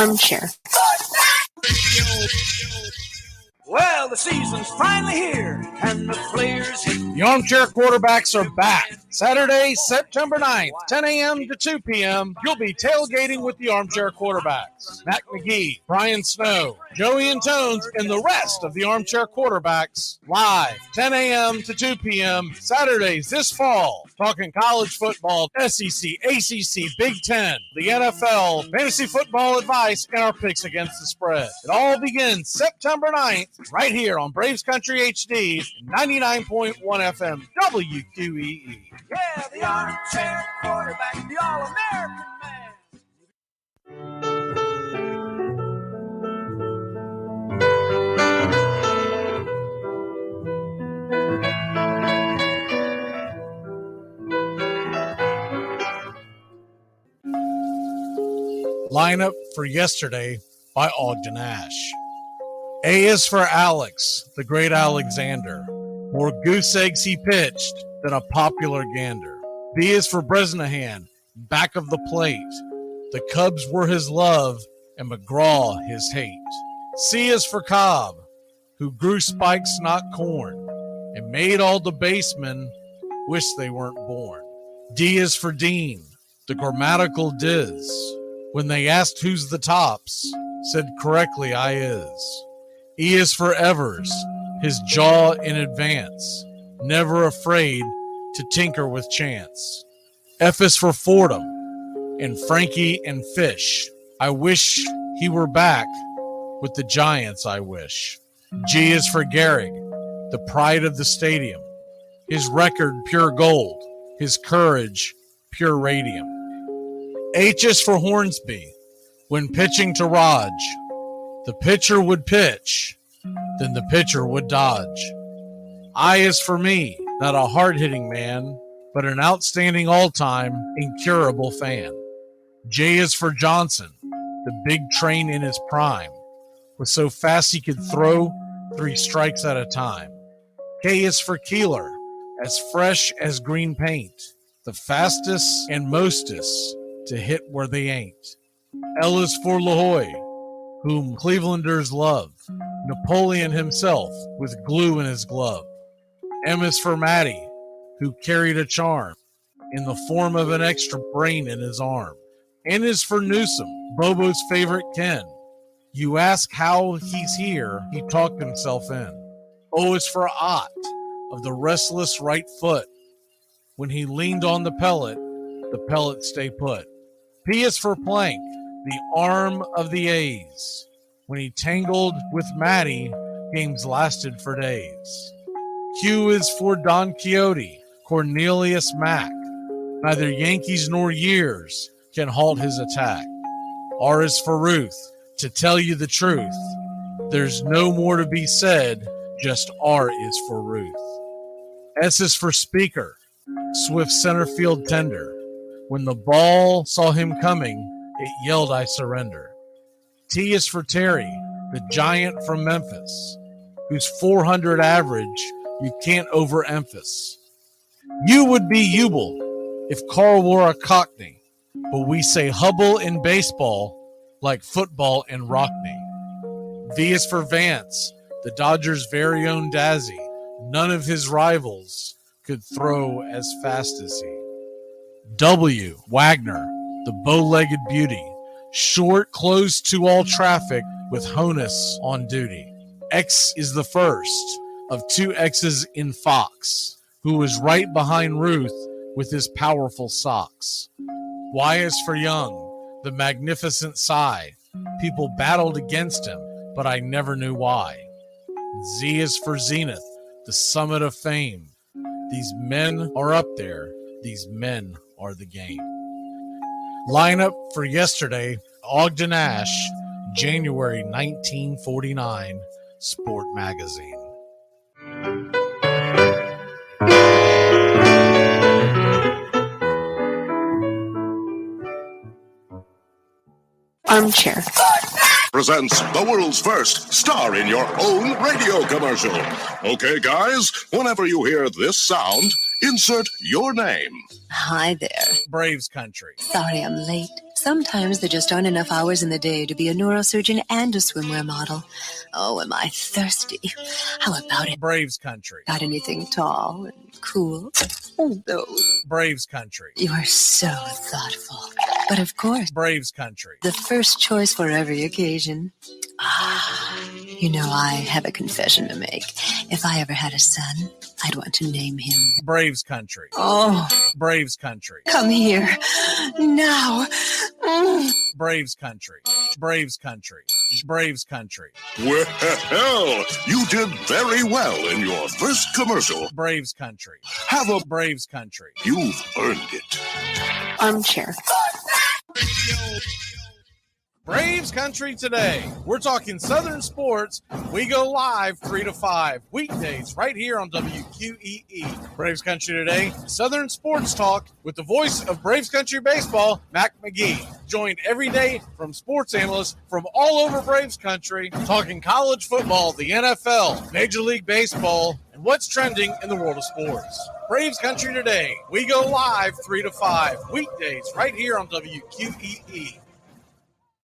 Armchair. Well, the season's finally here, and the players hit. The Armchair Quarterbacks are back. Saturday, September 9th, 10 a.m. to 2 p.m., you'll be tailgating with the Armchair Quarterbacks. Mac Magee, Brian Snow, Joey and Tones, and the rest of the Armchair Quarterbacks live, 10 a.m. to 2 p.m., Saturdays this fall. Talking college football, SEC, ACC, Big Ten, the NFL, fantasy football advice, and our picks against the spread. It all begins September 9th, right here on Braves Country HD, 99.1 FM, WQEE. Yeah, the Armchair Quarterback, the All-American Lineup for yesterday by Ogden Ash. A is for Alex, the great Alexander. More goose eggs he pitched than a popular gander. B is for Bresnahan, back of the plate. The Cubs were his love and McGraw his hate. C is for Cobb, who grew spikes, not corn, and made all the basemen wish they weren't born. D is for Dean, the grammatical diz. When they asked who's the tops, said correctly I is. E is for Evers, his jaw in advance, never afraid to tinker with chance. F is for Fordham, and Frankie and Fish. I wish he were back with the Giants, I wish. G is for Gehrig, the pride of the stadium. His record, pure gold. His courage, pure radium. H is for Hornsby. When pitching to Raj, the pitcher would pitch, then the pitcher would dodge. I is for me, not a hard-hitting man, but an outstanding all-time, incurable fan. J is for Johnson, the big train in his prime, was so fast he could throw 3 strikes at a time. K is for Keeler, as fresh as green paint, the fastest and mostest to hit where they ain't. L is for LaHoy, whom Clevelanders love, Napoleon himself with glue in his glove. M is for Matty, who carried a charm in the form of an extra brain in his arm. N is for Newsom, Bobo's favorite Ken. You ask how he's here, he talked himself in. O is for Ott, of the restless right foot. When he leaned on the pellet stay put. P is for Plank, the arm of the A's. When he tangled with Matty, games lasted for days. Q is for Don Quixote, Cornelius Mack. Neither Yankees nor years can halt his attack. R is for Ruth, to tell you the truth. There's no more to be said, just R is for Ruth. S is for Speaker, swift center field tender. When the ball saw him coming, it yelled, I surrender. T is for Terry, the giant from Memphis, whose 400 average you can't overemphasize. You would be Hubel if Carl wore a Cockney, but we say Hubble in baseball like football in Rockney. V is for Vance, the Dodgers' very own Dazzy. None of his rivals could throw as fast as he. W, Wagner, the bow-legged beauty, short, close to all traffic with Honus on duty. X is the first of 2 X's in Fox, who was right behind Ruth with his powerful socks. Y is for Young, the magnificent sigh. People battled against him, but I never knew why. Z is for Zenith, the summit of fame. These men are up there. These men are the game. Lineup for yesterday, Ogden Ash, January 1949, Sport Magazine. Armchair presents the world's first star in your own radio commercial. Okay, guys, whenever you hear this sound, insert your name. Hi there. Braves country. Sorry I'm late. Sometimes there just aren't enough hours in the day to be a neurosurgeon and a swimwear model. Oh, am I thirsty? How about it? Braves country. Got anything tall and cool? Oh, those. Braves country. You are so thoughtful. But of course, Braves country. the first choice for every occasion. You know, I have a confession to make. If I ever had a son, I'd want to name him Braves country. Oh, Braves country. come here. Now. Braves country. Braves country. Braves country. Well, you did very well in your first commercial. Braves country. Have a... Braves country. You've earned it. Armchair. Braves country today. We're talking Southern sports. We go live 3 to 5 weekdays right here on WQEE. Braves country today. Southern sports talk with the voice of Braves country baseball, Mac Magee. Joined every day from sports analysts from all over Braves country, talking college football, the NFL, Major League Baseball, and what's trending in the world of sports. Braves country today. We go live 3 to 5 weekdays right here on WQEE.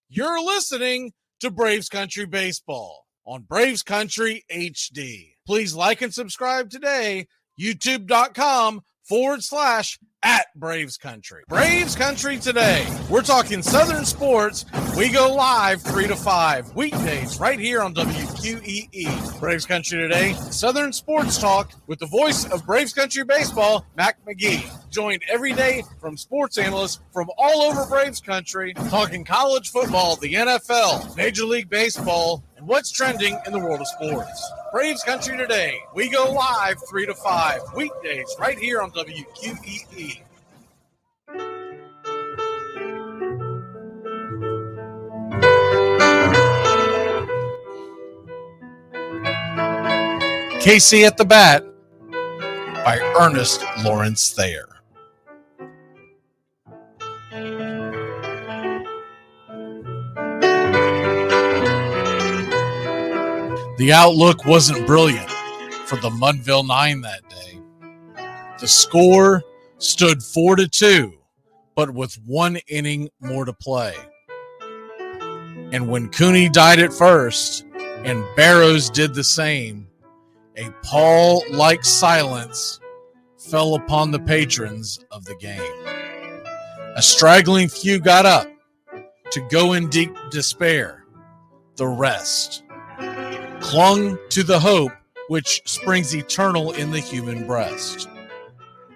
You're listening to Braves Country Baseball on Braves Country HD. Please like and subscribe today, youtube.com/@Braves Country. Braves Country today. We're talking Southern sports. We go live 3 to 5 weekdays right here on WQEE. Braves Country today. Southern sports talk with the voice of Braves Country Baseball, Mac Magee. Joined every day from sports analysts from all over Braves country, talking college football, the NFL, Major League Baseball, and what's trending in the world of sports. Braves country today. We go live 3 to 5 weekdays right here on WQEE. Casey at the Bat by Ernest Lawrence Thayer. The outlook wasn't brilliant for the Mudville Nine that day. The score stood 4-2, but with 1 inning more to play. And when Cooney died at first and Barrows did the same, a pall-like silence fell upon the patrons of the game. A straggling few got up to go in deep despair. The rest clung to the hope which springs eternal in the human breast.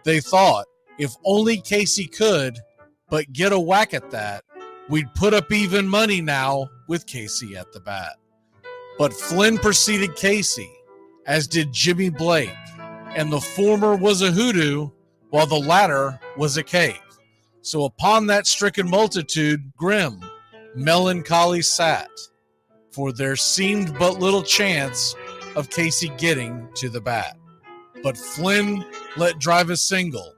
They thought, if only Casey could but get a whack at that, we'd put up even money now with Casey at the bat. But Flynn preceded Casey, as did Jimmy Blake, and the former was a hoodoo, while the latter was a cake. So upon that stricken multitude, grim, melancholy sat, for there seemed but little chance of Casey getting to the bat. But Flynn let drive a single,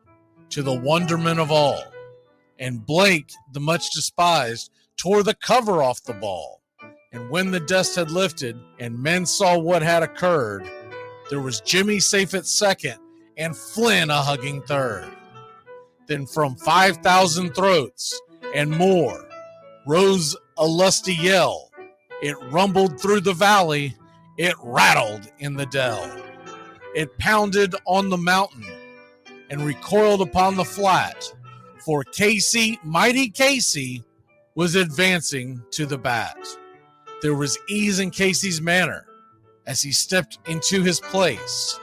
to the wonderment of all, and Blake, the much despised, tore the cover off the ball. And when the dust had lifted and men saw what had occurred, there was Jimmy safe at second and Flynn a hugging third. Then from 5,000 throats and more rose a lusty yell. It rumbled through the valley, it rattled in the dell. It pounded on the mountain and recoiled upon the flat, for Casey, mighty Casey, was advancing to the bat. There was ease in Casey's manner as he stepped into his place.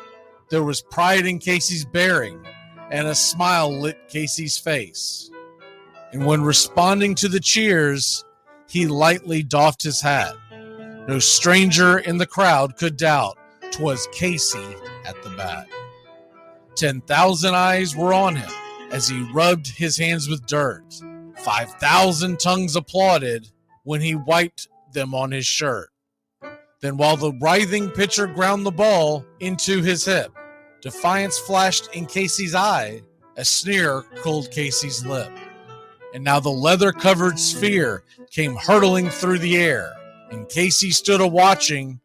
There was pride in Casey's bearing, and a smile lit Casey's face. And when responding to the cheers, he lightly doffed his hat. No stranger in the crowd could doubt 'twas Casey at the bat. 10,000 eyes were on him as he rubbed his hands with dirt. 5,000 tongues applauded when he wiped them on his shirt. Then while the writhing pitcher ground the ball into his hip, defiance flashed in Casey's eye, a sneer curled Casey's lip. And now the leather-covered sphere came hurtling through the air, and Casey stood a-watching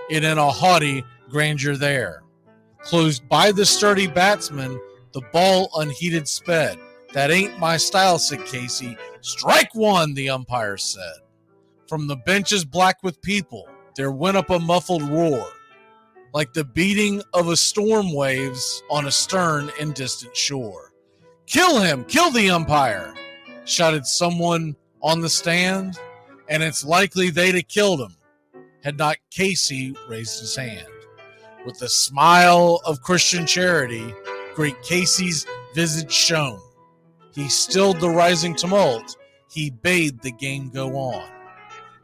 it in a haughty grandeur there. Closed by the sturdy batsman, the ball unheeded sped, "That ain't my style," said Casey. "Strike one," the umpire said. From the benches black with people, there went up a muffled roar, like the beating of a storm waves on a stern and distant shore. "Kill him! Kill the umpire!" shouted someone on the stand, and it's likely they'd have killed him had not Casey raised his hand. With a smile of Christian charity, great Casey's visage shone. He stilled the rising tumult. He bade the game go on.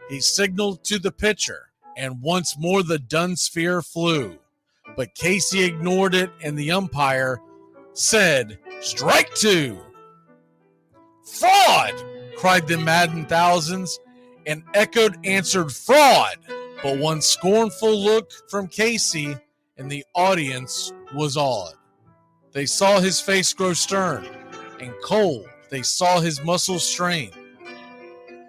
He signaled to the pitcher, and once more the dun sphere flew. But Casey ignored it, and the umpire said, "Strike two." "Fraud!" cried the maddened thousands, and echoed answered, "Fraud!" But one scornful look from Casey, and the audience was awed. They saw his face grow stern and cold. They saw his muscles strain.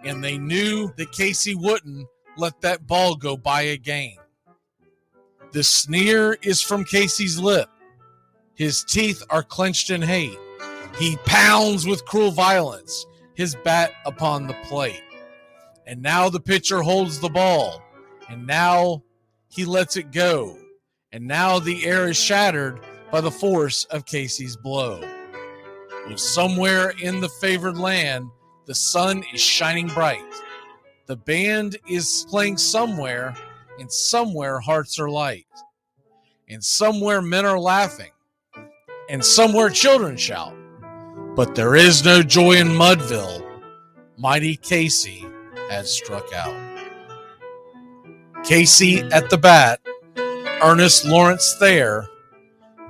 And they knew that Casey wouldn't let that ball go by again. The sneer is from Casey's lip. His teeth are clenched in hate. He pounds with cruel violence his bat upon the plate. And now the pitcher holds the ball. And now he lets it go. And now the air is shattered by the force of Casey's blow. Well, somewhere in the favored land, the sun is shining bright. The band is playing somewhere, and somewhere hearts are light. And somewhere men are laughing, and somewhere children shout. But there is no joy in Mudville. Mighty Casey has struck out. Casey at the Bat, Ernest Lawrence Thayer,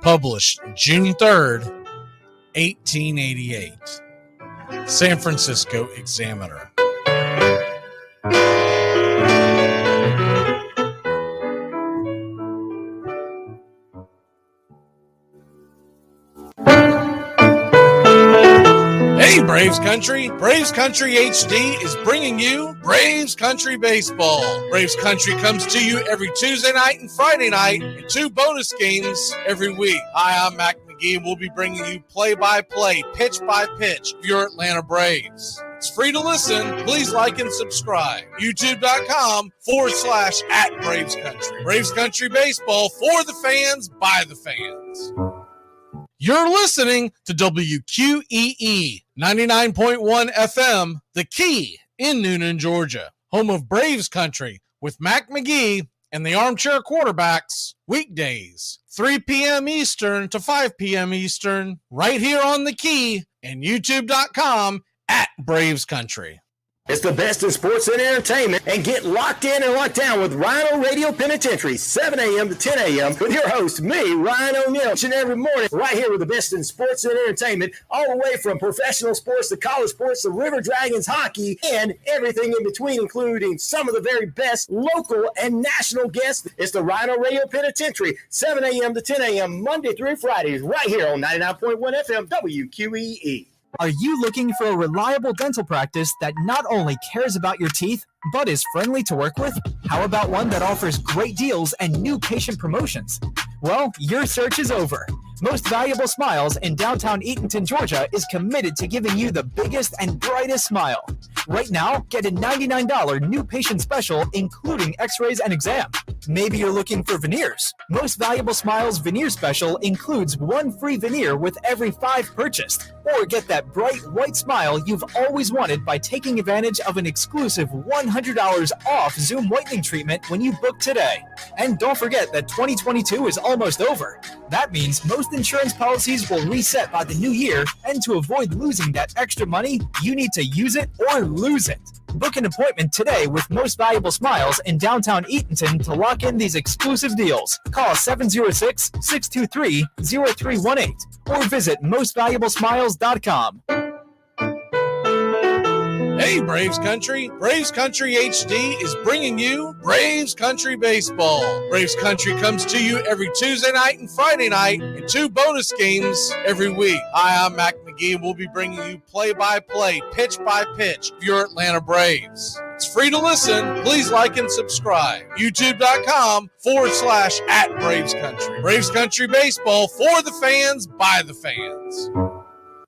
published June 3rd, 1888. San Francisco Examiner. Hey, Braves Country! Braves Country HD is bringing you Braves Country Baseball. Braves Country comes to you every Tuesday night and Friday night, and 2 bonus games every week. Hi, I'm Mac Magee, and we'll be bringing you play-by-play, pitch-by-pitch of your Atlanta Braves. It's free to listen. Please like and subscribe. YouTube.com/@BravesCountry. Braves Country Baseball for the fans, by the fans. You're listening to WQEE 99.1 FM, The Key in Noonan, Georgia, home of Braves Country with Mac Magee and the Armchair Quarterbacks, weekdays, 3 p.m. Eastern to 5 p.m. Eastern, right here on The Key and YouTube.com/Braves Country. It's the best in sports and entertainment, and get locked in and locked down with Rhino Radio Penitentiary, 7 a.m. to 10 a.m. with your host, me, Ryan O'Neill, each and every morning, right here with the best in sports and entertainment, all the way from professional sports to college sports to River Dragons hockey and everything in between, including some of the very best local and national guests. It's the Rhino Radio Penitentiary, 7 a.m. to 10 a.m. Monday through Fridays, right here on 99.1 FM WQEE. Are you looking for a reliable dental practice that not only cares about your teeth, but is friendly to work with? How about one that offers great deals and new patient promotions? Well, your search is over. Most Valuable Smiles in downtown Eatonton, Georgia is committed to giving you the biggest and brightest smile. Right now, get a $99 new patient special, including x-rays and exam. Maybe you're looking for veneers. Most Valuable Smiles veneer special includes 1 free veneer with every 5 purchased. Or get that bright white smile you've always wanted by taking advantage of an exclusive $100 off Zoom whitening treatment when you book today. And don't forget that 2022 is almost over. That means most insurance policies will reset by the new year, and to avoid losing that extra money, you need to use it or lose it. Book an appointment today with Most Valuable Smiles in downtown Eatonton to lock in these exclusive deals. Call 706-623-0318 or visit mostvaluablesmiles.com. Hey, Braves Country! Braves Country HD is bringing you Braves Country Baseball. Braves Country comes to you every Tuesday night and Friday night, and 2 bonus games every week. Hi, I'm Mac Magee, and we'll be bringing you play-by-play, pitch-by-pitch of your Atlanta Braves. It's free to listen. Please like and subscribe. YouTube.com/@Braves Country. Braves Country Baseball for the fans, by the fans.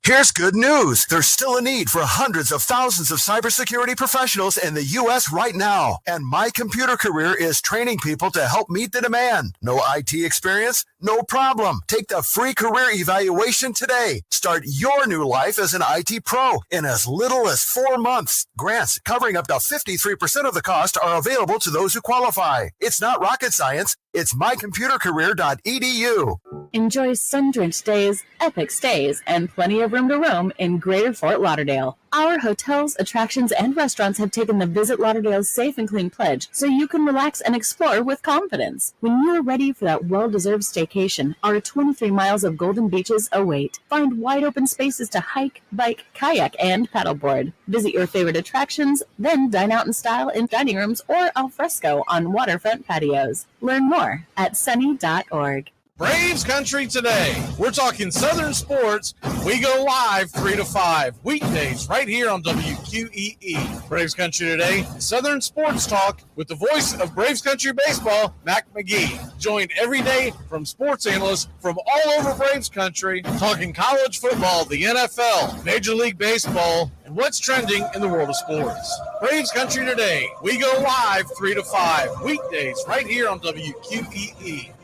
Here's good news. There's still a need for hundreds of thousands of cybersecurity professionals in the U.S. right now. And My Computer Career is training people to help meet the demand. No IT experience? No problem. Take the free career evaluation today. Start your new life as an IT pro in as little as 4 months. Grants covering up to 53% of the cost are available to those who qualify. It's not rocket science. It's mycomputercareer.edu. Enjoy sun-drenched days, epic stays, and plenty of room to roam in Greater Fort Lauderdale. Our hotels, attractions, and restaurants have taken the Visit Lauderdale's Safe and Clean pledge so you can relax and explore with confidence. When you're ready for that well-deserved staycation, our 23 miles of golden beaches await. Find wide-open spaces to hike, bike, kayak, and paddleboard. Visit your favorite attractions, then dine out in style in dining rooms or al fresco on waterfront patios. Learn more at sunny.org. Braves Country today. We're talking Southern sports. We go live 3 to 5 weekdays right here on WQEE. Braves Country today, Southern sports talk with the voice of Braves Country baseball, Mac Magee. Joined every day from sports analysts from all over Braves Country, talking college football, the NFL, Major League Baseball, and what's trending in the world of sports. Braves Country today. We go live 3 to 5 weekdays right here on WQEE.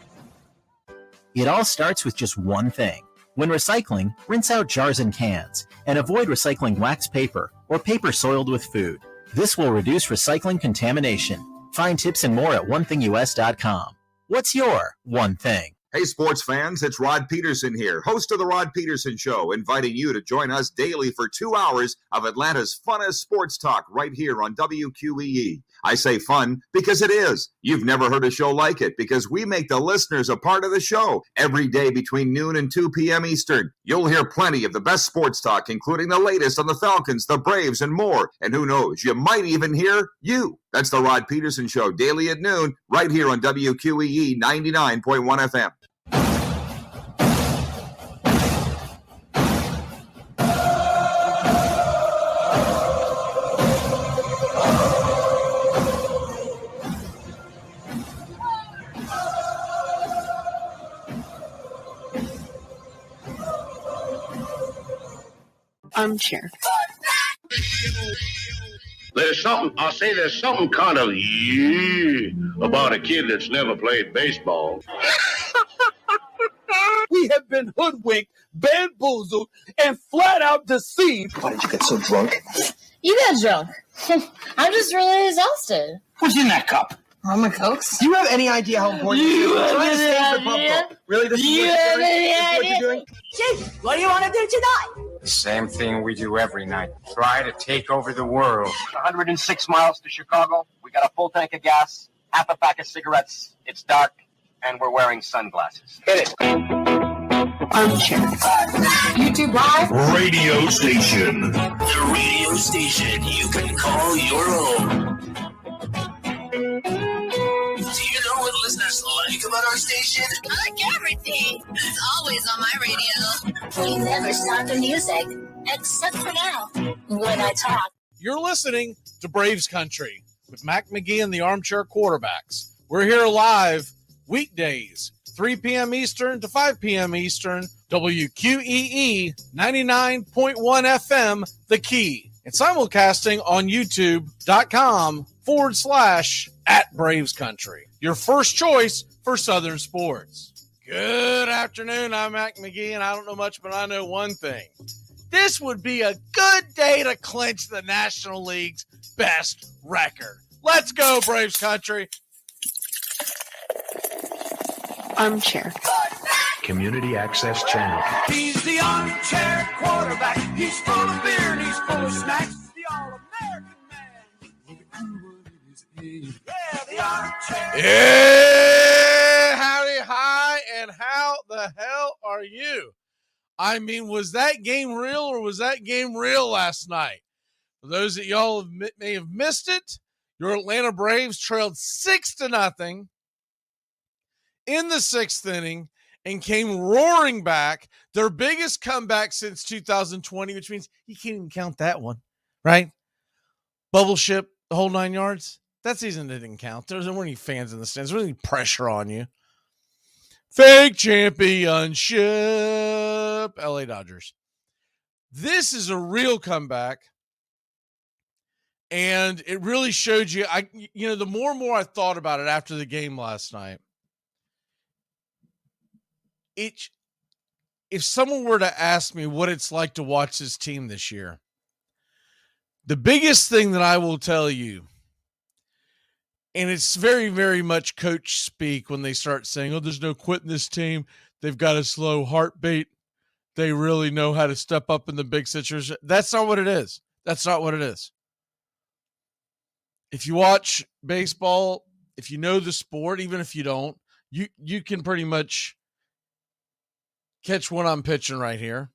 It all starts with just one thing. When recycling, rinse out jars and cans, and avoid recycling wax paper or paper soiled with food. This will reduce recycling contamination. Find tips and more at onethingus.com. What's your one thing? Hey, sports fans, it's Rod Peterson here, host of The Rod Peterson Show, inviting you to join us daily for 2 hours of Atlanta's funnest sports talk right here on WQEE. I say fun because it is. You've never heard a show like it because we make the listeners a part of the show every day between noon and 2 p.m. Eastern. You'll hear plenty of the best sports talk, including the latest on the Falcons, the Braves, and more. And who knows, you might even hear you. That's The Rod Peterson Show, daily at noon, right here on WQEE 99.1 FM. Armchair. There's something kind of about a kid that's never played baseball. We have been hoodwinked, bamboozled, and flat out deceived. Why did you get so drunk? You got drunk. I'm just really exhausted. What's in that cup? Rum and Cokes? Do you have any idea how important it is? You Try to have save any the pump idea? up. Really? This is You what have you're doing? any This is what you're idea? doing? Chief, what do you want to do tonight? The same thing we do every night. Try to take over the world. 106 miles to Chicago. We got a full tank of gas, half a pack of cigarettes. It's dark, and we're wearing sunglasses. Hit it. Armchair. YouTube Live? Radio station. The radio station you can call your own. Do you know what listeners like about our station? I like everything. It's always on my radio. We never stop the music, except for now, when I talk. You're listening to Braves Country with Mac Magee and the Armchair Quarterbacks. We're here live weekdays, 3 p.m. Eastern to 5 p.m. Eastern, WQEE 99.1 FM, The Key, and simulcasting on youtube.com/@Braves Country. Your first choice for Southern sports. Good afternoon. I'm Mac Magee, and I don't know much, but I know one thing. This would be a good day to clinch the National League's best record. Let's go, Braves Country. Armchair. Community Access Channel. He's the armchair quarterback. He's full of beer and he's full of snacks. The all-American man. Yeah, the armchair. Yeah, howdy, hi, and how the hell are you? I mean, was that game real or was that game real last night? For those that y'all may have missed it, your Atlanta Braves trailed 6-0 in the 6th inning and came roaring back, their biggest comeback since 2020, which means you can't even count that one, right? Bubble ship, the whole 9 yards. That season didn't count. There weren't any fans in the stands. There wasn't any pressure on you. Fake championship, LA Dodgers. This is a real comeback. And it really showed you, the more and more I thought about it after the game last night, if someone were to ask me what it's like to watch this team this year, the biggest thing that I will tell you, and it's very, very much coach speak when they start saying, oh, there's no quitting this team. They've got a slow heartbeat. They really know how to step up in the big situations. That's not what it is. That's not what it is. If you watch baseball, if you know the sport, even if you don't, you can pretty much catch what I'm pitching right here.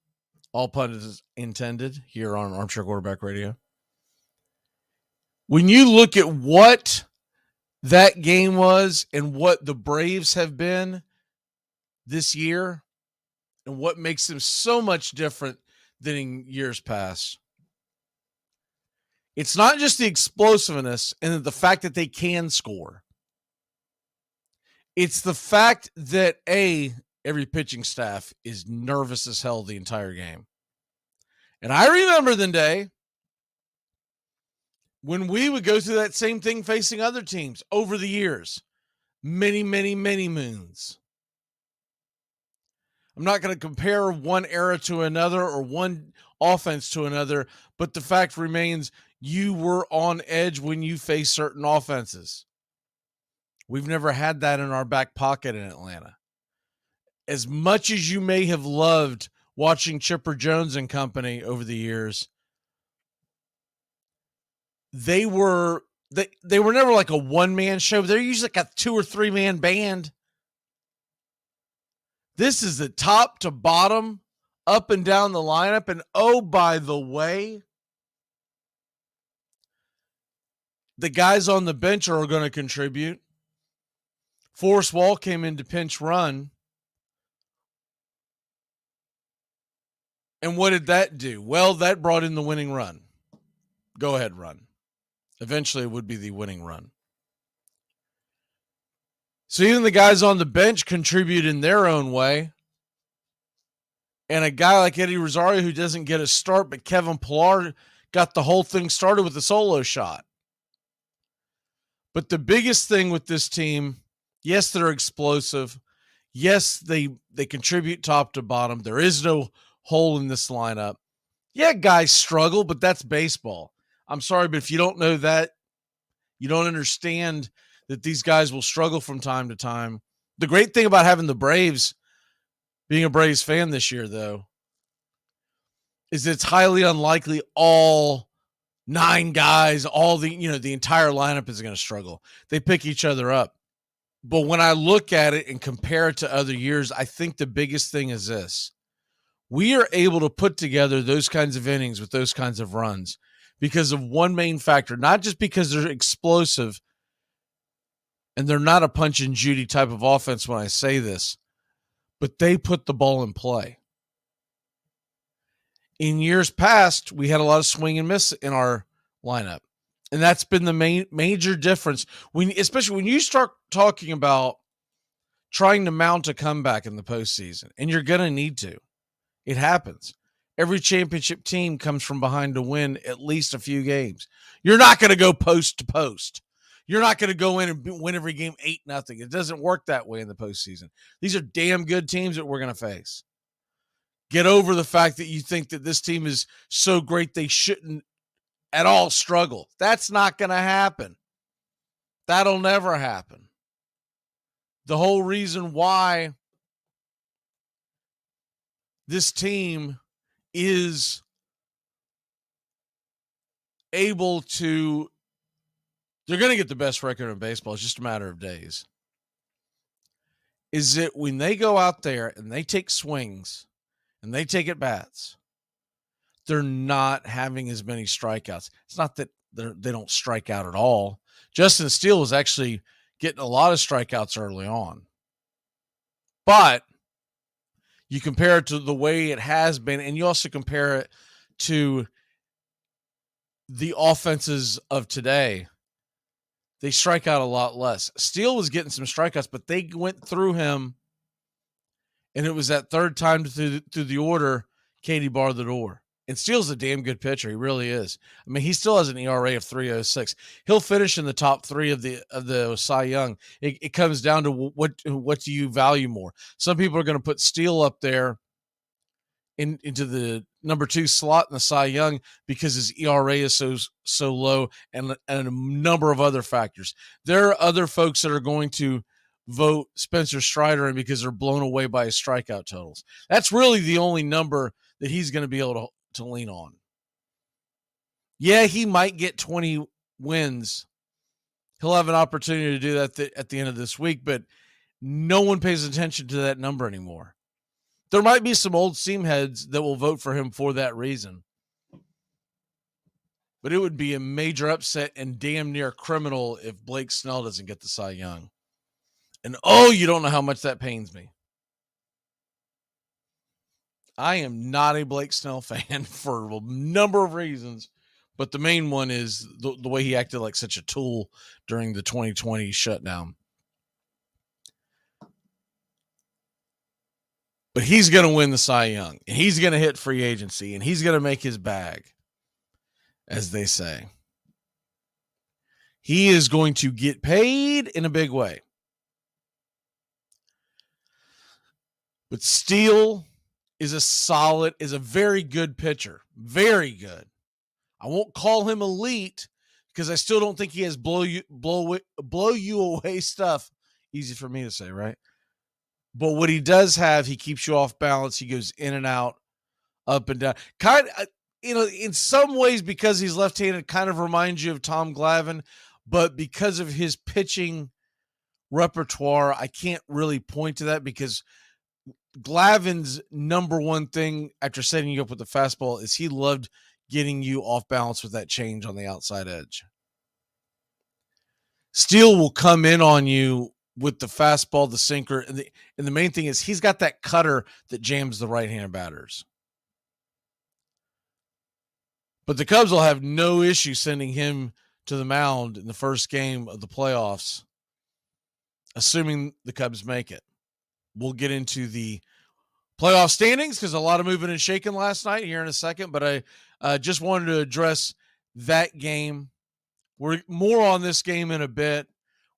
All puns intended here on Armchair Quarterback Radio. When you look at what that game was and what the Braves have been this year and what makes them so much different than in years past, it's not just the explosiveness and the fact that they can score. It's the fact that, every pitching staff is nervous as hell the entire game. And I remember the day when we would go through that same thing facing other teams over the years. Many, many, many moons. I'm not going to compare one era to another or one offense to another, but the fact remains you were on edge when you face certain offenses. We've never had that in our back pocket in Atlanta. As much as you may have loved watching Chipper Jones and company over the years, they were never like a one-man show. They're usually like a 2 or 3 man band. This is the top to bottom, up and down the lineup. And oh, by the way, the guys on the bench are going to contribute. Forrest Wall came in to pinch run. And what did that do? Well, that brought in the winning run. Go ahead, run. Eventually, it would be the winning run. So even the guys on the bench contribute in their own way. And a guy like Eddie Rosario who doesn't get a start, but Kevin Pillar got the whole thing started with a solo shot. But the biggest thing with this team, yes, they're explosive. Yes, they contribute top to bottom. There is no hole in this lineup. Yeah, guys struggle, but that's baseball. I'm sorry, but if you don't know that, you don't understand that these guys will struggle from time to time. The great thing about having the Braves, being a Braves fan this year, though, is it's highly unlikely all 9 guys, all the entire lineup is going to struggle. They pick each other up. But when I look at it and compare it to other years, I think the biggest thing is this. We are able to put together those kinds of innings with those kinds of runs because of one main factor, not just because they're explosive and they're not a punch and Judy type of offense when I say this, but they put the ball in play. In years past, we had a lot of swing and miss in our lineup, and that's been the major difference. Especially when you start talking about trying to mount a comeback in the postseason, and you're going to need to. It happens. Every championship team comes from behind to win at least a few games. You're not going to go post to post. You're not going to go in and win every game 8-0. It doesn't work that way in the postseason. These are damn good teams that we're going to face. Get over the fact that you think that this team is so great they shouldn't at all struggle. That's not going to happen. That'll never happen. The whole reason why this team is able to, they're going to get the best record in baseball. It's just a matter of days. Is that when they go out there and they take swings and they take at bats, they're not having as many strikeouts. It's not that they don't strike out at all. Justin Steele was actually getting a lot of strikeouts early on. But you compare it to the way it has been, and you also compare it to the offenses of today. They strike out a lot less. Steele was getting some strikeouts, but they went through him, and it was that third time through the order, Katie barred the door. And Steele's a damn good pitcher. He really is. I mean, he still has an ERA of 3.06. He'll finish in the top 3 of the Cy Young. It comes down to what do you value more? Some people are going to put Steele up there into the number 2 slot in the Cy Young because his ERA is so low, and a number of other factors. There are other folks that are going to vote Spencer Strider in because they're blown away by his strikeout totals. That's really the only number that he's going to be able to lean on. Yeah, he might get 20 wins. He'll have an opportunity to do that at the end of this week, but no one pays attention to that number anymore. There might be some old seam heads that will vote for him for that reason. But it would be a major upset and damn near criminal if Blake Snell doesn't get the Cy Young. And you don't know how much that pains me. I am not a Blake Snell fan for a number of reasons, but the main one is the way he acted like such a tool during the 2020 shutdown. But he's going to win the Cy Young, and he's going to hit free agency, and he's going to make his bag, as they say. He is going to get paid in a big way. But Steele is a very good pitcher. Very good. I won't call him elite because I still don't think he has blow you away stuff. Easy for me to say, right? But what he does have, he keeps you off balance. He goes in and out, up and down. Kind of, in some ways, because he's left-handed, kind of reminds you of Tom Glavine. But because of his pitching repertoire, I can't really point to that because Glavine's number one thing after setting you up with the fastball is he loved getting you off balance with that change on the outside edge. Steele will come in on you with the fastball, the sinker, and the main thing is he's got that cutter that jams the right-handed batters. But the Cubs will have no issue sending him to the mound in the first game of the playoffs, assuming the Cubs make it. We'll get into the playoff standings because a lot of moving and shaking last night here in a second, but I just wanted to address that game. We're more on this game in a bit.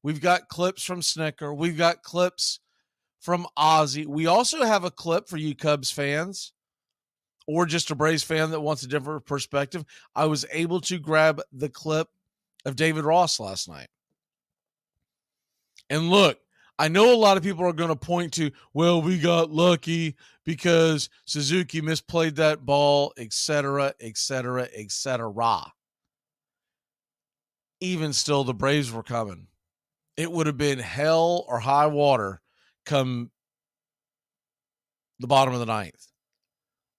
We've got clips from Snicker. We've got clips from Ozzy. We also have a clip for you Cubs fans or just a Braves fan that wants a different perspective. I was able to grab the clip of David Ross last night. And look, I know a lot of people are going to point to, well, we got lucky because Suzuki misplayed that ball, etc., etc., etc. Even still, the Braves were coming. It would have been hell or high water come the bottom of the ninth.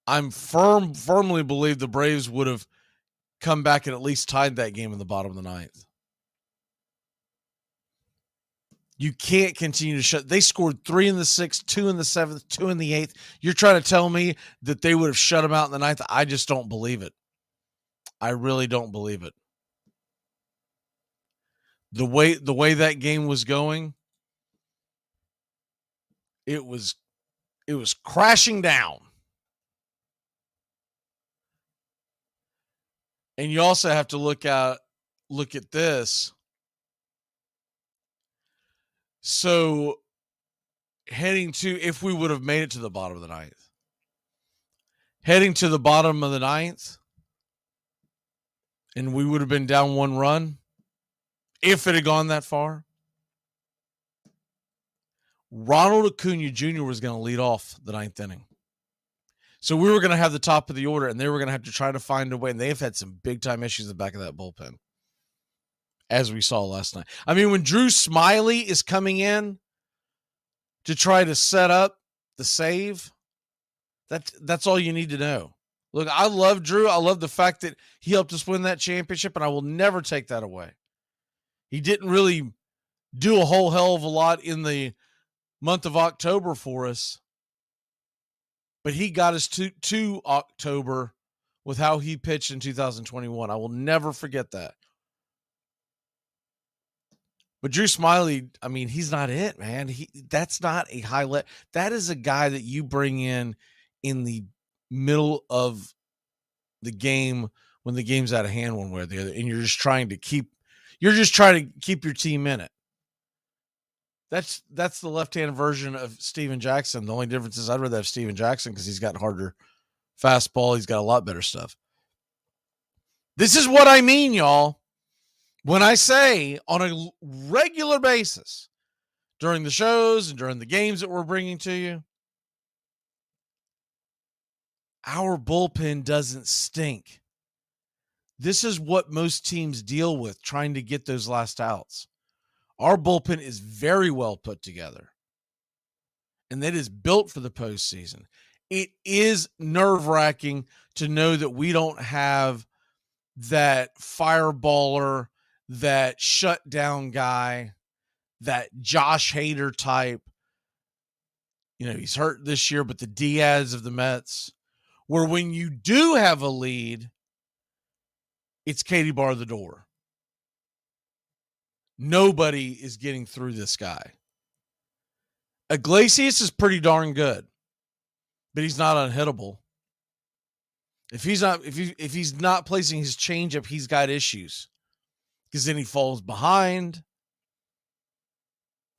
I'm firmly believe the Braves would have come back and at least tied that game in the bottom of the ninth. You can't continue to shut. They scored 3 in the 6th, 2 in the 7th, 2 in the 8th. You're trying to tell me that they would have shut them out in the 9th? I just don't believe it. I really don't believe it. The way that game was going, it was crashing down. And you also have to look at this. So if we would have made it to the bottom of the ninth, heading to the bottom of the ninth, and we would have been down 1 run, if it had gone that far, Ronald Acuna Jr. was going to lead off the 9th inning. So we were going to have the top of the order, and they were going to have to try to find a way. And they've had some big-time issues in the back of that bullpen, as we saw last night. I mean, when Drew Smyly is coming in to try to set up the save, that's all you need to know. Look, I love Drew. I love the fact that he helped us win that championship, and I will never take that away. He didn't really do a whole hell of a lot in the month of October for us, but he got us to October with how he pitched in 2021. I will never forget that. But Drew Smyly, I mean, he's not it, man. That's not a highlight. That is a guy that you bring in the middle of the game when the game's out of hand one way or the other, and you're just trying to keep your team in it. That's the left-hand version of Steven Jackson. The only difference is I'd rather have Steven Jackson because he's got harder fastball. He's got a lot better stuff. This is what I mean, y'all. When I say on a regular basis during the shows and during the games that we're bringing to you, our bullpen doesn't stink. This is what most teams deal with, trying to get those last outs. Our bullpen is very well put together, and that is built for the postseason. It is nerve-wracking to know that we don't have that fireballer, that shutdown guy, that Josh Hader type. You know, he's hurt this year, but the Diaz of the Mets, where when you do have a lead, it's Katie bar the door. Nobody is getting through this guy. Iglesias is pretty darn good, but he's not unhittable. If he's not placing his changeup, he's got issues because then he falls behind,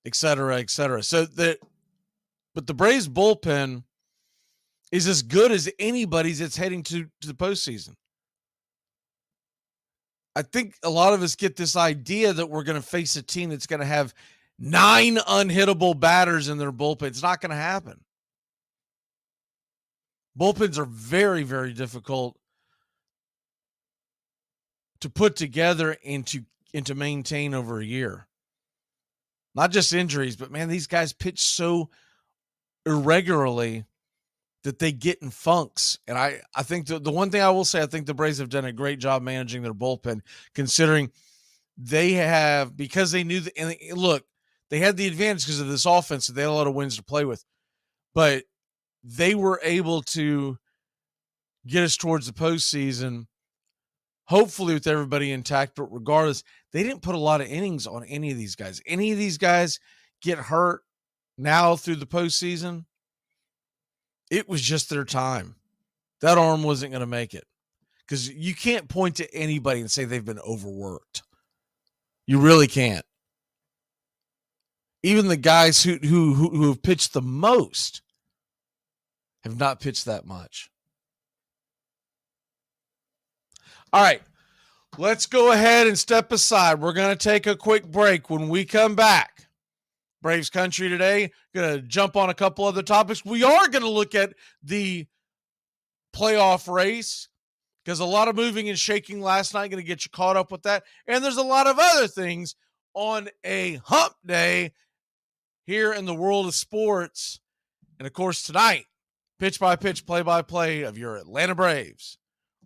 et cetera, et cetera. But the Braves bullpen is as good as anybody's that's heading to the postseason. I think a lot of us get this idea that we're going to face a team that's going to have 9 unhittable batters in their bullpen. It's not going to happen. Bullpens are very, very difficult to put together and to maintain over a year. Not just injuries, but man, these guys pitch so irregularly that they get in funks. And I think the one thing I will say, I think the Braves have done a great job managing their bullpen, considering they have, because they knew that, and look, they had the advantage because of this offense, so they had a lot of wins to play with. But they were able to get us towards the postseason, hopefully with everybody intact. But regardless, they didn't put a lot of innings on any of these guys. Any of these guys get hurt now through the postseason, it was just their time. That arm wasn't going to make it, because you can't point to anybody and say they've been overworked. You really can't. Even the guys who have pitched the most have not pitched that much. All right, let's go ahead and step aside. We're going to take a quick break. When we come back, Braves Country today, going to jump on a couple other topics. We are going to look at the playoff race, because a lot of moving and shaking last night, going to get you caught up with that. And there's a lot of other things on a hump day here in the world of sports. And of course, tonight, pitch by pitch, play by play of your Atlanta Braves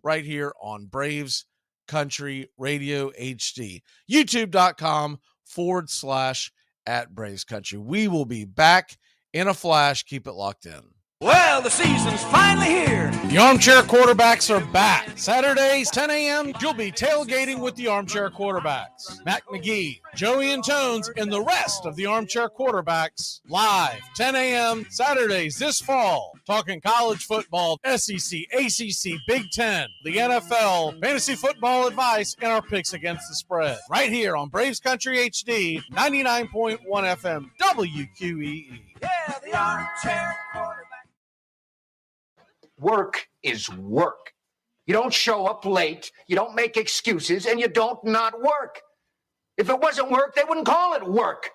right here on Braves Country Radio HD, youtube.com/@Braves Country. We will be back in a flash. Keep it locked in. Well, the season's finally here. The Armchair Quarterbacks are back. Saturdays, 10 a.m., you'll be tailgating with the Armchair Quarterbacks. Mac Magee, Joey and Tones, and the rest of the Armchair Quarterbacks live, 10 a.m. Saturdays this fall. Talking college football, SEC, ACC, Big Ten, the NFL, fantasy football advice, and our picks against the spread. Right here on Braves Country HD, 99.1 FM, WQEE. Yeah, the Armchair Quarterback. Work is work. You don't show up late, you don't make excuses, and you don't not work. If it wasn't work, they wouldn't call it work.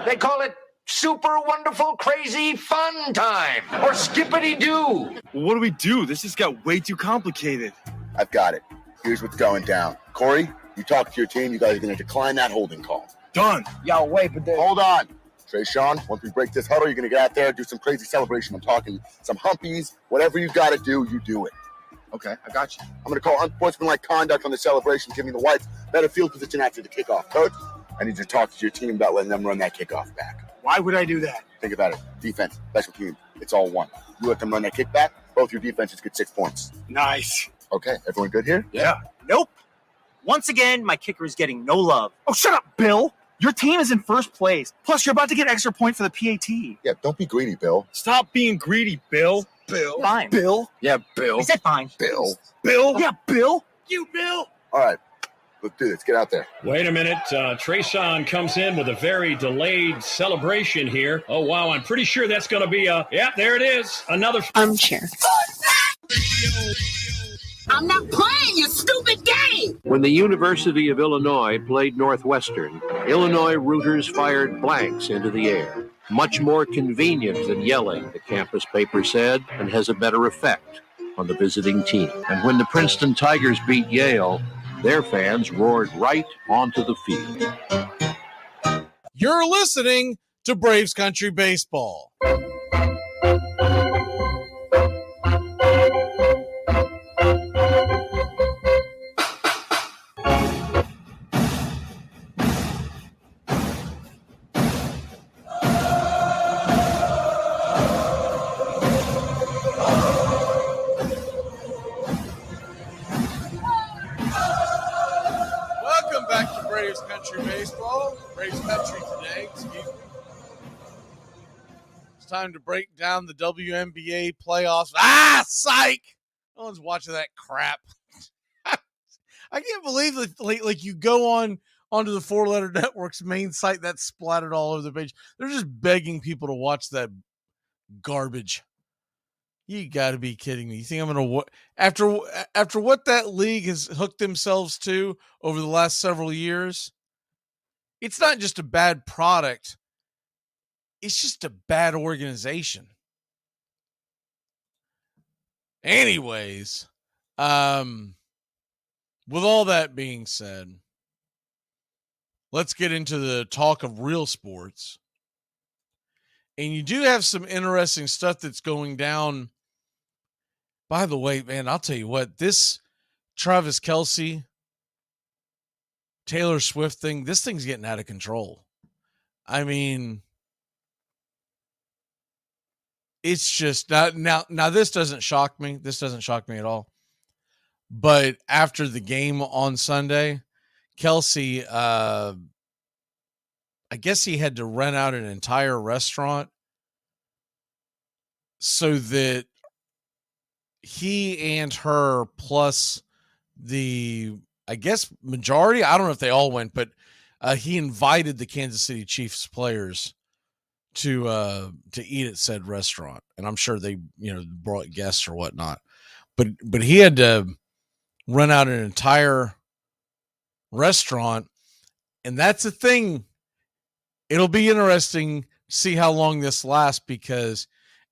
They'd call it super wonderful, crazy fun time, or skippity-doo. Well, what do we do? This just got way too complicated. I've got it. Here's what's going down. Corey, you talk to your team. You guys are going to decline that holding call. Done. Yo, wait, but hold on. Trey Sean, once we break this huddle, you're going to get out there, do some crazy celebration. I'm talking some humpies. Whatever you got to do, you do it. Okay, I got you. I'm going to call unsportsmanlike conduct on the celebration, giving the Whites better field position after the kickoff. Coach, I need you to talk to your team about letting them run that kickoff back. Why would I do that? Think about it. Defense, special team, it's all one. You let them run that kickback, both your defenses get 6 points. Nice. Okay, everyone good here? Yeah. Nope. Once again, my kicker is getting no love. Oh, shut up, Bill. Your team is in first place. Plus, you're about to get extra point for the PAT. Yeah, don't be greedy, Bill. Stop being greedy, Bill. Bill. Fine. Bill. Yeah, Bill. I said fine. Bill. Bill. Yeah, Bill. You, Bill. All right. Let's do this. Get out there. Wait a minute. Treson comes in with a very delayed celebration here. Oh, wow. I'm pretty sure that's going to be yeah, there it is. Another Armchair. I'm not playing your stupid game. When the University of Illinois played Northwestern, Illinois rooters fired blanks into the air. Much more convenient than yelling, the campus paper said, and has a better effect on the visiting team. And when the Princeton Tigers beat Yale, their fans roared right onto the field. You're listening to Braves Country Baseball. Welcome back to Braves Country Baseball. Braves Country today, excuse me. It's time to break down the WNBA playoffs. Psych! No one's watching that crap. I can't believe that, like you go onto the Four Letter Network's main site that's splattered all over the page. They're just begging people to watch that garbage. You got to be kidding me. You think I'm going to after what that league has hooked themselves to over the last several years? It's not just a bad product. It's just a bad organization. Anyways, with all that being said, let's get into the talk of real sports. And you do have some interesting stuff that's going down. By the way, man, I'll tell you what, this Travis Kelce, Taylor Swift thing, this thing's getting out of control. I mean, it's just now this doesn't shock me. This doesn't shock me at all. But after the game on Sunday, Kelce, I guess he had to rent out an entire restaurant so that he and her plus the, I guess, majority, I don't know if they all went, but he invited the Kansas City Chiefs players to eat at said restaurant. And I'm sure they, brought guests or whatnot. But he had to rent out an entire restaurant. And that's the thing. It'll be interesting to see how long this lasts because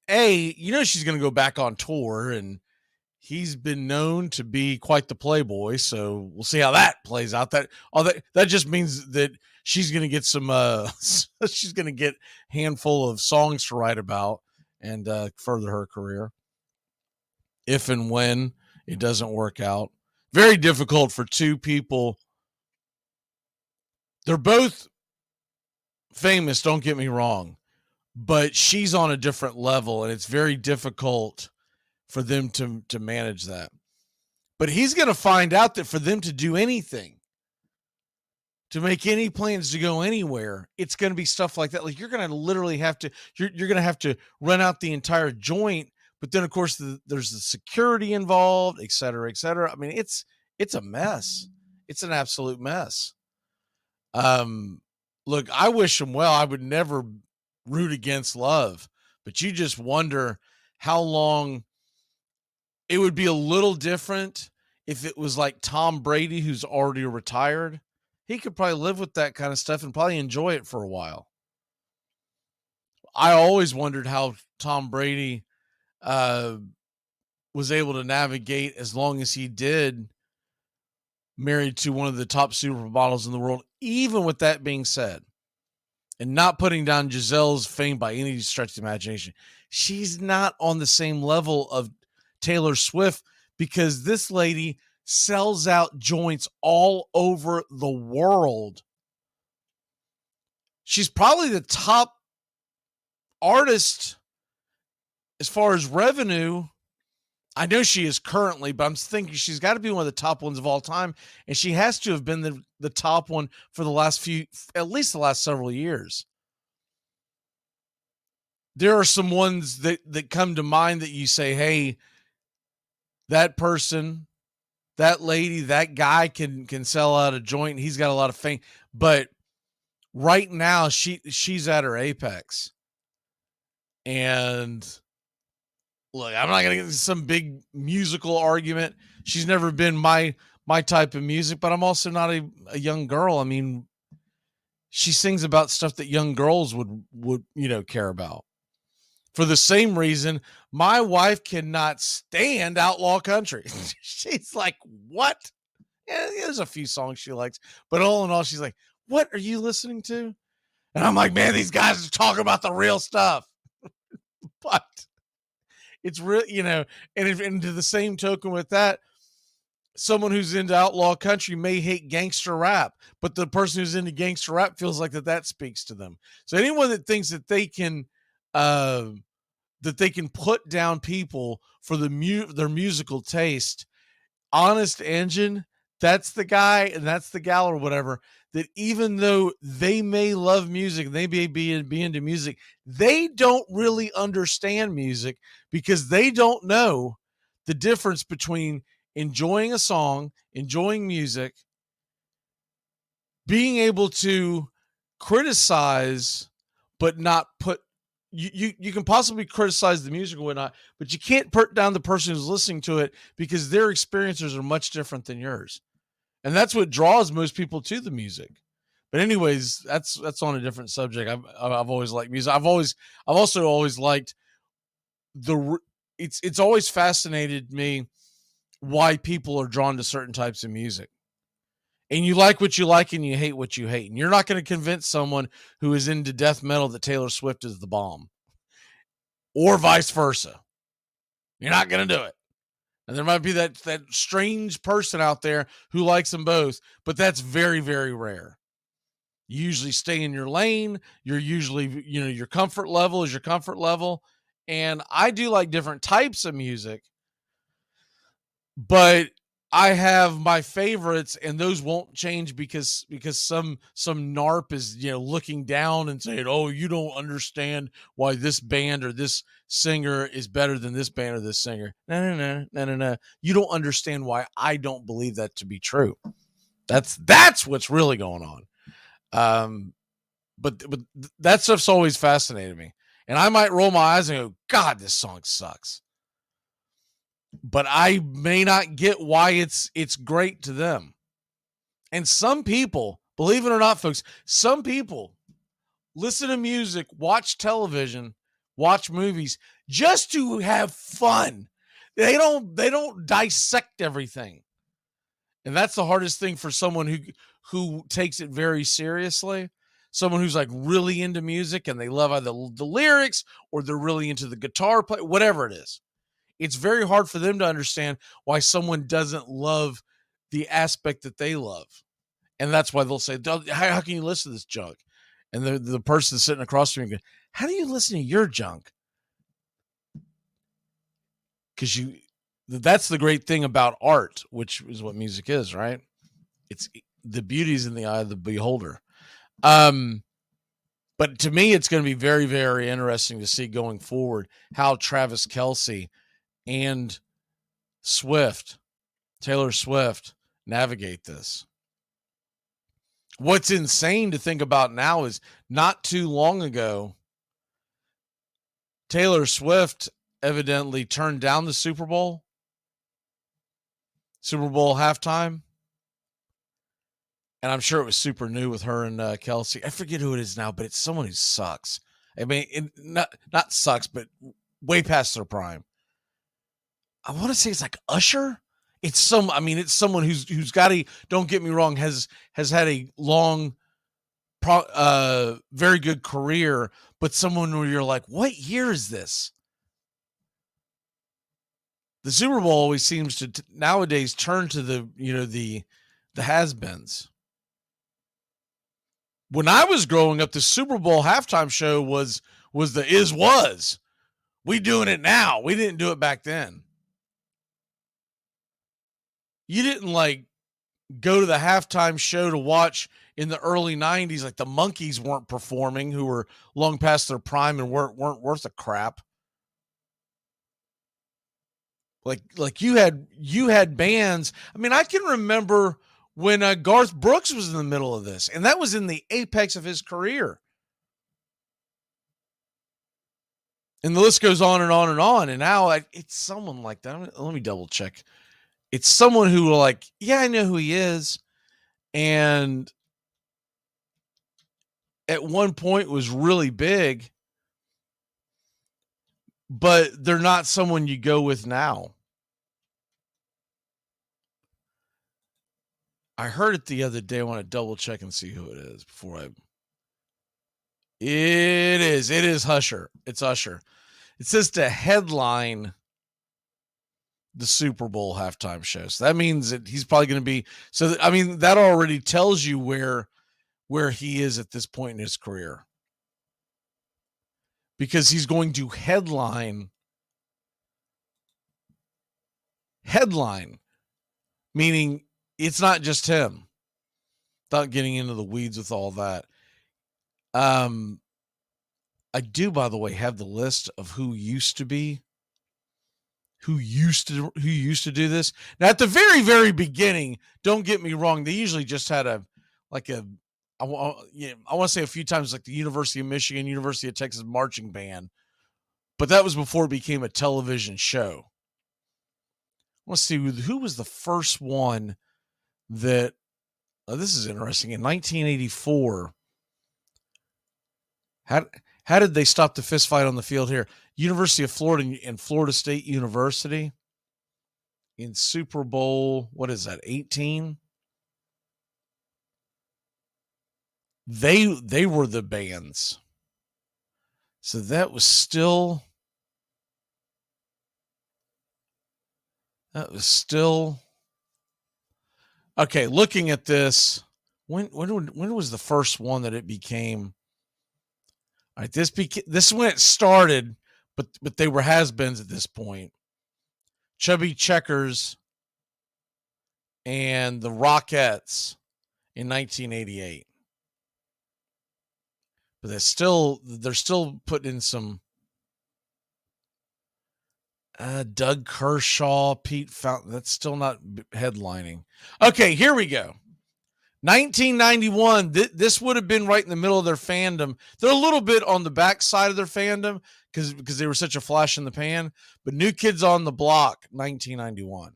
she's going to go back on tour and he's been known to be quite the playboy. So we'll see how that plays out. That just means that she's going to get she's going to get a handful of songs to write about and further her career. If and when it doesn't work out. Very difficult for two people. They're both famous, don't get me wrong, but she's on a different level and it's very difficult for them to manage that. But he's going to find out that for them to do anything, to make any plans to go anywhere, it's going to be stuff like that. Like you're going to literally have to, you're going to have to rent out the entire joint. But then of course there's the security involved, et cetera, et cetera. I mean, it's a mess. It's an absolute mess. Look, I wish him well. I would never root against love, but you just wonder how long it would be a little different if it was like Tom Brady, who's already retired. He could probably live with that kind of stuff and probably enjoy it for a while. I always wondered how Tom Brady was able to navigate as long as he did, married to one of the top supermodels in the world, even with that being said, and not putting down Gisele's fame by any stretch of the imagination. She's not on the same level of Taylor Swift because this lady sells out joints all over the world. She's probably the top artist as far as revenue. I know she is currently, but I'm thinking she's got to be one of the top ones of all time. And she has to have been the top one for the last at least the last several years. there are some ones that come to mind that you say, hey, that person, that lady, that guy can sell out a joint. He's got a lot of fame. But right now she's at her apex. And look, I'm not going to get into some big musical argument. She's never been my type of music, but I'm also not a young girl. I mean, she sings about stuff that young girls would care about. For the same reason, my wife cannot stand outlaw country. She's like, what? Yeah, there's a few songs she likes, but all in all, she's like, what are you listening to? And I'm like, man, these guys are talking about the real stuff. But it's real, and to the same token with that, someone who's into outlaw country may hate gangster rap, but the person who's into gangster rap feels like that speaks to them. So anyone that thinks that they can put down people for their musical taste, Honest Engine, that's the guy and that's the gal or whatever, that even though they may love music, they may be into music, they don't really understand music because they don't know the difference between enjoying a song, enjoying music, being able to criticize, but not put, you can possibly criticize the music or whatnot, but you can't put down the person who's listening to it because their experiences are much different than yours. And that's what draws most people to the music. But anyways, that's on a different subject. I've always liked music. I've also always liked it's always fascinated me why people are drawn to certain types of music. And you like what you like and you hate what you hate. And you're not going to convince someone who is into death metal that Taylor Swift is the bomb. Or vice versa. You're not going to do it. And there might be that strange person out there who likes them both, but that's very, very rare. You usually stay in your lane. You're usually, your comfort level is your comfort level. And I do like different types of music, but I have my favorites, and those won't change because some narp is looking down and saying, "Oh, you don't understand why this band or this singer is better than this band or this singer." No. You don't understand why I don't believe that to be true. That's what's really going on. But that stuff's always fascinated me, and I might roll my eyes and go, "God, this song sucks." But I may not get why it's great to them. And some people, believe it or not, folks, some people listen to music, watch television, watch movies just to have fun. They don't dissect everything. And that's the hardest thing for someone who takes it very seriously. Someone who's like really into music and they love either the lyrics or they're really into the guitar play, whatever it is. It's very hard for them to understand why someone doesn't love the aspect that they love. And that's why they'll say, how can you listen to this junk? And the person sitting across from you goes, how do you listen to your junk? Because that's the great thing about art, which is what music is, right? It's the beauty's in the eye of the beholder. But to me, it's going to be very, very interesting to see going forward how Travis Kelce and Taylor Swift, navigate this. What's insane to think about now is not too long ago, Taylor Swift evidently turned down the Super Bowl halftime. And I'm sure it was super new with her and Kelce. I forget who it is now, but it's someone who sucks. I mean, not sucks, but way past their prime. I want to say it's like Usher. It's someone who's got don't get me wrong, has had a long, very good career, but someone where you're like, what year is this? The Super Bowl always seems to nowadays turn to the has-beens. When I was growing up, the Super Bowl halftime show was was. We doing it now. We didn't do it back then. You didn't go to the halftime show to watch in the early 90s, like the Monkees weren't performing, who were long past their prime and weren't worth a crap. Like you had bands. I mean, I can remember when Garth Brooks was in the middle of this, and that was in the apex of his career. And the list goes on and on and on. And now it's someone like that. Let me double check. It's someone who like, yeah, I know who he is. And at one point was really big, but they're not someone you go with now. I heard it the other day. I want to double check and see who it is before I. It is Usher. It's Usher. It says to headline the Super Bowl halftime show. So that means that he's probably going to be. So, I mean, that already tells you where he is at this point in his career. Because he's going to headline, meaning it's not just him. Without getting into the weeds with all that. I do, by the way, have the list of who used to do this. Now, at the very, very beginning, don't get me wrong, they usually just had I want to say a few times like the University of Michigan, University of Texas marching band, but that was before it became a television show. Let's see who was the first one that. This is interesting. In 1984, how did they stop the fist fight on the field here? University of Florida and Florida State University in Super Bowl, what is that, 18? They were the bands. So that was still okay. Looking at this, when was the first one that it became? All right, this is when it started, but they were has-beens at this point. Chubby Checkers and the Rockettes in 1988. But they're still putting in some Doug Kershaw, Pete Fountain. That's still not headlining. Okay, here we go. 1991. This would have been right in the middle of their fandom. They're a little bit on the back side of their fandom because they were such a flash in the pan. But New Kids on the Block, 1991.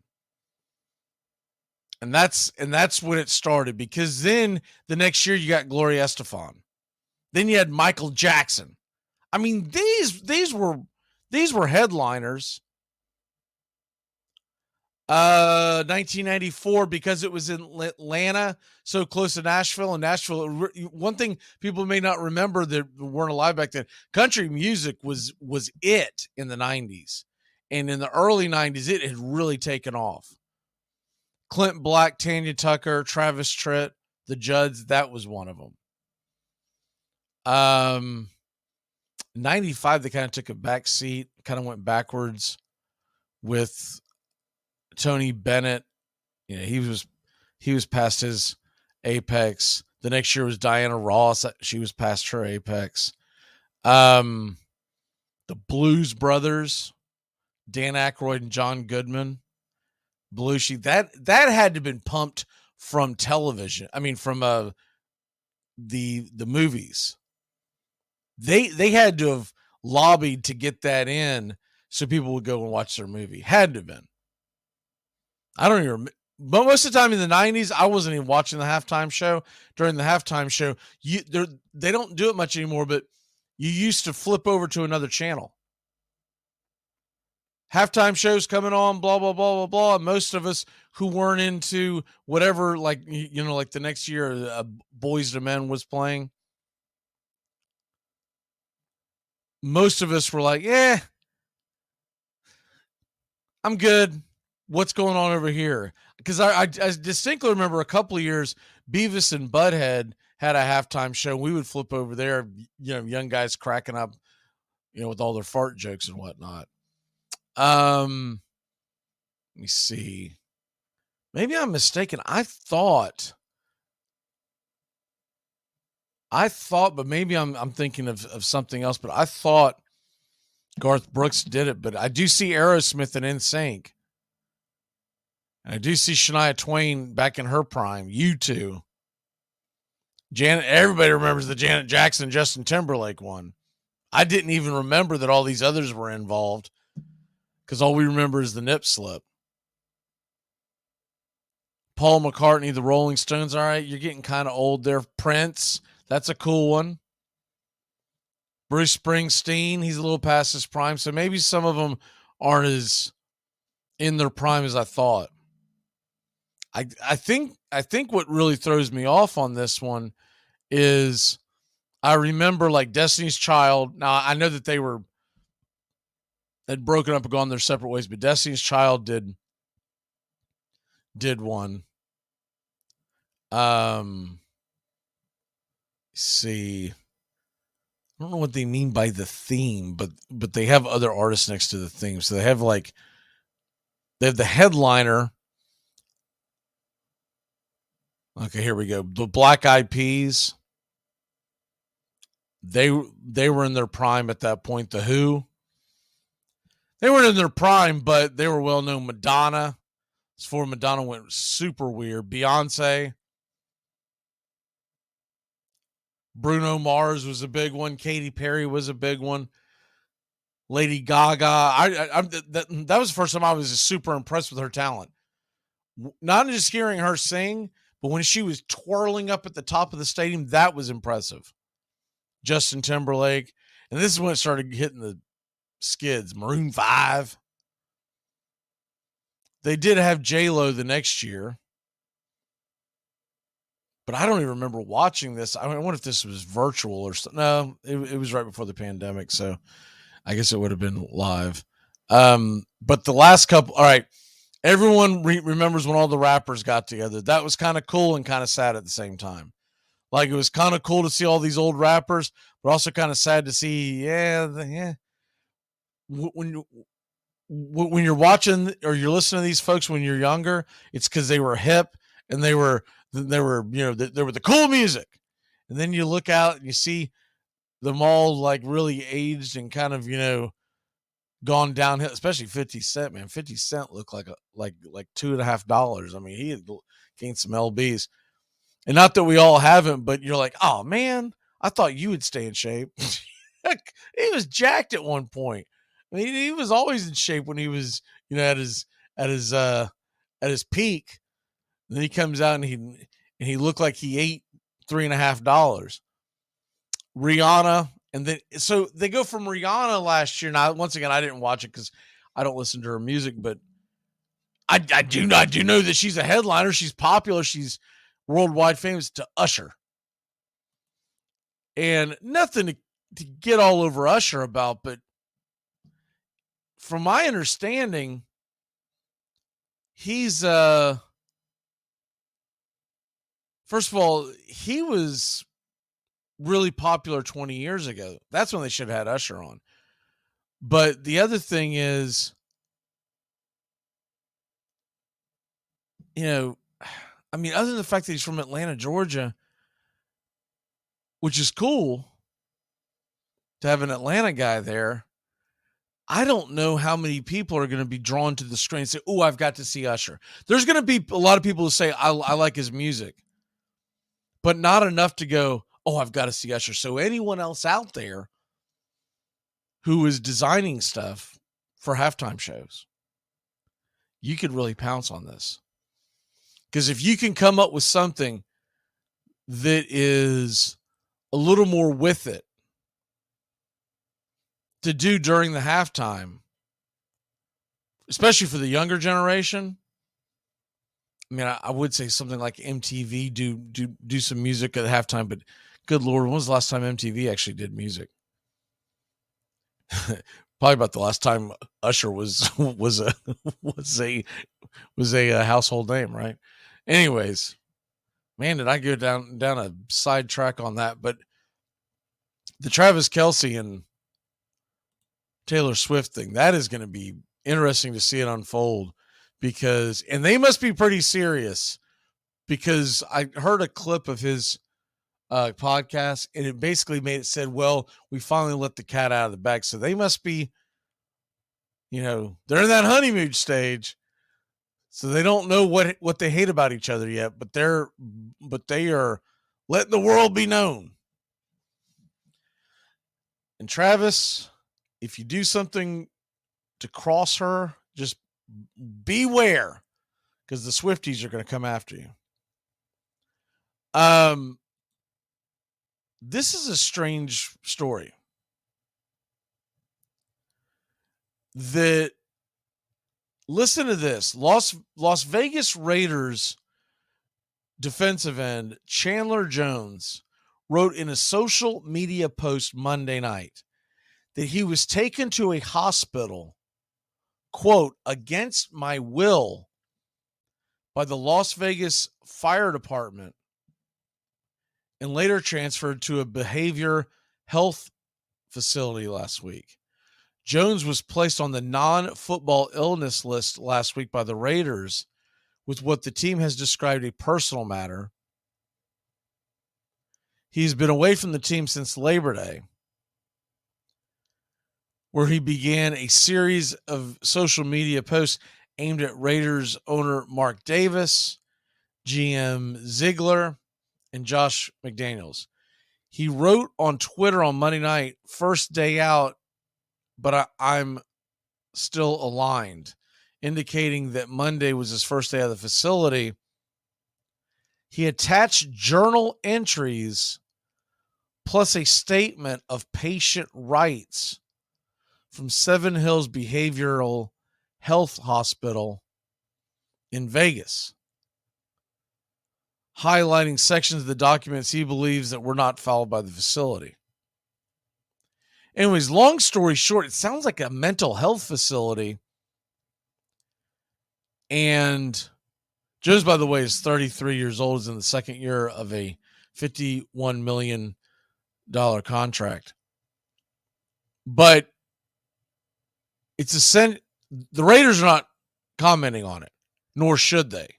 And that's when it started, because then the next year you got Gloria Estefan. Then you had Michael Jackson. I mean, these were headliners. 1994, because it was in Atlanta, so close to Nashville. And Nashville, one thing people may not remember that weren't alive back then, country music was it in the 90s. And in the early 90s, it had really taken off. Clint Black, Tanya Tucker, Travis Tritt, the Judds, that was one of them. 95, they kind of took a back seat, kind of went backwards with Tony Bennett. You know, he was past his apex. The next year was Diana Ross. She was past her apex. The Blues Brothers, Dan Aykroyd and John Goodman. Belushi, that had to have been pumped from television. I mean, from the movies. They had to have lobbied to get that in so people would go and watch their movie. Had to have been. I don't even remember. But most of the time in the 90s, I wasn't even watching the halftime show. During the halftime show, they don't do it much anymore, but you used to flip over to another channel. Halftime shows coming on, blah, blah, blah, blah, blah. And most of us who weren't into whatever, like, you know, like the next year, Boys to Men was playing. Most of us were like, yeah, I'm good. What's going on over here? Because I distinctly remember a couple of years, Beavis and Butthead had a halftime show. We would flip over there, you know, young guys cracking up, you know, with all their fart jokes and whatnot. Let me see. maybe I'm mistaken. I thought, but maybe I'm thinking of something else, but I thought Garth Brooks did it, but I do see Aerosmith and NSYNC. And I do see Shania Twain back in her prime. U2. Everybody remembers the Janet Jackson, Justin Timberlake one. I didn't even remember that all these others were involved because all we remember is the nip slip. Paul McCartney, the Rolling Stones. All right, you're getting kind of old there. Prince, that's a cool one. Bruce Springsteen, he's a little past his prime, so maybe some of them aren't as in their prime as I thought. I think what really throws me off on this one is I remember like Destiny's Child. Now I know that they'd broken up and gone their separate ways, but Destiny's Child did one. See, I don't know what they mean by the theme, but they have other artists next to the theme. So they have the headliner. Okay, here we go. The Black Eyed Peas. They were in their prime at that point. The Who. They weren't in their prime, but they were well known. Madonna. Before Madonna went super weird. Beyonce. Bruno Mars was a big one. Katy Perry was a big one. Lady Gaga. That was the first time I was super impressed with her talent. Not just hearing her sing, but when she was twirling up at the top of the stadium, that was impressive. Justin Timberlake. And this is when it started hitting the skids. Maroon 5. They did have J-Lo the next year. But I don't even remember watching this. I wonder if this was virtual or something. No, it was right before the pandemic, so I guess it would have been live. But the last couple, all right, everyone remembers when all the rappers got together. That was kind of cool and kind of sad at the same time. Like, it was kind of cool to see all these old rappers, but also kind of sad to see, when you're watching or you're listening to these folks when you're younger, it's because they were hip and they were the cool music. And then you look out and you see them all like really aged and kind of, gone downhill, especially 50 Cent, man. 50 Cent looked like $2.50. I mean, he had gained some LBs. And not that we all haven't, but you're like, oh man, I thought you would stay in shape. He was jacked at one point. I mean, he was always in shape when he was, at his peak. And then he comes out and he looked like he ate $3.50. Rihanna, and then so they go from Rihanna last year. Now, once again, I didn't watch it because I don't listen to her music, but I do know that she's a headliner. She's popular. She's worldwide famous, to Usher. And nothing to get all over Usher about, but from my understanding, he's first of all, he was really popular 20 years ago. That's when they should have had Usher on. But the other thing is, I mean, other than the fact that he's from Atlanta, Georgia, which is cool to have an Atlanta guy there, I don't know how many people are going to be drawn to the screen and say, oh, I've got to see Usher. There's going to be a lot of people who say, I like his music, but not enough to go, oh, I've got to see Usher. So anyone else out there who is designing stuff for halftime shows, you could really pounce on this. Because if you can come up with something that is a little more with it to do during the halftime, especially for the younger generation, I mean, I would say something like MTV do some music at halftime, but good Lord, when was the last time MTV actually did music? Probably about the last time Usher was a household name, right? Anyways, man, did I go down a sidetrack on that? But the Travis Kelce and Taylor Swift thing, that is going to be interesting to see it unfold, and they must be pretty serious, because I heard a clip of his podcast, and it basically said, well, we finally let the cat out of the bag. So they must be, they're in that honeymoon stage. So they don't know what they hate about each other yet, but they are letting the world be known. And Travis, if you do something to cross her, just beware, because the Swifties are going to come after you. This is a strange story. Listen to this. Las Vegas Raiders defensive end Chandler Jones wrote in a social media post Monday night that he was taken to a hospital, quote, against my will by the Las Vegas Fire Department and later transferred to a behavior health facility last week. Jones was placed on the non-football illness list last week by the Raiders with what the team has described a personal matter. He's been away from the team since Labor Day, where he began a series of social media posts aimed at Raiders owner Mark Davis, GM Ziegler, and Josh McDaniels. He wrote on Twitter on Monday night, first day out, but I'm still aligned, indicating that Monday was his first day out of the facility. He attached journal entries plus a statement of patient rights from Seven Hills Behavioral Health Hospital in Vegas, highlighting sections of the documents he believes that were not followed by the facility. Anyways, long story short, it sounds like a mental health facility. And Jones, by the way, is 33 years old, is in the second year of a $51 million contract. But it's the Raiders are not commenting on it, nor should they.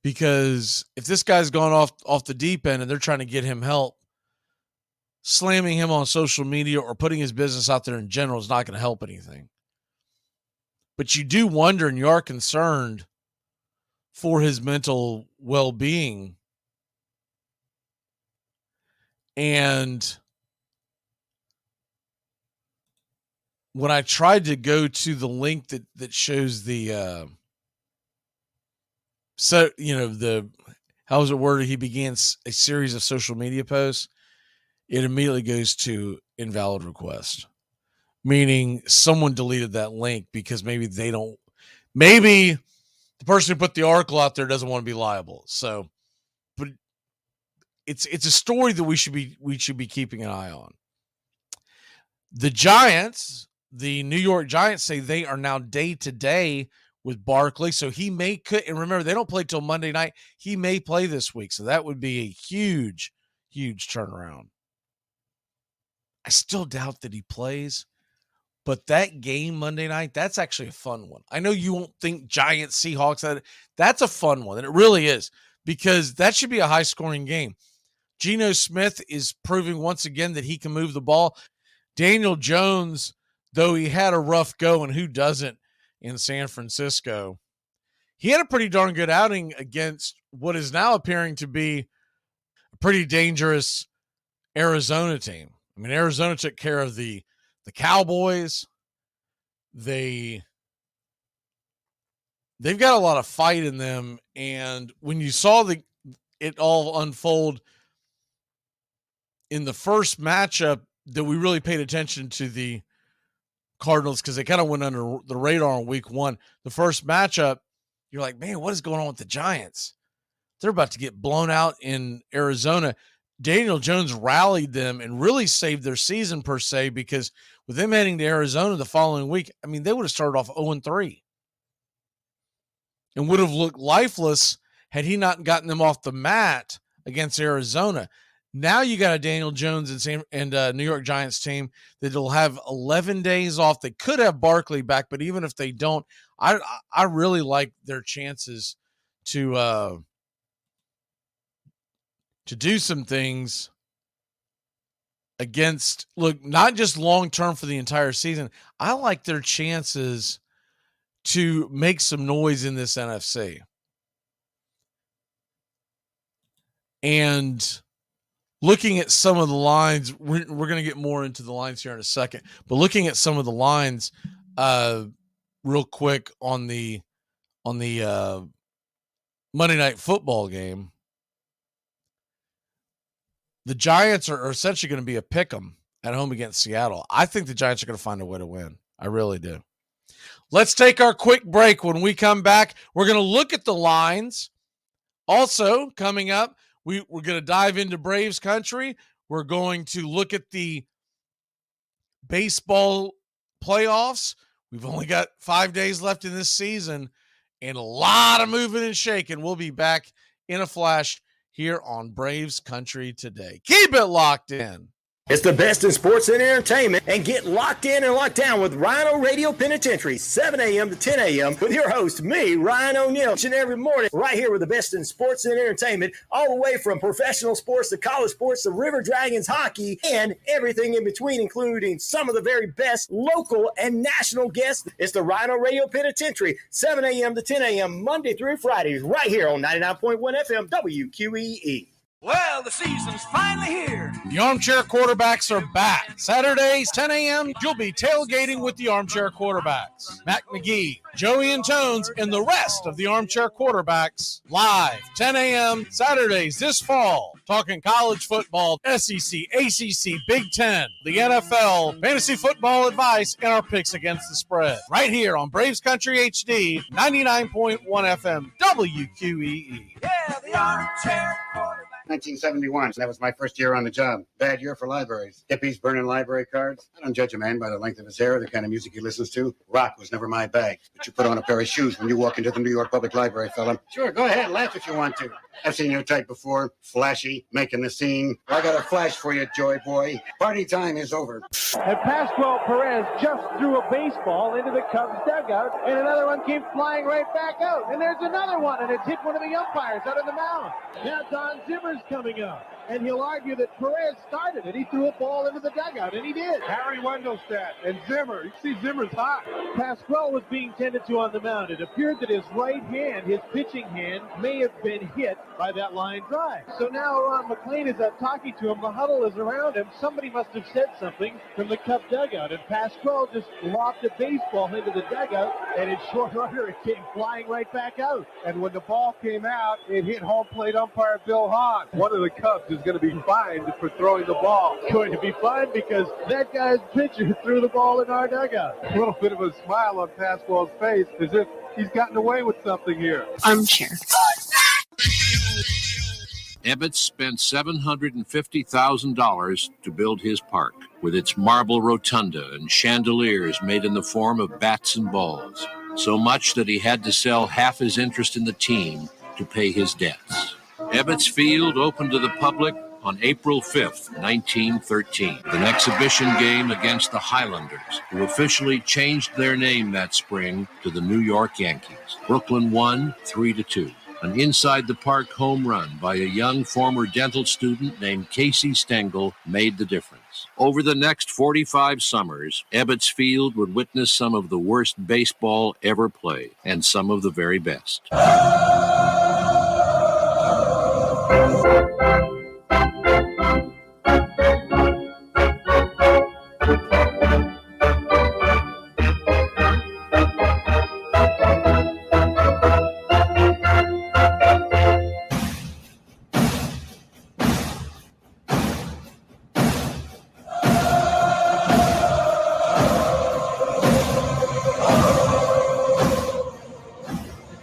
Because if this guy's gone off the deep end and they're trying to get him help, slamming him on social media or putting his business out there in general is not going to help anything. But you do wonder, and you are concerned for his mental well-being. And when I tried to go to the link that shows the how is it worded? He began a series of social media posts. It immediately goes to invalid request, meaning someone deleted that link because maybe the person who put the article out there doesn't want to be liable. So, but it's a story that we should be keeping an eye on. The Giants, the New York Giants, say they are now day to day with Barkley, so he could, and remember, they don't play till Monday night. He may play this week, so that would be a huge, huge turnaround. I still doubt that he plays, but that game Monday night, that's actually a fun one. I know you won't think Giants, Seahawks, that's a fun one, and it really is, because that should be a high-scoring game. Geno Smith is proving once again that he can move the ball. Daniel Jones, though he had a rough go, and who doesn't in San Francisco, he had a pretty darn good outing against what is now appearing to be a pretty dangerous Arizona team. I mean, Arizona took care of the Cowboys. They've got a lot of fight in them, and when you saw it all unfold in the first matchup, that we really paid attention to the Cardinals because they kind of went under the radar on week one. The first matchup, you're like, man, what is going on with the Giants? They're about to get blown out in Arizona. Daniel Jones rallied them and really saved their season per se, because with them heading to Arizona the following week, I mean, they would have started off 0-3 and would have looked lifeless had he not gotten them off the mat against Arizona. Now you got a Daniel Jones and New York Giants team that will have 11 days off. They could have Barkley back, but even if they don't, I really like their chances to do some things against, look, not just long-term for the entire season. I like their chances to make some noise in this NFC. And looking at some of the lines, we're going to get more into the lines here in a second, but looking at some of the lines real quick on the Monday Night Football game, the Giants are essentially going to be a pick 'em at home against Seattle. I think the Giants are going to find a way to win. I really do. Let's take our quick break. When we come back, we're going to look at the lines. Also, coming up, we're going to dive into Braves country. We're going to look at the baseball playoffs. We've only got 5 days left in this season and a lot of moving and shaking. We'll be back in a flash here on Braves Country Today. Keep it locked in. It's the best in sports and entertainment, and get locked in and locked down with Rhino Radio Penitentiary, 7 a.m. to 10 a.m. with your host, me, Ryan O'Neal, each and every morning, right here with the best in sports and entertainment, all the way from professional sports to college sports to River Dragons hockey and everything in between, including some of the very best local and national guests. It's the Rhino Radio Penitentiary, 7 a.m. to 10 a.m. Monday through Fridays, right here on 99.1 FM WQEE. Well, the season's finally here. The Armchair Quarterbacks are back. Saturdays, 10 a.m., you'll be tailgating with the Armchair Quarterbacks. Mac Magee, Joey and Tones, and the rest of the Armchair Quarterbacks live, 10 a.m. Saturdays this fall. Talking college football, SEC, ACC, Big Ten, the NFL, fantasy football advice, and our picks against the spread. Right here on Braves Country HD, 99.1 FM, WQEE. Yeah, the Armchair Quarterback. 1971. That was my first year on the job. Bad year for libraries. Hippies burning library cards. I don't judge a man by the length of his hair or the kind of music he listens to. Rock was never my bag. But you put on a pair of shoes when you walk into the New York Public Library, fella. Sure, go ahead. Laugh if you want to. I've seen your type before. Flashy, making the scene. I got a flash for you, Joy Boy. Party time is over. And Pascual Perez just threw a baseball into the Cubs dugout, and another one came flying right back out. And there's another one, and it's hit one of the umpires out of the mound. Now Don Zimmer's coming up, and he'll argue that Perez started it. He threw a ball into the dugout, and he did. Harry Wendelstedt and Zimmer. You see Zimmer's hot. Pascual was being tended to on the mound. It appeared that his right hand, his pitching hand, may have been hit by that line drive. So now Ron McLean is up talking to him. The huddle is around him. Somebody must have said something from the Cub dugout, and Pascual just lobbed a baseball into the dugout, and in short order it came flying right back out. And when the ball came out, it hit home plate umpire Bill Hahn. One of the Cubs is going to be fined for throwing the ball. Going to be fined because that guy's pitcher threw the ball in our dugout. A little bit of a smile on Pascual's face as if he's gotten away with something here. Armchair. Ebbets spent $750,000 to build his park, with its marble rotunda and chandeliers made in the form of bats and balls. So much that he had to sell half his interest in the team to pay his debts. Ebbets Field opened to the public on April 5th, 1913, an exhibition game against the Highlanders, who officially changed their name that spring to the New York Yankees. Brooklyn won 3-2. An inside-the-park home run by a young former dental student named Casey Stengel made the difference. Over the next 45 summers, Ebbets Field would witness some of the worst baseball ever played, and some of the very best.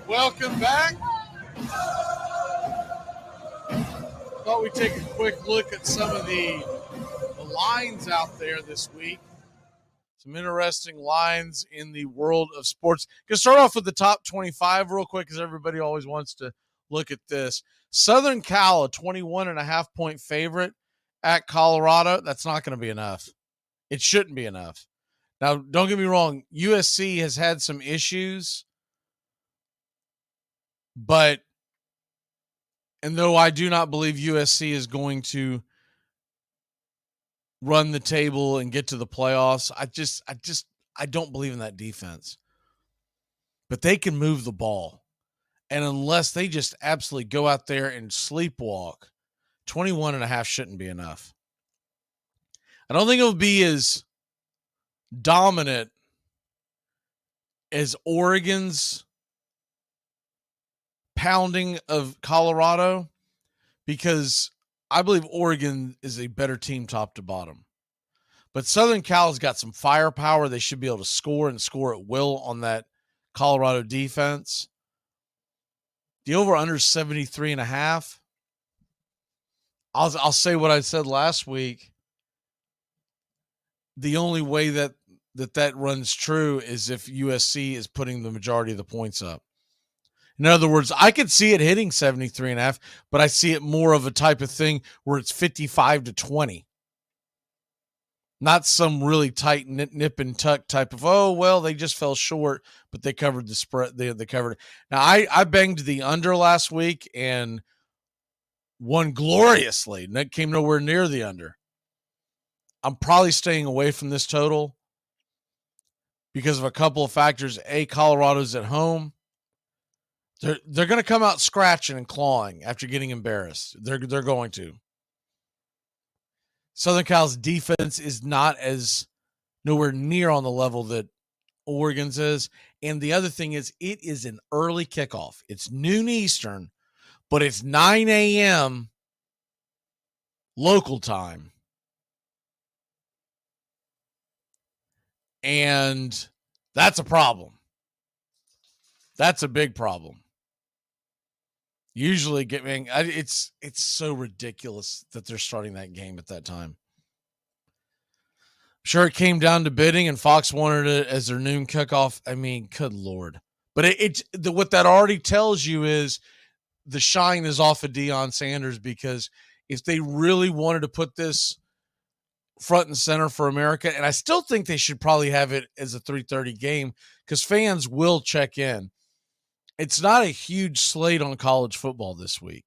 Welcome back. Thought we'd take a quick look at some of the lines out there this week. Some interesting lines in the world of sports. Gonna start off with the top 25 real quick, because everybody always wants to look at this. Southern Cal, a 21.5-point favorite at Colorado. That's not going to be enough. It shouldn't be enough. Now, don't get me wrong. USC has had some issues, but, and though I do not believe USC is going to run the table and get to the playoffs, I don't believe in that defense. But they can move the ball. And unless they just absolutely go out there and sleepwalk, 21.5 shouldn't be enough. I don't think it'll be as dominant as Oregon's pounding of Colorado, because I believe Oregon is a better team top to bottom. But Southern Cal's got some firepower. They should be able to score and score at will on that Colorado defense. The over-under is 73.5. I'll say what I said last week. The only way that runs true is if USC is putting the majority of the points up. In other words, I could see it hitting 73.5, but I see it more of a type of thing where it's 55-20. Not some really tight nip and tuck type of, oh, well, they just fell short, but they covered the spread. They covered it. Now, I banged the under last week and won gloriously. And that came nowhere near the under. I'm probably staying away from this total because of a couple of factors. A, Colorado's at home. They're going to come out scratching and clawing after getting embarrassed. They're going to. Southern Cal's defense is not as nowhere near on the level that Oregon's is. And the other thing is, it is an early kickoff. It's noon Eastern, but it's 9 a.m. local time. And that's a problem. That's a big problem. Usually it's so ridiculous that they're starting that game at that time. I'm sure it came down to bidding and Fox wanted it as their noon kickoff. I mean, good Lord. But what that already tells you is the shine is off of Deion Sanders, because if they really wanted to put this front and center for America, and I still think they should probably have it as a 3:30 game because fans will check in. It's not a huge slate on college football this week.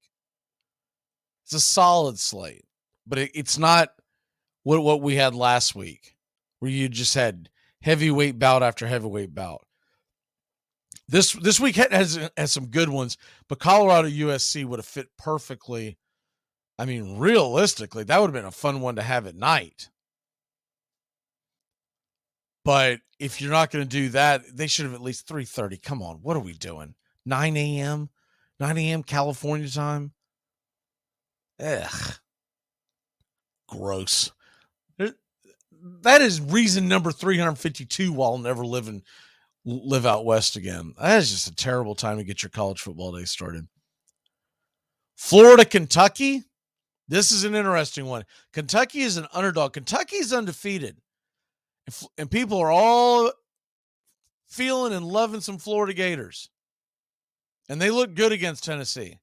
It's a solid slate, but it's not what we had last week, where you just had heavyweight bout after heavyweight bout. This week has some good ones, but Colorado USC would have fit perfectly. I mean, realistically, that would have been a fun one to have at night. But if you're not going to do that, they should have at least 3:30. Come on, what are we doing? 9 a.m. California time. Ugh. Gross. That is reason number 352 why I'll never live out west again. That is just a terrible time to get your college football day started. Florida, Kentucky. This is an interesting one. Kentucky is an underdog. Kentucky is undefeated. And people are all feeling and loving some Florida Gators. And they look good against Tennessee.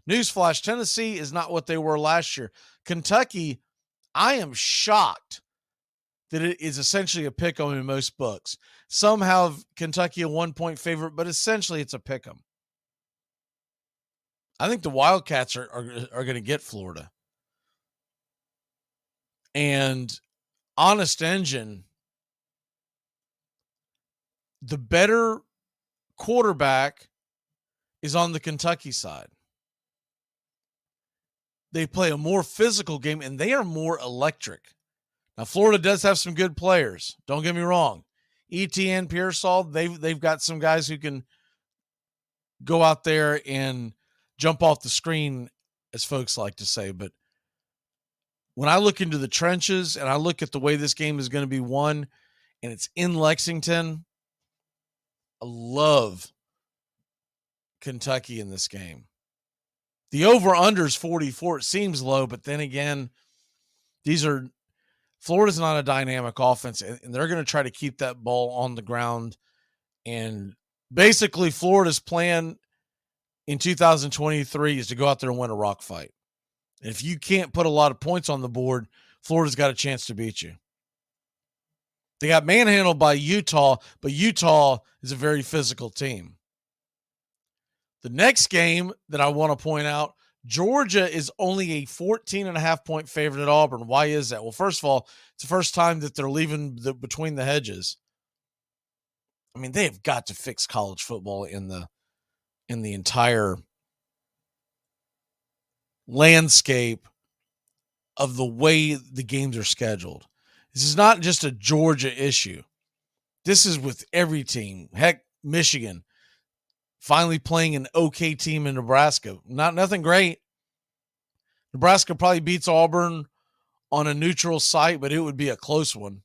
Newsflash, Tennessee is not what they were last year. Kentucky, I am shocked that it is essentially a pick-em in most books. Some have Kentucky a 1-point favorite, but essentially it's a pick-em. I think the Wildcats are going to get Florida. And Honest Engine, the better quarterback is on the Kentucky side. They play a more physical game, and they are more electric. Now, Florida does have some good players. Don't get me wrong. Etienne, Pearsall, they've got some guys who can go out there and jump off the screen, as folks like to say. But when I look into the trenches and I look at the way this game is going to be won, and it's in Lexington, I love Kentucky in this game. The over-under is 44. It seems low, but then again, Florida's not a dynamic offense, and they're going to try to keep that ball on the ground. And basically, Florida's plan in 2023 is to go out there and win a rock fight. And if you can't put a lot of points on the board, Florida's got a chance to beat you. They got manhandled by Utah, but Utah is a very physical team. The next game that I want to point out, Georgia is only a 14.5-point favorite at Auburn. Why is that? Well, first of all, it's the first time that they're leaving between the hedges. I mean, they have got to fix college football in the entire landscape of the way the games are scheduled. This is not just a Georgia issue. This is with every team. Heck, Michigan finally playing an okay team in Nebraska. Nothing great. Nebraska probably beats Auburn on a neutral site, but it would be a close one.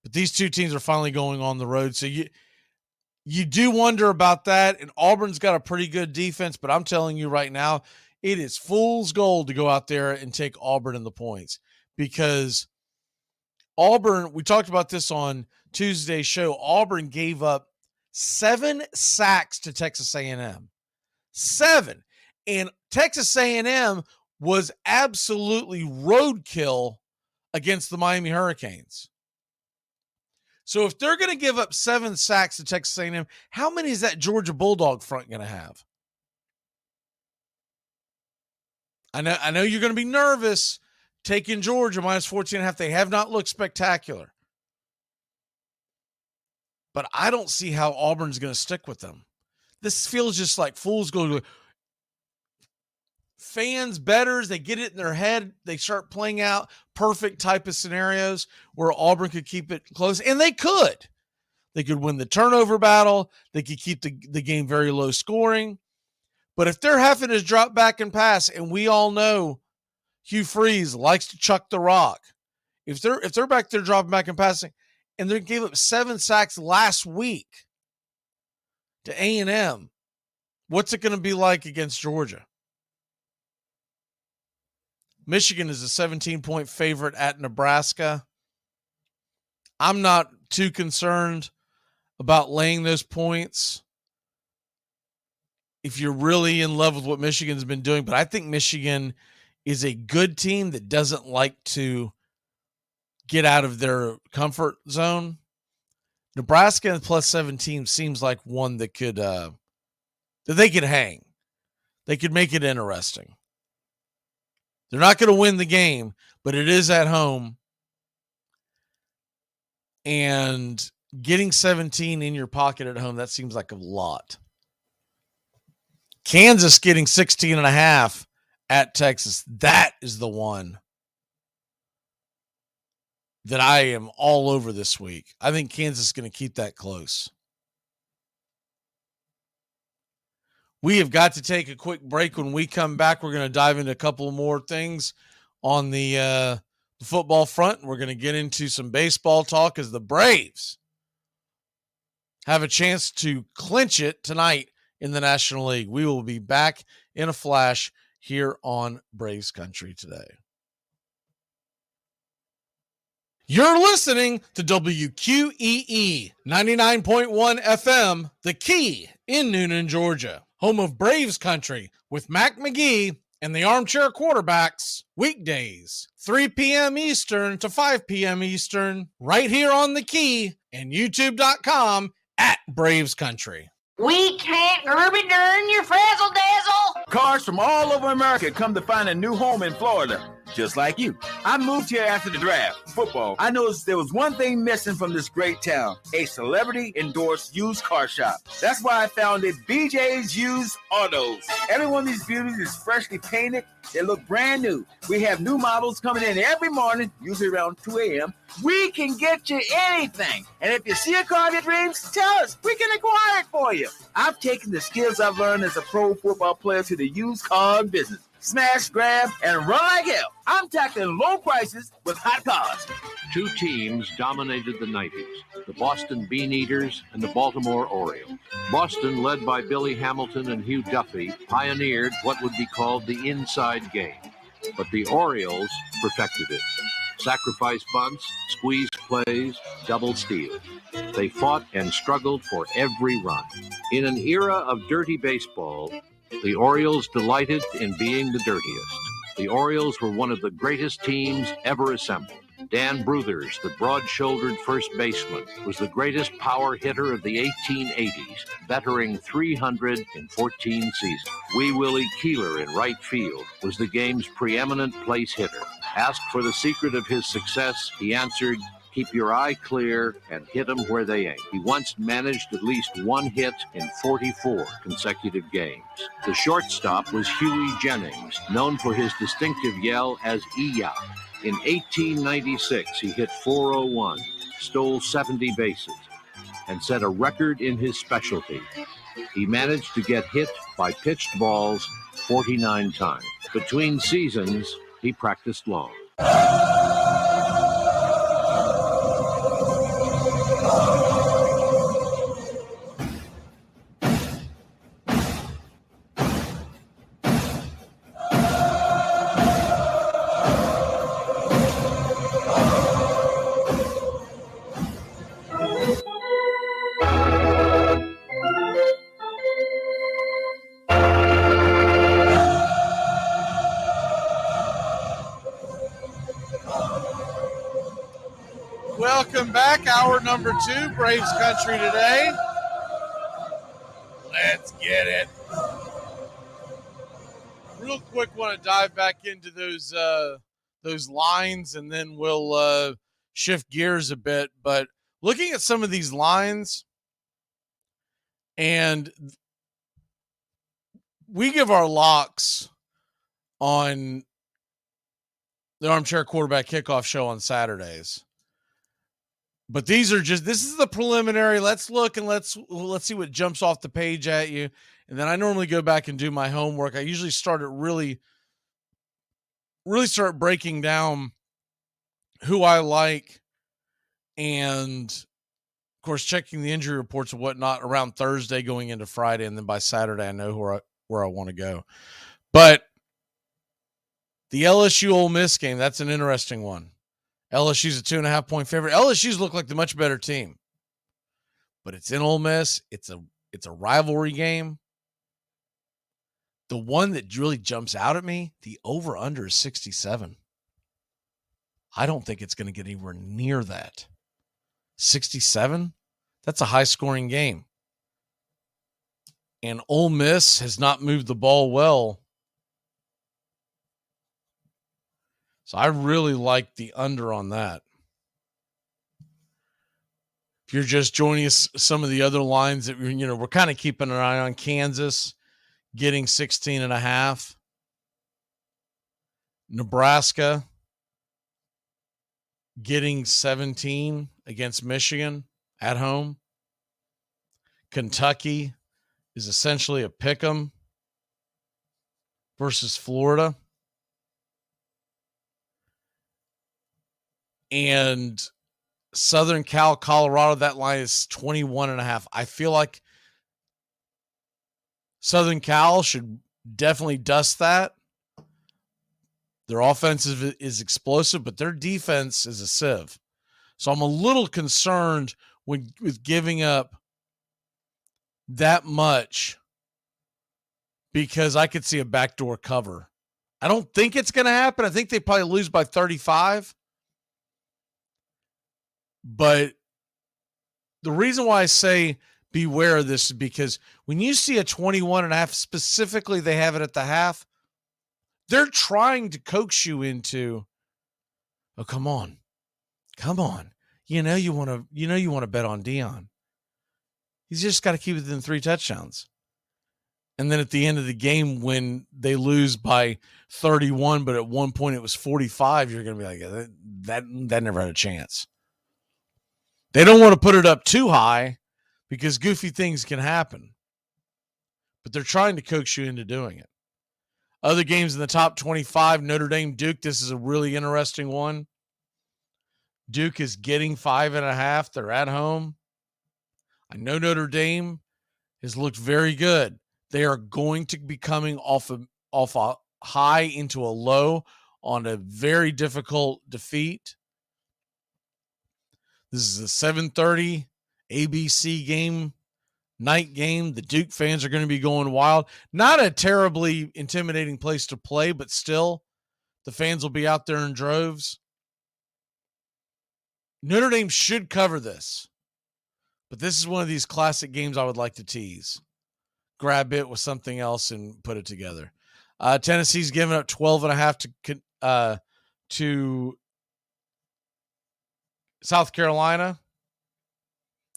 But these two teams are finally going on the road. So you do wonder about that. And Auburn's got a pretty good defense, but I'm telling you right now, it is fool's gold to go out there and take Auburn in the points, because Auburn, we talked about this on Tuesday's show, Auburn gave up 7 sacks to Texas A&M. 7. And Texas A&M was absolutely roadkill against the Miami Hurricanes. So if they're going to give up 7 sacks to Texas A&M, how many is that Georgia Bulldog front going to have? I know you're going to be nervous taking Georgia minus 14.5. They have not looked spectacular. But I don't see how Auburn's going to stick with them. This feels just like fool's gold. Fans, bettors, they get it in their head. They start playing out perfect type of scenarios where Auburn could keep it close. And they could. They could win the turnover battle. They could keep the game very low scoring. But if they're having to drop back and pass, and we all know Hugh Freeze likes to chuck the rock. If they're back there dropping back and passing, and they gave up 7 sacks last week to A&M, what's it going to be like against Georgia? Michigan is a 17-point favorite at Nebraska. I'm not too concerned about laying those points if you're really in love with what Michigan's been doing. But I think Michigan is a good team that doesn't like to get out of their comfort zone. Nebraska plus 17 seems like one that could that they could hang. They could make it interesting. They're not going to win the game, but it is at home. And getting 17 in your pocket at home, that seems like a lot. Kansas getting 16.5 at Texas. That is the one that I am all over this week. I think Kansas is going to keep that close. We have got to take a quick break. When we come back, we're going to dive into a couple more things on the football front. We're going to get into some baseball talk as the Braves have a chance to clinch it tonight in the National League. We will be back in a flash here on Braves Country today. You're listening to WQEE 99.1 FM, The Key in Noonan, Georgia, home of Braves Country with Mac Magee and the Armchair Quarterbacks, weekdays, 3 p.m. Eastern to 5 p.m. Eastern, right here on The Key and YouTube.com at Braves Country. We can't Ruby Dern your frazzle dazzle. Cars from all over America come to find a new home in Florida, just like you. I moved here after the draft, football. I noticed there was one thing missing from this great town, a celebrity-endorsed used car shop. That's why I founded BJ's Used Autos. Every one of these beauties is freshly painted. They look brand new. We have new models coming in every morning, usually around 2 a.m. We can get you anything. And if you see a car that dreams, tell us. We can acquire it for you. I've taken the skills I've learned as a pro football player to the used car business. Smash, grab, and run like hell. I'm tackling low prices with hot cars. 2 teams dominated the 90s, the Boston Bean Eaters and the Baltimore Orioles. Boston, led by Billy Hamilton and Hugh Duffy, pioneered what would be called the inside game. But the Orioles perfected it. Sacrifice bunts, squeeze plays, double steals. They fought and struggled for every run. In an era of dirty baseball, the Orioles delighted in being the dirtiest. The Orioles were one of the greatest teams ever assembled. Dan Bruthers, the broad-shouldered first baseman, was the greatest power hitter of the 1880s, bettering 314 seasons. Wee Willie Keeler in right field was the game's preeminent place hitter. Asked for the secret of his success, he answered, "Keep your eye clear and hit them where they ain't." He once managed at least one hit in 44 consecutive games. The shortstop was Huey Jennings, known for his distinctive yell as "E-ya." In 1896, he hit .401, stole 70 bases, and set a record in his specialty. He managed to get hit by pitched balls 49 times. Between seasons, he practiced long. Welcome back. Hour number 2, Braves Country today. Let's get it. Real quick, want to dive back into those lines, and then we'll shift gears a bit. But looking at some of these lines, and we give our locks on the Armchair Quarterback Kickoff Show on Saturdays. But this is the preliminary. Let's look and let's see what jumps off the page at you. And then I normally go back and do my homework. I usually start at really start breaking down who I like, and of course checking the injury reports and whatnot around Thursday going into Friday, and then by Saturday I know where I want to go. But the LSU Ole Miss game, that's an interesting one. LSU's a 2.5-point favorite. LSU's look like the much better team, but it's in Ole Miss. It's a rivalry game. The one that really jumps out at me, the over/under is 67. I don't think it's going to get anywhere near that. 67? That's a high-scoring game. And Ole Miss has not moved the ball well. So I really like the under on that. If you're just joining us, some of the other lines that we're kind of keeping an eye on: Kansas getting 16.5, Nebraska getting 17 against Michigan at home. Kentucky is essentially a pick 'em versus Florida. And Southern Cal, Colorado, that line is 21.5. I feel like Southern Cal should definitely dust that. Their offense is explosive, but their defense is a sieve. So I'm a little concerned with giving up that much, because I could see a backdoor cover. I don't think it's going to happen. I think they probably lose by 35. But the reason why I say beware of this is because when you see a 21.5, specifically they have it at the half, they're trying to coax you into, oh, come on. You want to bet on Dion. He's just got to keep it within 3 touchdowns. And then at the end of the game, when they lose by 31, but at one point it was 45, you're going to be like, that never had a chance. They don't want to put it up too high because goofy things can happen. But they're trying to coax you into doing it. Other games in the top 25, Notre Dame, Duke. This is a really interesting one. Duke is getting 5.5. They're at home. I know Notre Dame has looked very good. They are going to be coming off a high into a low on a very difficult defeat. This is a 7:30 ABC game, night game. The Duke fans are going to be going wild. Not a terribly intimidating place to play, but still, the fans will be out there in droves. Notre Dame should cover this, but this is one of these classic games I would like to tease. Grab it with something else and put it together. Tennessee's giving up 12.5 to South Carolina.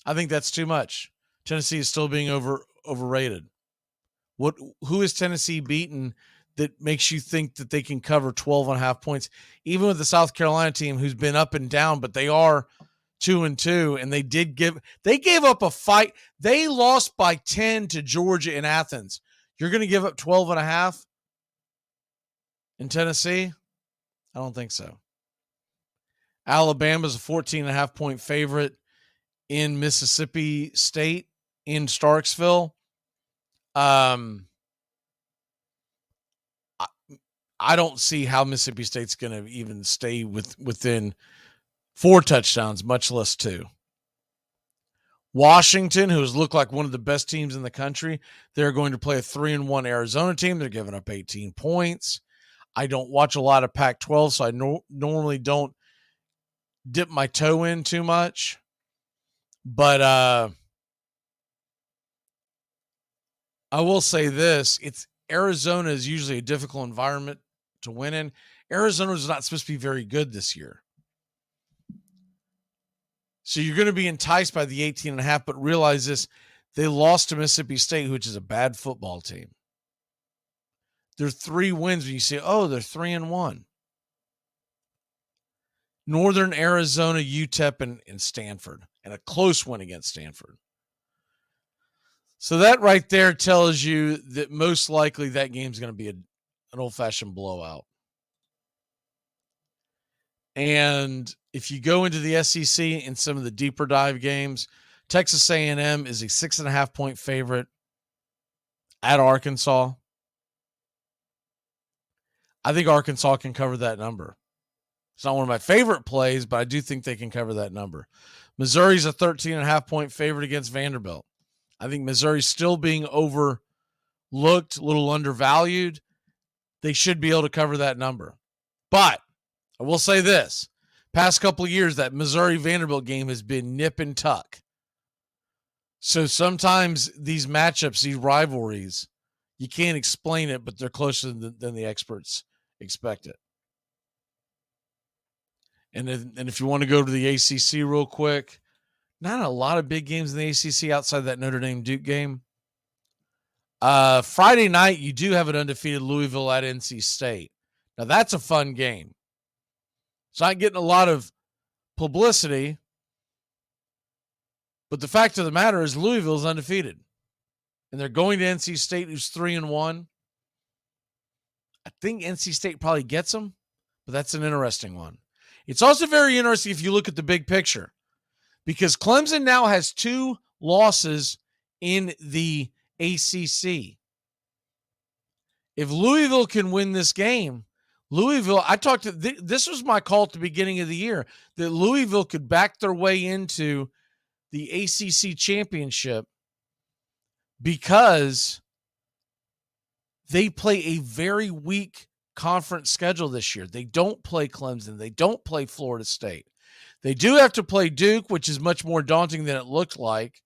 I think that's too much. Tennessee is still being overrated. Who is Tennessee beaten that makes you think that they can cover 12.5 points? Even with the South Carolina team who's been up and down, but they are 2-2, and they gave up a fight. They lost by 10 to Georgia in Athens. You're going to give up 12.5 in Tennessee? I don't think so. Alabama's a 14.5 point favorite in Mississippi State in Starksville. I don't see how Mississippi State's going to even stay within 4 touchdowns, much less 2. Washington, who has looked like one of the best teams in the country, they're going to play a 3-1 Arizona team. They're giving up 18 points. I don't watch a lot of Pac-12, so I normally don't dip my toe in too much. But I will say this. Arizona is usually a difficult environment to win in. Arizona is not supposed to be very good this year. So you're going to be enticed by the 18.5, but realize this. They lost to Mississippi State, which is a bad football team. They're 3 wins when you say, oh, they're 3-1. Northern Arizona, UTEP, and Stanford, and a close win against Stanford. So that right there tells you that most likely that game's going to be an old-fashioned blowout. And if you go into the SEC in some of the deeper dive games, Texas A&M is a 6.5 point favorite at Arkansas. I think Arkansas can cover that number. It's not one of my favorite plays, but I do think they can cover that number. Missouri's a 13.5 point favorite against Vanderbilt. I think Missouri's still being overlooked, a little undervalued. They should be able to cover that number. But I will say this. Past couple of years, that Missouri-Vanderbilt game has been nip and tuck. So sometimes these matchups, these rivalries, you can't explain it, but they're closer than the experts expect it. And if you want to go to the ACC real quick, not a lot of big games in the ACC outside that Notre Dame Duke game. Friday night, you do have an undefeated Louisville at NC State. Now, that's a fun game. It's not getting a lot of publicity, but the fact of the matter is Louisville's undefeated. And they're going to NC State, who's 3-1. I think NC State probably gets them, but that's an interesting one. It's also very interesting if you look at the big picture, because Clemson now has 2 losses in the ACC. If Louisville can win this game, Louisville, this was my call at the beginning of the year, that Louisville could back their way into the ACC championship because they play a very weak conference schedule this year. They don't play Clemson. They don't play Florida State. They do have to play Duke, which is much more daunting than it looked like.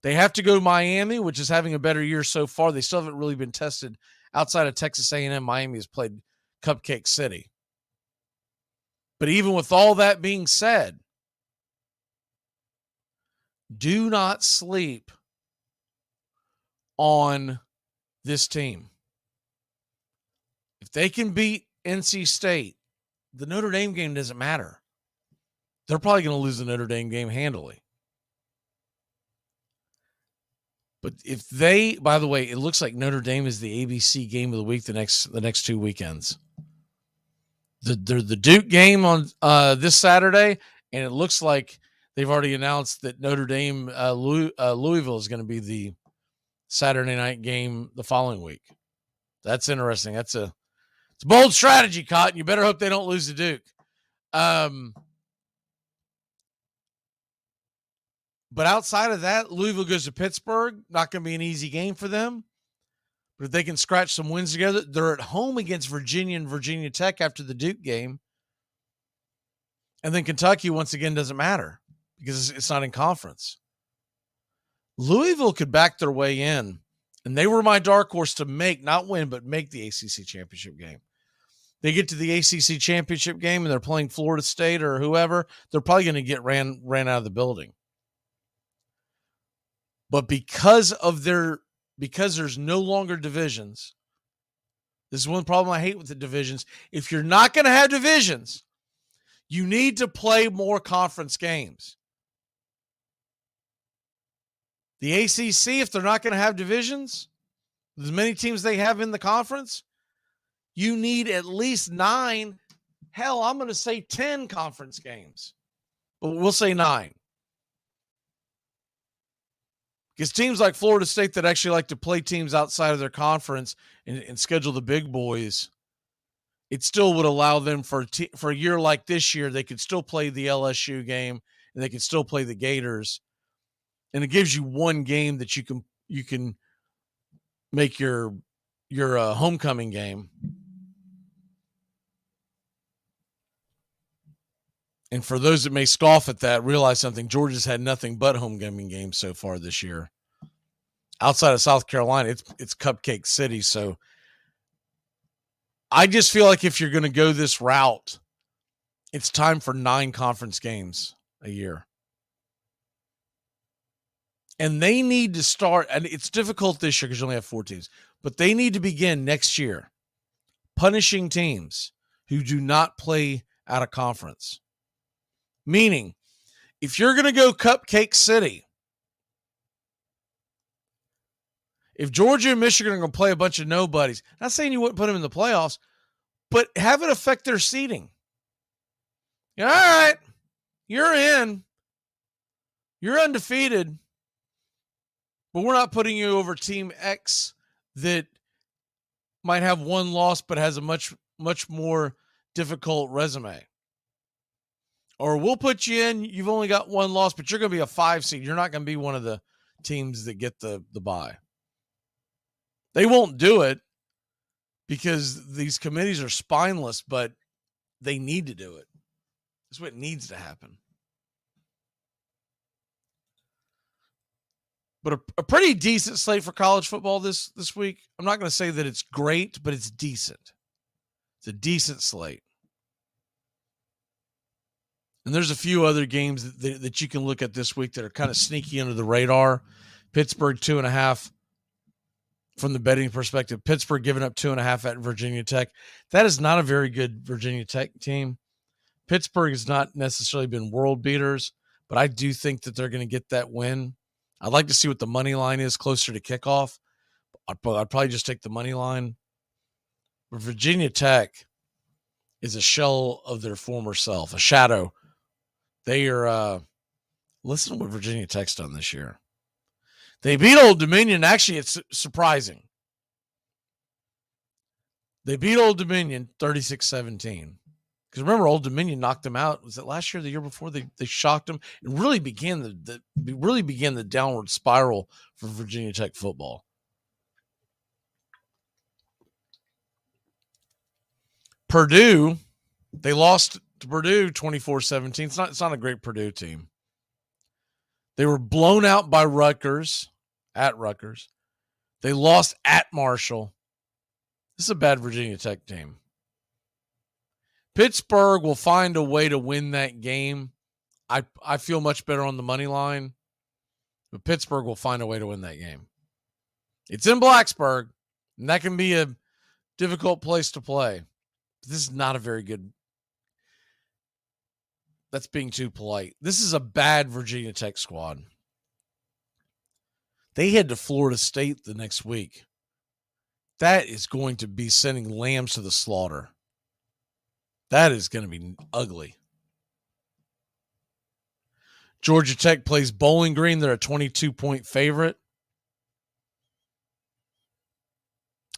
They have to go to Miami, which is having a better year so far. They still haven't really been tested outside of Texas A&M. Miami has played Cupcake City. But even with all that being said, do not sleep on this team. If they can beat NC State, the Notre Dame game doesn't matter. They're probably going to lose the Notre Dame game handily. But if they, by the way, it looks like Notre Dame is the ABC game of the week the next 2 weekends. The Duke game on this Saturday, and it looks like they've already announced that Notre Dame Louisville is going to be the Saturday night game the following week. That's interesting. It's a bold strategy, Cotton. You better hope they don't lose to Duke. But outside of that, Louisville goes to Pittsburgh. Not going to be an easy game for them. But if they can scratch some wins together, they're at home against Virginia and Virginia Tech after the Duke game. And then Kentucky, once again, doesn't matter because it's not in conference. Louisville could back their way in, and they were my dark horse to make, not win, but make the ACC championship game. They get to the ACC championship game and they're playing Florida State or whoever, they're probably going to get ran out of the building. But because there's no longer divisions, this is one problem I hate with the divisions. If you're not going to have divisions, you need to play more conference games. The ACC, if they're not going to have divisions, as many teams they have in the conference, you need at least 9. Hell, I'm going to say 10 conference games, but we'll say 9. Because teams like Florida State that actually like to play teams outside of their conference and schedule the big boys, it still would allow them for a year like this year, they could still play the LSU game and they could still play the Gators. And it gives you one game that you can make your homecoming game. And for those that may scoff at that, realize something. Georgia's had nothing but homecoming games so far this year. Outside of South Carolina, it's Cupcake City. So I just feel like if you're going to go this route, it's time for 9 conference games a year. And they need to start, and it's difficult this year because you only have 4 teams, but they need to begin next year punishing teams who do not play out of conference. Meaning, if you're going to go Cupcake City, if Georgia and Michigan are going to play a bunch of nobodies, not saying you wouldn't put them in the playoffs, but have it affect their seeding. All right, you're in. You're undefeated. But we're not putting you over Team X that might have 1 loss but has a much, much more difficult resume. Or we'll put you in, you've only got 1 loss, but you're going to be a 5 seed. You're not going to be one of the teams that get the bye. They won't do it because these committees are spineless, but they need to do it. That's what needs to happen. But a pretty decent slate for college football this week. I'm not going to say that it's great, but it's decent. It's a decent slate. And there's a few other games that you can look at this week that are kind of sneaky under the radar. Pittsburgh 2.5 from the betting perspective. Pittsburgh giving up 2.5 at Virginia Tech. That is not a very good Virginia Tech team. Pittsburgh has not necessarily been world beaters, but I do think that they're going to get that win. I'd like to see what the money line is closer to kickoff. I'd probably just take the money line. But Virginia Tech is a shell of their former self, a shadow. They are, listen to what Virginia Tech's done this year. They beat Old Dominion. Actually, it's surprising. They beat Old Dominion 36-17. Because remember, Old Dominion knocked them out. Was it last year or the year before? They shocked them. It really began the downward spiral for Virginia Tech football. Purdue, they lost to Purdue 24-17. It's not a great Purdue team. They were blown out by Rutgers, at Rutgers. They lost at Marshall. This is a bad Virginia Tech team. Pittsburgh will find a way to win that game. I feel much better on the money line, but Pittsburgh will find a way to win that game. It's in Blacksburg, and that can be a difficult place to play. But this is not a very good. That's being too polite. This is a bad Virginia Tech squad. They head to Florida State the next week. That is going to be sending lambs to the slaughter. That is going to be ugly. Georgia Tech plays Bowling Green. They're a 22-point favorite.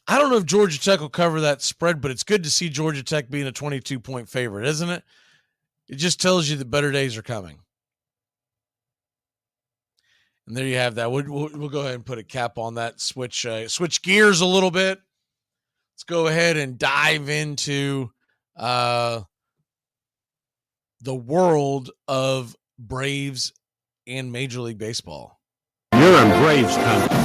I don't know if Georgia Tech will cover that spread, but it's good to see Georgia Tech being a 22-point favorite, isn't it? It just tells you the better days are coming. And there you have that. We'll go ahead and put a cap on that. Switch gears a little bit. Let's go ahead and dive into the world of Braves and Major League Baseball. You're in Braves country.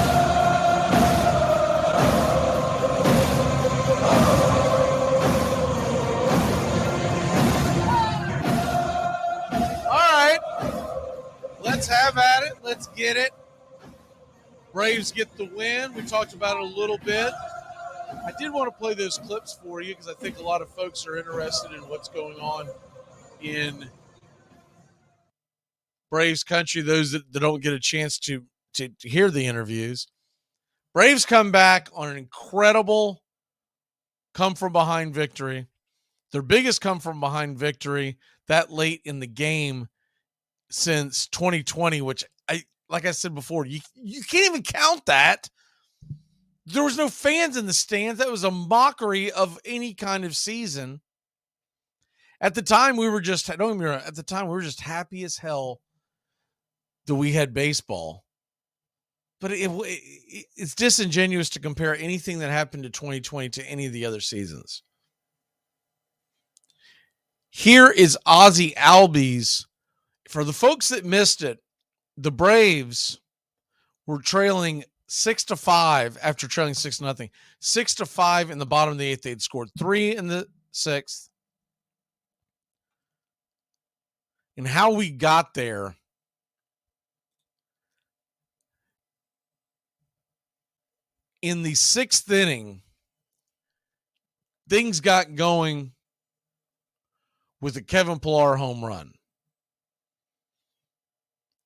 Let's have at it. Let's get it. Braves get the win. We talked about it a little bit. I did want to play those clips for you because I think a lot of folks are interested in what's going on in Braves country, those that don't get a chance to hear the interviews. Braves come back on an incredible come-from-behind victory. Their biggest come-from-behind victory that late in the game since 2020, which, like I said before, you can't even count that. There was no fans in the stands. That was a mockery of any kind of season. At the time, we were just happy as hell that we had baseball. But it's disingenuous to compare anything that happened to 2020 to any of the other seasons. Here is Ozzie Albies. For the folks that missed it, the Braves were trailing 6-5 after trailing 6-0. 6-5 in the bottom of the eighth. They'd scored 3 in the sixth. And how we got there, in the sixth inning, things got going with a Kevin Pillar home run.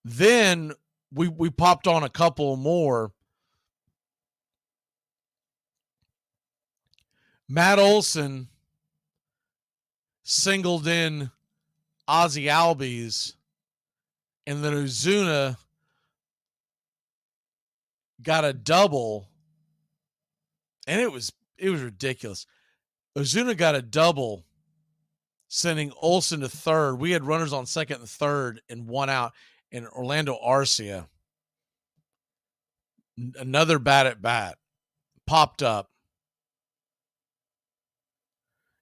Then we popped on a couple more. Matt Olson singled in Ozzie Albies, and then Ozuna got a double, and it was ridiculous. Ozuna got a double, sending Olson to third. We had runners on second and third and one out. And Orlando Arcia, another bat, popped up.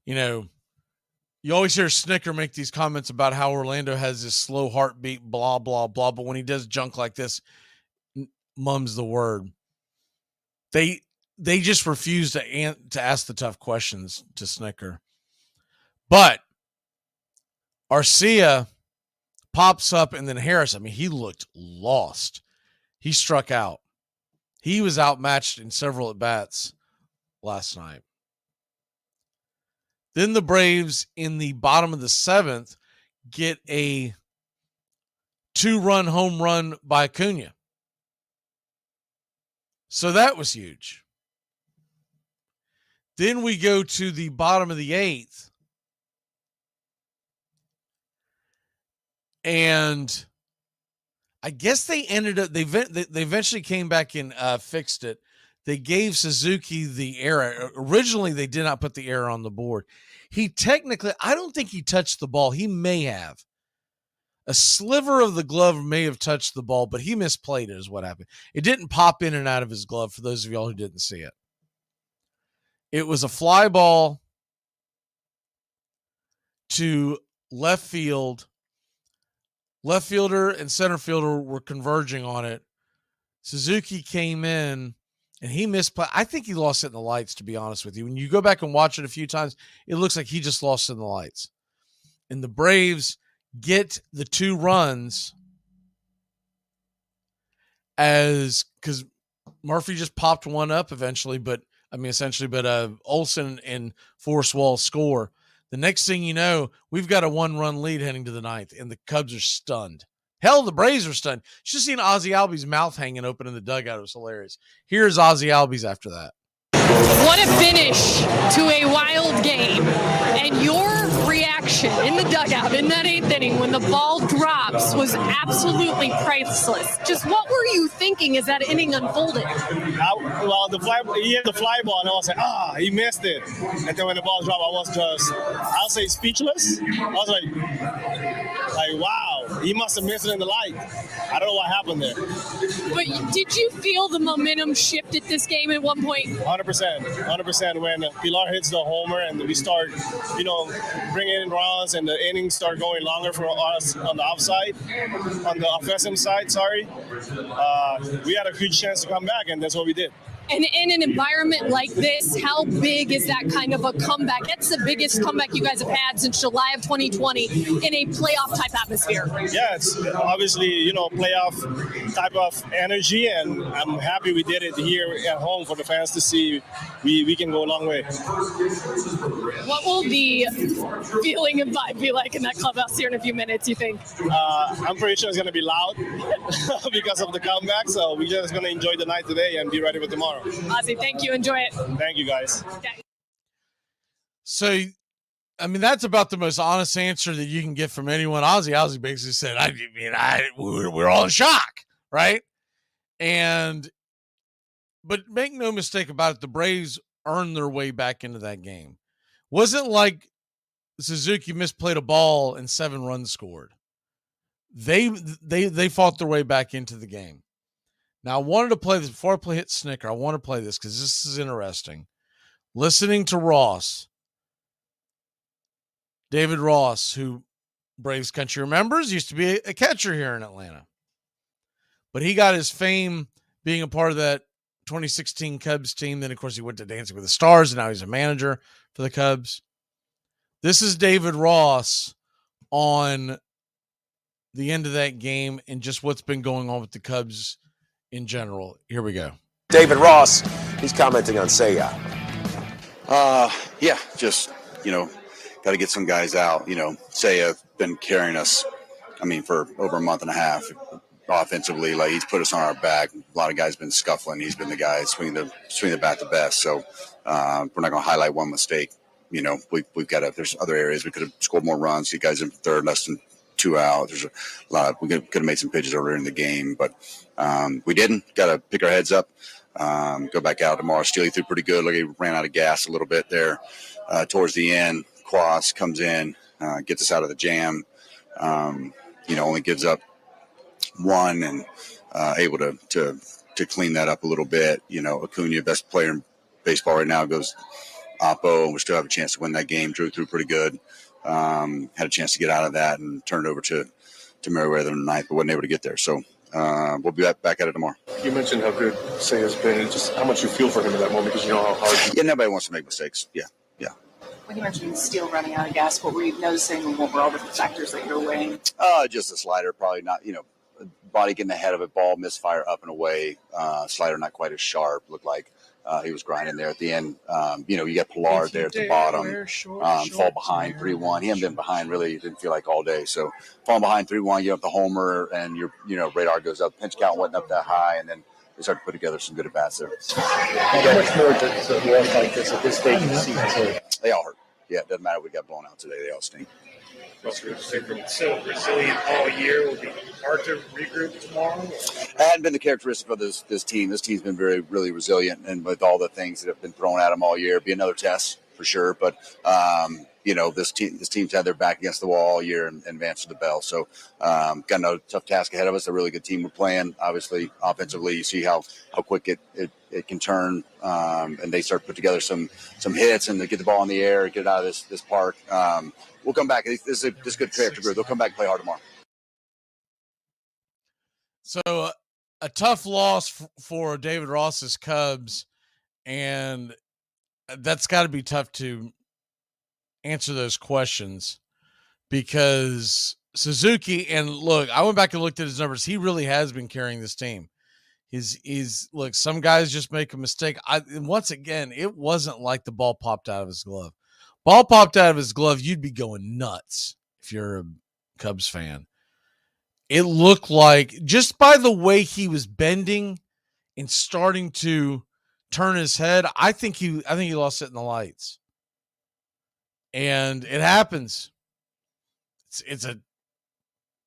You know, you always hear Snicker make these comments about how Orlando has this slow heartbeat, blah, blah, blah. But when he does junk like this, mum's the word. They just refuse to ask the tough questions to Snicker. But Arcia pops up, and then Harris, I mean, he looked lost. He struck out. He was outmatched in several at-bats last night. Then the Braves, in the bottom of the seventh, get a 2-run home run by Acuna. So that was huge. Then we go to the bottom of the eighth, and I guess they ended up, they eventually came back and fixed it. They gave Suzuki the error. Originally, they did not put the error on the board. He technically, I don't think he touched the ball. He may have. A sliver of the glove may have touched the ball, but he misplayed it is what happened. It didn't pop in and out of his glove, for those of y'all who didn't see it. It was a fly ball to left field. Left fielder and center fielder were converging on it. Suzuki came in, and he misplayed. I think he lost it in the lights, to be honest with you. When you go back and watch it a few times, it looks like he just lost it in the lights. And the Braves get the 2 runs because Murphy just popped one up eventually, but Olsen and Forrest Wall score. The next thing you know, we've got a 1-run lead heading to the ninth, and the Cubs are stunned. Hell, the Braves are stunned. You should have seen Ozzie Albies' mouth hanging open in the dugout. It was hilarious. Here's Ozzie Albies after that. What a finish to a wild game. And your reaction in the dugout in that 8th inning when the ball drops was absolutely priceless. Just what were you thinking as that inning unfolded? He had the fly ball, and I was like, he missed it. And then when the ball dropped, I was just, I'll say speechless. I was like, wow. he must have missed it in the light. I don't know what happened there. But did you feel the momentum shift at this game at one point? 100%. When Pilar hits the homer and we start, bringing in runs and the innings start going longer for us on the outside, on the offensive side, we had a good chance to come back, and that's what we did. And in an environment like this, how big is that kind of a comeback? That's the biggest comeback you guys have had since July of 2020 in a playoff type atmosphere. Yeah, it's obviously, playoff type of energy, and I'm happy we did it here at home for the fans to see we can go a long way. What will the feeling and vibe be like in that clubhouse here in a few minutes, you think? I'm pretty sure it's going to be loud because of the comeback, so we're just going to enjoy the night today and be ready for tomorrow. Ozzy, thank you. Enjoy it. Thank you, guys. Okay. So, I mean, that's about the most honest answer that you can get from anyone. Ozzy basically said, we're all in shock, right? But make no mistake about it, the Braves earned their way back into that game. Wasn't like Suzuki misplayed a ball and 7 runs scored. They fought their way back into the game. Now, I wanted to play this before I hit Snicker. I want to play this because this is interesting. Listening to Ross, David Ross, who Braves Country remembers, used to be a catcher here in Atlanta. But he got his fame being a part of that 2016 Cubs team. Then, of course, he went to Dancing with the Stars, and now he's a manager for the Cubs. This is David Ross on the end of that game and just what's been going on with the Cubs in general. Here we go. David Ross, he's commenting on Seiya. Yeah, just, got to get some guys out. Seiya been carrying us, for over a month and a half offensively. Like, he's put us on our back. A lot of guys been scuffling. He's been the guy swinging the bat the best. So we're not going to highlight one mistake. We've got there's other areas we could have scored more runs. You guys in third, less than 2 out. There's a lot. We could have made some pitches earlier in the game, but we didn't. Got to pick our heads up. Go back out tomorrow. Steely threw pretty good. Like, he ran out of gas a little bit there towards the end. Quas comes in, gets us out of the jam. Only gives up 1 and able to clean that up a little bit. Acuna, best player in baseball right now, goes oppo, and we still have a chance to win that game. Drew threw pretty good. Had a chance to get out of that and turn it over to Merriweather in the ninth, but wasn't able to get there. So we'll be back at it tomorrow. You mentioned how good Seiya's been and just how much you feel for him in that moment because you know how hard. Yeah, nobody wants to make mistakes. Yeah. When you mentioned Steele running out of gas, what were you noticing and what were all the factors that you were weighing? Just the slider, probably not, body getting ahead of it, ball misfire up and away. Slider not quite as sharp, looked like. He was grinding there at the end. You got Pilar there at the bottom. Fall behind 3-1. He hadn't been behind really, didn't feel like all day. So falling behind 3-1, you have the homer, and your radar goes up. Pitch count wasn't up that high, and then they start to put together some good at bats there. How much more to walk like this at this stage of the season? They all hurt. Yeah, it doesn't matter. We got blown out today. They all stink. So resilient all year. Will be hard to regroup tomorrow. It hadn't been the characteristic of this team. This team's been really resilient, and with all the things that have been thrown at them all year, it'd be another test for sure. But this team's had their back against the wall all year and advanced to the bell. So got another tough task ahead of us. A really good team we're playing. Obviously, offensively, you see how quick it can turn, and they start to put together some hits and they get the ball in the air, get it out of this park. We'll come back. This is good character group. They'll come back and play hard tomorrow. So a tough loss for David Ross's Cubs, and that's got to be tough to answer those questions because Suzuki, and look, I went back and looked at his numbers. He really has been carrying this team. He's look, some guys just make a mistake. And once again, it wasn't like the ball popped out of his glove. Ball popped out of his glove, you'd be going nuts if you're a Cubs fan. It looked like, just by the way he was bending and starting to turn his head, I think he lost it in the lights. And it happens. It's a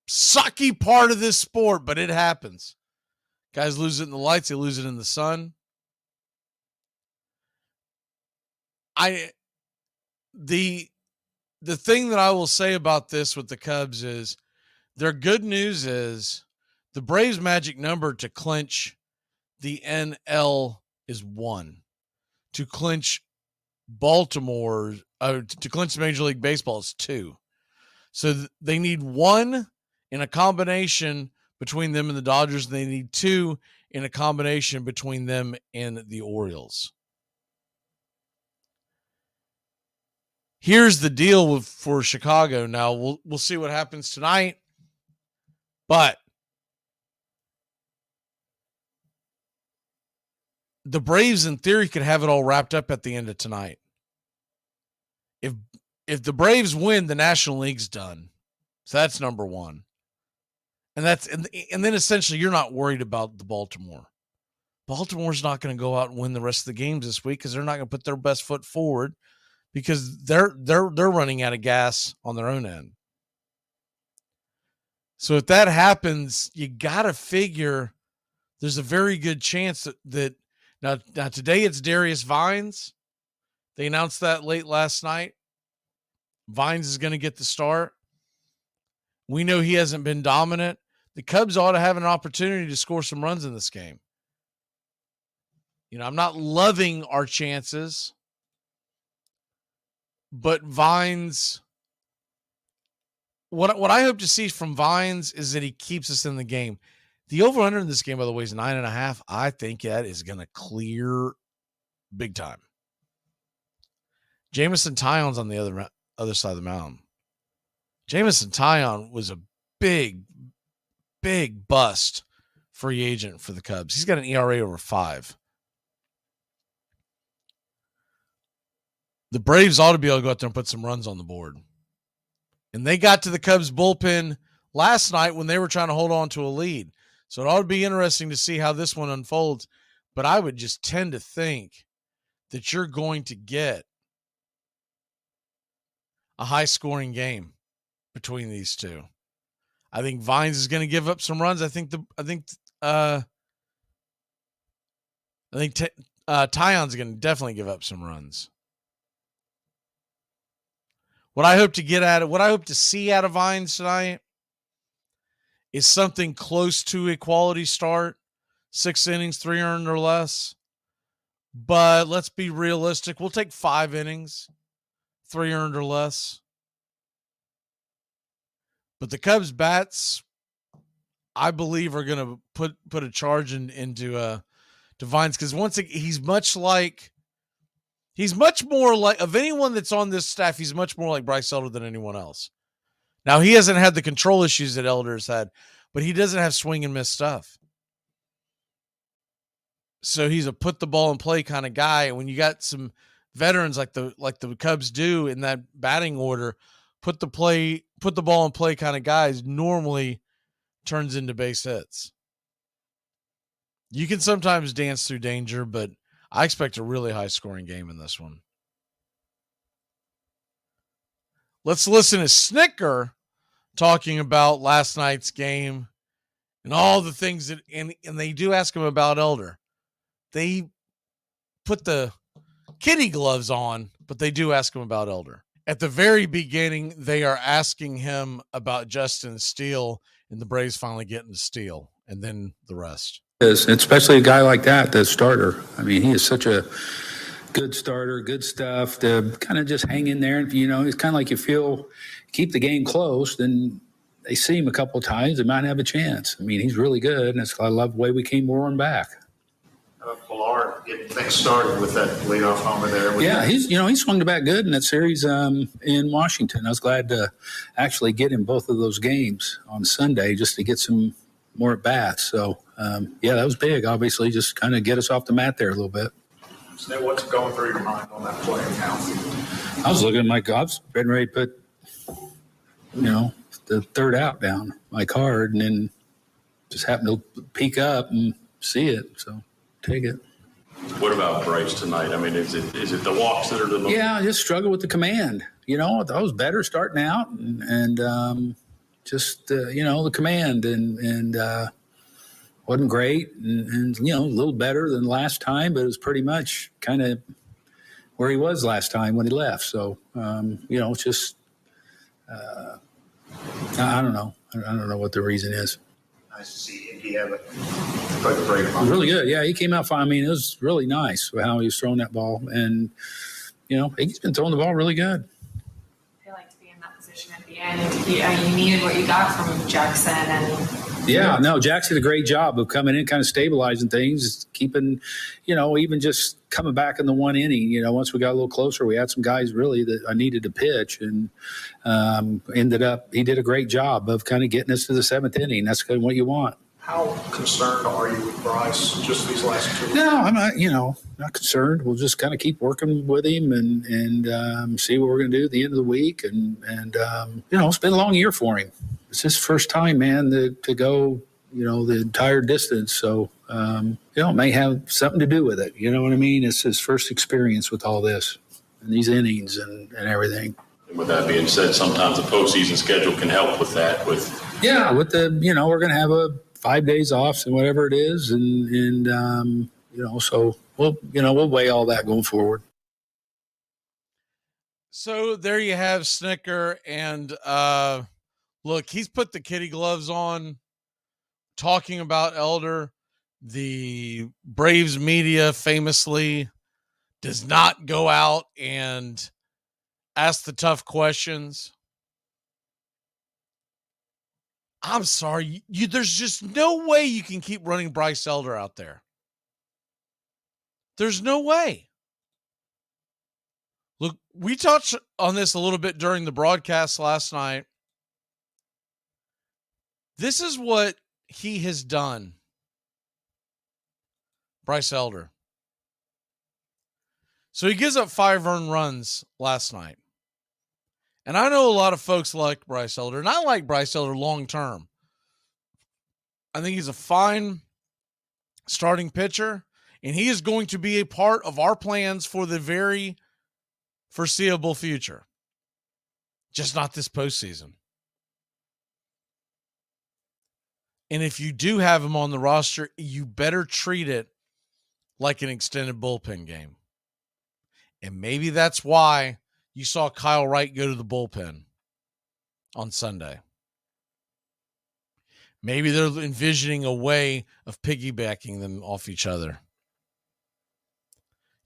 sucky part of this sport, but it happens. Guys lose it in the lights, they lose it in the sun. The thing that I will say about this with the Cubs is their good news is the Braves' magic number to clinch the NL is 1. To clinch Baltimore, to clinch Major League Baseball is 2. So they need 1 in a combination between them and the Dodgers. And they need 2 in a combination between them and the Orioles. Here's the deal for Chicago. Now we'll see what happens tonight, but the Braves, in theory, could have it all wrapped up at the end of tonight. If the Braves win, the National League's done. So that's number 1. And then essentially you're not worried about the Baltimore. Baltimore's not going to go out and win the rest of the games this week because they're not going to put their best foot forward because they're running out of gas on their own end. So if that happens, you got to figure there's a very good chance that now today it's Darius Vines. They announced that late last night. Vines is going to get the start. We know he hasn't been dominant. The Cubs ought to have an opportunity to score some runs in this game. I'm not loving our chances, but Vines, what I hope to see from Vines is that he keeps us in the game. The over-under in this game, by the way, is 9.5. I think that is going to clear big time. Jameson Taillon's on the other side of the mountain. Jameson Taillon was a big bust free agent for the Cubs. He's got an ERA over 5. The Braves ought to be able to go out there and put some runs on the board. And they got to the Cubs bullpen last night when they were trying to hold on to a lead. So it ought to be interesting to see how this one unfolds. But I would just tend to think that you're going to get a high-scoring game between these two. I think Vines is going to give up some runs. I think Taillon's going to definitely give up some runs. What I hope to see out of Vines tonight is something close to a quality start, 6 innings, 3 earned or less. But let's be realistic. We'll take 5 innings, 3 earned or less. But the Cubs bats, I believe, are going to put a charge into Vines because he's much more like, of anyone that's on this staff, he's much more like Bryce Elder than anyone else. Now, he hasn't had the control issues that Elder's had, but he doesn't have swing and miss stuff. So he's a put the ball in play kind of guy. And when you got some veterans like the Cubs do in that batting order, put the ball in play kind of guys normally turns into base hits. You can sometimes dance through danger, but I expect a really high-scoring game in this one. Let's listen to Snicker talking about last night's game and all the things that, and they do ask him about Elder. They put the kitty gloves on, but they do ask him about Elder. At the very beginning, they are asking him about Justin Steele, and the Braves finally getting to Steele, and then the rest. Especially a guy like that, the starter. I mean, he is such a good starter, good stuff to kind of just hang in there. It's kind of like you feel, keep the game close, then they see him a couple of times, they might have a chance. I mean, he's really good, and I love the way we came roaring back. Pilar getting things started with that leadoff homer there. Yeah, he swung the bat good in that series in Washington. I was glad to actually get him both of those games on Sunday just to get some more at bats. So, that was big, obviously, just kind of get us off the mat there a little bit. So what's going through your mind on that play now? I was looking at my gloves, getting ready to put, the third out down my card, and then just happened to peek up and see it. So take it. What about Bryce tonight? I mean, is it the walks that are the most? Yeah, I just struggle with the command. I was better starting out, and the command and wasn't great, and a little better than last time, but it was pretty much kind of where he was last time when he left. So it's just I don't know. I don't know what the reason is. Nice to see Indy have it. Like a break. Really good. Yeah, he came out fine. I mean, it was really nice how he was throwing that ball. And, he's been throwing the ball really good. I feel like to be in that position at the end, you needed what you got from Jackson. And yeah, no, Jackson did a great job of coming in, kind of stabilizing things, keeping, even just coming back in the one inning. Once we got a little closer, we had some guys really that I needed to pitch, and he did a great job of kind of getting us to the seventh inning. That's kind of what you want. How concerned are you with Bryce just these last 2 weeks? No, I'm not, not concerned. We'll just kind of keep working with him and see what we're going to do at the end of the week. And it's been a long year for him. It's his first time, man, to go, the entire distance. So, it may have something to do with it. You know what I mean? It's his first experience with all this and these innings and everything. And with that being said, sometimes the postseason schedule can help with that. With we're going to have 5 days off and whatever it is. And so we'll weigh all that going forward. So there you have Snicker. And look, he's put the kitty gloves on talking about Elder. The Braves media famously does not go out and ask the tough questions. I'm sorry. There's just no way you can keep running Bryce Elder out there. There's no way. Look, we touched on this a little bit during the broadcast last night. This is what he has done. Bryce Elder. So he gives up 5 earned runs last night. And I know a lot of folks like Bryce Elder, and I like Bryce Elder long term. I think he's a fine starting pitcher, and he is going to be a part of our plans for the very foreseeable future. Just not this postseason. And if you do have him on the roster, you better treat it like an extended bullpen game. And maybe that's why you saw Kyle Wright go to the bullpen on Sunday. Maybe they're envisioning a way of piggybacking them off each other.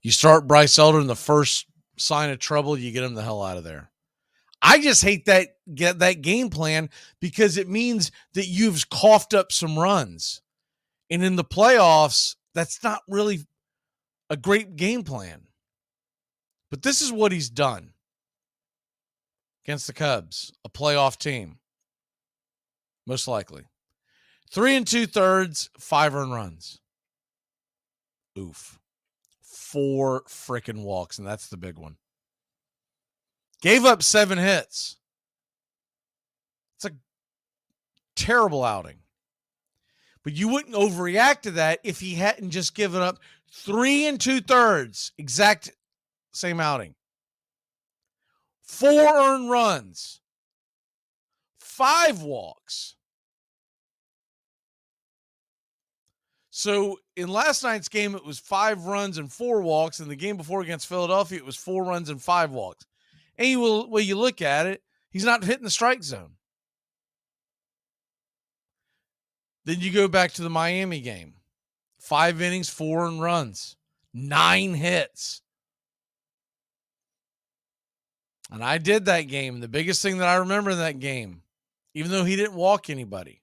You start Bryce Elder in the first sign of trouble, you get him the hell out of there. I just hate that game plan because it means that you've coughed up some runs. And in the playoffs, that's not really a great game plan. But this is what he's done against the Cubs, a playoff team. Most likely. 3 2/3, 5 earned runs. Oof. 4 freaking walks, and that's the big one. Gave up 7 hits. It's a terrible outing. But you wouldn't overreact to that if he hadn't just given up 3 2/3, exact same outing. 4 earned runs. 5 walks. So in last night's game, it was 5 runs and 4 walks. And the game before against Philadelphia, it was 4 runs and 5 walks. And you look at it, he's not hitting the strike zone. Then you go back to the Miami game. 5 innings, 4 earned runs, 9 hits. And I did that game. The biggest thing that I remember in that game, even though he didn't walk anybody,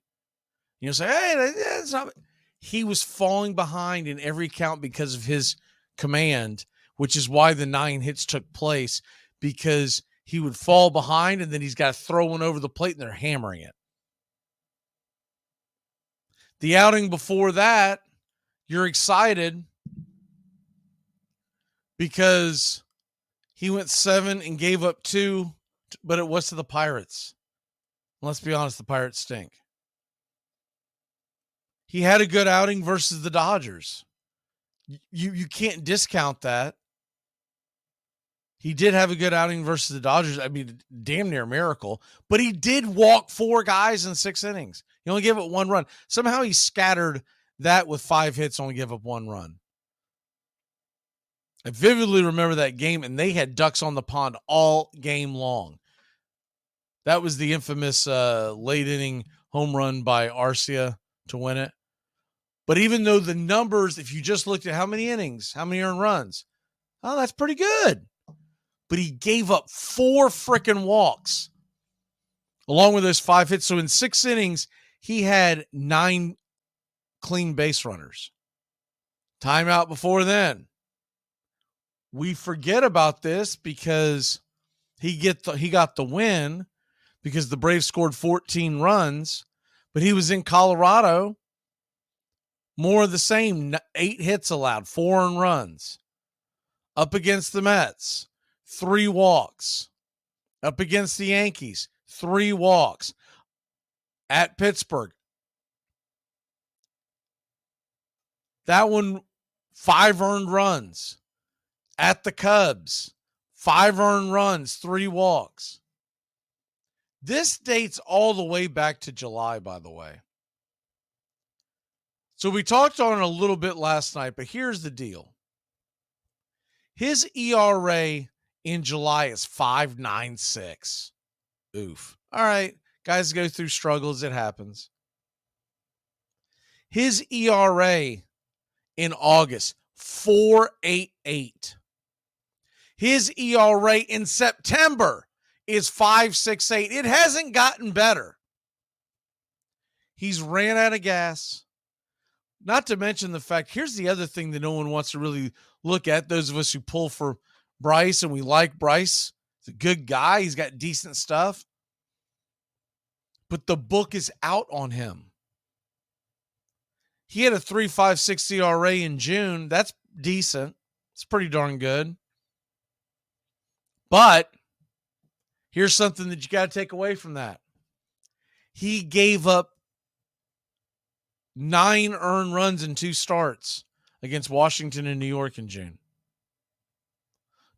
say, hey, that's not. He was falling behind in every count because of his command, which is why the 9 hits took place, because he would fall behind and then he's got to throw one over the plate and they're hammering it. The outing before that, you're excited because he went 7 and gave up 2, but it was to the Pirates. Let's be honest, the Pirates stink. He had a good outing versus the Dodgers. You can't discount that. He did have a good outing versus the Dodgers. I mean, damn near a miracle. But he did walk 4 guys in 6 innings. He only gave up 1 run. Somehow he scattered that with 5 hits, only gave up 1 run. I vividly remember that game, and they had ducks on the pond all game long. That was the infamous late inning home run by Arcia to win it. But even though the numbers, if you just looked at how many innings, how many earned runs, oh, that's pretty good. But he gave up 4 freaking walks along with those 5 hits. So in 6 innings, he had 9 clean base runners. Timeout before then. We forget about this because he got the win because the Braves scored 14 runs, but he was in Colorado. More of the same, 8 hits allowed, 4 earned runs. Up against the Mets, 3 walks. Up against the Yankees, 3 walks. At Pittsburgh, that one, 5 earned runs. At the Cubs, 5 earned runs, 3 walks. This dates all the way back to July, by the way. So we talked on it a little bit last night, but here's the deal. His ERA in July is 5.96. Oof. All right, guys go through struggles. It happens. His ERA in August, 4.88. His ERA in September is 5.68. It hasn't gotten better. He's ran out of gas. Not to mention the fact, here's the other thing that no one wants to really look at, those of us who pull for Bryce and we like Bryce. He's a good guy. He's got decent stuff. But the book is out on him. He had a 3.56 ERA in June. That's decent. It's pretty darn good. But here's something that you got to take away from that. He gave up 9 earned runs in 2 starts against Washington and New York in June.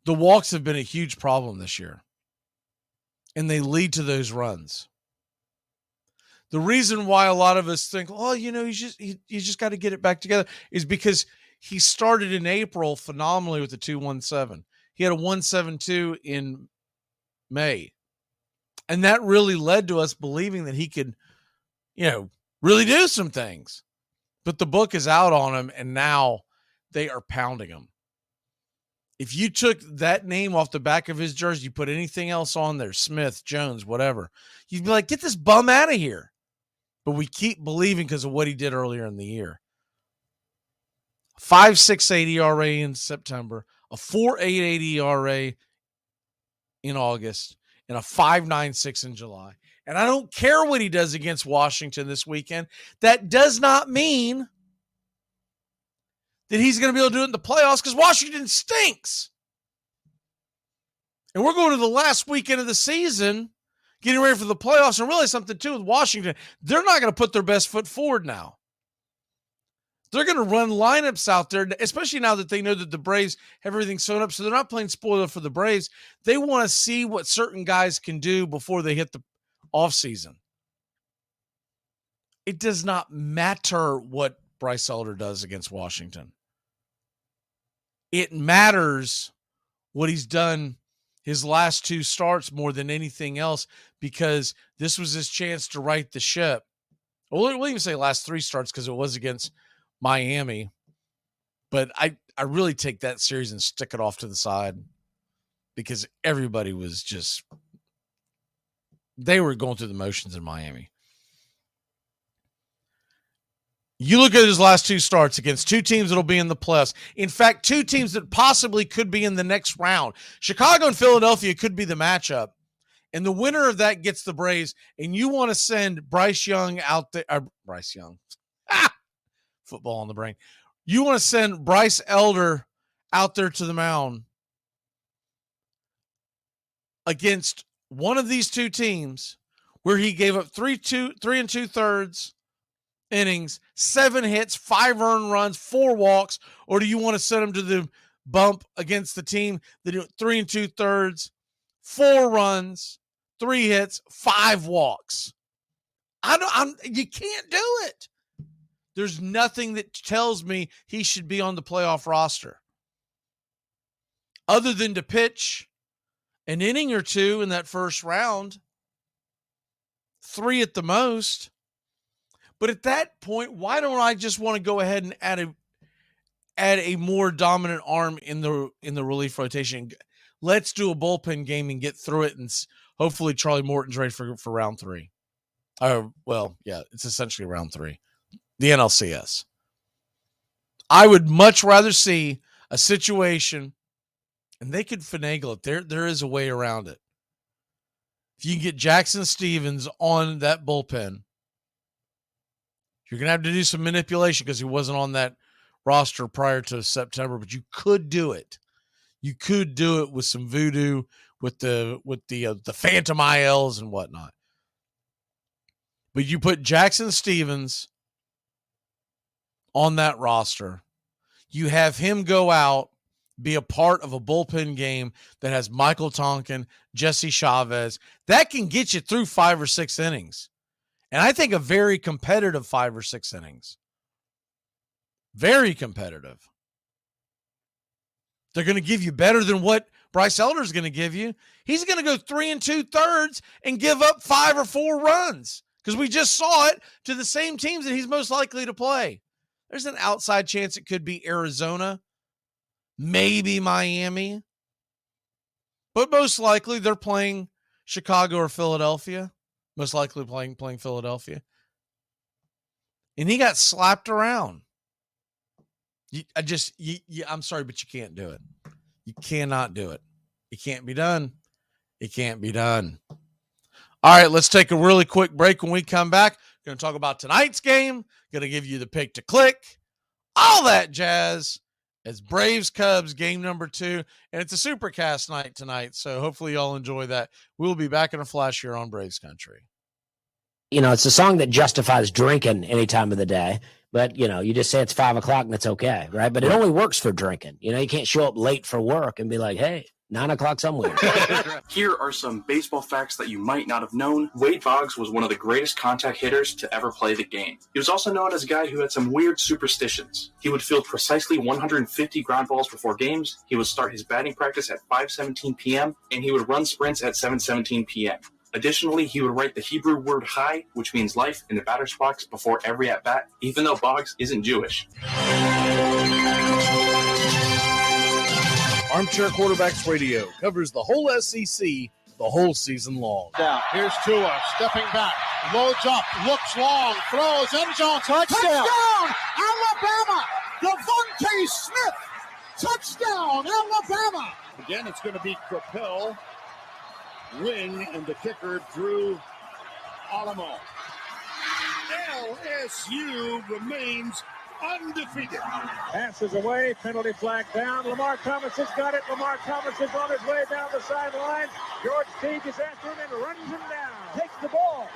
The walks have been a huge problem this year, and they lead to those runs. The reason why a lot of us think, oh, you just got to get it back together is because he started in April phenomenally with a 2.17. He had a 1.72 in May. And that really led to us believing that he could, really do some things. But the book is out on him, and now they are pounding him. If you took that name off the back of his jersey, you put anything else on there, Smith, Jones, whatever, you'd be like, get this bum out of here. But we keep believing because of what he did earlier in the year. 5.68 ERA in September, a 4.88 ERA in August, and a 5.96 in July. And I don't care what he does against Washington this weekend. That does not mean that he's going to be able to do it in the playoffs because Washington stinks. And we're going to the last weekend of the season, getting ready for the playoffs, and really something too with Washington. They're not going to put their best foot forward now. They're going to run lineups out there, especially now that they know that the Braves have everything sewn up. So they're not playing spoiler for the Braves. They want to see what certain guys can do before they hit the offseason. It does not matter what Bryce Elder does against Washington. It matters what he's done his last 2 starts more than anything else, because this was his chance to right the ship. We'll even say last 3 starts because it was against Miami. But I really take that series and stick it off to the side because everybody was just, they were going through the motions in Miami. You look at his last 2 starts against 2 teams that'll be in the playoffs. In fact, 2 teams that possibly could be in the next round. Chicago and Philadelphia could be the matchup. And the winner of that gets the Braves. And you want to send Bryce Young out there. Bryce Young. Football on the brain. You want to send Bryce Elder out there to the mound against one of these 2 teams where he gave up 3 2/3 innings, 7 hits, 5 earned runs, 4 walks, or do you want to send him to the bump against the team that do 3 2/3, 4 runs, 3 hits, 5 walks? You can't do it. There's nothing that tells me he should be on the playoff roster other than to pitch an inning or 2 in that first round, 3 at the most. But at that point, why don't I just want to go ahead and add a more dominant arm in the relief rotation? Let's do a bullpen game and get through it, and hopefully Charlie Morton's ready for round 3. Well, yeah, it's essentially round 3, the NLCS. I would much rather see a situation, and they could finagle it. There is a way around it. If you can get Jackson Stevens on that bullpen, you're going to have to do some manipulation because he wasn't on that roster prior to September, but you could do it. You could do it with some voodoo, with the phantom ILs and whatnot. But you put Jackson Stevens on that roster. You have him go out, be a part of a bullpen game that has Michael Tonkin, Jesse Chavez. That can get you through 5 or 6 innings. And I think a very competitive 5 or 6 innings. Very competitive. They're going to give you better than what Bryce Elder is going to give you. He's going to go 3 2/3 and give up 5 or 4 runs because we just saw it to the same teams that he's most likely to play. There's an outside chance it could be Arizona, maybe Miami, but most likely they're playing Chicago or Philadelphia. Most likely playing Philadelphia. And he got slapped around. I'm sorry, but you can't do it. You cannot do it. It can't be done. It can't be done. All right, let's take a really quick break. When we come back, we're going to talk about tonight's game. Going to give you the pick to click. All that jazz. It's Braves Cubs game number 2, and it's a SUPERCAST night tonight, so hopefully y'all enjoy that. We'll be back in a flash here on Braves Country. You know, it's a song that justifies drinking any time of the day, but, you know, you just say it's 5 o'clock and it's okay, right? But it only works for drinking. You know, you can't show up late for work and be like, hey, 9 o'clock somewhere. Here are some baseball facts that you might not have known. Wade Boggs was one of the greatest contact hitters to ever play the game. He was also known as a guy who had some weird superstitions. He would field precisely 150 ground balls before games. He would start his batting practice at 5:17 p.m., and he would run sprints at 7:17 p.m. Additionally, he would write the Hebrew word Chai, which means life, in the batter's box before every at-bat, even though Boggs isn't Jewish. Armchair Quarterbacks Radio covers the whole SEC the whole season long. Down. Here's Tua stepping back, loads up, looks long, throws, end zone, touchdown! Alabama! Devontae Smith! Touchdown, Alabama! Again, it's going to be Crapel, Wing, and the kicker, Drew Alamo. LSU remains undefeated. Passes away, penalty flag down. Lamar Thomas has got it. Lamar Thomas is on his way down the sideline. George Teague is after him and runs him down. Takes the ball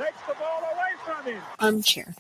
away from him. Armchair.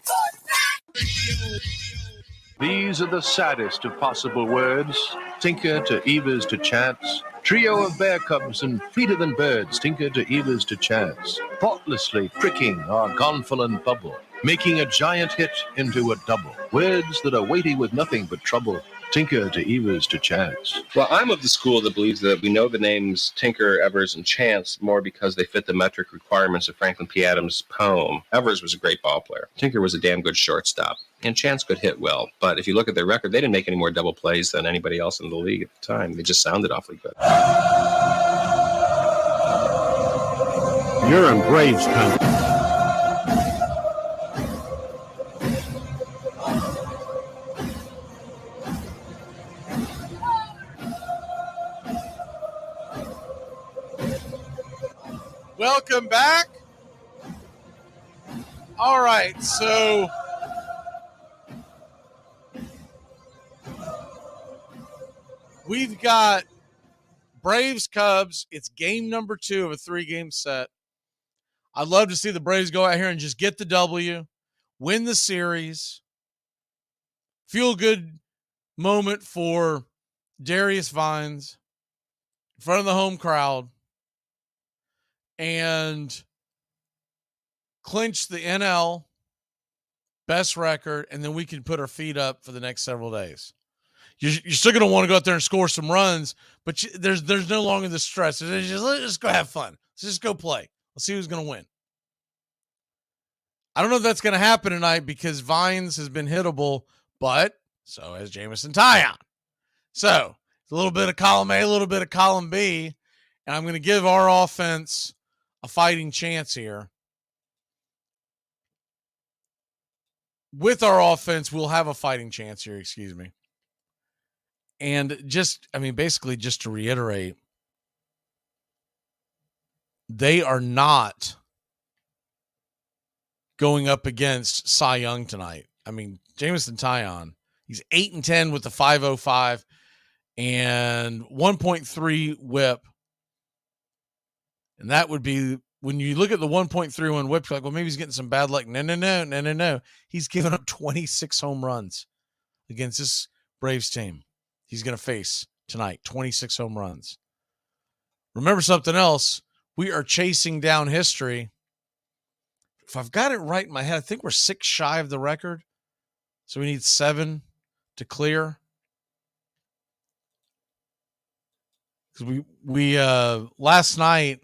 These are the saddest of possible words. Tinker to Evers to Chance. Trio of bear cubs and fleeter than birds. Tinker to Evers to Chance. Thoughtlessly pricking our gonfalon bubble. Making a giant hit into a double. Words that are weighty with nothing but trouble. Tinker to Evers to Chance. Well, I'm of the school that believes that we know the names Tinker, Evers, and Chance more because they fit the metric requirements of Franklin P. Adams' poem. Evers was a great ball player. Tinker was a damn good shortstop. And Chance could hit well. But if you look at their record, they didn't make any more double plays than anybody else in the league at the time. They just sounded awfully good. You're in Braves country. Welcome back. All right, so we've got Braves Cubs. It's game number 2 of a 3-game set. I'd love to see the Braves go out here and just get the W, win the series. Feel good moment for Darius Vines in front of the home crowd and clinch the NL best record, and then we can put our feet up for the next several days. You're still going to want to go out there and score some runs, but there's no longer the stress. Let's just go have fun. Let's just go play. Let's see who's going to win. I don't know if that's going to happen tonight because Vines has been hittable, but so has Jamison Tyon. So it's a little bit of column A, a little bit of column B, and I'm going to give our offense a fighting chance here. With our offense, we'll have a fighting chance here, excuse me. And basically just to reiterate, they are not going up against Cy Young tonight. I mean, Jamison Tyon, he's 8-10 with the 5.05 and 1.3 whip. And that would be, when you look at the 1.31 whip, you're like, well, maybe he's getting some bad luck. No. He's given up 26 home runs against this Braves team. He's going to face tonight, 26 home runs. Remember something else. We are chasing down history. If I've got it right in my head, I think we're 6 shy of the record. So we need 7 to clear. Because we last night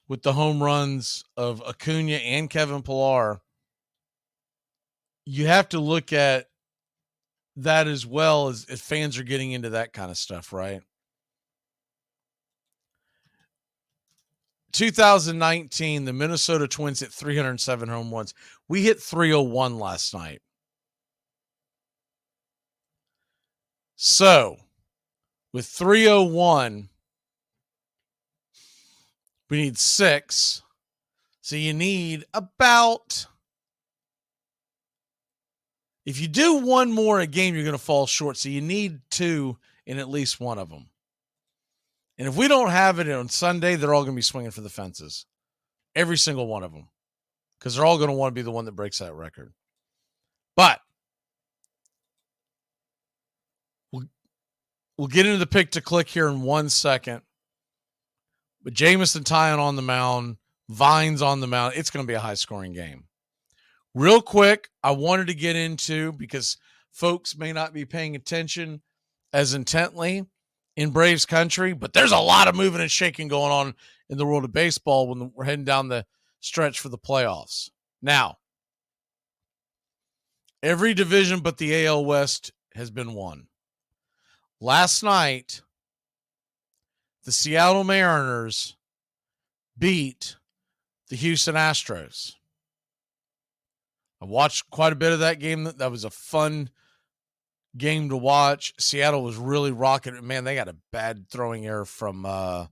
with the home runs of Acuna and Kevin Pillar, you have to look at that as well as if fans are getting into that kind of stuff, right? 2019, the Minnesota Twins hit 307 home runs. We hit 301 last night. So, with 301, we need 6. So you need about, if you do one more a game, you're going to fall short. So you need 2 in at least one of them. And if we don't have it on Sunday, they're all going to be swinging for the fences. Every single one of them. Because they're all going to want to be the one that breaks that record. But we'll get into the pick to click here in 1 second. But Jamison Tyon on the mound, Vines on the mound. It's going to be a high-scoring game. Real quick, I wanted to get into, because folks may not be paying attention as intently in Braves country, but there's a lot of moving and shaking going on in the world of baseball when we're heading down the stretch for the playoffs. Now, every division but the AL West has been won. Last night, the Seattle Mariners beat the Houston Astros. I watched quite a bit of that game. That was a fun game to watch. Seattle was really rocking. Man, they got a bad throwing error from the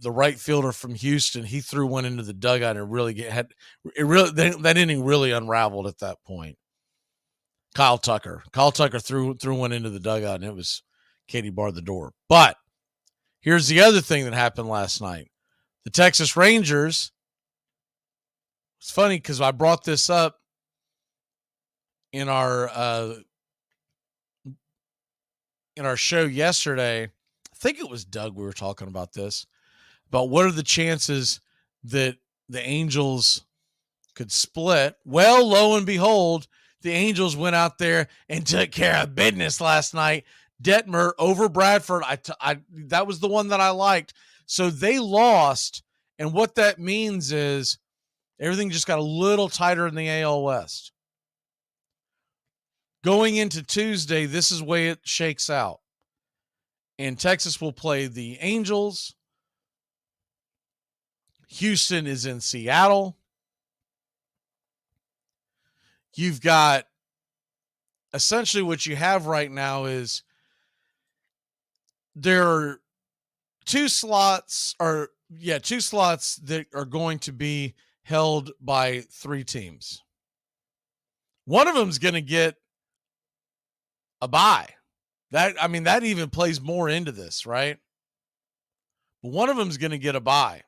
right fielder from Houston. He threw one into the dugout and that inning really unraveled at that point. Kyle Tucker threw one into the dugout, and it was Katie barred the door. But here's the other thing that happened last night. The Texas Rangers, it's funny because I brought this up in our show yesterday. I think it was Doug we were talking about this, about what are the chances that the Angels could split. Well, lo and behold, the Angels went out there and took care of business last night. Detmer over Bradford. That was the one that I liked. So they lost, and what that means is everything just got a little tighter in the AL West. Going into Tuesday, this is the way it shakes out. And Texas will play the Angels. Houston is in Seattle. You've got essentially what you have right now is there are two slots that are going to be held by 3 teams. One of them is going to get a bye. That even plays more into this, right? But one of them is going to get a bye.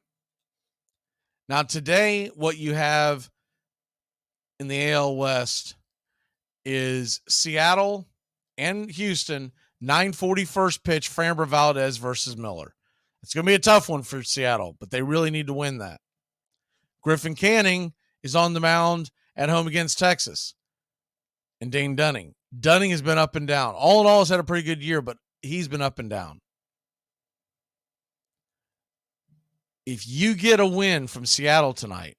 Now, today, what you have in the AL West is Seattle and Houston, 9:40 first pitch, Framber Valdez versus Miller. It's going to be a tough one for Seattle, but they really need to win that. Griffin Canning is on the mound at home against Texas. And Dane Dunning. Dunning has been up and down. All in all, has had a pretty good year, but he's been up and down. If you get a win from Seattle tonight,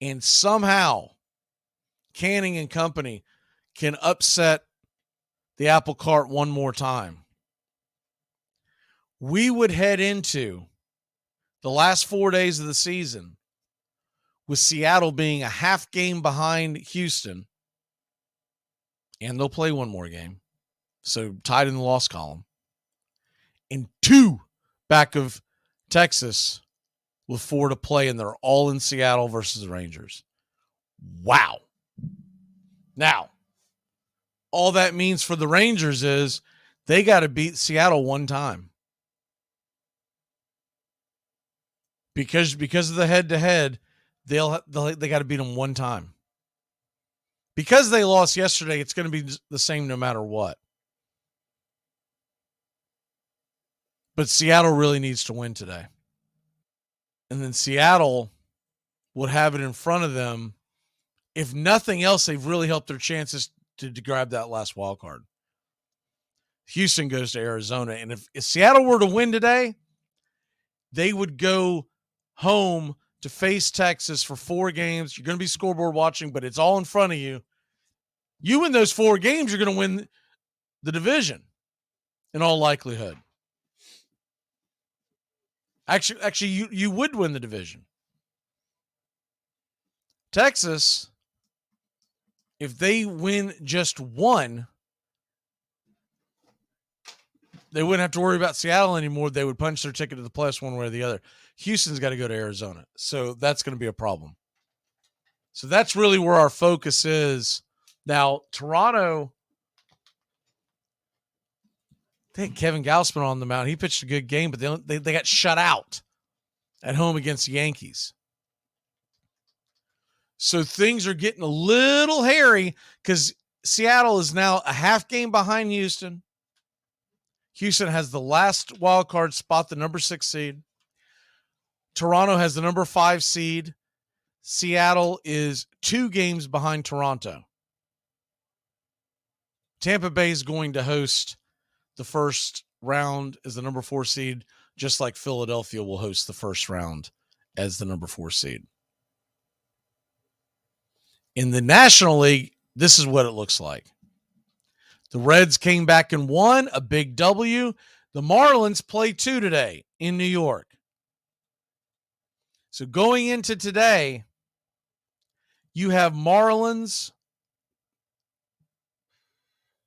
and somehow Canning and company can upset the apple cart one more time, we would head into the last 4 days of the season with Seattle being a half game behind Houston, and they'll play one more game, so tied in the loss column, and 2 back of Texas with 4 to play, and they're all in Seattle versus the Rangers. Wow. Now, all that means for the Rangers is they got to beat Seattle one time. Because of the head-to-head, they got to beat them one time. Because they lost yesterday, it's going to be the same no matter what. But Seattle really needs to win today. And then Seattle would have it in front of them. If nothing else, they've really helped their chances to grab that last wild card. Houston goes to Arizona. And if Seattle were to win today, they would go home to face Texas for 4 games. You're going to be scoreboard watching, but it's all in front of you. You win those 4 games, you're going to win the division in all likelihood. Actually, you would win the division. Texas, if they win just 1, they wouldn't have to worry about Seattle anymore. They would punch their ticket to the playoffs one way or the other. Houston's got to go to Arizona. So that's going to be a problem. So that's really where our focus is. Now, Toronto, they had Kevin Gausman on the mound. He pitched a good game, but they got shut out at home against the Yankees. So things are getting a little hairy because Seattle is now a half game behind Houston. Houston has the last wild card spot, the number 6 seed. Toronto has the number 5 seed. Seattle is 2 games behind Toronto. Tampa Bay is going to host the first round as the number 4 seed, just like Philadelphia will host the first round as the number 4 seed. In the National League, this is what it looks like. The Reds came back and won, a big W. The Marlins play 2 today in New York. So going into today, you have Marlins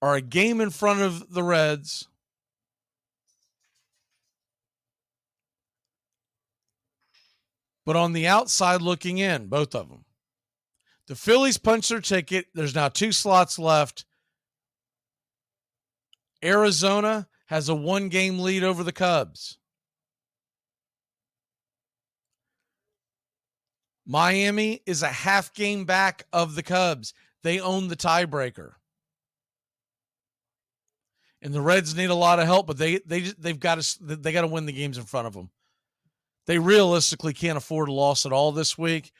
are a game in front of the Reds. But on the outside looking in, both of them. The Phillies punched their ticket. There's now 2 slots left. Arizona has a 1-game lead over the Cubs. Miami is a half game back of the Cubs. They own the tiebreaker. And the Reds need a lot of help, but they've got to win the games in front of them. They realistically can't afford a loss at all this week.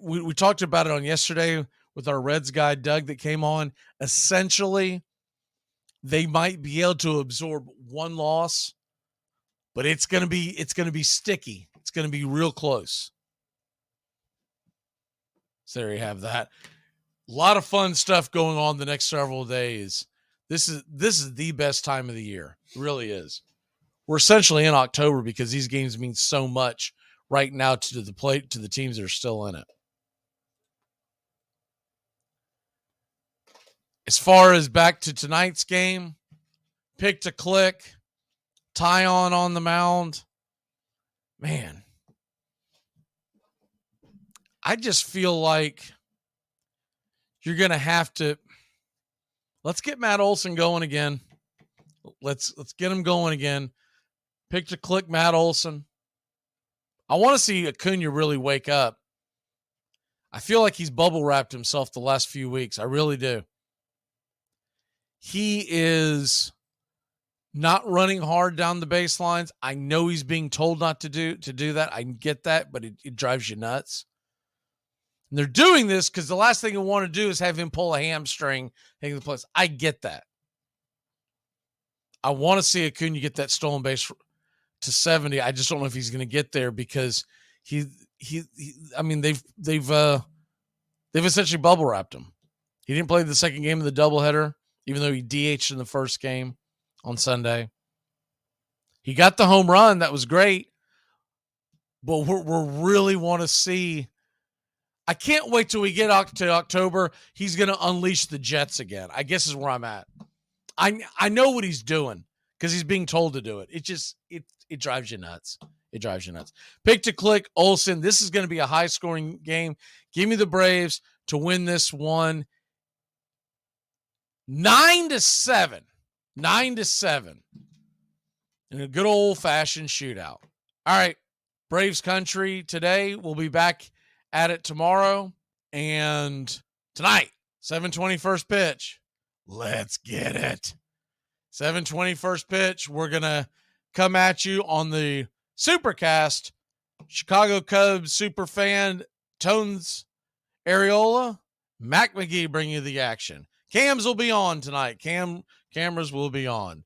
We talked about it on yesterday with our Reds guy Doug that came on. Essentially, they might be able to absorb 1 loss, but it's going to be sticky. It's going to be real close. So there you have that. A lot of fun stuff going on the next several days. This is the best time of the year. It really is. We're essentially in October because these games mean so much right now to the teams that are still in it. As far as back to tonight's game, pick to click, Tyon on the mound. Man, I just feel like you're going to have to let's get Matt Olson going again. Let's get him going again. Pick to click Matt Olson. I want to see Acuna really wake up. I feel like he's bubble wrapped himself the last few weeks. I really do. He is not running hard down the baselines. I know he's being told not to do that. I get that, but it drives you nuts. And they're doing this because the last thing you want to do is have him pull a hamstring, taking the place. I get that. I want to see Acuna get that stolen base to 70. I just don't know if he's going to get there because I mean, they've essentially bubble wrapped him. He didn't play the second game of the doubleheader, even though he DH'd in the first game on Sunday. He got the home run. That was great. But we really want to see. I can't wait till we get to October. He's going to unleash the Jets again, I guess is where I'm at. I know what he's doing because he's being told to do it. It drives you nuts. It drives you nuts. Pick to click, Olsen. This is going to be a high-scoring game. Give me the Braves to win this one 9-7. 9-7. In a good old-fashioned shootout. All right. Braves country today. We'll be back at it tomorrow. And tonight, 7:20 first pitch. Let's get it. 7:20 first pitch. We're going to come at you on the SUPERCAST. Chicago Cubs super fan Tones Ariola. Mac Magee bring you the action. Cams will be on tonight. Cameras will be on.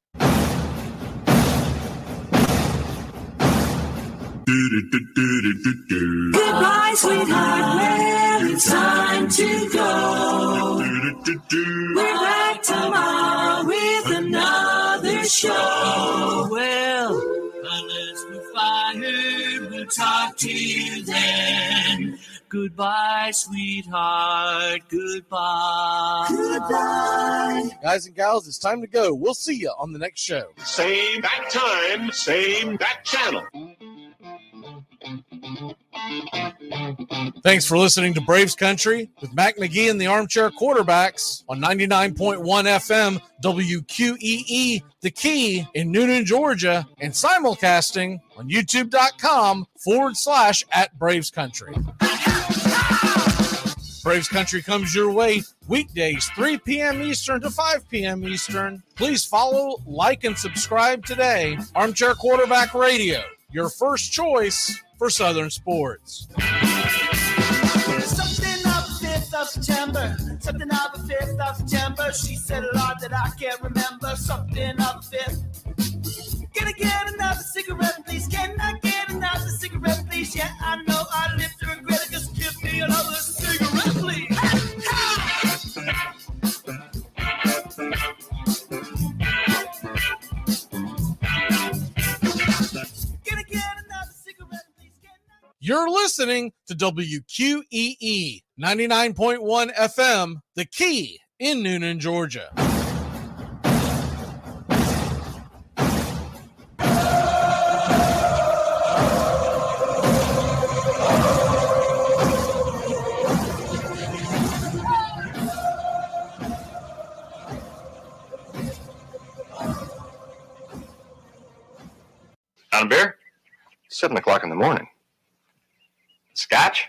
Goodbye, sweetheart, well, it's time to go. We're back tomorrow with another show. Well, unless we're fired, we'll talk to you then. Goodbye, sweetheart, goodbye. Goodbye. Guys and gals, it's time to go. We'll see you on the next show. Same bat time, same bat channel. Thanks for listening to Braves Country with Mac Magee and the Armchair Quarterbacks on 99.1 FM WQEE, The Key in Noonan, Georgia, and simulcasting on youtube.com/@Braves Country. Braves Country comes your way weekdays, 3 p.m. Eastern to 5 p.m. Eastern. Please follow, like, and subscribe today. Armchair Quarterback Radio, your first choice for Southern sports. Something of the 5th of September. Something of the 5th of September. She said a lot that I can't remember. Something of the 5th. Can I get another cigarette, please? Can I get another cigarette, please? Yeah, I know I live to regret it. Just give me another cigarette, please. You're listening to WQEE 99.1 FM, The Key in Noonan, Georgia. On a beer? 7 o'clock in the morning. Scotch?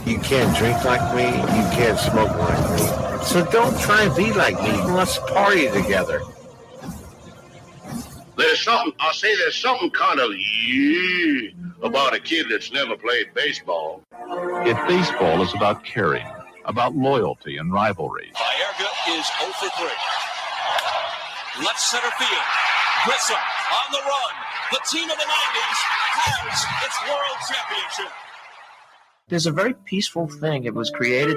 You can't drink like me, you can't smoke like me. So don't try and be like me. Let's party together. There's something kind of about a kid that's never played baseball. If baseball is about caring, about loyalty and rivalry. Baerga is 0 for 3. Left center field. Grissom on the run. The team of the 90s has its world championship. There's a very peaceful thing. It was created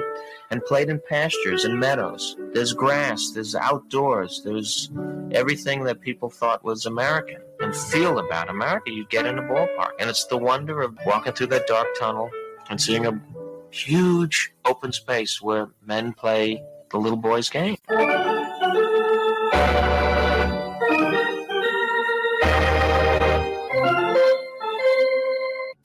and played in pastures and meadows. There's grass, there's outdoors, there's everything that people thought was American and feel about America. You get in a ballpark, and it's the wonder of walking through that dark tunnel and seeing a huge open space where men play the little boy's game.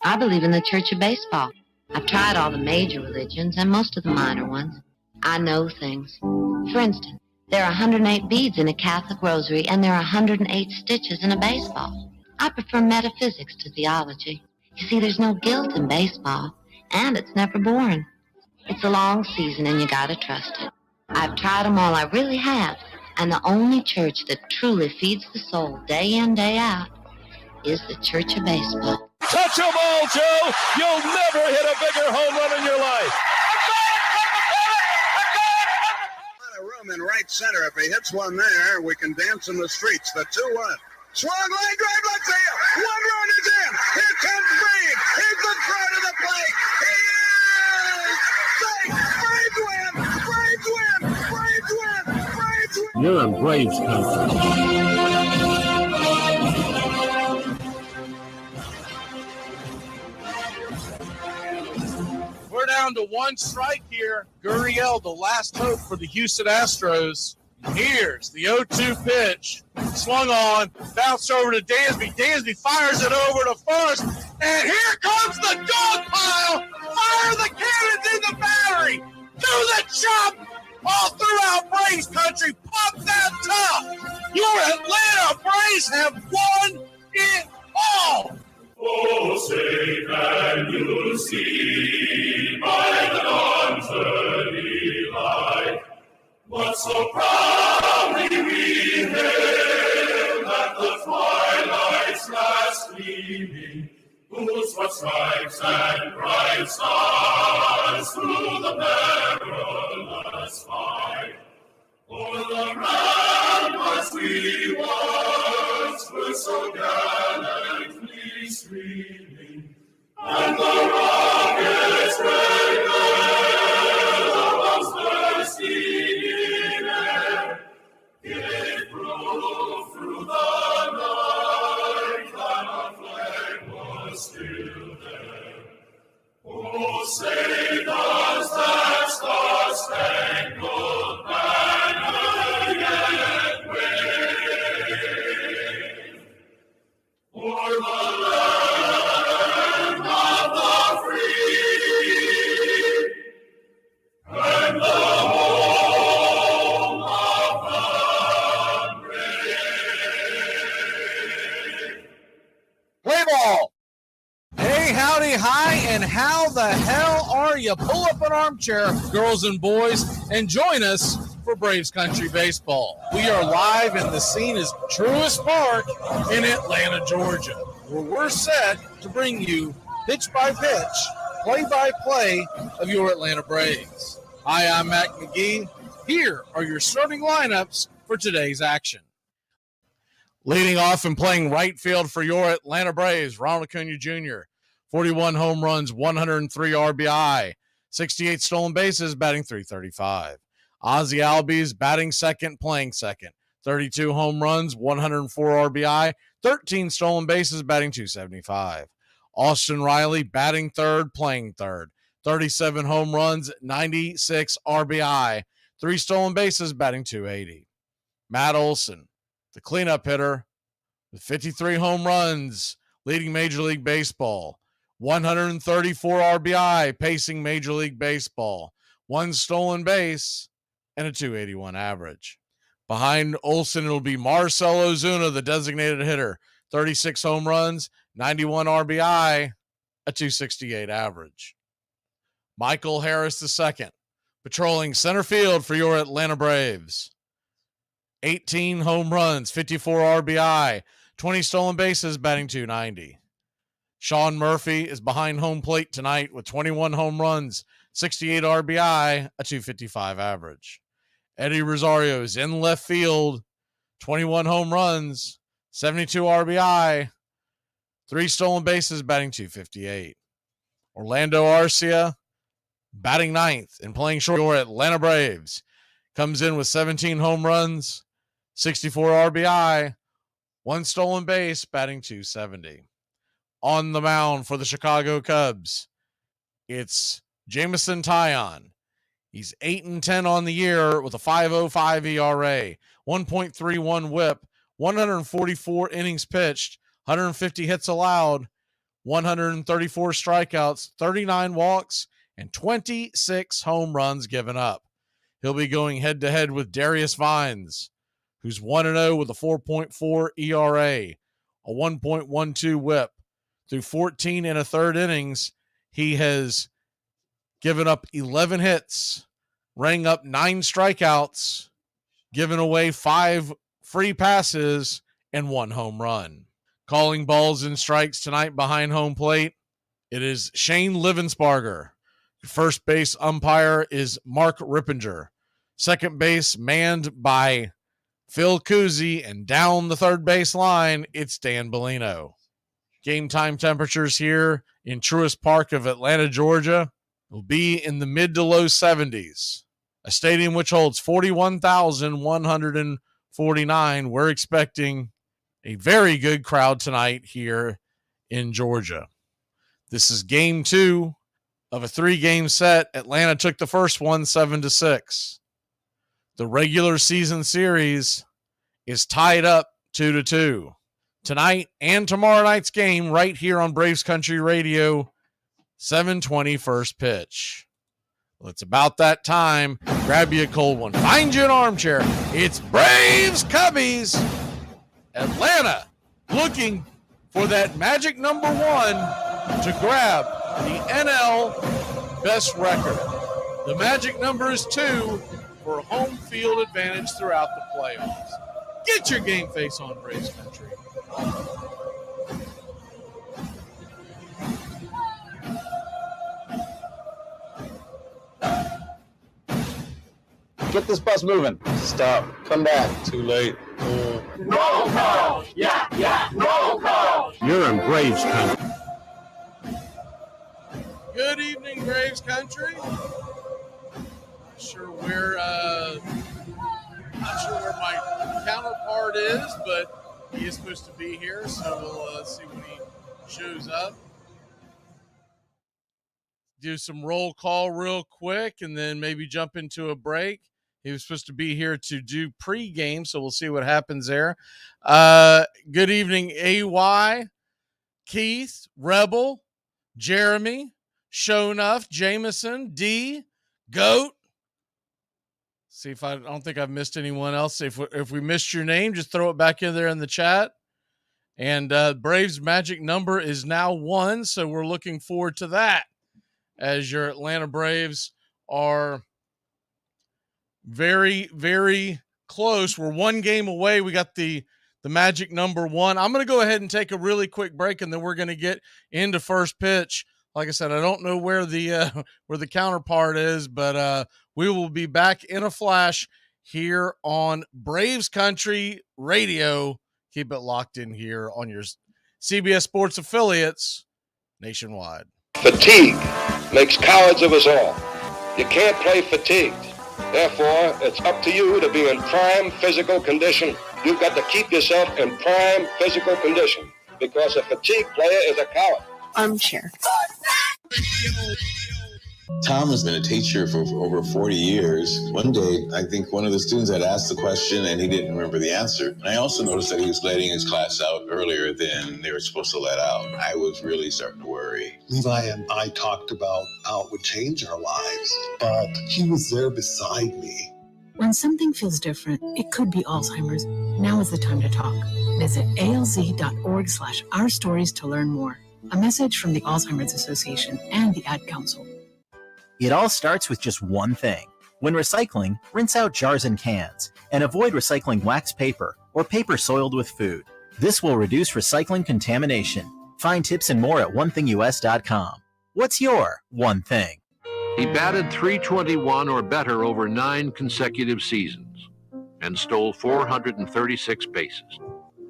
I believe in the Church of Baseball. I've tried all the major religions and most of the minor ones. I know things. For instance, there are 108 beads in a Catholic rosary, and there are 108 stitches in a baseball. I prefer metaphysics to theology. You see, there's no guilt in baseball, and it's never boring. It's a long season, and you gotta trust it. I've tried them all, I really have. And the only church that truly feeds the soul day in, day out is the Church of Baseball. Touch a ball, Joe. You'll never hit a bigger home run in your life. A room in right center. If he hits one there, we can dance in the streets. The 2-1. Swung line drive left field. 1 run is in. Here comes Braves. Here's the front of the plate. He is safe. Braves win. Braves win. Braves win. Braves win. You're in Braves country. We're down to 1 strike here. Gurriel, the last hope for the Houston Astros. Here's the 0-2 pitch. Swung on, bounced over to Dansby. Dansby fires it over to first, and here comes the dog pile. Fire the cannons in the battery. Do the chop all throughout Braves country. Pop that top. Your Atlanta Braves have won it all. Oh, say can you see by the dawn's early light what so proudly we hailed at the twilight's last gleaming, whose what stripes and bright stars through the perilous fight o'er the ramparts we once were so gallantly streaming, and the rocket's red bells bursting in air gave proof through the night that our flag was still there. Oh, say does that star-spangled banner yet wave o'er the land of the free and the home of the brave? Play ball. Hey, howdy, hi, and how the hell are you? Pull up an armchair, girls and boys, and join us for Braves Country Baseball. We are live, and the scene is Truist Park in Atlanta, Georgia, where we're set to bring you pitch-by-pitch, play-by-play of your Atlanta Braves. Hi, I'm Mac Magee. Here are your starting lineups for today's action. Leading off and playing right field for your Atlanta Braves, Ronald Acuna Jr., 41 home runs, 103 RBI, 68 stolen bases, batting .335. Ozzie Albies batting second, playing second, 32 home runs, 104 RBI, 13 stolen bases, batting .275. Austin Riley batting third, playing third, 37 home runs, 96 RBI, 3 stolen bases, batting .280. Matt Olson, the cleanup hitter, with 53 home runs, leading Major League Baseball, 134 RBI, pacing Major League Baseball, 1 stolen base, and a .281 average. Behind Olson, it'll be Marcell Ozuna, the designated hitter, 36 home runs, 91 RBI, a .268 average. Michael Harris II, patrolling center field for your Atlanta Braves, 18 home runs, 54 RBI, 20 stolen bases, batting .290. Sean Murphy is behind home plate tonight with 21 home runs, 68 RBI, a .255 average. Eddie Rosario is in left field, 21 home runs, 72 RBI, 3 stolen bases, batting .258. Orlando Arcia, batting ninth and playing short for Atlanta Braves, comes in with 17 home runs, 64 RBI, 1 stolen base, batting .270. On the mound for the Chicago Cubs, it's Jameson Taillon. He's 8-10 on the year with a 5.05 ERA, 1.31 WHIP, 144 innings pitched, 150 hits allowed, 134 strikeouts, 39 walks, and 26 home runs given up. He'll be going head-to-head with Darius Vines, who's 1-0 with a 4.4 ERA, a 1.12 WHIP. Through 14 and a third innings, he has given up 11 hits, rang up 9 strikeouts, given away 5 free passes, and 1 home run. Calling balls and strikes tonight behind home plate, it is Shane Livensparger. First base umpire is Mark Rippinger. Second base manned by Phil Cousy, and down the third base line, it's Dan Bellino. Game time temperatures here in Truist Park of Atlanta, Georgia, will be in the mid to low 70s. A stadium which holds 41,149. We're expecting a very good crowd tonight here in Georgia. This is game 2 of a 3-game set. Atlanta took the first one 7-6. The regular season series is tied up 2-2. Tonight and tomorrow night's game right here on Braves Country Radio, 7:20 first pitch. Well, it's about that time. Grab you a cold one. Find you an armchair. It's Braves Cubbies. Atlanta looking for that magic number 1 to grab the NL best record. The magic number is 2 for home field advantage throughout the playoffs. Get your game face on, Braves Country. Get this bus moving. Stop. Come back. Too late. Roll call! Yeah, roll call! You're in Braves Country. Good evening, Braves Country. Not sure where my counterpart is, but he is supposed to be here, so we'll see when he shows up. Do some roll call real quick, and then maybe jump into a break. He was supposed to be here to do pregame, so we'll see what happens there. Good evening, AY, Keith, Rebel, Jeremy, Shownuff, Jameson, D, Goat. See if I don't think I've missed anyone else. If we missed your name, just throw it back in there in the chat. And Braves magic number is now 1, so we're looking forward to that as your Atlanta Braves are very, very close. We're 1 game away. We got the magic number 1. I'm going to go ahead and take a really quick break, and then we're going to get into first pitch. Like I said, I don't know where the counterpart is, but we will be back in a flash here on Braves Country Radio. Keep it locked in here on your CBS Sports affiliates nationwide. Fatigue makes cowards of us all. You can't play fatigued. Therefore, it's up to you to be in prime physical condition. You've got to keep yourself in prime physical condition because a fatigued player is a coward. Armchair. Tom has been a teacher for over 40 years. One day, I think one of the students had asked the question and he didn't remember the answer. And I also noticed that he was letting his class out earlier than they were supposed to let out. I was really starting to worry. Levi and I talked about how it would change our lives, but he was there beside me. When something feels different, it could be Alzheimer's. Now is the time to talk. Visit alz.org/ourstories to learn more. A message from the Alzheimer's Association and the Ad Council. It all starts with just one thing. When recycling, rinse out jars and cans, and avoid recycling wax paper or paper soiled with food. This will reduce recycling contamination. Find tips and more at onethingus.com. What's your one thing? He batted .321 or better over 9 consecutive seasons and stole 436 bases.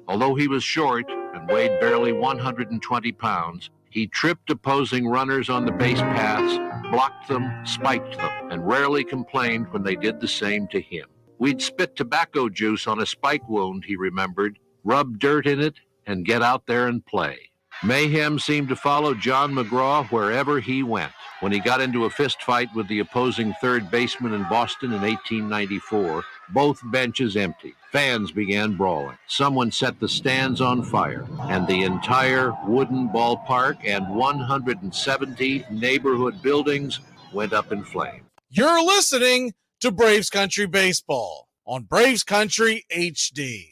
Although he was short and weighed barely 120 pounds, he tripped opposing runners on the base paths, blocked them, spiked them, and rarely complained when they did the same to him. We'd spit tobacco juice on a spike wound, he remembered, rub dirt in it, and get out there and play. Mayhem seemed to follow John McGraw wherever he went. When he got into a fist fight with the opposing third baseman in Boston in 1894, both benches emptied. Fans began brawling. Someone set the stands on fire, and the entire wooden ballpark and 170 neighborhood buildings went up in flames. You're listening to Braves Country Baseball on Braves Country HD.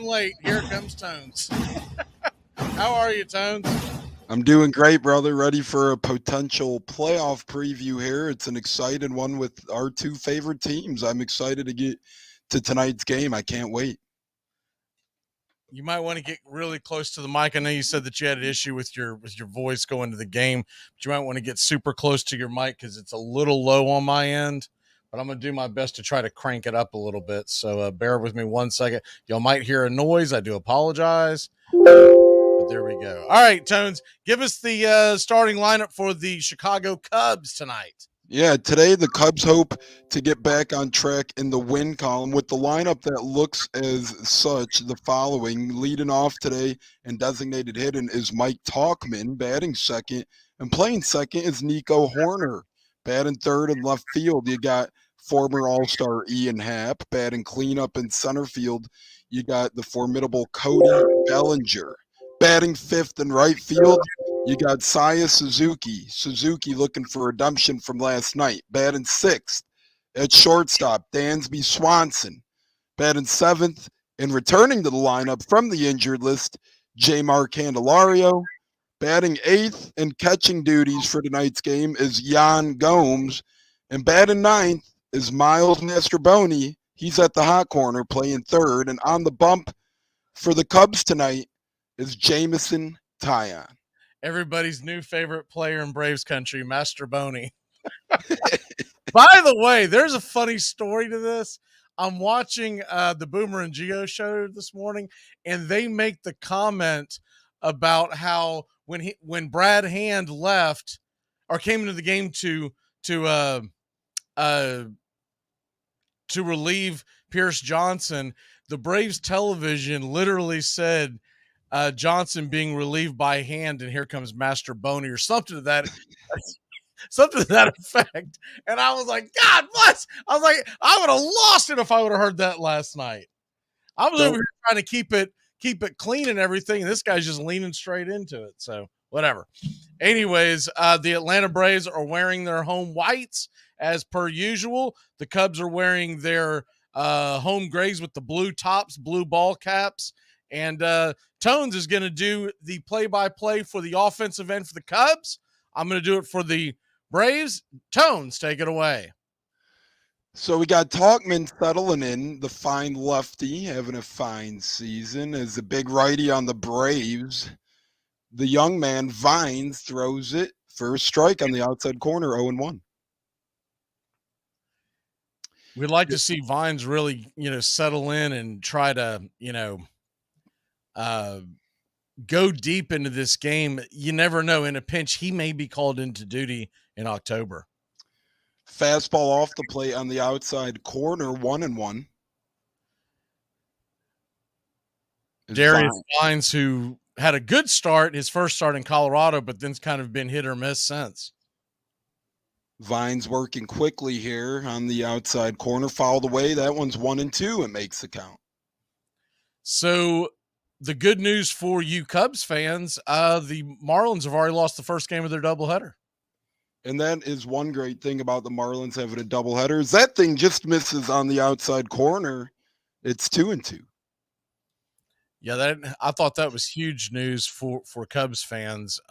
late. Here comes Tones. How are you, Tones? I'm doing great, brother. Ready for a potential playoff preview here. It's an exciting one with our two favorite teams. I'm excited to get to tonight's game. I can't wait. You might want to get really close to the mic. I know you said that you had an issue with your voice going to the game, but you might want to get super close to your mic because it's a little low on my end. But I'm going to do my best to try to crank it up a little bit. So bear with me 1 second. Y'all might hear a noise. I do apologize. But there we go. All right, Tones, give us the starting lineup for the Chicago Cubs tonight. Yeah, today the Cubs hope to get back on track in the win column with the lineup that looks as such. The following, leading off today and designated hitting is Mike Tauchman, batting second, and playing second is Nico Horner. Batting third in left field, you got former All-Star Ian Happ. Batting cleanup in center field, you got the formidable Cody Bellinger. Batting fifth in right field, you got Saya Suzuki. Suzuki looking for redemption from last night. Batting sixth at shortstop, Dansby Swanson. Batting seventh and returning to the lineup from the injured list, J-Mar Candelario. Batting eighth and catching duties for tonight's game is Jan Gomes. And batting ninth is Miles Mastroboni. He's at the hot corner playing third. And on the bump for the Cubs tonight is Jameson Taillon. Everybody's new favorite player in Braves country, Mastroboni. By the way, there's a funny story to this. I'm watching the Boomer and Geo show this morning, and they make the comment about how when Brad Hand left or came into the game to relieve Pierce Johnson, the Braves television literally said Johnson being relieved by Hand, and here comes Mastroboni or something to that effect. And I was like, God bless. I was like, I would have lost it if I would have heard that last night. I was over here trying to keep it clean and everything, and this guy's just leaning straight into it. So whatever. Anyways, the Atlanta Braves are wearing their home whites as per usual. The Cubs are wearing their home grays with the blue tops, blue ball caps. And Tones is going to do the play-by-play for the offensive end for the Cubs. I'm going to do it for the Braves. Tones, take it away. So we got Tauchman settling in, the fine lefty, having a fine season as a big righty on the Braves. The young man, Vines, throws it for a strike on the outside corner, 0-1. We'd like to see Vines really, settle in and try to, go deep into this game. You never know. In a pinch, he may be called into duty in October. Fastball off the plate on the outside corner, 1-1. Darius Vines, who had a good start, his first start in Colorado, but then's kind of been hit or miss since. Vines working quickly here on the outside corner, fouled away. That one's 1-2. It makes the count. So the good news for you Cubs fans, the Marlins have already lost the first game of their doubleheader. And that is one great thing about the Marlins having a doubleheader is that thing just misses on the outside corner. It's 2-2. Yeah, I thought that was huge news for Cubs fans.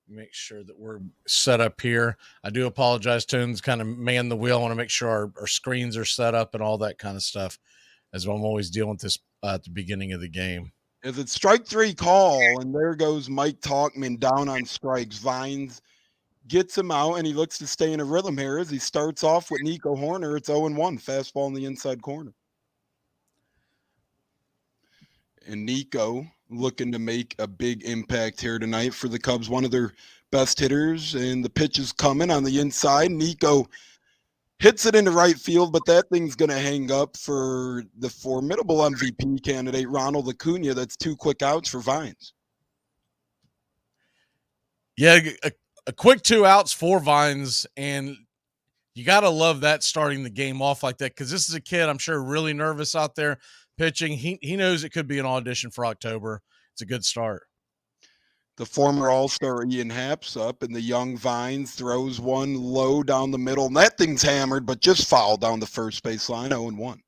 Make sure that we're set up here. I do apologize, Toons, kind of man the wheel. I want to make sure our screens are set up and all that kind of stuff, as I'm always dealing with this at the beginning of the game. If it's strike three call, and there goes Mike Tauchman down on strikes. Vines gets him out, and he looks to stay in a rhythm here as he starts off with Nico Horner. It's 0-1, fastball in the inside corner. And Nico looking to make a big impact here tonight for the Cubs, one of their best hitters, and the pitch is coming on the inside. Nico hits it into right field, but that thing's going to hang up for the formidable MVP candidate, Ronald Acuna. That's 2 quick outs for Vines. Yeah, a quick 2 outs for Vines, and you got to love that starting the game off like that because this is a kid, I'm sure, really nervous out there pitching. He knows it could be an audition for October. It's a good start. The former All-Star Ian Happ's up, and the young Vines throws one low down the middle, and that thing's hammered, but just fouled down the first base line, 0-1.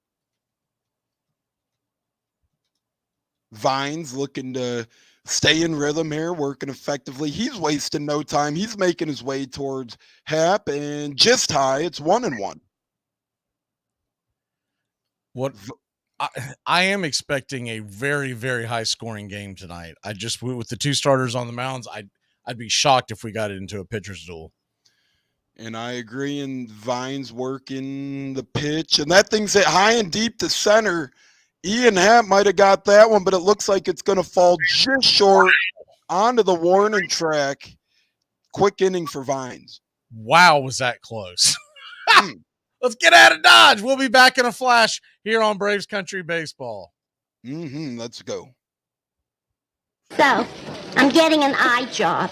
Vines looking to stay in rhythm here, working effectively. He's wasting no time. He's making his way towards Hap and just high. It's 1-1. What I am expecting a very, very high scoring game tonight. I just, with the two starters on the mounds, I'd be shocked if we got it into a pitcher's duel. And I agree. And Vines working the pitch, and that thing's hit high and deep to center. Ian Happ might have got that one, but it looks like it's going to fall just short onto the warning track. Quick inning for Vines. Wow, was that close? Let's get out of Dodge. We'll be back in a flash here on Braves Country Baseball. Let's go. So, I'm getting an eye job.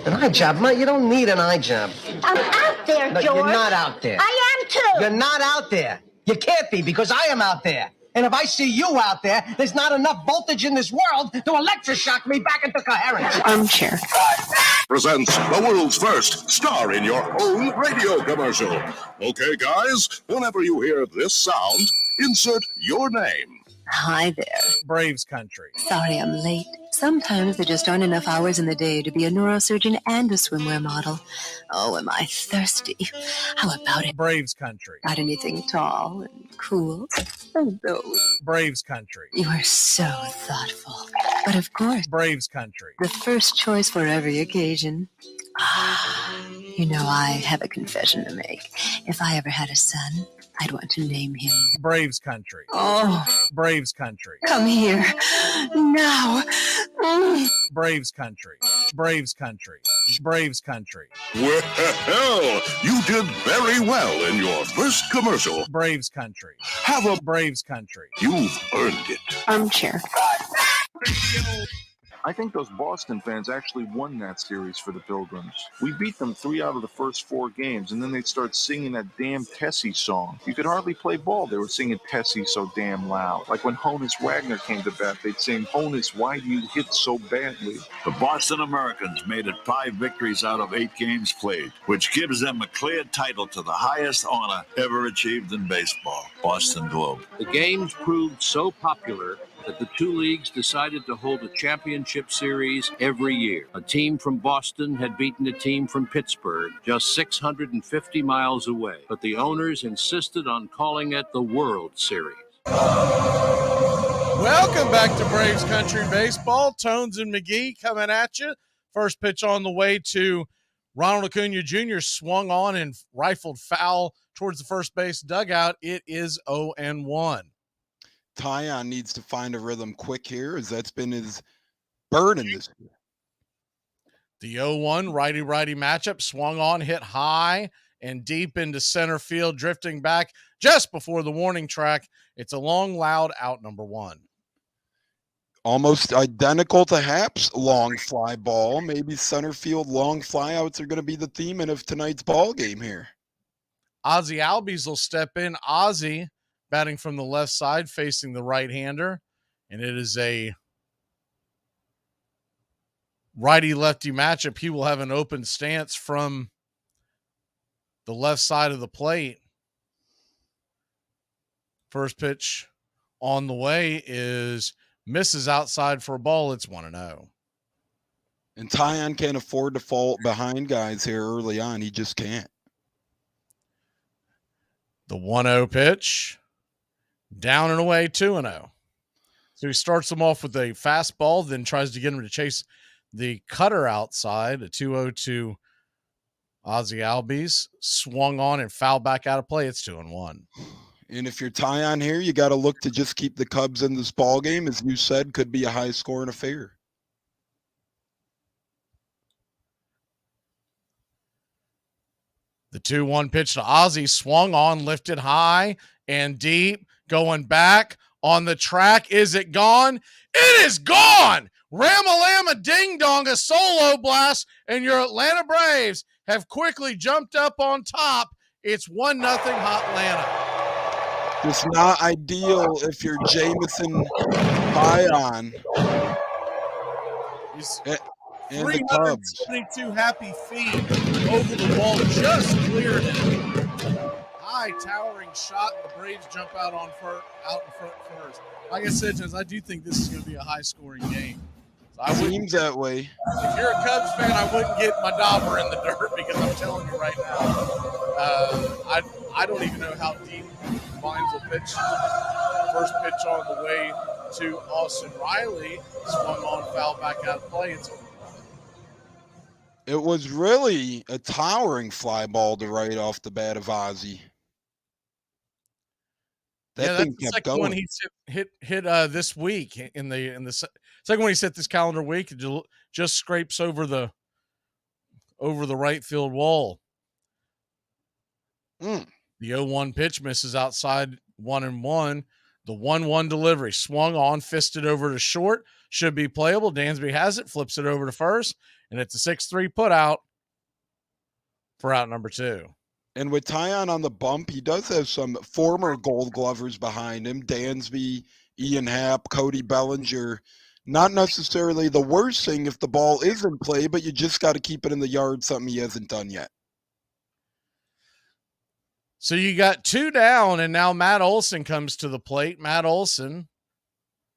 An eye job? Ma, you don't need an eye job. I'm out there, No, George. you're not out there. I am too. You're not out there. You can't be because I am out there. And if I see you out there, there's not enough voltage in this world to electroshock me back into coherence. Armchair presents the world's first star in your own radio commercial. Okay, guys, whenever you hear this sound, insert your name. Hi there. Braves Country. Sorry I'm late. Sometimes there just aren't enough hours in the day to be a neurosurgeon and a swimwear model. Oh, am I thirsty? How about it? Braves Country. Got anything tall and cool? Oh, those. Braves Country. You are so thoughtful. But of course, Braves Country. The first choice for every occasion. You know, I have a confession to make. If I ever had a son, I'd want to name him Braves Country. Oh. Braves Country. Come here. Now. Braves Country. Braves Country. Braves Country. Well, you did very well in your first commercial. Braves Country. Have a Braves Country. You've earned it. Armchair. I think those Boston fans actually won that series for the Pilgrims. We beat them 3 out of the first 4 games, and then they'd start singing that damn Tessie song. You could hardly play ball. They were singing Tessie so damn loud. Like when Honus Wagner came to bat, they'd sing, Honus, why do you hit so badly? The Boston Americans made it 5 victories out of 8 games played, which gives them a clear title to the highest honor ever achieved in baseball, Boston Globe. The games proved so popular that the two leagues decided to hold a championship series every year. A team from Boston had beaten a team from Pittsburgh just 650 miles away, but the owners insisted on calling it the World Series. Welcome back to Braves Country Baseball. Tones and McGee coming at you. First pitch on the way to Ronald Acuna Jr. swung on and rifled foul towards the first base dugout. It is 0-1. Tyon needs to find a rhythm quick here, as that's been his burden this year. The 0-1 righty-righty matchup swung on, hit high and deep into center field, drifting back just before the warning track. It's a long, loud out, number 1. Almost identical to Hap's long fly ball. Maybe center field long flyouts are going to be the theme of tonight's ball game here. Ozzie Albies will step in. Ozzie batting from the left side, facing the right-hander, and it is a righty-lefty matchup. He will have an open stance from the left side of the plate. First pitch on the way is misses outside for a ball. It's 1-0. And Tyon can't afford to fall behind guys here early on. He just can't. The 1-0 pitch. Down and away, 2-0. So he starts them off with a fastball, then tries to get him to chase the cutter outside. A 2-0 to Ozzie Albies. Swung on and fouled back out of play. It's 2-1. And if you're Tyon here, you got to look to just keep the Cubs in this ball game. As you said, could be a high-scoring affair. The 2-1 pitch to Ozzie, swung on, lifted high and deep. Going back on the track. Is it gone? It is gone! Ramalama ding dong, a solo blast, and your Atlanta Braves have quickly jumped up on top. It's 1-0 Hotlanta. Just not ideal if you're Jamison Tyon and the Cubs. 372 happy feet over the wall, just cleared it. high, towering shot, and the Braves jump out in front first. Like I said, Jens, I do think this is going to be a high-scoring game. So Seems that way. If you're a Cubs fan, I wouldn't get my dauber in the dirt because I'm telling you right now, I don't even know how deep Vines will pitch. First pitch on the way to Austin Riley, swung on, foul back out of play. It was really a towering fly ball to right off the bat of Ozzy. That's the second one he's hit this week. In the second one he's hit this calendar week, it just scrapes over the right field wall. The 0-1 pitch misses outside 1-1. The 1-1 delivery swung on, fisted over to short, should be playable. Dansby has it, flips it over to first, and it's a 6-3 put out for out number 2. And with Tyon on the bump, he does have some former Gold Glovers behind him. Dansby, Ian Happ, Cody Bellinger. Not necessarily the worst thing if the ball is in play, but you just got to keep it in the yard, something he hasn't done yet. So you got 2 down, and now Matt Olson comes to the plate. Matt Olson,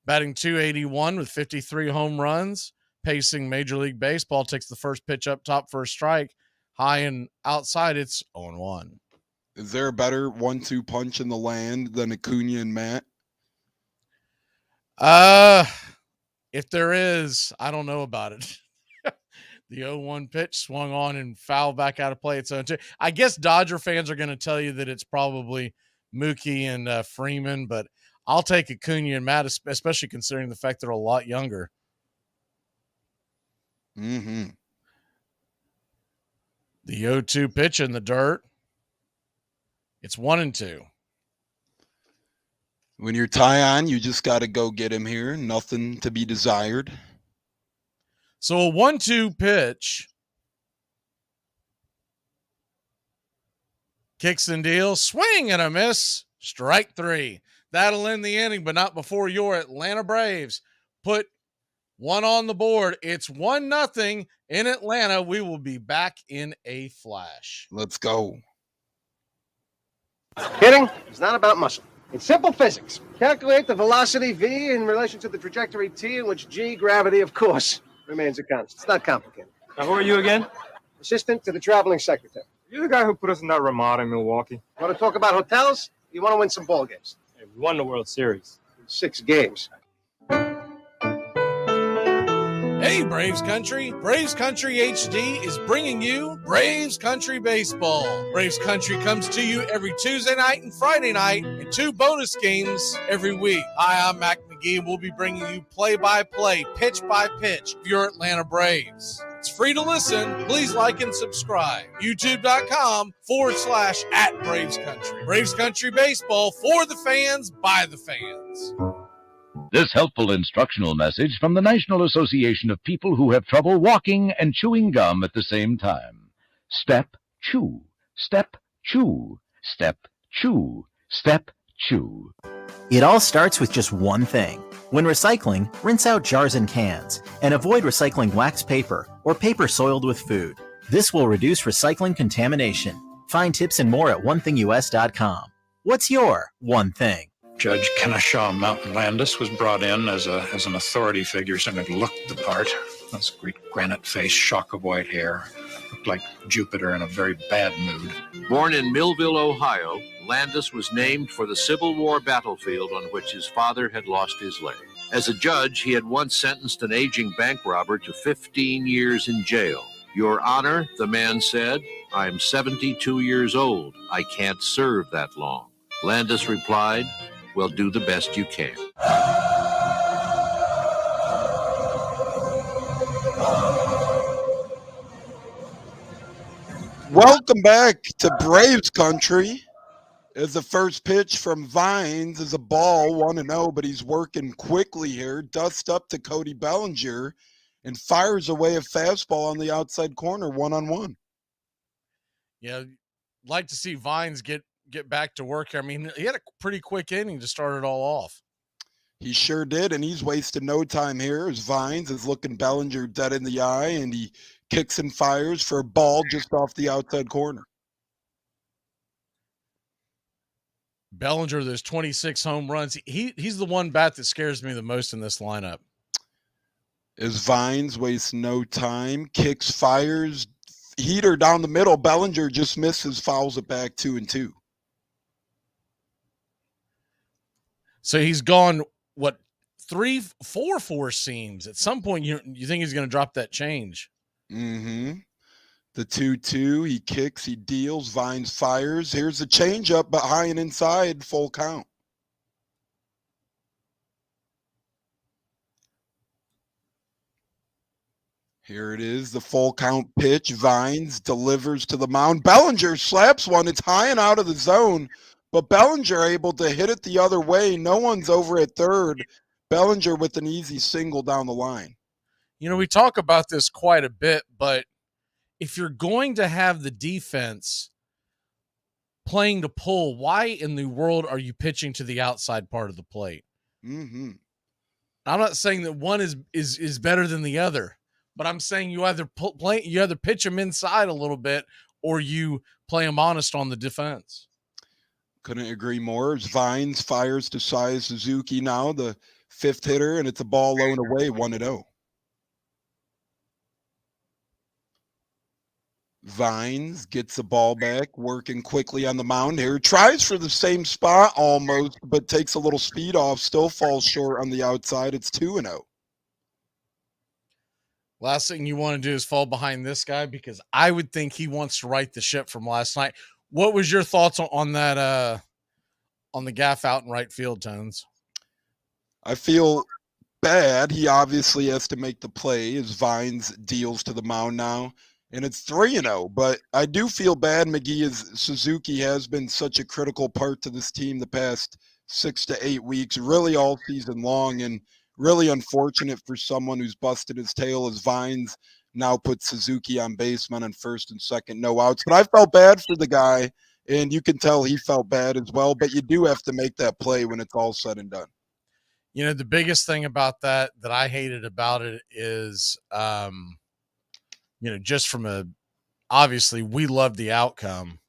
batting .281 with 53 home runs, pacing Major League Baseball, takes the first pitch up top for a strike. High and outside, it's 0-1. Is there a better 1-2 punch in the land than Acuna and Matt? If there is, I don't know about it. The 0-1 pitch swung on and foul back out of play. It's 0-2. I guess Dodger fans are going to tell you that it's probably Mookie and Freeman, but I'll take Acuna and Matt, especially considering the fact they're a lot younger. Mm-hmm. The 0-2 pitch in the dirt. It's 1-2. When you're Tyon, you just got to go get him here. Nothing to be desired. So a 1-2 pitch. Kicks and deals. Swing and a miss. Strike 3. That'll end the inning, but not before your Atlanta Braves put one on the board. It's 1-0 in Atlanta. We will be back in a flash. Let's go. Hitting is not about muscle. It's simple physics. Calculate the velocity V in relation to the trajectory T, in which G, gravity, of course, remains a constant. It's not complicated. Now, who are you again? Assistant to the traveling secretary. You're the guy who put us in that Ramada in Milwaukee. Want to talk about hotels? You want to win some ball games? Hey, we won the World Series. 6 games. Hey, Braves Country. Braves Country HD is bringing you Braves Country Baseball. Braves Country comes to you every Tuesday night and Friday night, and 2 bonus games every week. Hi, I'm Mac Magee, and we'll be bringing you play-by-play, pitch-by-pitch of your Atlanta Braves. It's free to listen. Please like and subscribe. YouTube.com/@Braves Country. Braves Country Baseball for the fans, by the fans. This helpful instructional message from the National Association of People Who Have Trouble Walking and Chewing Gum at the same time. Step, chew. Step, chew. Step, chew. Step, chew. It all starts with just one thing. When recycling, rinse out jars and cans, and avoid recycling wax paper or paper soiled with food. This will reduce recycling contamination. Find tips and more at onethingus.com. What's your one thing? Judge Kennesaw Mountain Landis was brought in as an authority figure, and looked the part. This great granite face, shock of white hair, looked like Jupiter in a very bad mood. Born in Millville, Ohio, Landis was named for the Civil War battlefield on which his father had lost his leg. As a judge, he had once sentenced an aging bank robber to 15 years in jail. Your Honor, the man said, I'm 72 years old. I can't serve that long. Landis replied, well, do the best you can. Welcome back to Braves Country. As the first pitch from Vines is a ball, 1-0, but he's working quickly here. Dust up to Cody Bellinger and fires away a fastball on the outside corner, 1-on-1. Yeah, like to see Vines get back to work here. I mean, he had a pretty quick inning to start it all off. He sure did, and he's wasting no time here as Vines is looking Bellinger dead in the eye, and he kicks and fires for a ball just off the outside corner. Bellinger, those 26 home runs. He's the one bat that scares me the most in this lineup. As Vines wastes no time, kicks, fires, heater down the middle. Bellinger just misses, fouls it back 2-2. So he's gone, what, 4 seams. At some point, you think he's going to drop that change. Mm-hmm. The 2-2, he kicks, he deals, Vines fires. Here's the changeup, but high and inside, full count. Here it is, the full count pitch. Vines delivers to the mound. Bellinger slaps one. It's high and out of the zone, but Bellinger able to hit it the other way. No one's over at third. Bellinger with an easy single down the line. You know, we talk about this quite a bit, but if you're going to have the defense playing to pull, why in the world are you pitching to the outside part of the plate? Mm-hmm. I'm not saying that one is better than the other, but I'm saying you either pitch them inside a little bit or you play them honest on the defense. Couldn't agree more. As Vines fires to Sai Suzuki now, the fifth hitter, and it's a ball low and away, 1-0. Vines gets the ball back, working quickly on the mound here. Tries for the same spot almost, but takes a little speed off. Still falls short on the outside. It's 2-0. Last thing you want to do is fall behind this guy because I would think he wants to right the ship from last night. What was your thoughts on that, on the gaff out in right field, Tones? I feel bad. He obviously has to make the play as Vines deals to the mound now. And it's 3-0, but I do feel bad, Magee, as Suzuki has been such a critical part to this team the past 6 to 8 weeks, really all season long, and really unfortunate for someone who's busted his tail as Vines now puts Suzuki on base, men on first and second, no outs. But I felt bad for the guy, and you can tell he felt bad as well, but you do have to make that play when it's all said and done. You know, the biggest thing about that I hated about it is you know, just from obviously we love the outcome,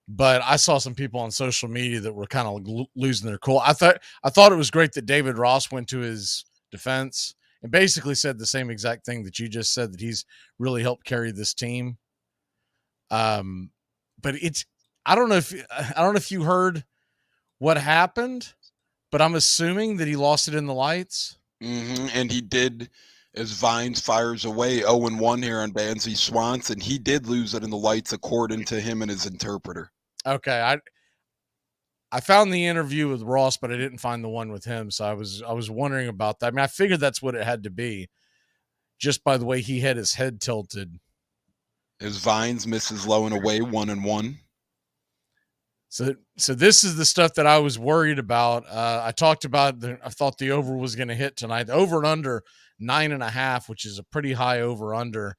but I saw some people on social media that were kind of losing their cool. I thought it was great that David Ross went to his defense and basically said the same exact thing that you just said, that he's really helped carry this team. But I don't know if you heard what happened, but I'm assuming that he lost it in the lights. Mm-hmm. And he did. As Vines fires away 0-1 here on Bansy Swanson, he did lose it in the lights according to him and his interpreter. Okay, I found the interview with Ross, but I didn't find the one with him, so I was wondering about that. I mean, I figured that's what it had to be, just by the way he had his head tilted. As Vines misses low and away 1-1. So this is the stuff that I was worried about. I talked about I thought the over was going to hit tonight. The over and under 9.5, which is a pretty high over under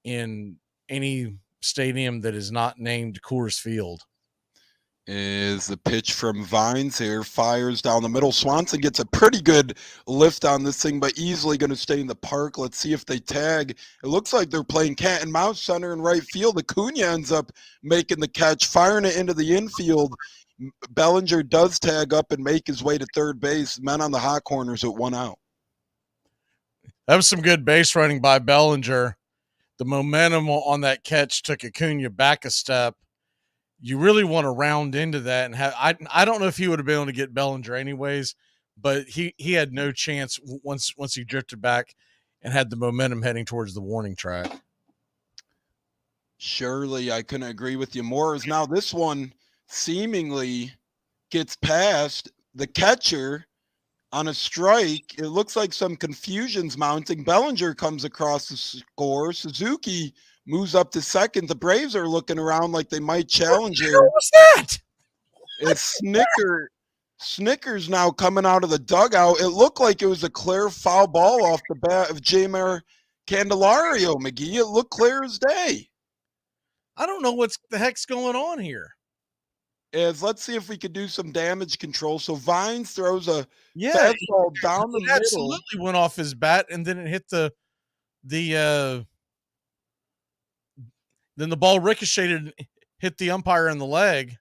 in any stadium that is not named Coors Field. Is the pitch from Vines here, fires down the middle. Swanson gets a pretty good lift on this thing, but easily going to stay in the park. Let's see if they tag. It looks like they're playing cat and mouse, center and right field. Acuna ends up making the catch, firing it into the infield. Bellinger does tag up and make his way to third base. Men on the hot corners at 1 out. That was some good base running by Bellinger. The momentum on that catch took Acuna back a step. You really want to round into that and have. I don't know if he would have been able to get Bellinger anyways, but he had no chance once he drifted back and had the momentum heading towards the warning track. Surely, I couldn't agree with you more. As now this one seemingly gets past the catcher on a strike. It looks like some confusion's mounting. Bellinger comes across the score. Suzuki moves up to second. The Braves are looking around like they might challenge here. What was that? It's Snickers now coming out of the dugout. It looked like it was a clear foul ball off the bat of Jeimer Candelario, Magee. It looked clear as day. I don't know what the heck's going on here. Let's see if we could do some damage control. So Vines throws a fastball down the middle. Absolutely went off his bat, and then it hit then the ball ricocheted, hit the umpire in the leg.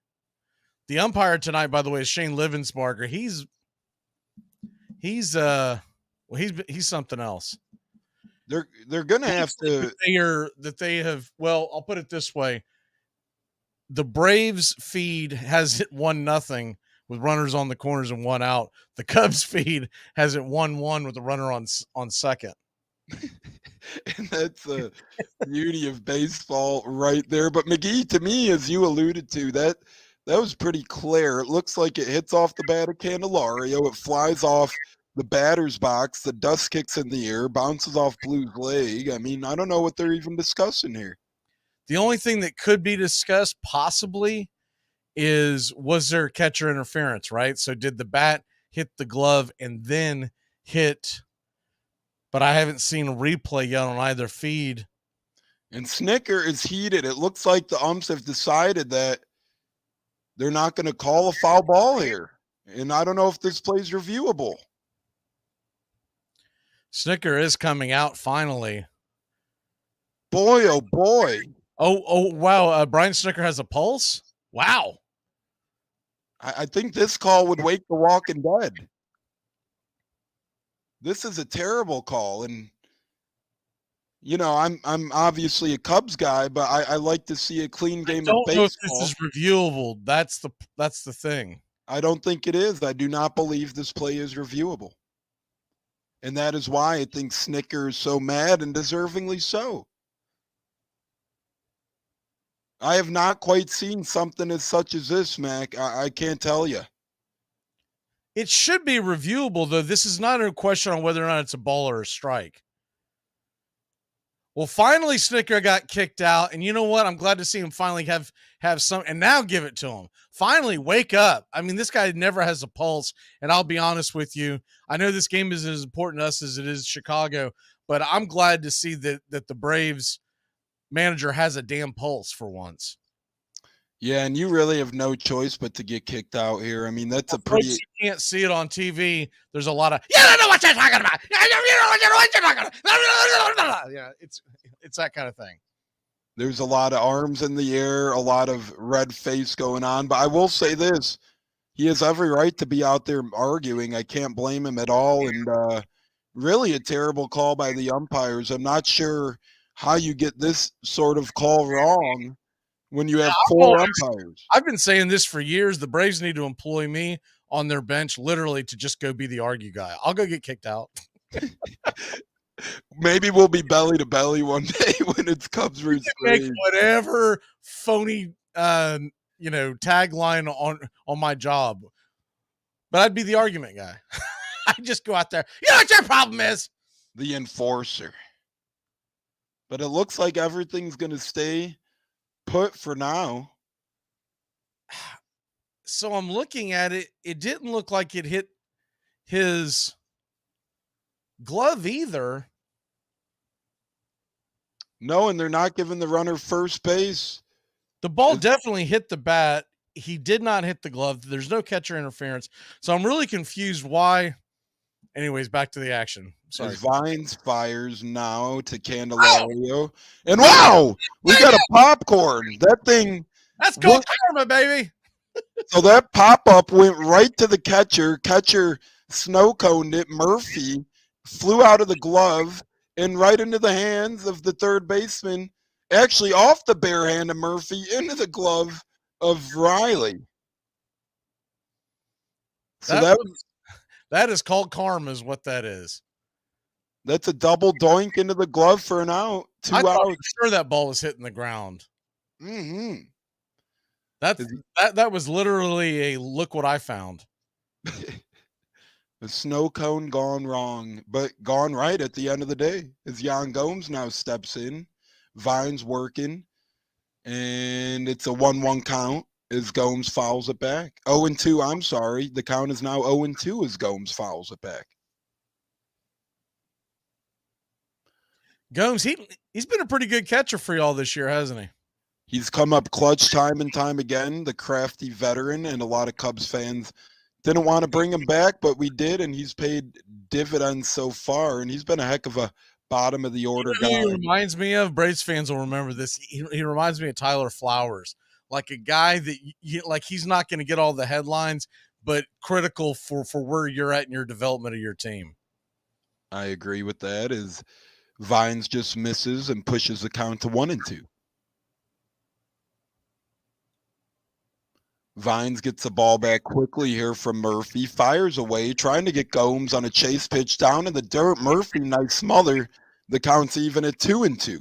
The umpire tonight, by the way, is Shane Livensparger. He's something else. They're gonna have to. Well, I'll put it this way: the Braves feed has it 1-0 with runners on the corners and 1 out. The Cubs feed has it 1-1 with the runner on second. And that's the beauty of baseball right there. But Magee, to me, as you alluded to, that was pretty clear. It looks like it hits off the bat of Candelario. It flies off the batter's box. The dust kicks in the air, bounces off Blue's leg. I mean, I don't know what they're even discussing here. The only thing that could be discussed possibly was there catcher interference, right? So did the bat hit the glove and then hit, but I haven't seen a replay yet on either feed. And Snicker is heated. It looks like the umps have decided that they're not going to call a foul ball here. And I don't know if this play's reviewable. Snicker is coming out finally. Boy, oh boy. Oh, wow. Brian Snicker has a pulse? Wow. I think this call would wake the walking dead. This is a terrible call. And, you know, I'm obviously a Cubs guy, but I like to see a clean game of baseball. I don't know if this is reviewable. That's the thing. I don't think it is. I do not believe this play is reviewable. And that is why I think Snicker is so mad, and deservingly so. I have not quite seen something as such as this, Mac. I can't tell you. It should be reviewable, though. This is not a question on whether or not it's a ball or a strike. Well, finally, Snicker got kicked out, and you know what? I'm glad to see him finally have some, and now give it to him. Finally, wake up. I mean, this guy never has a pulse, and I'll be honest with you. I know this game is as important to us as it is Chicago, but I'm glad to see that the Braves manager has a damn pulse for once. Yeah, and you really have no choice but to get kicked out here. I mean, that's a pretty. You can't see it on TV. There's a lot of, you don't know what you're talking about. You don't know what you're talking about. Yeah, it's that kind of thing. There's a lot of arms in the air, a lot of red face going on. But I will say this: he has every right to be out there arguing. I can't blame him at all. And really, a terrible call by the umpires. I'm not sure how you get this sort of call wrong when you have 4 umpires. I've been saying this for years. The Braves need to employ me on their bench literally to just go be the argue guy. I'll go get kicked out. Maybe we'll be belly to belly one day when it's Cubs versus Braves. Make whatever phony tagline on my job. But I'd be the argument guy. I'd just go out there. You know what your problem is? The enforcer. But it looks like everything's going to stay put for now. So I'm looking at it. It didn't look like it hit his glove either. No, and they're not giving the runner first base. The ball definitely hit the bat. He did not hit the glove. There's no catcher interference. So I'm really confused why. Anyways, back to the action. Sorry. Vines fires now to Candelario. And wow, we got a popcorn. That thing. That's called karma, baby. So that pop-up went right to the catcher. Catcher snow-coned it. Murphy flew out of the glove and right into the hands of the third baseman. Actually, off the bare hand of Murphy into the glove of Riley. So that is called karma, is what that is. That's a double doink into the glove for an out. 2 I thought outs. for sure that ball was hitting the ground. Mm-hmm. That was literally a look what I found. The snow cone gone wrong, but gone right at the end of the day. As Yan Gomes now steps in, Vine's working, and it's a 1-1 count as Gomes fouls it back. 0-2, I'm sorry. The count is now 0-2 as Gomes fouls it back. Gomes, he's been a pretty good catcher for y'all this year, hasn't he? He's come up clutch time and time again, the crafty veteran, and a lot of Cubs fans didn't want to bring him back, but we did, and he's paid dividends so far, and he's been a heck of a bottom of the order guy. He reminds me of, Braves fans will remember this, he reminds me of Tyler Flowers. like a guy that like he's not going to get all the headlines, but critical for where you're at in your development of your team. I agree with that. Is Vines just misses and pushes the count to 1-2. Vines gets the ball back quickly here from Murphy, fires away, trying to get Gomes on a chase pitch down in the dirt. Murphy, nice smother. The count's even at 2-2.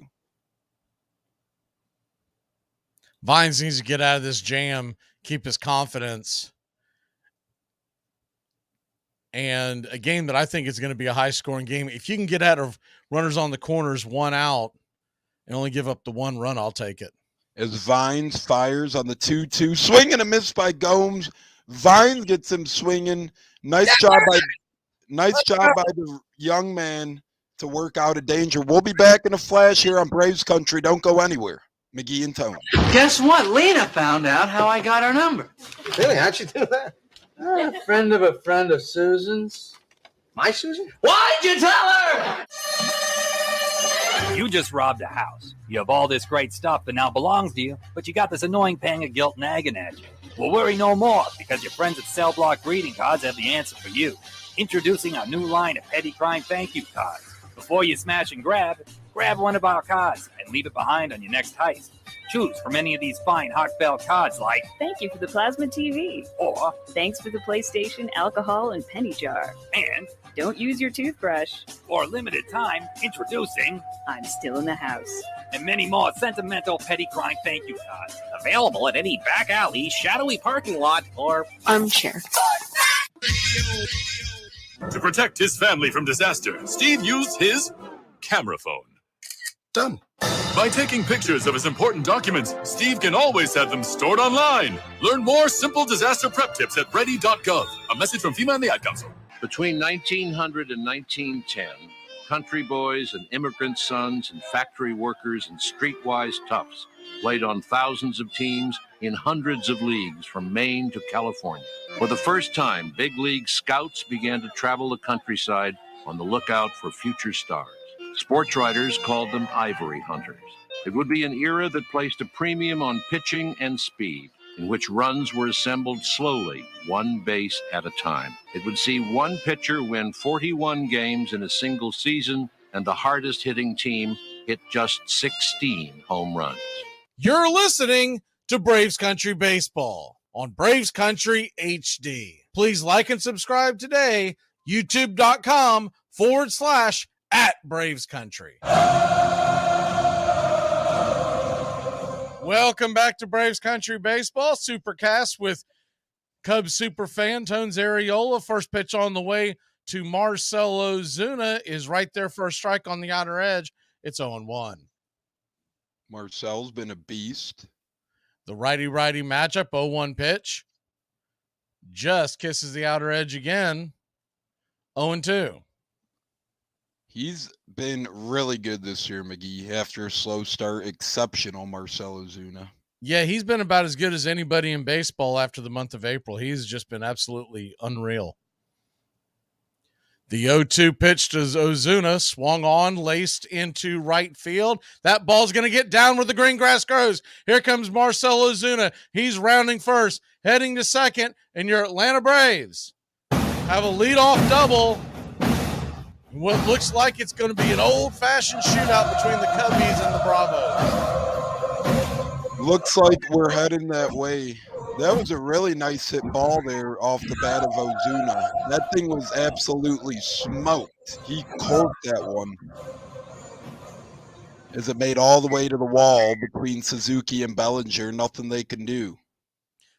Vines needs to get out of this jam, keep his confidence. And a game that I think is going to be a high-scoring game. If you can get out of runners on the corners, 1 out, and only give up the 1 run, I'll take it. As Vines fires on the 2-2, swing and a miss by Gomes. Vines gets him swinging. Nice job by the young man to work out a danger. We'll be back in a flash here on Braves Country. Don't go anywhere. McGee and Tone. Guess what? Lena found out how I got her number. Really? How'd you do that? A friend of Susan's. My Susan? Why'd you tell her? You just robbed a house. You have all this great stuff that now belongs to you, but you got this annoying pang of guilt nagging at you. Well, worry no more, because your friends at Cell Block Greeting Cards have the answer for you. Introducing our new line of petty crime thank you cards. Before you smash and grab one of our cards and leave it behind on your next heist. Choose from any of these fine heartfelt cards like thank you for the plasma TV, or thanks for the PlayStation, alcohol, and penny jar, and don't use your toothbrush, for limited time, introducing I'm still in the house, and many more sentimental petty crime thank you cards. Available at any back alley, shadowy parking lot, or Armchair. To protect his family from disaster, Steve used his camera phone. Done. By taking pictures of his important documents, Steve can always have them stored online. Learn more simple disaster prep tips at ready.gov. A message from FEMA and the Ad Council. Between 1900 and 1910, country boys and immigrant sons and factory workers and streetwise toughs played on thousands of teams in hundreds of leagues from Maine to California. For the first time, big league scouts began to travel the countryside on the lookout for future stars. Sports writers called them ivory hunters. It would be an era that placed a premium on pitching and speed, in which runs were assembled slowly, one base at a time. It would see one pitcher win 41 games in a single season, and the hardest hitting team hit just 16 home runs. You're listening to Braves Country Baseball on Braves Country HD. Please like and subscribe today, youtube.com/@Braves Country. Welcome back to Braves Country Baseball, SUPERCAST with Cubs superfan Tones Ariola. First pitch on the way to Marcell Ozuna is right there for a strike on the outer edge. It's 0-1. Marcel's been a beast. The righty-righty matchup, 0-1 pitch. Just kisses the outer edge again, 0-2. He's been really good this year, McGee. After a slow start, exceptional Marcell Ozuna. Yeah, he's been about as good as anybody in baseball after the month of April. He's just been absolutely unreal. The 0-2 pitch to Ozuna, swung on, laced into right field. That ball's going to get down where the green grass grows. Here comes Marcell Ozuna. He's rounding first, heading to second, and your Atlanta Braves have a leadoff double. What looks like it's going to be an old-fashioned shootout between the Cubbies and the Bravos. Looks like we're heading that way. That was a really nice hit ball there off the bat of Ozuna. That thing was absolutely smoked. He corked that one as it made all the way to the wall between Suzuki and Bellinger. Nothing they can do.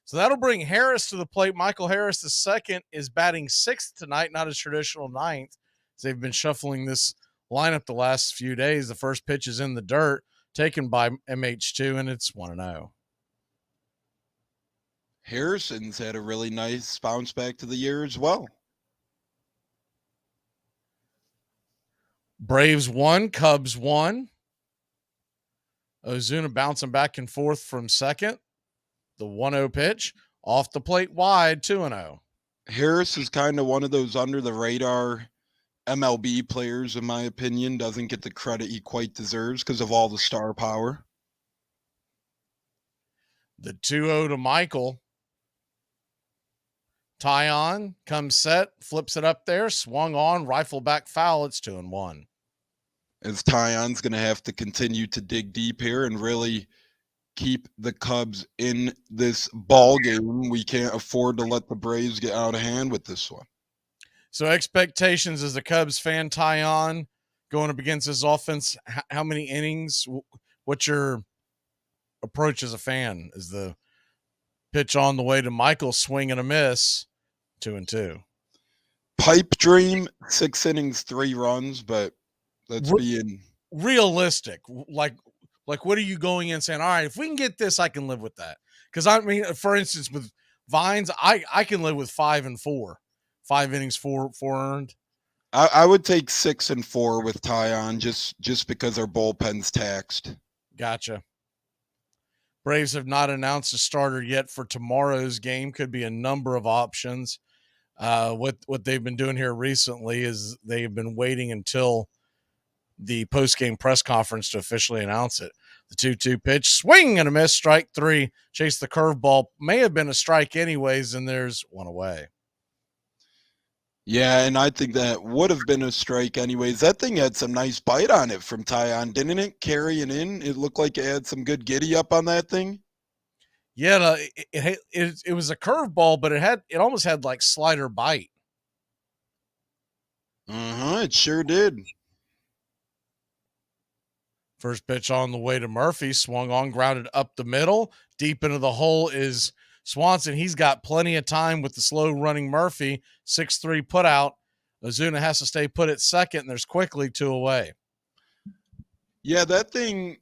So that'll bring Harris to the plate. Michael Harris, the second, is batting sixth tonight, not his traditional ninth. They've been shuffling this lineup the last few days. The first pitch is in the dirt, taken by MH2, and it's 1-0. Harrison's had a really nice bounce back to the year as well. Braves 1, Cubs 1. Ozuna bouncing back and forth from second. The 1-0 pitch off the plate wide, 2-0. Harris is kind of one of those under the radar MLB players, in my opinion. Doesn't get the credit he quite deserves because of all the star power. The 2-0 to Michael. Tyon comes set, flips it up there, swung on, rifle back foul. It's 2-1. As Tyon's going to have to continue to dig deep here and really keep the Cubs in this ball game. We can't afford to let the Braves get out of hand with this one. So expectations as a Cubs fan, Tyon, going up against his offense, how many innings? What's your approach as a fan? Is the pitch on the way to Michael, swing and a miss, 2-2. Pipe dream, 6 innings, 3 runs, but let's be in realistic. Like what are you going in saying? All right, if we can get this, I can live with that. Because I mean, for instance, with Vines, I can live with 5 and 4, 5 innings, 4 earned. I would take 6 and 4 with Tyon just because our bullpen's taxed. Gotcha. Braves have not announced a starter yet for tomorrow's game. Could be a number of options. What they've been doing here recently is they've been waiting until the post-game press conference to officially announce it. The 2-2 pitch, swing and a miss, strike 3. Chase the curveball. May have been a strike anyways, and there's one away. Yeah, and I think that would have been a strike anyways. That thing had some nice bite on it from Tyon, didn't it? Carrying in, it looked like it had some good giddy up on that thing. Yeah, it was a curveball, but it almost had like slider bite. It sure did. First pitch on the way to Murphy, swung on, grounded up the middle. Deep into the hole is Swanson. He's got plenty of time with the slow-running Murphy. 6-3 put out. Ozuna has to stay put at second, and there's quickly 2 away. Yeah, that thing,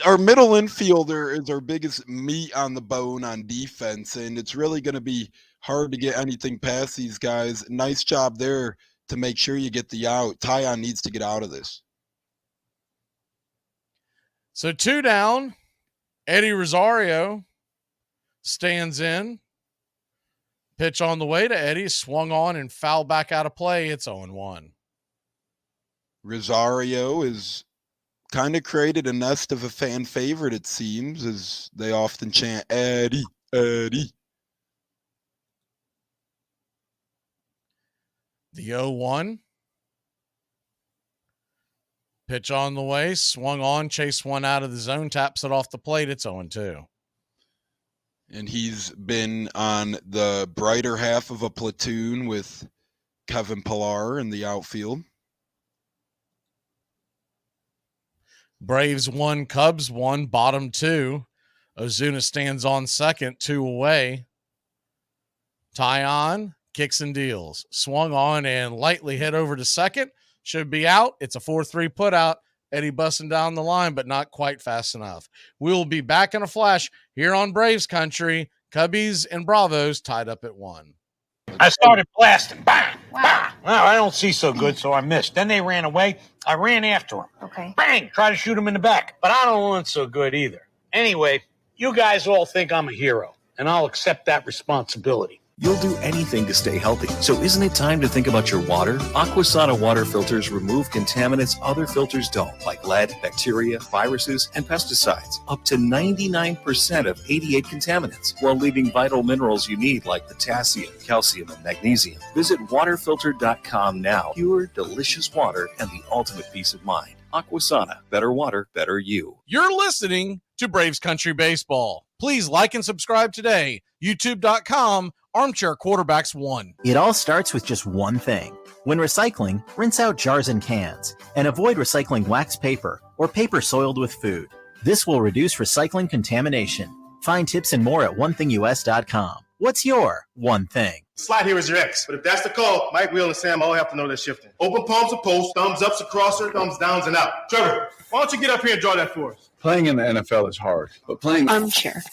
our middle infielder is our biggest meat on the bone on defense, and it's really going to be hard to get anything past these guys. Nice job there to make sure you get the out. Tyon needs to get out of this. So 2 down. Eddie Rosario stands in. Pitch on the way to Eddie, swung on and fouled back out of play. It's 0-1. Rosario is kind of created a nest of a fan favorite, it seems, as they often chant, Eddie, Eddie. The 0-1. Pitch on the way, swung on, chased one out of the zone, taps it off the plate. It's 0-2. And he's been on the brighter half of a platoon with Kevin Pillar in the outfield. Braves 1, Cubs 1, bottom 2. Ozuna stands on second, 2 away. Tyon kicks and deals. Swung on and lightly hit over to second. Should be out. It's a 4-3 put out. Eddie busting down the line, but not quite fast enough. We'll be back in a flash here on Braves Country. Cubbies and Bravos tied up at 1. I started blasting. Bang! Bang! Well, I don't see so good, so I missed. Then they ran away. I ran after them. Okay. Bang! Try to shoot him in the back. But I don't want so good either. Anyway, you guys all think I'm a hero, and I'll accept that responsibility. You'll do anything to stay healthy. So isn't it time to think about your water? Aquasana water filters remove contaminants other filters don't, like lead, bacteria, viruses, and pesticides. Up to 99% of 88 contaminants, while leaving vital minerals you need like potassium, calcium, and magnesium. Visit waterfilter.com now. Pure, delicious water and the ultimate peace of mind. Aquasana. Better water, better you. You're listening to Braves Country Baseball. Please like and subscribe today. YouTube.com, Armchair Quarterbacks 1. It all starts with just one thing. When recycling, rinse out jars and cans, and avoid recycling wax paper or paper soiled with food. This will reduce recycling contamination. Find tips and more at onethingus.com. What's your one thing? Slide here is your X. But if that's the call, Mike, Will, and Sam all have to know they're shifting. Open palms to post, thumbs ups to crosser, thumbs downs and out. Trevor, why don't you get up here and draw that for us? Playing in the NFL is hard, but playing Armchair.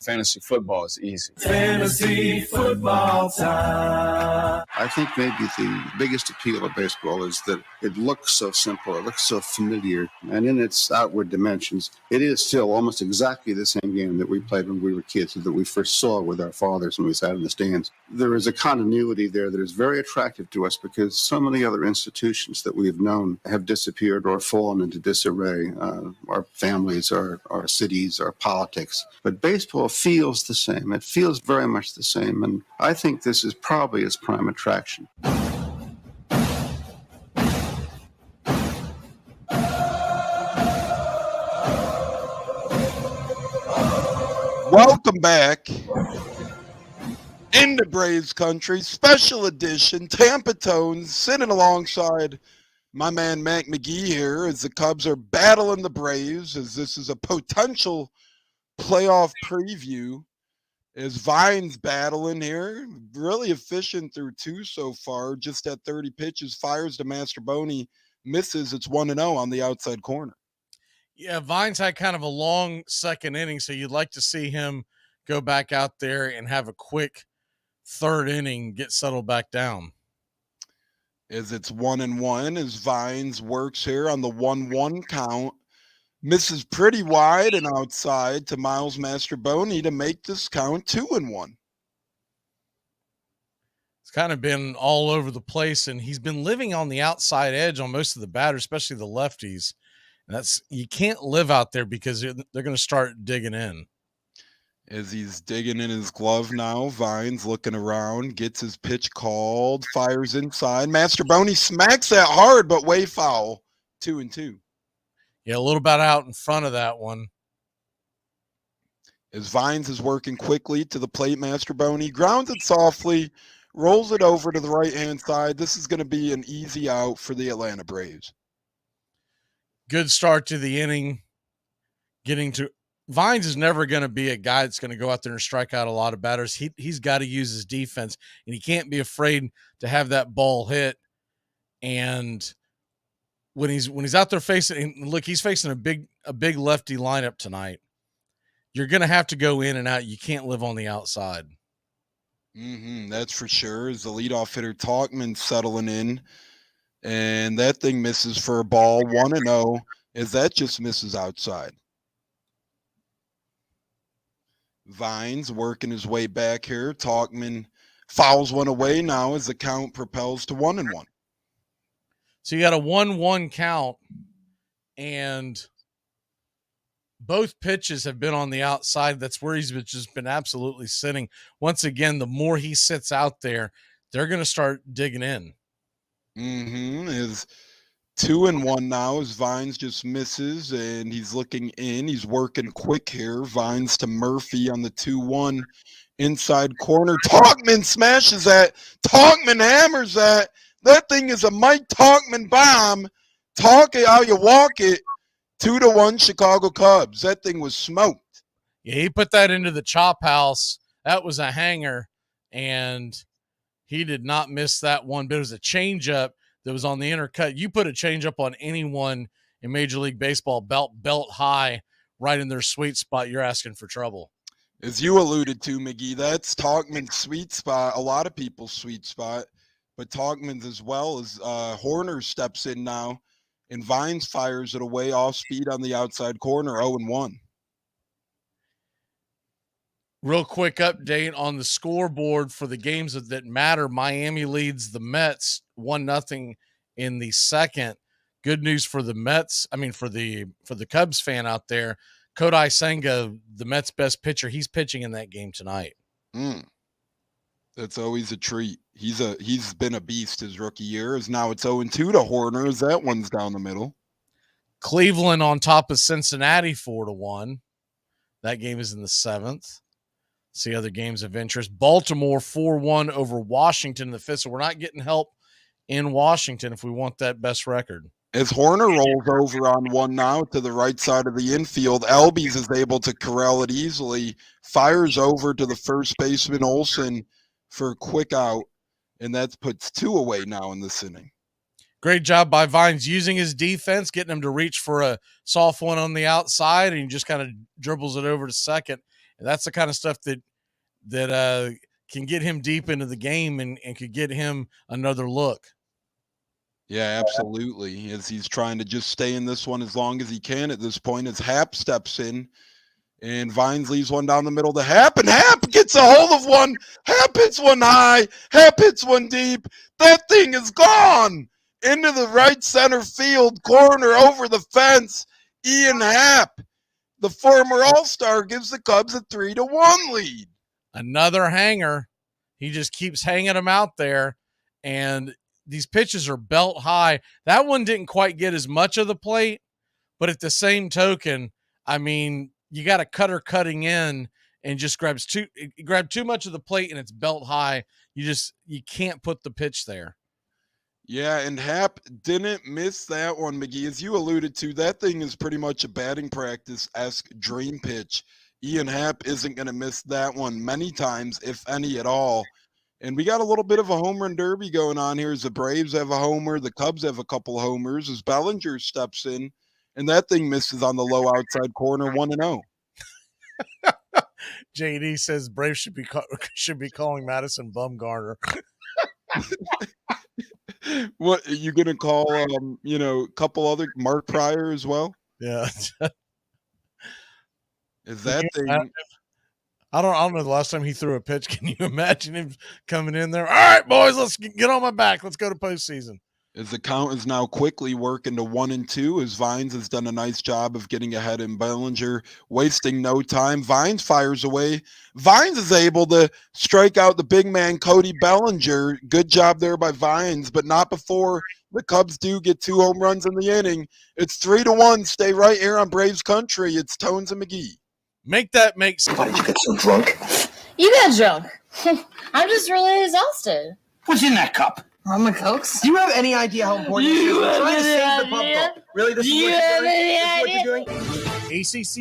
fantasy football is easy. Fantasy football time. I think maybe the biggest appeal of baseball is that it looks so simple, it looks so familiar, and in its outward dimensions, it is still almost exactly the same game that we played when we were kids, that we first saw with our fathers when we sat in the stands. There is a continuity there that is very attractive to us because so many other institutions that we've known have disappeared or fallen into disarray. Our families, our cities, our politics. But baseball feels the same. It feels very much the same. And I think this is probably its prime attraction. Welcome back into Braves country, special edition, Tampa Tones, sitting alongside my man Mac Magee here as the Cubs are battling the Braves, as this is a potential playoff preview, as Vine's battling here. Really efficient through 2 so far, just at 30 pitches, fires to Mastroboni, misses. It's 1-0 on the outside corner. Yeah, Vine's had kind of a long second inning, so you'd like to see him go back out there and have a quick third inning, get settled back down. As it's 1-1, as Vines works here on the 1-1 count, misses pretty wide and outside to Miles Mastroboni to make this count 2-1. It's kind of been all over the place, and he's been living on the outside edge on most of the batters, especially the lefties. And you can't live out there because they're going to start digging in. As he's digging in his glove now, Vines looking around, gets his pitch called, fires inside. Mastroboni smacks that hard, but way foul. 2-2. Yeah, a little bit out in front of that one. As Vines is working quickly to the plate, Mastroboni grounds it softly, rolls it over to the right-hand side. This is going to be an easy out for the Atlanta Braves. Good start to the inning. Vines is never going to be a guy that's going to go out there and strike out a lot of batters. He's got to use his defense, and he can't be afraid to have that ball hit. And when he's out there facing, look, he's facing a big lefty lineup tonight. You're going to have to go in and out. You can't live on the outside. That's for sure. As the leadoff hitter Talkman settling in, and that thing misses for a ball. 1-0, as that just misses outside. Vines working his way back here. Talkman fouls one away now as the count propels to 1-1. So you got a 1-1 count, and both pitches have been on the outside. That's where he's just been absolutely sitting. Once again, the more he sits out there, they're going to start digging in. Is 2-1 now as Vines just misses, and he's looking in. He's working quick here. Vines to Murphy on the 2-1 inside corner. Talkman smashes that. Talkman hammers that. That thing is a Mike Talkman bomb. Talk it how you walk it. 2-1 Chicago Cubs. That thing was smoked. Yeah, he put that into the chop house. That was a hanger, and he did not miss that one, but it was a changeup that was on the inner cut. You put a changeup on anyone in Major League Baseball, belt high, right in their sweet spot, you're asking for trouble. As you alluded to, Magee, that's Talkman's sweet spot, a lot of people's sweet spot, but Talkman's as well. As Horner steps in now, and Vines fires it away off speed on the outside corner, 0-1. Real quick update on the scoreboard for the games that matter. Miami leads the Mets 1-0 in the second. Good news for the Mets. I mean, for the Cubs fan out there, Kodai Senga, the Mets' best pitcher, he's pitching in that game tonight. That's always a treat. He's been a beast his rookie year. As now it's 0-2 to Horner, as that one's down the middle. Cleveland on top of Cincinnati 4-1. That game is in the seventh. See other games of interest. Baltimore 4-1 over Washington in the fifth. So we're not getting help in Washington if we want that best record. As Horner rolls over on one now to the right side of the infield, Albies is able to corral it easily, fires over to the first baseman Olsen for a quick out, and that puts 2 away now in this inning. Great job by Vines using his defense, getting him to reach for a soft one on the outside, and he just kind of dribbles it over to second. And that's the kind of stuff that can get him deep into the game and could get him another look. Yeah, absolutely. As he's trying to just stay in this one as long as he can at this point, as Hap steps in and Vines leaves one down the middle to Hap, and Hap gets a hold of one. Hap hits one high. Hap hits one deep. That thing is gone into the right center field corner over the fence. Ian Happ, the former All-Star, gives the Cubs a 3-1 lead. Another hanger. He just keeps hanging them out there, and these pitches are belt high. That one didn't quite get as much of the plate, but at the same token, I mean, you got a cutter cutting in and just grab too much of the plate, and it's belt high. You can't put the pitch there. Yeah, and Hap didn't miss that one, McGee. As you alluded to, that thing is pretty much a batting practice-esque dream pitch. Ian Happ isn't going to miss that one many times, if any at all. And we got a little bit of a home run derby going on here as the Braves have a homer, the Cubs have a couple homers, as Bellinger steps in, and that thing misses on the low outside corner, 1-0. JD says Braves should be calling Madison Bumgarner. What, are you going to call, a couple other, Mark Pryor as well? Yeah. Is that thing... I don't know the last time he threw a pitch. Can you imagine him coming in there? All right, boys, let's get on my back. Let's go to postseason. As the count is now quickly working to 1-2, as Vines has done a nice job of getting ahead in Bellinger, wasting no time. Vines fires away. Vines is able to strike out the big man, Cody Bellinger. Good job there by Vines, but not before the Cubs do get 2 home runs in the inning. It's 3-1. Stay right here on Braves Country. It's Tones and McGee. Make that make sense. Why did you get so drunk? You got drunk. I'm just really exhausted. What's in that cup? Rum and Cokes? Do you have any idea how important this is? We're trying to save the pub. Really? This is what you're doing?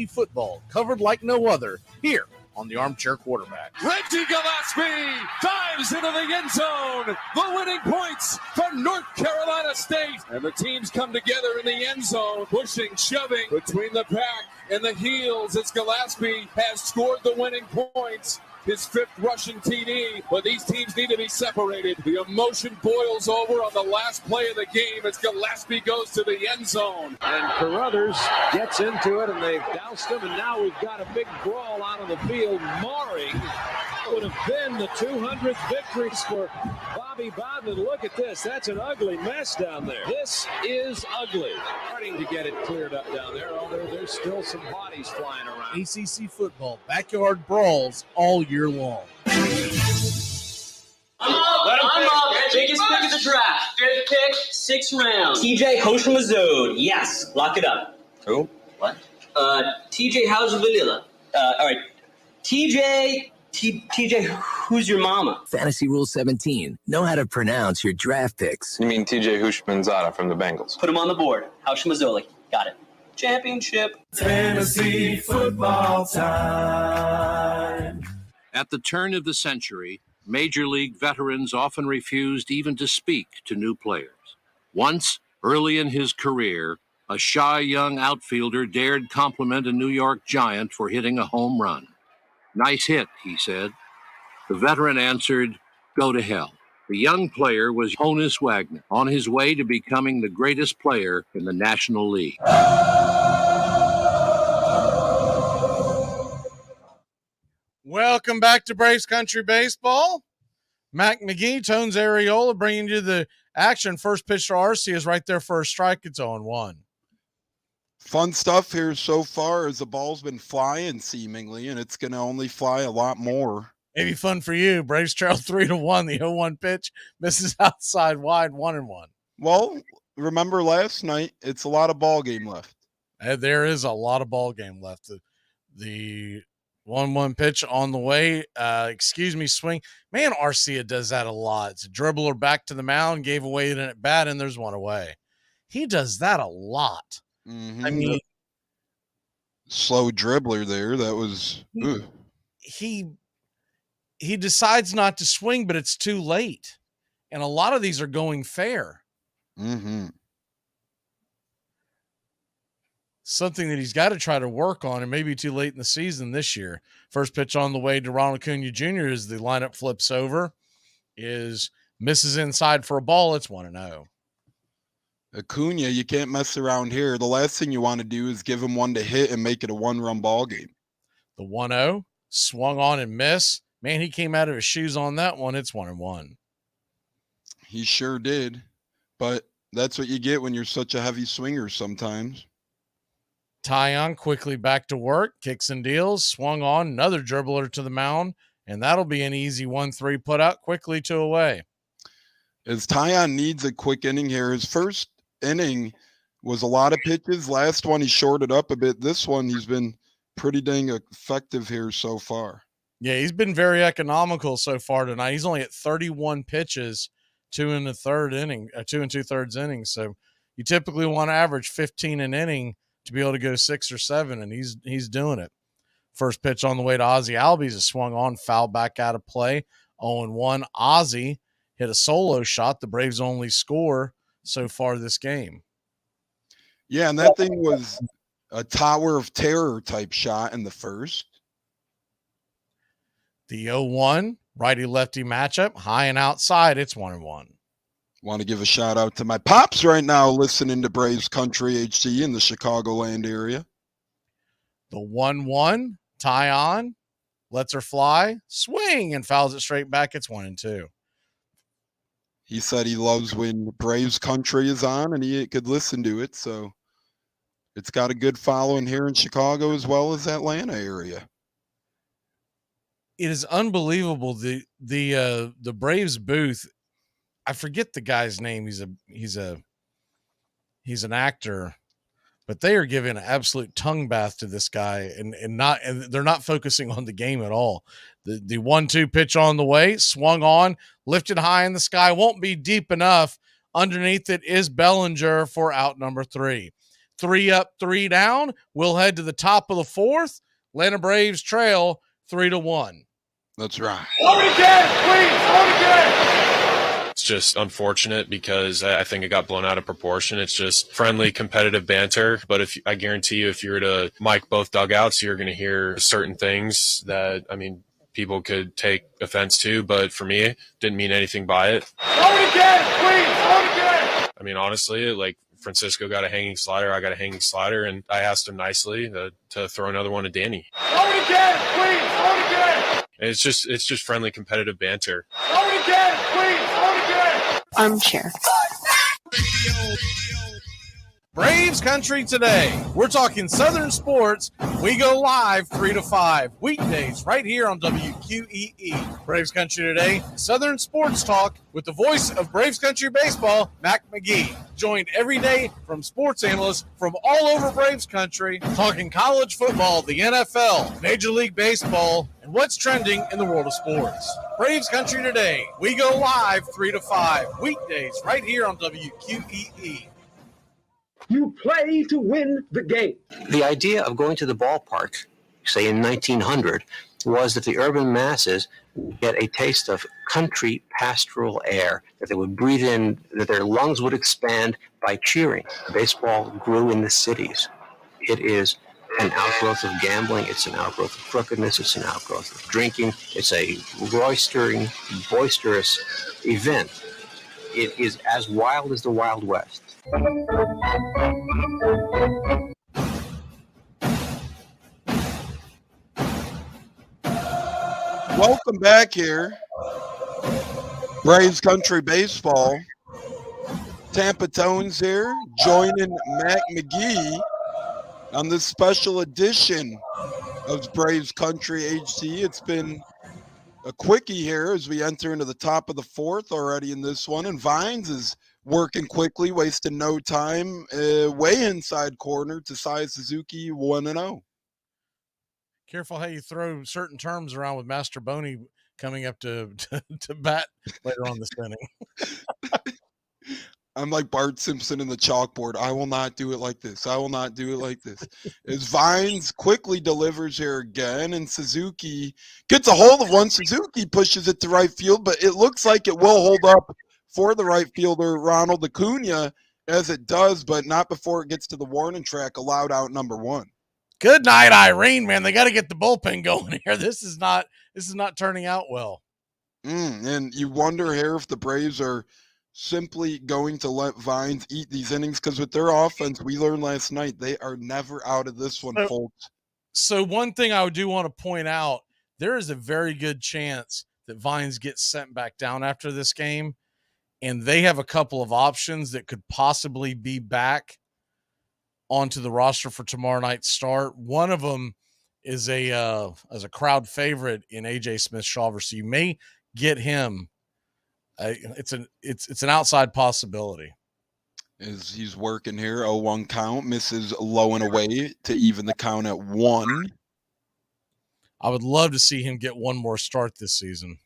ACC football covered like no other here on the Armchair Quarterback. Reggie Gillespie dives into the end zone. The winning points for North Carolina State. And the teams come together in the end zone, pushing, shoving between the pack and the heels as Gillespie has scored the winning points. His 5th rushing TD, but these teams need to be separated. The emotion boils over on the last play of the game as Gillespie goes to the end zone. And Carruthers gets into it, and they've doused him, and now we've got a big brawl out on the field, marring what would have been the 200th victories for Bobby Bowden. Look at this. That's an ugly mess down there. This is ugly. Starting to get it cleared up down there, although there's still some bodies flying around. ACC football, backyard brawls all year long. I'm up. Biggest pick of the draft. 5th pick, 6th round. TJ Houshmazode. Yes, lock it up. Who? What? TJ, how's the vanilla? All right. TJ, who's your mama? Fantasy Rule 17. Know how to pronounce your draft picks. You mean TJ Houshmandzadeh from the Bengals? Put him on the board. Houshmazode. Got it. Championship. Fantasy football time. At the turn of the century, Major League veterans often refused even to speak to new players. Once, early in his career, a shy young outfielder dared compliment a New York Giant for hitting a home run. "Nice hit," he said. The veteran answered, "Go to hell." The young player was Honus Wagner, on his way to becoming the greatest player in the National League. Welcome back to Braves Country Baseball. Mac Magee, Tones Ariola bringing you the action. First pitch to RC is right there for a strike. It's 0-1. Fun stuff here so far as the ball's been flying seemingly, and it's going to only fly a lot more. Maybe fun for you. Braves trail 3-1. The 0-1 pitch misses outside wide, 1-1. Well, remember last night, it's a lot of ball game left. There is a lot of ball game left. The 1-1 pitch on the way. Swing. Man, Arcia does that a lot. It's a dribbler back to the mound, gave away an at bat, and there's one away. He does that a lot. Mm-hmm. I mean, slow dribbler there. That was he decides not to swing, but it's too late. And a lot of these are going fair. Mm-hmm. something that he's got to try to work on, and maybe too late in the season this year. First pitch on the way to Ronald Acuna Jr. as the lineup flips over is misses inside for a ball. It's 1-0. Acuna, you can't mess around here. The last thing you want to do is give him one to hit and make it a one-run ball game. The 1-0 swung on and miss. Man, he came out of his shoes on that one. It's 1-1. He sure did. But that's what you get when you're such a heavy swinger sometimes. Taillon quickly back to work, kicks and deals, swung on, another dribbler to the mound, and that'll be an easy 1-3 put out quickly 2 away. As Taillon needs a quick inning here, his first inning was a lot of pitches. Last one, he shorted up a bit. This one, he's been pretty dang effective here so far. Yeah, he's been very economical so far tonight. He's only at 31 pitches, 2 2/3 innings. So you typically want to average 15 an inning to be able to go 6 or 7, and he's doing it. First pitch on the way to Ozzie Albies is swung on, foul back out of play. 0-1. Ozzie hit a solo shot. The Braves only score so far this game. Yeah, and that thing was a Tower of Terror type shot in the first. The 0-1 righty-lefty matchup, high and outside. It's 1-1. Want to give a shout out to my pops right now listening to Braves Country HD in the Chicagoland area. The 1-1, Taillon lets her fly, swing, and fouls it straight back. It's 1-2. He said he loves when Braves Country is on and he could listen to it. So it's got a good following here in Chicago as well as Atlanta area. It is unbelievable. The Braves booth, I forget the guy's name. He's an actor, but they are giving an absolute tongue bath to this guy and they're not focusing on the game at all. The 1-2 pitch on the way, swung on, lifted high in the sky, won't be deep enough. Underneath it is Bellinger for out number 3. 3 up, 3 down. We'll head to the top of the 4th. Atlanta Braves trail 3-1. That's right. Hold it again, please. Hold it again. It's just unfortunate because I think it got blown out of proportion. It's just friendly, competitive banter. But I guarantee you, if you were to mic both dugouts, you're going to hear certain things that, people could take offense to. But for me, didn't mean anything by it. Hold it again, please. Hold it again. Honestly, like Francisco got a hanging slider, I got a hanging slider, and I asked him nicely to throw another one to Danny. Hold it again, please. Hold it again. And it's just friendly, competitive banter. Hold it again, please. Hold it again. Armchair. Braves Country today. We're talking Southern sports. We go live 3 to 5 weekdays right here on WQEE. Braves Country today, Southern sports talk with the voice of Braves Country baseball, Mac Magee. Joined every day from sports analysts from all over Braves Country, talking college football, the NFL, Major League Baseball, and what's trending in the world of sports. Braves Country today. We go live 3 to 5 weekdays right here on WQEE. You play to win the game. The idea of going to the ballpark, say in 1900, was that the urban masses get a taste of country pastoral air, that they would breathe in, that their lungs would expand by cheering. Baseball grew in the cities. It is an outgrowth of gambling. It's an outgrowth of crookedness. It's an outgrowth of drinking. It's a roistering, boisterous event. It is as wild as the Wild West. Welcome back here. Braves Country Baseball. Tampa Tones here, joining Mac Magee on this special edition of Braves Country HD. It's been a quickie here as we enter into the top of the 4th already in this one, and Vines is working quickly, wasting no time, way inside corner to Sai Suzuki 1-0. Careful how you throw certain terms around with Master Boney coming up to bat later on this inning. I'm like Bart Simpson in the chalkboard. I will not do it like this. I will not do it like this. As Vines quickly delivers here again, and Suzuki gets a hold of one. Suzuki pushes it to right field, but it looks like it will hold up for the right fielder, Ronald Acuna, As it does, but not before it gets to the warning track, allowed out number 1. Good night, Irene, man. They got to get the bullpen going here. This is not turning out well. And you wonder here if the Braves are simply going to let Vines eat these innings, because with their offense, we learned last night, they are never out of this one, folks. So one thing I do want to point out, there is a very good chance that Vines gets sent back down after this game, and they have a couple of options that could possibly be back onto the roster for tomorrow night's start. One of them is as a crowd favorite in AJ Smith-Shawver, so you may get him. It's an outside possibility. As he's working here, 0-1 count, misses low and away to even the count at 1. I would love to see him get one more start this season,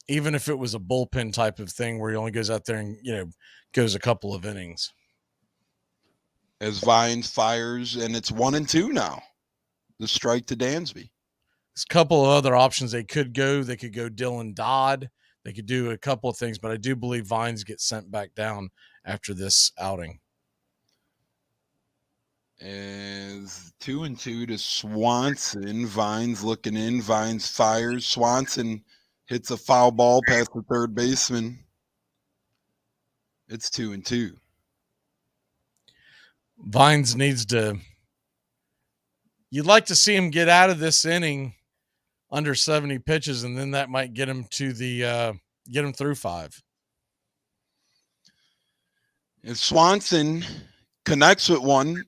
even if it was a bullpen type of thing where he only goes out there and goes a couple of innings. As Vines fires, and it's 1-2 now. The strike to Dansby. There's a couple of other options they could go. They could go Dylan Dodd. They could do a couple of things, but I do believe Vines gets sent back down after this outing. As 2-2 to Swanson. Vines looking in. Vines fires. Swanson hits a foul ball past the third baseman. It's 2-2. Vines needs to. You'd like to see him get out of this inning under 70 pitches, and then that might get him to get him through 5. And Swanson connects with one,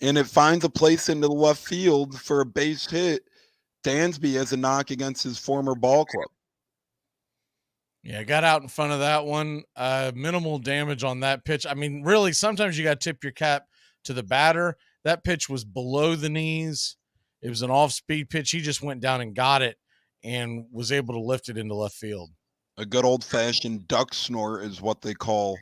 and it finds a place into the left field for a base hit. Dansby has a knock against his former ball club. Yeah, got out in front of that one. Minimal damage on that pitch. I mean, really, sometimes you got to tip your cap to the batter. That pitch was below the knees. It was an off-speed pitch. He just went down and got it and was able to lift it into left field. A good old-fashioned duck snort is what they call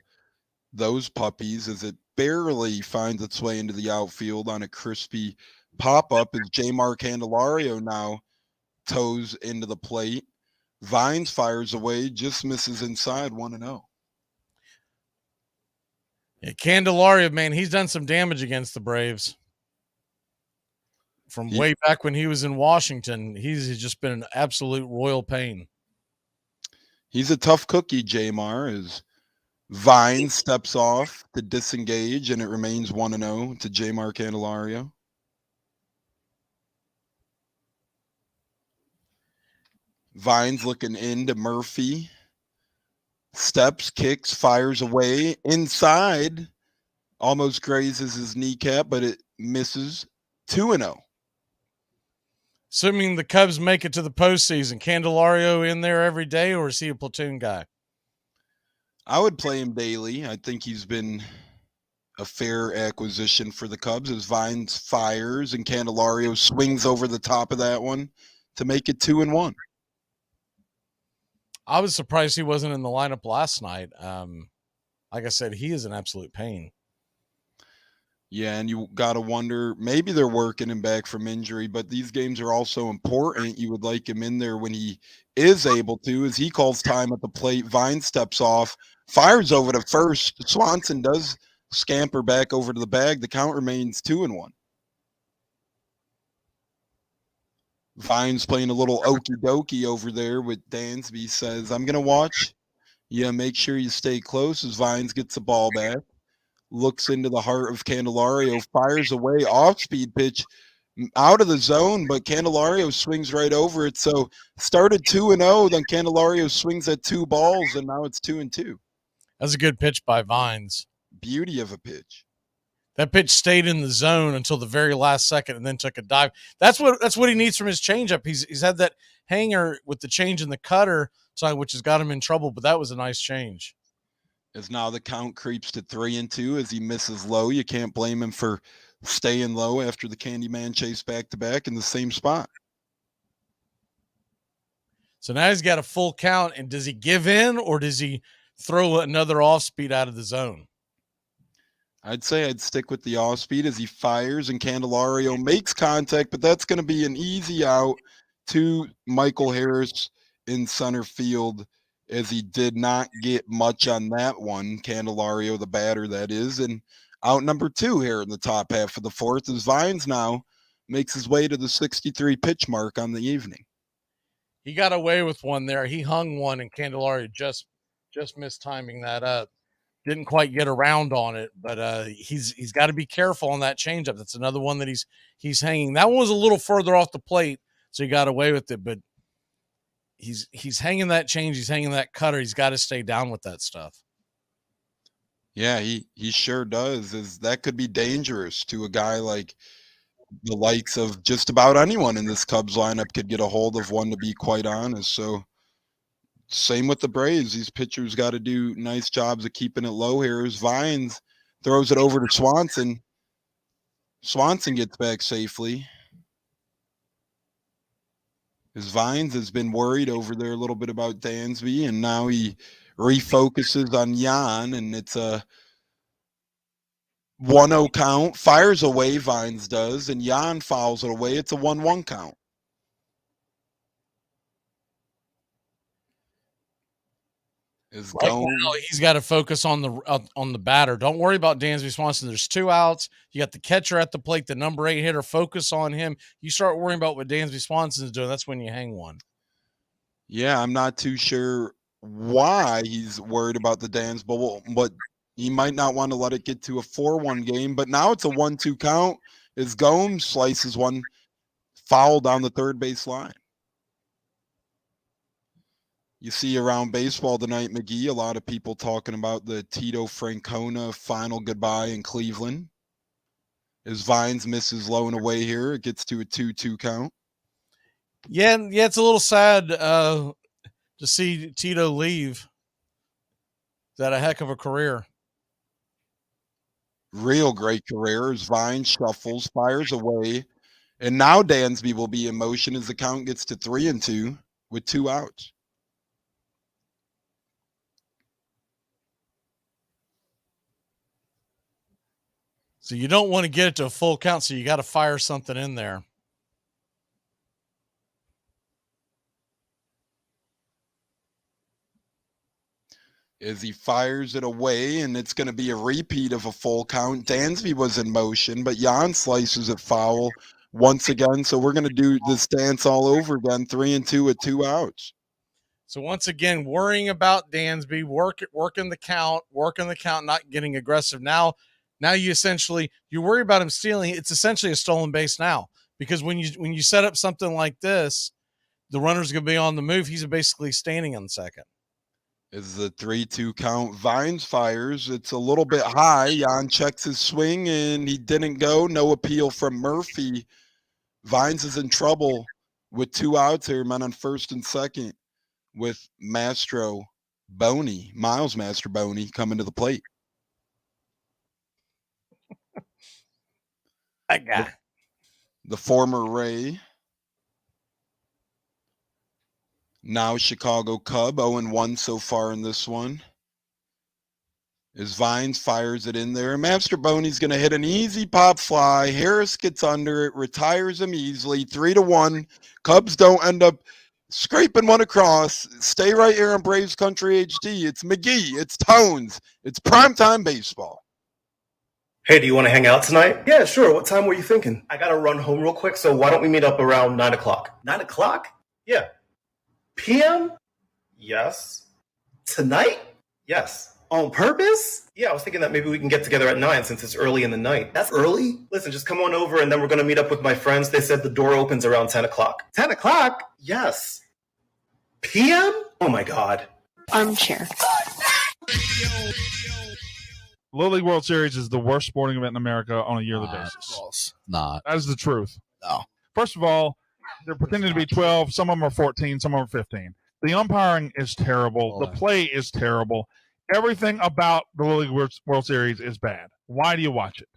those puppies, as it barely finds its way into the outfield on a crispy pop-up as J-Mark Candelario now toes into the plate. Vines fires away, just misses inside, 1-0. Yeah, Candelario, man, he's done some damage against the Braves. From way back when he was in Washington, he's just been an absolute royal pain. He's a tough cookie, J-Mar, as Vines steps off to disengage, and it remains 1-0 to J-Mar Candelario. Vines looking into Murphy. Steps, kicks, fires away. Inside, almost grazes his kneecap, but it misses. 2-0. Assuming the Cubs make it to the postseason, Candelario in there every day, or is he a platoon guy? I would play him daily. I think he's been a fair acquisition for the Cubs as Vines fires and Candelario swings over the top of that one to make it 2-1. I was surprised he wasn't in the lineup last night. Like I said, he is an absolute pain. Yeah, and you got to wonder, maybe they're working him back from injury, but these games are also important. You would like him in there when he is able to, as he calls time at the plate. Vine steps off, fires over to first. Swanson does scamper back over to the bag. The count remains 2-1. Vine's playing a little okie dokie over there with Dansby. Says, I'm going to watch. Yeah, make sure you stay close as Vines gets the ball back. Looks into the heart of Candelario, fires away, off-speed pitch out of the zone, but Candelario swings right over it. So started 2-0, then Candelario swings at 2 balls, and now it's 2-2. That's a good pitch by Vines. Beauty of a pitch. That pitch stayed in the zone until the very last second and then took a dive. That's what he needs from his changeup. He's had that hanger with the change in the cutter, which has got him in trouble, but that was a nice change. As now the count creeps to 3-2 as he misses low. You can't blame him for staying low after the Candyman chase back-to-back in the same spot. So now he's got a full count, and does he give in or does he throw another off-speed out of the zone? I'd say I'd stick with the off-speed as he fires and Candelario makes contact, but that's going to be an easy out to Michael Harris in center field as he did not get much on that one. Candelario, the batter, that is. And out number 2 here in the top half of the fourth as Vines now makes his way to the 63 pitch mark on the evening. He got away with one there. He hung one, and Candelario just missed timing that up. Didn't quite get around on it, but he's got to be careful on that changeup. That's another one that he's hanging. That one was a little further off the plate, so he got away with it. But he's hanging that change. He's hanging that cutter. He's got to stay down with that stuff. Yeah, he sure does. That could be dangerous to a guy like the likes of just about anyone in this Cubs lineup could get a hold of one, to be quite honest. So same with the Braves. These pitchers got to do nice jobs of keeping it low here. As Vines throws it over to Swanson. Swanson gets back safely. As Vines has been worried over there a little bit about Dansby, and now he refocuses on Jan, and it's a 1-0 count. Fires away, Vines does, and Jan fouls it away. It's a 1-1 count. Right now, he's got to focus on the batter. Don't worry about Dansby Swanson. There's 2 outs. You got the catcher at the plate, the number 8 hitter. Focus on him. You start worrying about what Dansby Swanson is doing, that's when you hang one. Yeah, I'm not too sure why he's worried about the Dans bubble, but he might not want to let it get to a 4-1 game. But now it's a 1-2 count as Gomes slices one foul down the third base line. You see around baseball tonight, Magee, a lot of people talking about the Tito Francona final goodbye in Cleveland. As Vines misses low and away here, it gets to a 2-2 count. Yeah, it's a little sad to see Tito leave. That a heck of a career. Real great career as Vines shuffles, fires away, and now Dansby will be in motion as the count gets to 3-2 with 2 outs. So you don't want to get it to a full count, so you got to fire something in there. As he fires it away, and it's going to be a repeat of a full count. Dansby was in motion, but Jan slices it foul once again. So we're going to do this dance all over again, 3-2 with 2 outs. So once again, worrying about Dansby, working the count, not getting aggressive. Now you worry about him stealing. It's essentially a stolen base now, because when you set up something like this, the runner's going to be on the move. He's basically standing on second. Is the 3-2 count. Vines fires. It's a little bit high. Jan checks his swing, and he didn't go. No appeal from Murphy. Vines is in trouble with 2 outs here, men on first and second, with Miles Master Boney, coming to the plate. That guy. The former Ray. Now Chicago Cub, 0-1 so far in this one. As Vines fires it in there. Master Boney's going to hit an easy pop fly. Harris gets under it, retires him easily. 3-1. Cubs don't end up scraping one across. Stay right here on Braves Country HD. It's Magee. It's Tones. It's primetime baseball. Hey, do you want to hang out tonight? Yeah, sure. What time were you thinking? I got to run home real quick, so why don't we meet up around 9 o'clock? 9 o'clock? Yeah. PM? Yes. Tonight? Yes. On purpose? Yeah, I was thinking that maybe we can get together at 9 since it's early in the night. That's early? Listen, just come on over and then we're going to meet up with my friends. They said the door opens around 10 o'clock. 10 o'clock? Yes. PM? Oh my God. Armchair. Little League World Series is the worst sporting event in America on a yearly basis. False. Not. That is the truth. No. First of all, they're pretending to be 12. Some of them are 14. Some of them are 15. The umpiring is terrible. The play is terrible. Everything about the Little League World Series is bad. Why do you watch it?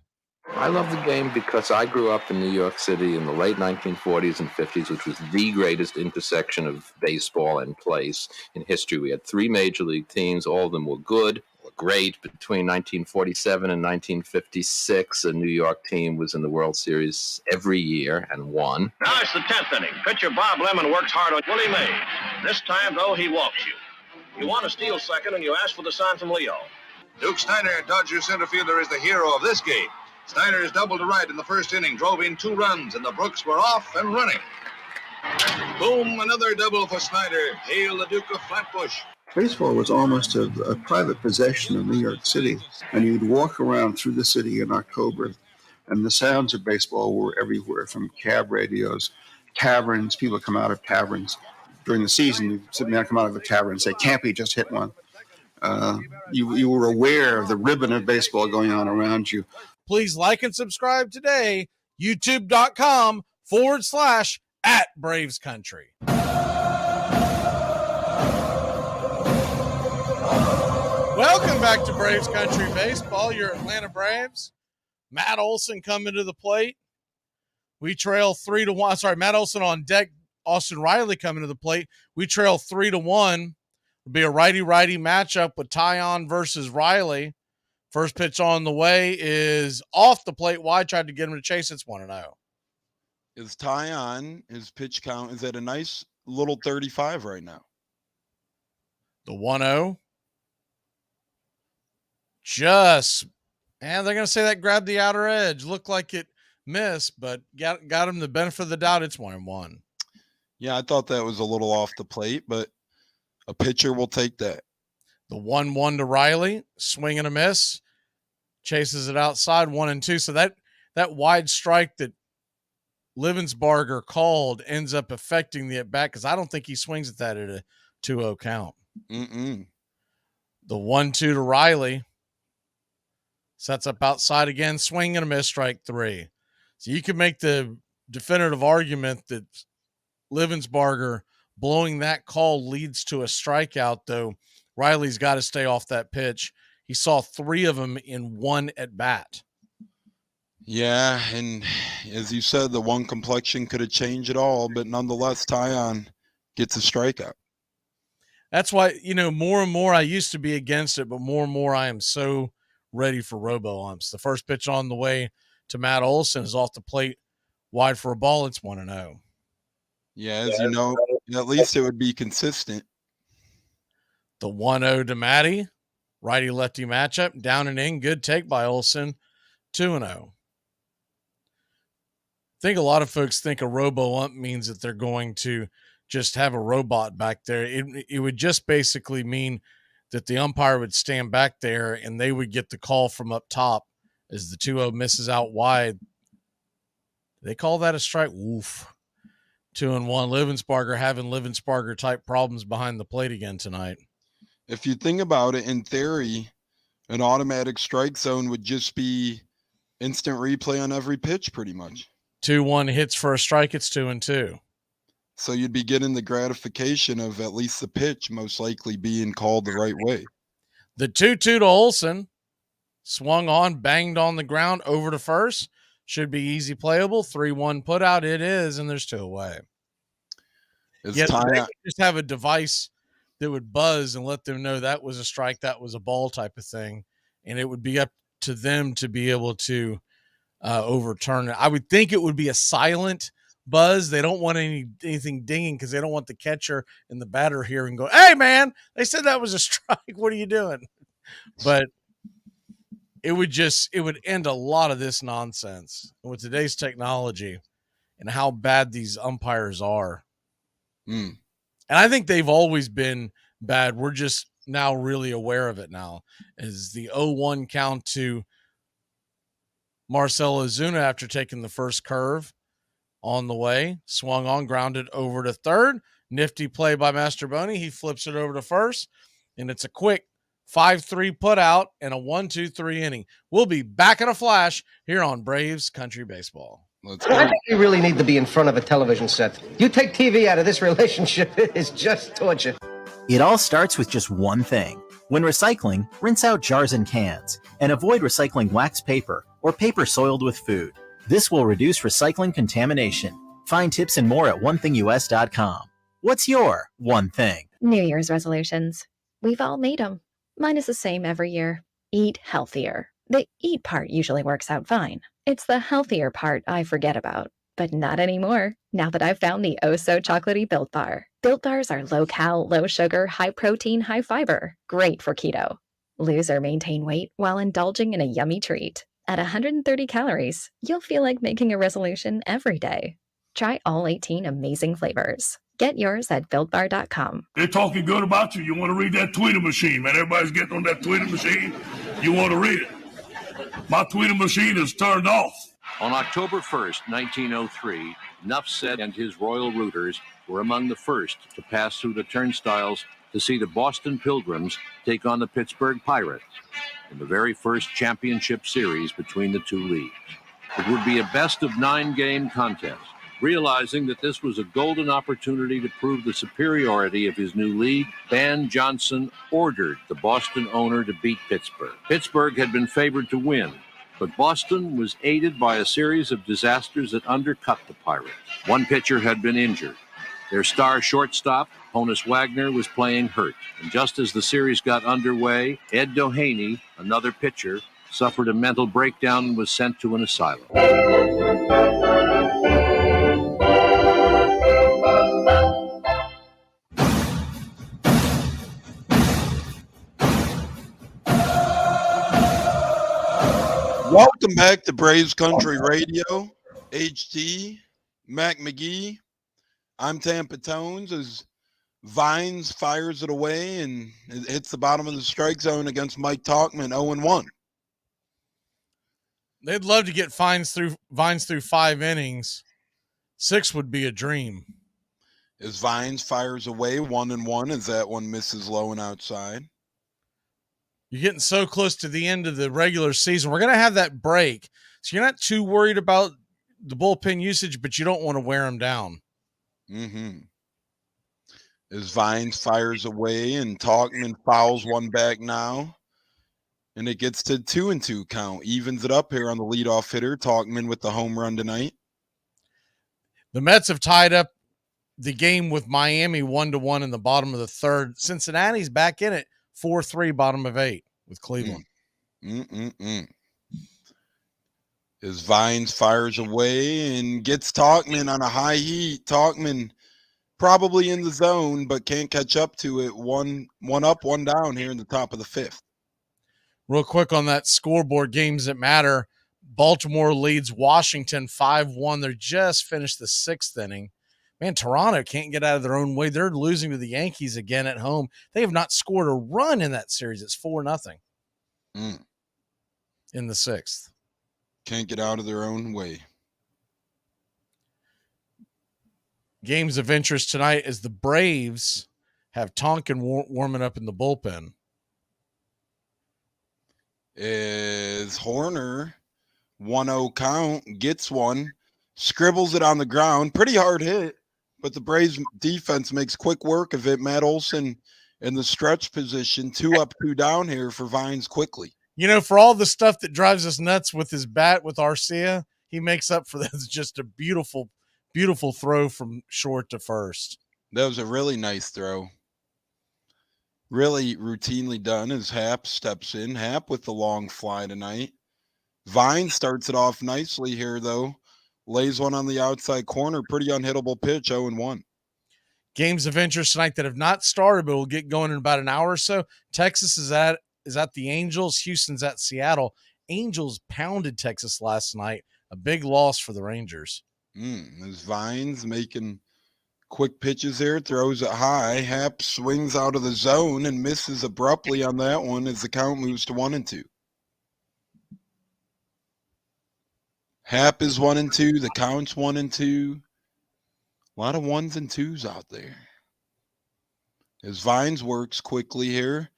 I love the game because I grew up in New York City in the late 1940s and 50s, which was the greatest intersection of baseball and place in history. We had 3 major league teams. All of them were good, were great. Between 1947 and 1956, a New York team was in the World Series every year and won. Now it's the 10th inning. Pitcher Bob Lemon works hard on Willie Mays. This time, though, he walks you. You want to steal second, and you ask for the sign from Leo. Duke Steiner, Dodger center fielder, is the hero of this game. Steiner is double to right in the first inning, drove in 2 runs, and the Brooks were off and running. Boom, another double for Snyder. Hail the Duke of Flatbush. Baseball was almost a private possession of New York City, and you'd walk around through the city in October, and the sounds of baseball were everywhere, from cab radios, taverns. People come out of taverns. During the season, you'd sit down, come out of a tavern and say, Campy just hit one. You were aware of the ribbon of baseball going on around you. Please like and subscribe today, youtube.com/@BravesCountry. Welcome back to Braves Country Baseball. Your Atlanta Braves. Matt Olson coming to the plate. We trail 3-1. Sorry, Matt Olson on deck. Austin Riley coming to the plate. We trail 3-1. It'll be a righty-righty matchup with Tyon versus Riley. First pitch on the way is off the plate wide. Tried to get him to chase. It's 1-0. Is Tyon, his pitch count is at a nice little 35 right now. The 1-0. And they're going to say that grabbed the outer edge. Looked like it missed, but got him the benefit of the doubt. It's 1-1. Yeah, I thought that was a little off the plate, but a pitcher will take that. The 1-1 to Riley, swing and a miss, chases it outside, 1-2. So that wide strike that Livensbarger called ends up affecting the at bat because I don't think he swings at that at a 2-0 count. The 1-2 to Riley, sets up outside again, swing and a miss, strike 3. So you can make the definitive argument that Livensbarger blowing that call leads to a strikeout, though Riley's got to stay off that pitch. He saw 3 of them in one at bat. Yeah, and as you said, the one complexion could have changed it all, but nonetheless, Tyon gets a strikeout. That's why, more and more I used to be against it, but more and more I am so ready for robo-umps. The first pitch on the way to Matt Olson is off the plate, wide for a ball. It's 1-0. Yeah, as you know, at least it would be consistent. The 1-0 to Matty, righty-lefty matchup, down and in, good take by Olson, 2-0. I think a lot of folks think a robo-ump means that they're going to just have a robot back there. It would just basically mean that the umpire would stand back there and they would get the call from up top as the 2-0 misses out wide. They call that a strike. Oof. 2-1. Livensbarger having Livensbarger type problems behind the plate again tonight. If you think about it, in theory, an automatic strike zone would just be instant replay on every pitch pretty much. 2-1 hits for a strike. It's 2-2. So you'd be getting the gratification of at least the pitch most likely being called the right way. The 2-2 to Olson, swung on, banged on the ground over to first. Should be easy playable. 3-1 put out. It is, and there's 2 away. Yet they could just have a device that would buzz and let them know that was a strike, that was a ball type of thing, and it would be up to them to be able to overturn it. I would think it would be a silent buzz. They don't want anything dinging because they don't want the catcher and the batter here and go, "Hey, man, they said that was a strike. What are you doing?" But it would end a lot of this nonsense with today's technology and how bad these umpires are. And I think they've always been bad. We're just now really aware of it now. As the 0-1 count to Marcell Ozuna after taking the first curve on the way, swung on, grounded over to third. Nifty play by Masterboni. He flips it over to first, and it's a quick 5-3 put out and a 1-2-3 inning. We'll be back in a flash here on Braves Country Baseball. I think you really need to be in front of a television set. You take TV out of this relationship, it is just torture. It all starts with just one thing. When recycling, rinse out jars and cans, and avoid recycling wax paper or paper soiled with food. This will reduce recycling contamination. Find tips and more at onethingus.com. What's your one thing? New Year's resolutions. We've all made them. Mine is the same every year. Eat healthier. The eat part usually works out fine. It's the healthier part I forget about. But not anymore, now that I've found the oh-so-chocolatey Built Bar. Built Bars are low-cal, low-sugar, high-protein, high-fiber. Great for keto. Lose or maintain weight while indulging in a yummy treat. At 130 calories, you'll feel like making a resolution every day. Try all 18 amazing flavors. Get yours at BuiltBar.com. They're talking good about you. You want to read that Twitter machine, man. Everybody's getting on that Twitter machine. You want to read it. My Twitter machine is turned off. On October 1st, 1903, Nuffset and his Royal Rooters were among the first to pass through the turnstiles to see the Boston Pilgrims take on the Pittsburgh Pirates in the very first championship series between the two leagues. It would be a best-of-9 game contest. Realizing that this was a golden opportunity to prove the superiority of his new league, Van Johnson ordered the Boston owner to beat Pittsburgh. Pittsburgh had been favored to win, but Boston was aided by a series of disasters that undercut the Pirates. One pitcher had been injured. Their star shortstop, Honus Wagner, was playing hurt. And just as the series got underway, Ed Doheny, another pitcher, suffered a mental breakdown and was sent to an asylum. Welcome back to Braves Country Radio, HD, Mac Magee. I'm Tampa Tones as Vines fires it away and it hits the bottom of the strike zone against Mike Talkman, 0-1. They'd love to get Vines through 5 innings. 6 would be a dream. As Vines fires away 1-1 as that one misses low and outside. You're getting so close to the end of the regular season. We're going to have that break. So you're not too worried about the bullpen usage, but you don't want to wear them down. Mm-hmm. As Vines fires away and Talkman fouls one back now. And it gets to 2-2 count. Evens it up here on the leadoff hitter. Talkman with the home run tonight. The Mets have tied up the game with Miami 1-1 in the bottom of the third. Cincinnati's back in it 4-3, bottom of 8 with Cleveland. As Vines fires away and gets Talkman on a high heat. Talkman probably in the zone, but can't catch up to it. One up, one down here in the top of the 5th. Real quick on that scoreboard, games that matter. Baltimore leads Washington 5-1. They're just finished the 6th inning. Man, Toronto can't get out of their own way. They're losing to the Yankees again at home. They have not scored a run in that series. It's 4-0 in the 6th. Can't get out of their own way. Games of interest tonight as the Braves have Tonkin warming up in the bullpen. As Horner, 1-0 count, gets one, scribbles it on the ground. Pretty hard hit, but the Braves defense makes quick work of it. Matt Olson in the stretch position, 2 up, 2 down here for Vines quickly. You know, for all the stuff that drives us nuts with his bat with Arcia, he makes up for that. It's just a beautiful, beautiful throw from short to first. That was a really nice throw. Really routinely done as Happ steps in. Happ with the long fly tonight. Vine starts it off nicely here, though. Lays one on the outside corner. Pretty unhittable pitch, 0-1. Games of interest tonight that have not started, but will get going in about an hour or so. Texas is at the Angels. Houston's at Seattle. Angels pounded Texas last night. A big loss for the Rangers. As Vines making quick pitches there, throws it high. Happ swings out of the zone and misses abruptly on that one as the count moves to 1-2. Happ is 1-2. The count's 1-2. A lot of 1s and 2s out there. As Vines works quickly here.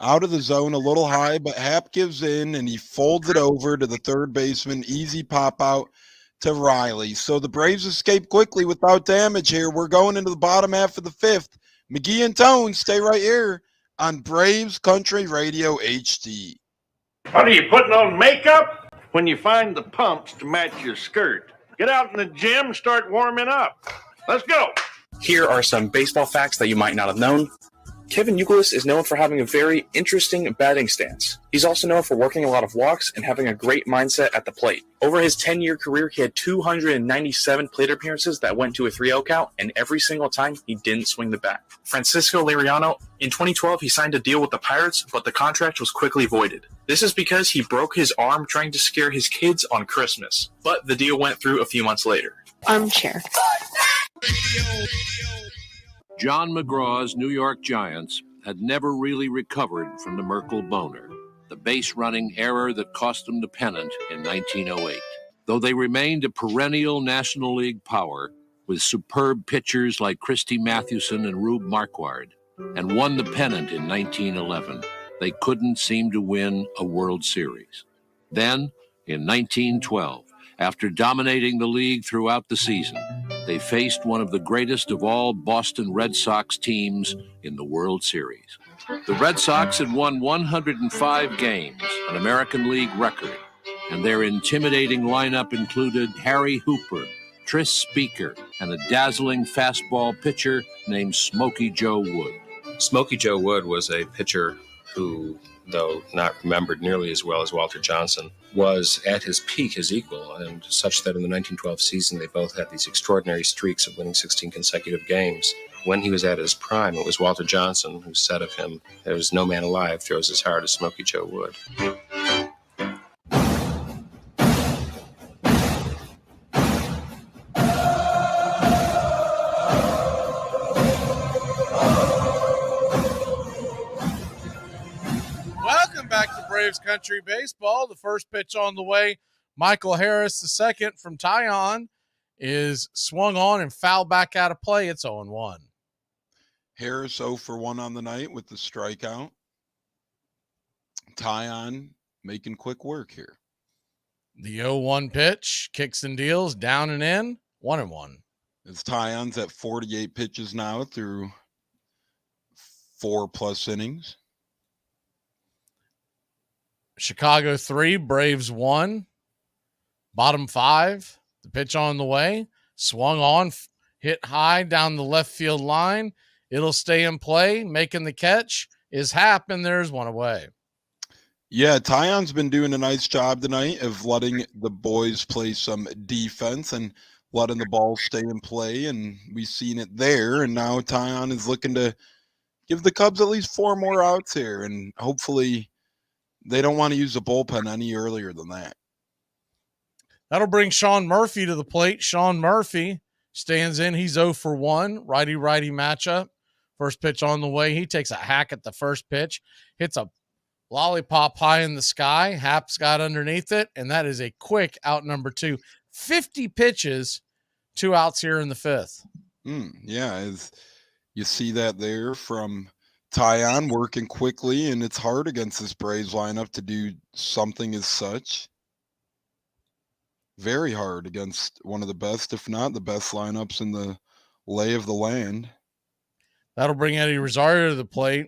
Out of the zone, a little high, but Happ gives in, and he folds it over to the third baseman. Easy pop out to Riley. So the Braves escape quickly without damage here. We're going into the bottom half of the 5th. McGee and Tone, stay right here on Braves Country Radio HD. What are you putting on makeup? When you find the pumps to match your skirt, get out in the gym and start warming up. Let's go. Here are some baseball facts that you might not have known. Kevin Youkilis is known for having a very interesting batting stance. He's also known for working a lot of walks and having a great mindset at the plate. Over his 10-year career, he had 297 plate appearances that went to a 3-0 count, and every single time, he didn't swing the bat. Francisco Liriano, in 2012, he signed a deal with the Pirates, but the contract was quickly voided. This is because he broke his arm trying to scare his kids on Christmas, but the deal went through a few months later. Armchair. John McGraw's New York Giants had never really recovered from the Merkle boner, the base-running error that cost them the pennant in 1908. Though they remained a perennial National League power with superb pitchers like Christy Mathewson and Rube Marquard, and won the pennant in 1911, they couldn't seem to win a World Series. Then, in 1912, after dominating the league throughout the season, they faced one of the greatest of all Boston Red Sox teams in the World Series. The Red Sox had won 105 games, an American League record, and their intimidating lineup included Harry Hooper, Tris Speaker, and a dazzling fastball pitcher named Smokey Joe Wood. Smokey Joe Wood was a pitcher who, though not remembered nearly as well as Walter Johnson, was at his peak his equal, and such that in the 1912 season they both had these extraordinary streaks of winning 16 consecutive games. When he was at his prime, it was Walter Johnson who said of him, "There's no man alive throws as hard as Smokey Joe Wood." Braves Country Baseball. The first pitch on the way, Michael Harris, the second from Tyon, is swung on and fouled back out of play. It's 0-1. Harris 0 for 1 on the night with the strikeout. Tyon making quick work here. The 0-1 pitch, kicks and deals, down and in, 1-1. As Tyon's at 48 pitches now through 4+ innings. Chicago 3, Braves 1. Bottom 5. The pitch on the way. Swung on, hit high down the left field line. It'll stay in play. Making the catch is Happ, and there's one away. Yeah, Tyon's been doing a nice job tonight of letting the boys play some defense and letting the ball stay in play, and we've seen it there. And now Tyon is looking to give the Cubs at least 4 more outs here, and hopefully they don't want to use the bullpen any earlier than that. That'll bring Sean Murphy to the plate. Sean Murphy stands in. He's 0 for 1. Righty-righty matchup. First pitch on the way. He takes a hack at the first pitch. Hits a lollipop high in the sky. Happ's got underneath it, and that is a quick out number 2. 50 pitches, 2 outs here in the 5th. Yeah, as you see that there from Tyon working quickly, and it's hard against this Braves lineup to do something as such. Very hard against one of the best, if not the best lineups in the lay of the land. That'll bring Eddie Rosario to the plate.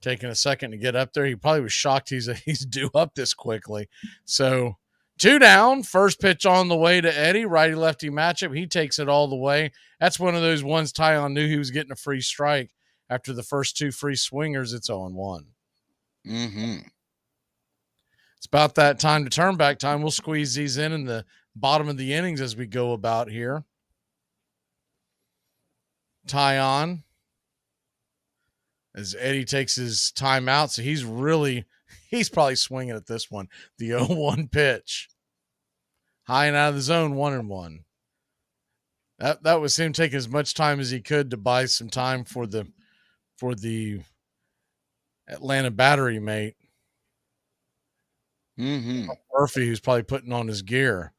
Taking a second to get up there. He probably was shocked he's due up this quickly. So 2 down. First pitch on the way to Eddie. Righty-lefty matchup. He takes it all the way. That's one of those ones Tyon knew he was getting a free strike. After the first 2 free swingers, it's 0-1. It's about that time to turn back time. We'll squeeze these in the bottom of the innings as we go about here. Tyon, as Eddie takes his timeout, so he's probably swinging at this one. The 0-1 pitch. High and out of the zone, 1-1. That was him taking as much time as he could to buy some time for the Atlanta battery mate. Murphy, who's probably putting on his gear.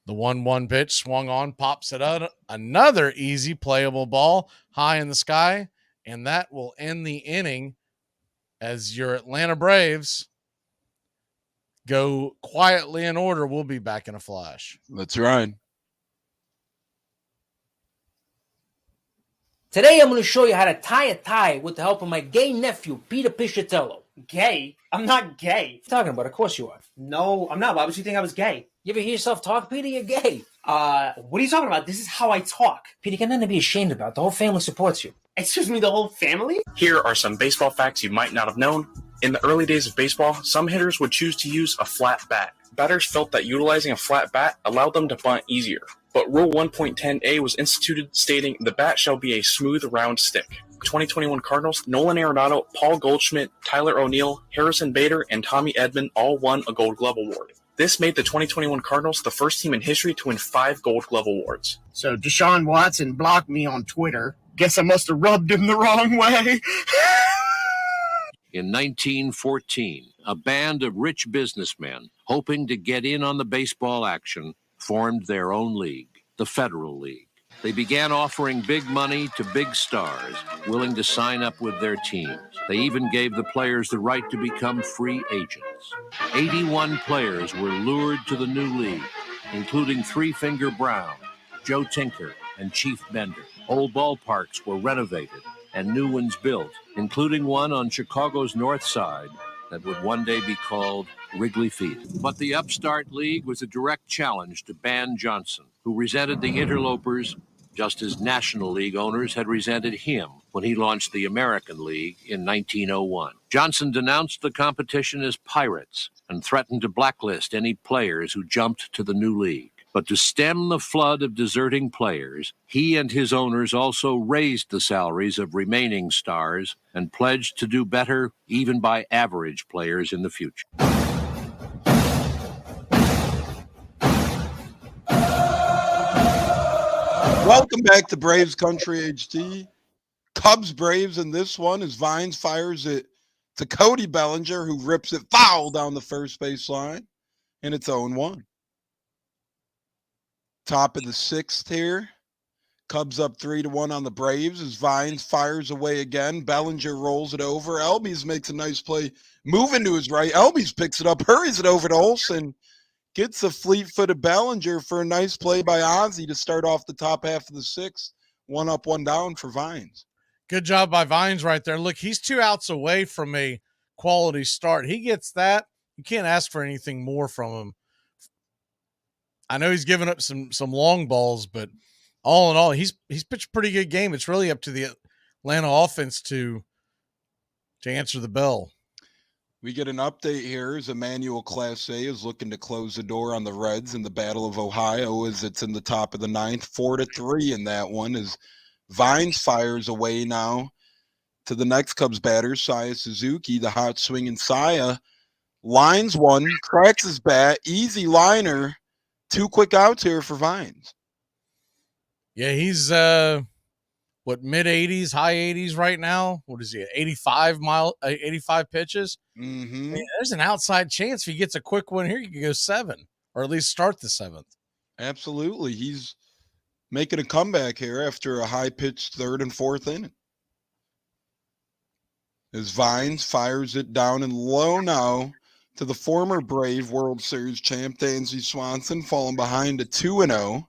The 1-1 pitch swung on, pops it out. Another easy playable ball high in the sky, and that will end the inning as your Atlanta Braves go quietly in order. We'll be back in a flash. That's right. Today I'm going to show you how to tie a tie with the help of my gay nephew, Peter Piscitello. Gay? I'm not gay. What are you talking about? Of course you are. No, I'm not. Why would you think I was gay? You ever hear yourself talk, Peter? You're gay. What are you talking about? This is how I talk. Peter, you got nothing to be ashamed about. The whole family supports you. Excuse me, the whole family? Here are some baseball facts you might not have known. In the early days of baseball, some hitters would choose to use a flat bat. Batters felt that utilizing a flat bat allowed them to bunt easier. But Rule 1.10a was instituted stating the bat shall be a smooth, round stick. 2021 Cardinals, Nolan Arenado, Paul Goldschmidt, Tyler O'Neill, Harrison Bader, and Tommy Edman all won a Gold Glove award. This made the 2021 Cardinals the first team in history to win 5 Gold Glove awards. So Deshaun Watson blocked me on Twitter. Guess I must have rubbed him the wrong way. In 1914, a band of rich businessmen, hoping to get in on the baseball action, formed their own league, the Federal League. They began offering big money to big stars, willing to sign up with their teams. They even gave the players the right to become free agents. 81 players were lured to the new league, including Three Finger Brown, Joe Tinker, and Chief Bender. Old ballparks were renovated and new ones built, including one on Chicago's north side that would one day be called Wrigley Field. But the upstart league was a direct challenge to Ban Johnson, who resented the interlopers just as National League owners had resented him when he launched the American League in 1901. Johnson denounced the competition as pirates and threatened to blacklist any players who jumped to the new league. But to stem the flood of deserting players, he and his owners also raised the salaries of remaining stars and pledged to do better even by average players in the future. Welcome back to Braves Country HD. Cubs Braves in this one as Vines fires it to Cody Bellinger, who rips it foul down the first base line, and it's 0-1. Top of the sixth here. Cubs up 3-1 on the Braves as Vines fires away again. Bellinger rolls it over. Elbies makes a nice play, moving to his right. Elbies picks it up, hurries it over to Olsen. Gets a fleet-footed Bellinger for a nice play by Ozzie to start off the top half of the sixth. 1 up, 1 down for Vines. Good job by Vines right there. Look, he's 2 outs away from a quality start. He gets that. You can't ask for anything more from him. I know he's given up some long balls, but all in all, he's pitched a pretty good game. It's really up to the Atlanta offense to answer the bell. We get an update here as Emmanuel Clase is looking to close the door on the Reds in the Battle of Ohio as it's in the top of the ninth. 4-3 in that one as Vines fires away now to the next Cubs batter, Saya Suzuki, the hot swinging Saya. Lines one, cracks his bat, easy liner. 2 quick outs here for Vines. Yeah, he's mid-80s, high 80s right now. What is he, 85 pitches? Mm-hmm. Man, there's an outside chance if he gets a quick one here, he could go 7, or at least start the 7th. Absolutely. He's making a comeback here after a high-pitched 3rd and 4th inning. As Vines fires it down and low now to the former Brave World Series champ, Dansby Swanson, falling behind a 2-0.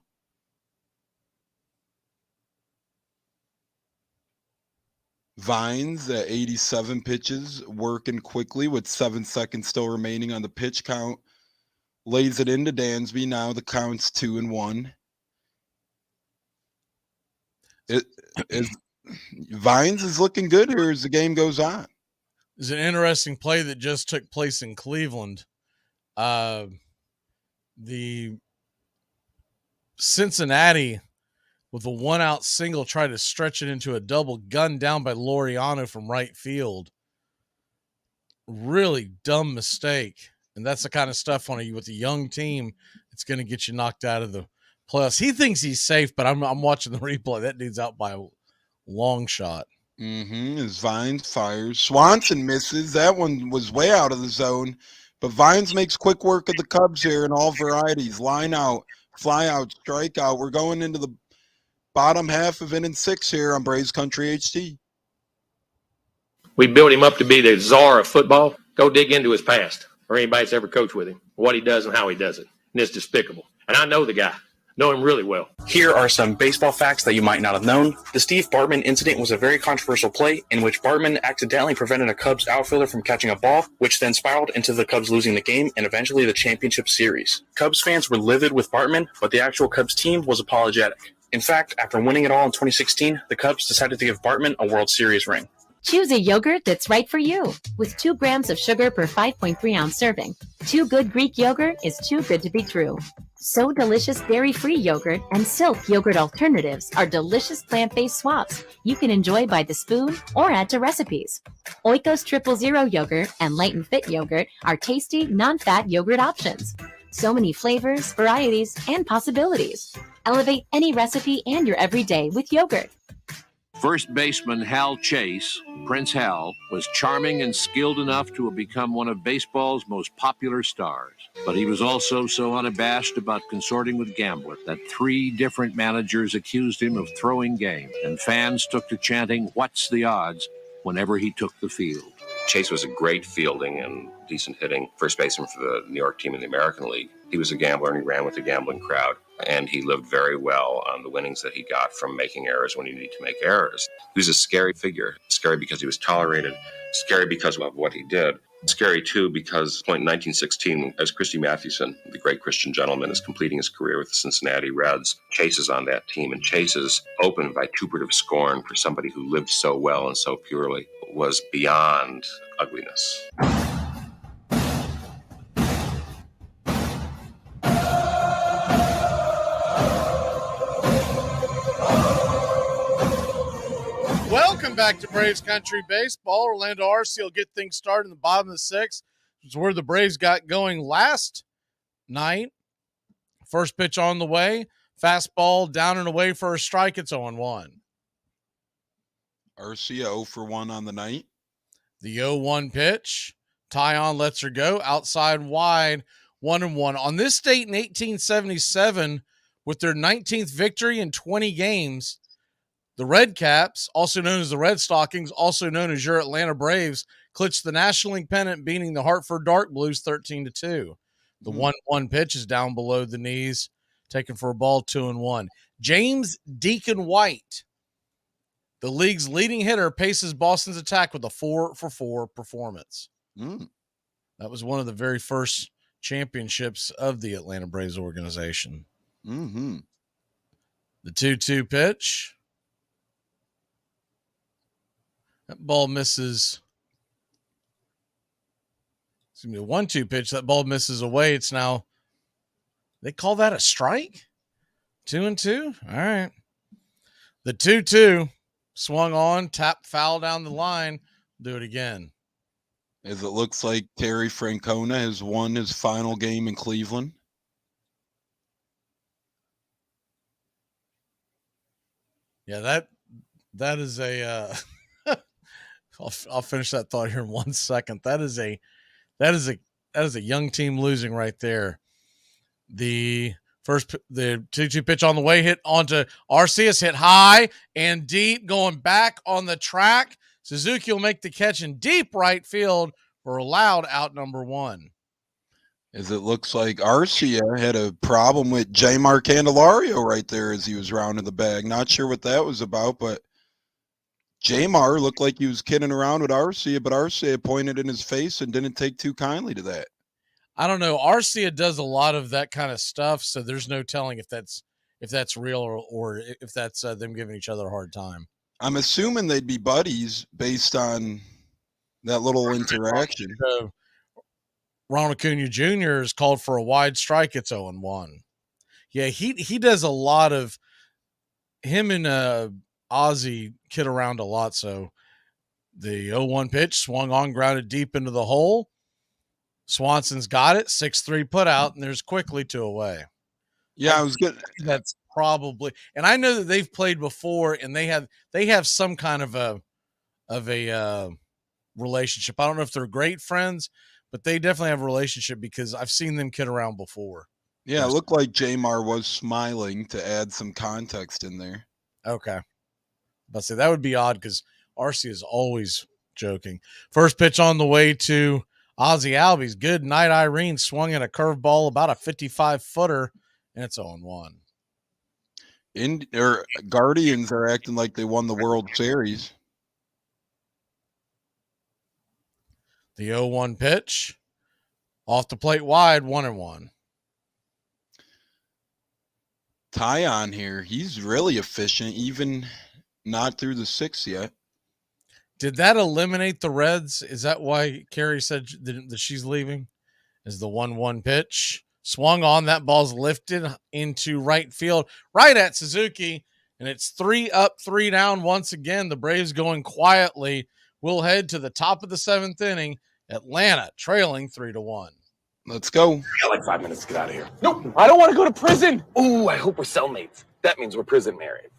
Vines at 87 pitches, working quickly with 7 seconds still remaining on the pitch count. Lays it into Dansby. Now the count's 2-1. Vines is looking good here as the game goes on. There's an interesting play that just took place in Cleveland. The Cincinnati, with a 1-out single, tried to stretch it into a double, gunned down by Laureano from right field. Really dumb mistake. And that's the kind of stuff with a young team, it's going to get you knocked out of the playoffs. He thinks he's safe, but I'm watching the replay. That dude's out by a long shot. As Vines fires. Swanson misses. That one was way out of the zone. But Vines makes quick work of the Cubs here in all varieties. Line out, fly out, strike out. We're going into the bottom half of inning 6 here on Braves Country HD. We built him up to be the czar of football. Go dig into his past or anybody that's ever coached with him, what he does and how he does it. And it's despicable. And I know the guy. Know him really well. Here are some baseball facts that you might not have known. The Steve Bartman incident was a very controversial play in which Bartman accidentally prevented a Cubs outfielder from catching a ball, which then spiraled into the Cubs losing the game and eventually the championship series. Cubs fans were livid with Bartman, but the actual Cubs team was apologetic. In fact, after winning it all in 2016, the Cubs decided to give Bartman a World Series ring. Choose a yogurt that's right for you. With 2 grams of sugar per 5.3-ounce serving, Too Good Greek yogurt is too good to be true. So Delicious dairy-free yogurt and Silk yogurt alternatives are delicious plant-based swaps you can enjoy by the spoon or add to recipes. Oikos 000 yogurt and Light and Fit yogurt are tasty, non-fat yogurt options. So many flavors, varieties, and possibilities. Elevate any recipe and your everyday with yogurt. First baseman Hal Chase, Prince Hal, was charming and skilled enough to have become one of baseball's most popular stars. But he was also so unabashed about consorting with gamblers that 3 different managers accused him of throwing game, and fans took to chanting, "What's the odds?" whenever he took the field. Chase was a great fielding and decent hitting first baseman for the New York team in the American League. He was a gambler and he ran with the gambling crowd. And he lived very well on the winnings that he got from making errors when he needed to make errors. He was a scary figure. Scary because he was tolerated. Scary because of what he did. Scary, too, because in 1916, as Christy Mathewson, the great Christian gentleman, is completing his career with the Cincinnati Reds, Chase is on that team. And Chase's open vituperative scorn for somebody who lived so well and so purely was beyond ugliness. Welcome back to Braves Country Baseball. Orlando RC will get things started in the bottom of the 6th, which is where the Braves got going last night. First pitch on the way. Fastball down and away for a strike. It's 0-1. RC 0 for 1 on the night. The 0-1 pitch. Tyon lets her go. Outside wide. 1-1. On this date in 1877, with their 19th victory in 20 games, the Red Caps, also known as the Red Stockings, also known as your Atlanta Braves, clinched the National League pennant, beating the Hartford Dark Blues 13-2. The 1-1 pitch is down below the knees, taken for a ball, 2-1. James Deacon White, the league's leading hitter, paces Boston's attack with a 4-for-4 performance. That was one of the very first championships of the Atlanta Braves organization. The 2-2 pitch. That ball misses. It's going to be a 1-2 pitch. That ball misses away. It's now, they call that a strike? 2-2? All right. The 2-2 swung on, tap foul down the line. Do it again. As it looks like Terry Francona has won his final game in Cleveland. Yeah, that is a I'll finish that thought here in 1 second. That is a young team losing right there. The 2-2 pitch on the way, hit onto Arceus, hit high and deep, going back on the track. Suzuki will make the catch in deep right field for a loud out, number 1. As it looks like Arcia had a problem with Jamar Candelario right there as he was rounding the bag. Not sure what that was about, but Jamar looked like he was kidding around with Arcia, but Arcia pointed in his face and didn't take too kindly to that. I don't know. Arcia does a lot of that kind of stuff, so there's no telling if that's real or if that's them giving each other a hard time. I'm assuming they'd be buddies based on that little interaction. Ronald Acuna Jr. is called for a wide strike. It's 0-1. Yeah, he does a lot of, him and Ozzie kid around a lot. So the 0-1 pitch swung on, grounded deep into the hole. Swanson's got it. 6-3 put out, and there's quickly 2 away. Yeah, I was good. That's probably, and I know that they've played before, and they have some kind of a relationship. I don't know if they're great friends, but they definitely have a relationship because I've seen them kid around before. Yeah, it looked like Jamar was smiling to add some context in there. Okay. But say that would be odd because RC is always joking. First pitch on the way to Ozzie Albies. Good night, Irene. Swung in a curveball, about a 55-footer, and it's 0-1. Guardians are acting like they won the World Series. The 0-1 pitch. Off the plate wide, 1-1. Tyon here, he's really efficient, even not through the 6th yet. Did that eliminate the Reds? Is that why Carrie said that she's leaving? Is the 1-1 pitch swung on, that ball's lifted into right field, right at Suzuki, and it's 3 up, 3 down once again. The Braves going quietly. We'll head to the top of the 7th inning. Atlanta trailing 3-1. Let's go. I got like 5 minutes to get out of here. Nope, I don't want to go to prison. Ooh, I hope we're cellmates. That means we're prison married.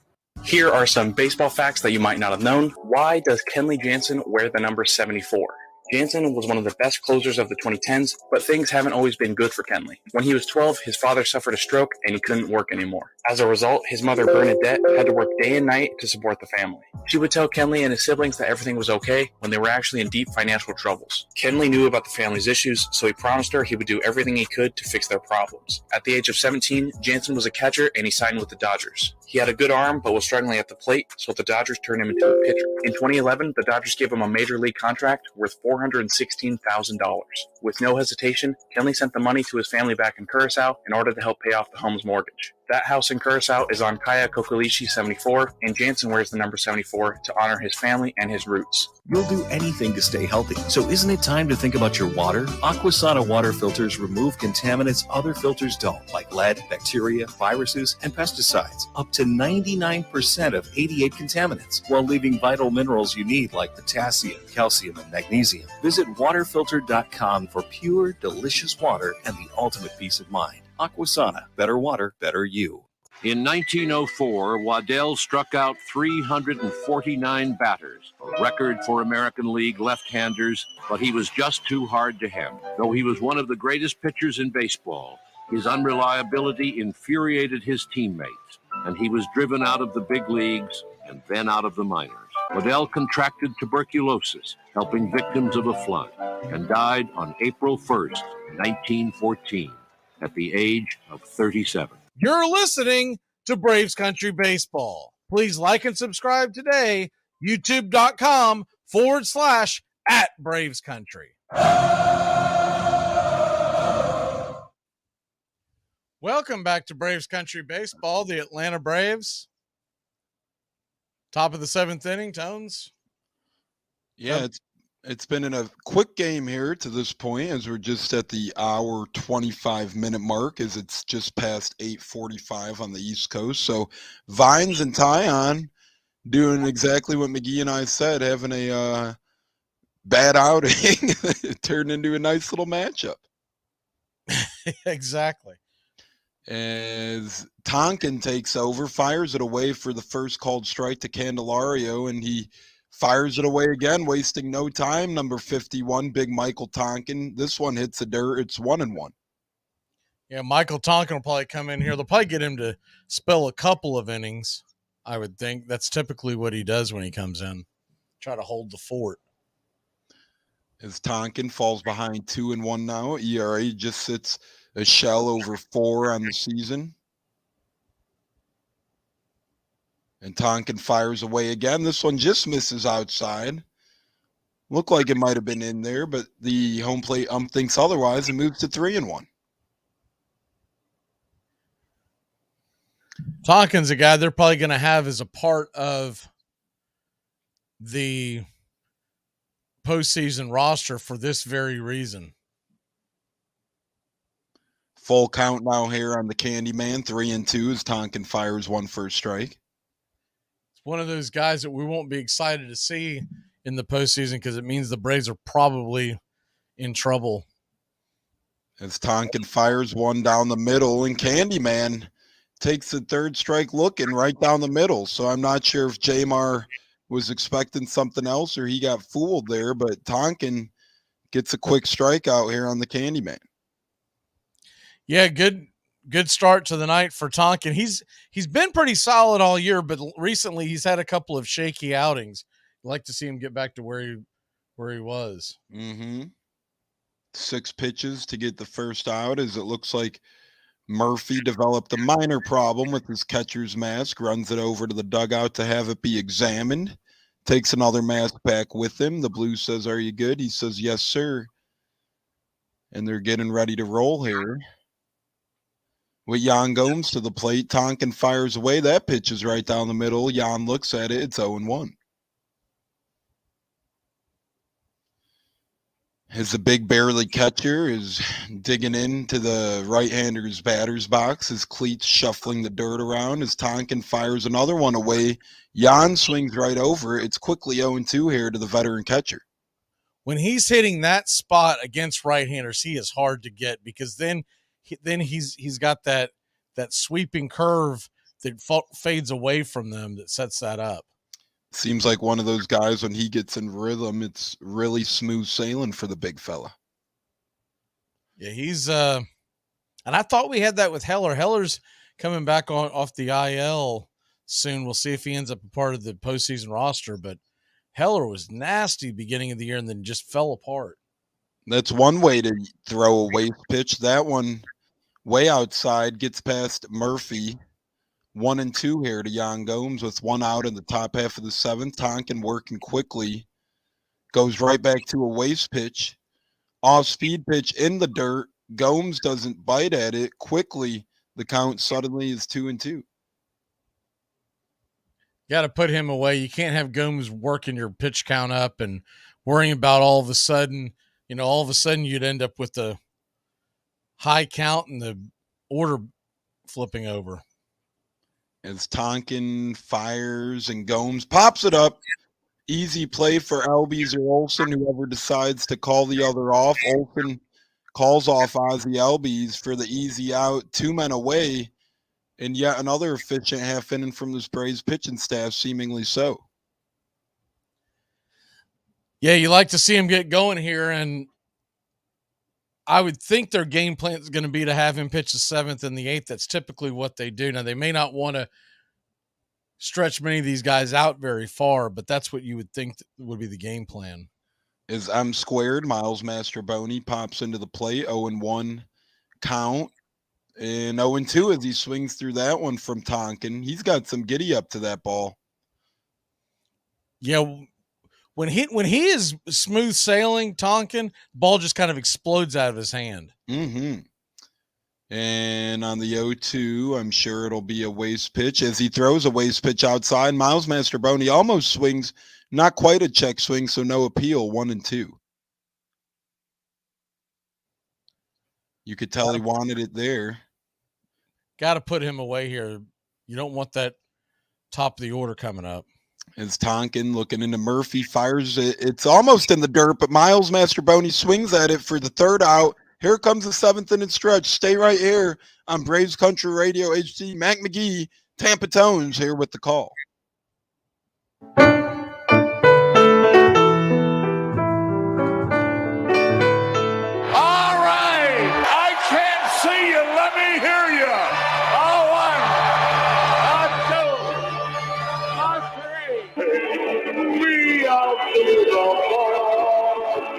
Here are some baseball facts that you might not have known. Why does Kenley Jansen wear the number 74? Jansen was one of the best closers of the 2010s, but things haven't always been good for Kenley. When he was 12, his father suffered a stroke and he couldn't work anymore. As a result, his mother Bernadette had to work day and night to support the family. She would tell Kenley and his siblings that everything was okay when they were actually in deep financial troubles. Kenley knew about the family's issues, so he promised her he would do everything he could to fix their problems. At the age of 17, Jansen was a catcher and he signed with the Dodgers. He had a good arm, but was struggling at the plate, so the Dodgers turned him into a pitcher. In 2011, the Dodgers gave him a major league contract worth $416,000. With no hesitation, Kenley sent the money to his family back in Curacao in order to help pay off the home's mortgage. That house in Curacao is on Kaya Kokolishi 74, and Jansen wears the number 74 to honor his family and his roots. You'll do anything to stay healthy, so isn't it time to think about your water? Aquasana water filters remove contaminants other filters don't, like lead, bacteria, viruses, and pesticides. Up to 99% of 88 contaminants, while leaving vital minerals you need like potassium, calcium, and magnesium. Visit waterfilter.com for pure, delicious water and the ultimate peace of mind. Aquasana, better water, better you. In 1904, Waddell struck out 349 batters, a record for American League left-handers, but he was just too hard to hem. Though he was one of the greatest pitchers in baseball, his unreliability infuriated his teammates, and he was driven out of the big leagues and then out of the minors. Waddell contracted tuberculosis, helping victims of a flood, and died on April 1st, 1914, at the age of 37. You're listening to Braves Country Baseball. Please like and subscribe today. YouTube.com/@Braves Country. Welcome back to Braves Country Baseball. The Atlanta Braves. Top of the 7th inning, Tones. Yeah, it's been in a quick game here to this point, as we're just at the hour 25-minute mark, as it's just past 8:45 on the East Coast. So Vines and Tyon doing exactly what McGee and I said, having a bad outing. It turned into a nice little matchup. Exactly. As Tonkin takes over, fires it away for the first called strike to Candelario, and he fires it away again, wasting no time. Number 51, Big Michael Tonkin. This one hits the dirt. It's 1-1. Yeah, Michael Tonkin will probably come in here. They'll probably get him to spell a couple of innings, I would think. That's typically what he does when he comes in. Try to hold the fort. As Tonkin falls behind 2-1 now. ERA just sits a shell over 4 on the season. And Tonkin fires away again. This one just misses outside. Looked like it might have been in there, but the home plate thinks otherwise and moves to 3-1. Tonkin's a guy they're probably going to have as a part of the postseason roster for this very reason. Full count now here on the Candyman. 3-2 as Tonkin fires one first strike. One of those guys that we won't be excited to see in the postseason because it means the Braves are probably in trouble. As Tonkin fires one down the middle, and Candyman takes the third strike looking right down the middle. So I'm not sure if Jamar was expecting something else or he got fooled there, but Tonkin gets a quick strikeout here on the Candyman. Yeah, good start to the night for Tonkin. He's been pretty solid all year, but recently he's had a couple of shaky outings. I'd like to see him get back to where he was. Mm-hmm. 6 pitches to get the first out, as it looks like Murphy developed a minor problem with his catcher's mask, runs it over to the dugout to have it be examined, takes another mask back with him. The Blue says, "Are you good?" He says, "Yes, sir." And they're getting ready to roll here. With Yan Gomes to the plate, Tonkin fires away. That pitch is right down the middle. Yan looks at it. It's 0-1. As the big barely catcher is digging into the right-hander's batter's box, his cleats shuffling the dirt around as Tonkin fires another one away. Yan swings right over. It's quickly 0-2 here to the veteran catcher. When he's hitting that spot against right-handers, he is hard to get because then he's got that sweeping curve that fades away from them that sets that up. Seems like one of those guys, when he gets in rhythm, it's really smooth sailing for the big fella. Yeah, he's and I thought we had that with Heller. Heller's coming back off the IL soon. We'll see if he ends up a part of the postseason roster, but Heller was nasty beginning of the year and then just fell apart. That's one way to throw a waste pitch. That one way outside gets past Murphy. 1-2 here to Yan Gomes with one out in the top half of the seventh. Tonkin working quickly. Goes right back to a waste pitch. Off-speed pitch in the dirt. Gomes doesn't bite at it. Quickly, the count suddenly is 2-2. Got to put him away. You can't have Gomes working your pitch count up and worrying about all of a sudden you'd end up with the high count and the order flipping over. As Tonkin fires and Gomes pops it up. Easy play for Albies or Olsen, whoever decides to call the other off. Olsen calls off Ozzy Albies for the easy out. 2 men away, and yet another efficient half inning from the Braves pitching staff, seemingly so. Yeah, you like to see him get going here, and I would think their game plan is going to be to have him pitch the 7th and the 8th. That's typically what they do. Now, they may not want to stretch many of these guys out very far, but that's what you would think would be the game plan. As M squared, Miles Mastroboni pops into the plate, 0-1 count, and 0-2 as he swings through that one from Tonkin. He's got some giddy up to that ball. Yeah, when he is smooth sailing, Tonkin, ball just kind of explodes out of his hand. Mm-hmm. And on the 0-2, I'm sure it'll be a waste pitch. As he throws a waste pitch outside, Miles Mastroboni almost swings, not quite a check swing, so no appeal, 1-2. You could tell he wanted it there. Got to put him away here. You don't want that top of the order coming up. As Tonkin looking into Murphy, fires it. It's almost in the dirt, but Miles Mastroboni swings at it for the 3rd out. Here comes the 7th inning stretch. Stay right here on Braves Country Radio HD. Mac Magee, Tampa Tones here with the call. All right. I can't see you. Let me hear you. 1, 2, 3. We out to the ball. We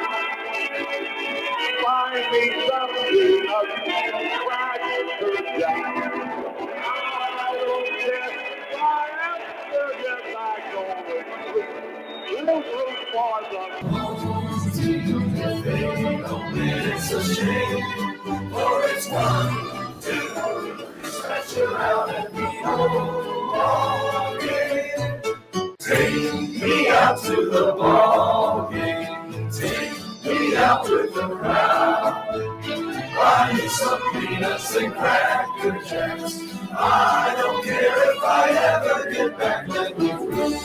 out to the find me something up crack to down. I don't care if I ever get back on the street. Little room for the It's a shame, for it's 1, 2, stretch around and be home again. Take me out to the ball game. Take me out with the crowd. Buy me some peanuts and cracker jacks. I don't care if I ever get back. Let me through.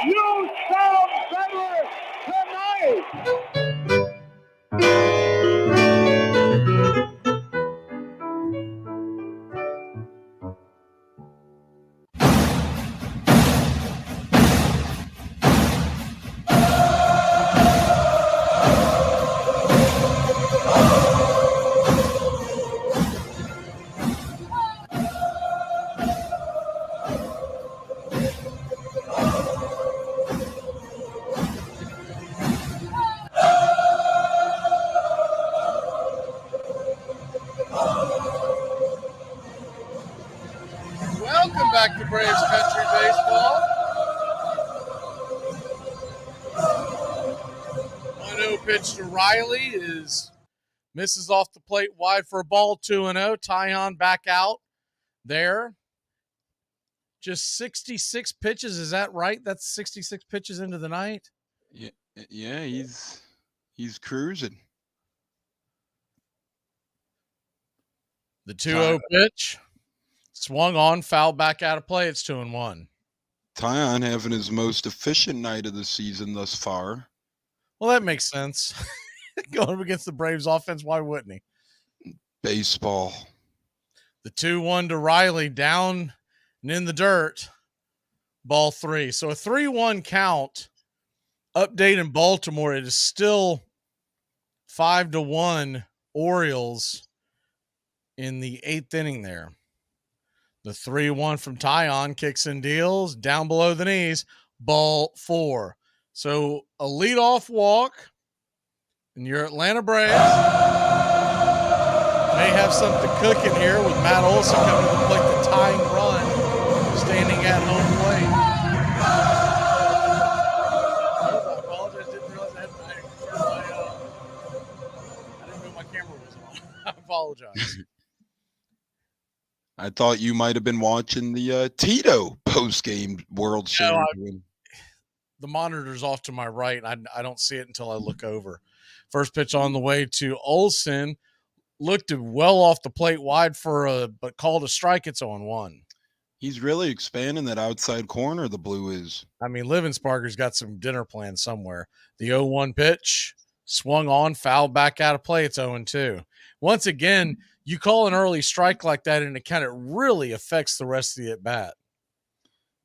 You sound better tonight. back to Braves Country Baseball. 1-0 pitch to Riley misses off the plate wide for a ball. 2-0. Tyon back out there. Just 66 pitches. Is that right? That's 66 pitches into the night. Yeah, he's cruising. The 2-0 pitch swung on, foul back out of play. It's 2-1. Tyon having his most efficient night of the season thus far. Well, that makes sense. Going up against the Braves offense, why wouldn't he? Baseball. The 2-1 to Riley, down and in the dirt. Ball 3. So a 3-1 count. Update in Baltimore. It is still 5-1 Orioles in the 8th inning there. The 3-1 from Tyon, kicks and deals down below the knees. Ball 4. So a leadoff walk, and your Atlanta Braves may have something cooking here with Matt Olson coming to the plate, the tying run, standing at home plate. I apologize. Didn't realize I didn't know my camera was on. I apologize. I thought you might have been watching the Tito post-game World Series win. The monitor's off to my right. I don't see it until I look over. First pitch on the way to Olson. Looked well off the plate wide but called a strike. It's 0-1. He's really expanding that outside corner, the Blue is. I mean, Livensparger's got some dinner plans somewhere. The 0-1 pitch swung on, foul back out of play. It's 0-2. Once again, you call an early strike like that, and it kind of really affects the rest of the at-bat.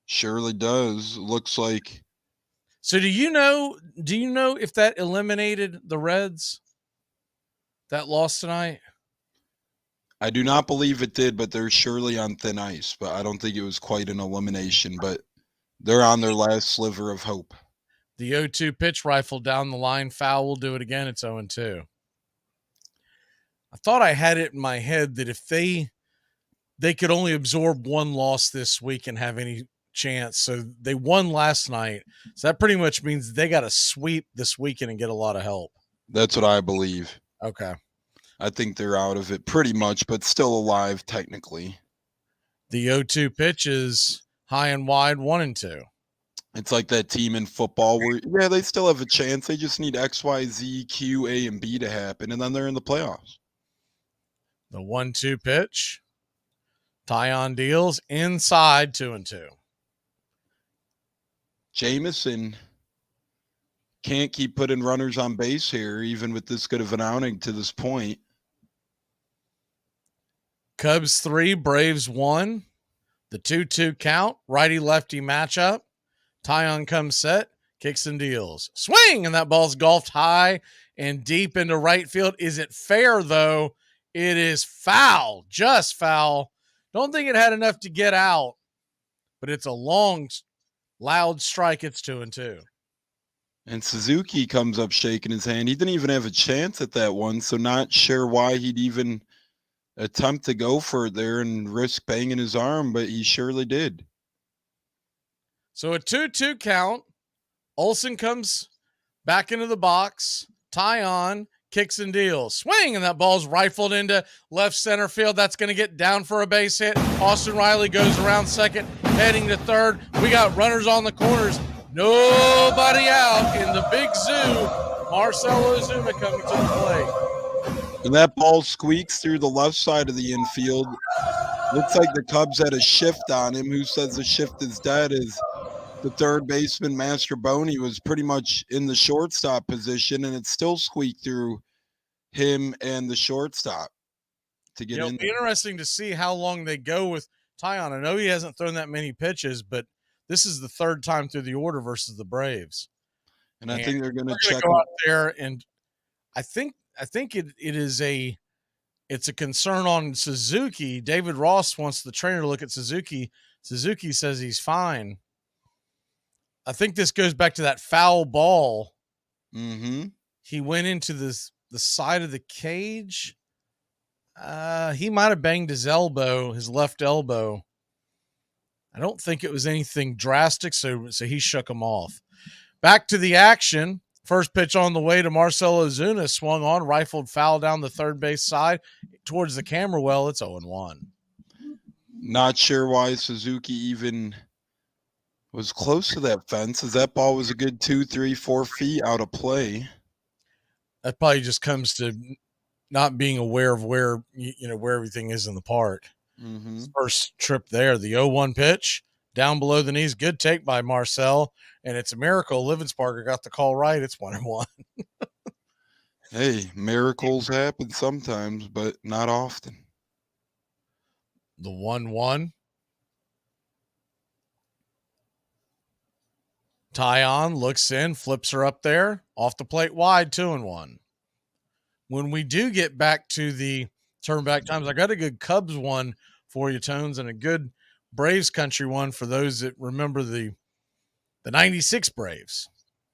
Surely does. Looks like. So do you know if that eliminated the Reds, that loss tonight? I do not believe it did, but they're surely on thin ice. But I don't think it was quite an elimination, but they're on their last sliver of hope. The 0-2 pitch rifled down the line. Foul will do it again. It's 0-2. I thought I had it in my head that if they could only absorb one loss this week and have any chance. So they won last night. So that pretty much means they got to sweep this weekend and get a lot of help. That's what I believe. Okay. I think they're out of it pretty much, but still alive technically. The 0-2 pitch is high and wide, 1-2. It's like that team in football where, yeah, they still have a chance. They just need X, Y, Z, Q, A, and B to happen, and then they're in the playoffs. The 1-2 pitch. Tyon deals inside, 2-2. Jamison can't keep putting runners on base here, even with this good of an outing to this point. Cubs 3, Braves 1. The 2-2 count, righty-lefty matchup. Tyon comes set, kicks and deals. Swing, and that ball's golfed high and deep into right field. Is it fair, though? It is foul, just foul. Don't think it had enough to get out, but it's a long, loud strike. It's 2-2. And Suzuki comes up shaking his hand. He didn't even have a chance at that one, so not sure why he'd even attempt to go for it there and risk banging his arm, but he surely did. So a 2-2 count. Olson comes back into the box. Tyon kicks and deals. Swing, and that ball's rifled into left center field. That's going to get down for a base hit. Austin Riley goes around second, heading to third. We got runners on the corners. Nobody out in the big zoo. Marcelo Zuma coming to the plate. And that ball squeaks through the left side of the infield. Looks like the Cubs had a shift on him. Who says the shift is dead? Is the third baseman, Master Boney, was pretty much in the shortstop position, and it still squeaked through him and the shortstop to get in. It'll be interesting to see how long they go with Tyon. I know he hasn't thrown that many pitches, but this is the third time through the order versus the Braves. And I think they're going to check go out there, and I think it's a concern on Suzuki. David Ross wants the trainer to look at Suzuki. Suzuki says he's fine. I think this goes back to that foul ball. Mm-hmm. He went into the side of the cage. He might have banged his left elbow. I don't think it was anything drastic, so he shook him off. Back to the action. First pitch on the way to Marcell Ozuna, swung on, rifled foul down the third base side towards the camera well. It's 0-1. Not sure why Suzuki even was close to that fence, as that ball was a good 2, 3, 4 feet out of play. That probably just comes to not being aware of where everything is in the park. Mm-hmm. First trip there, the 0-1 pitch down below the knees. Good take by Marcell, and it's a miracle Livensparger got the call right. It's 1-1. Hey, miracles happen sometimes, but not often. The 1-1. Tyon looks in, flips her up there, off the plate wide, 2-1. When we do get back to the turn back times, I got a good Cubs one for you, Tones, and a good Braves country one for those that remember the 96 Braves.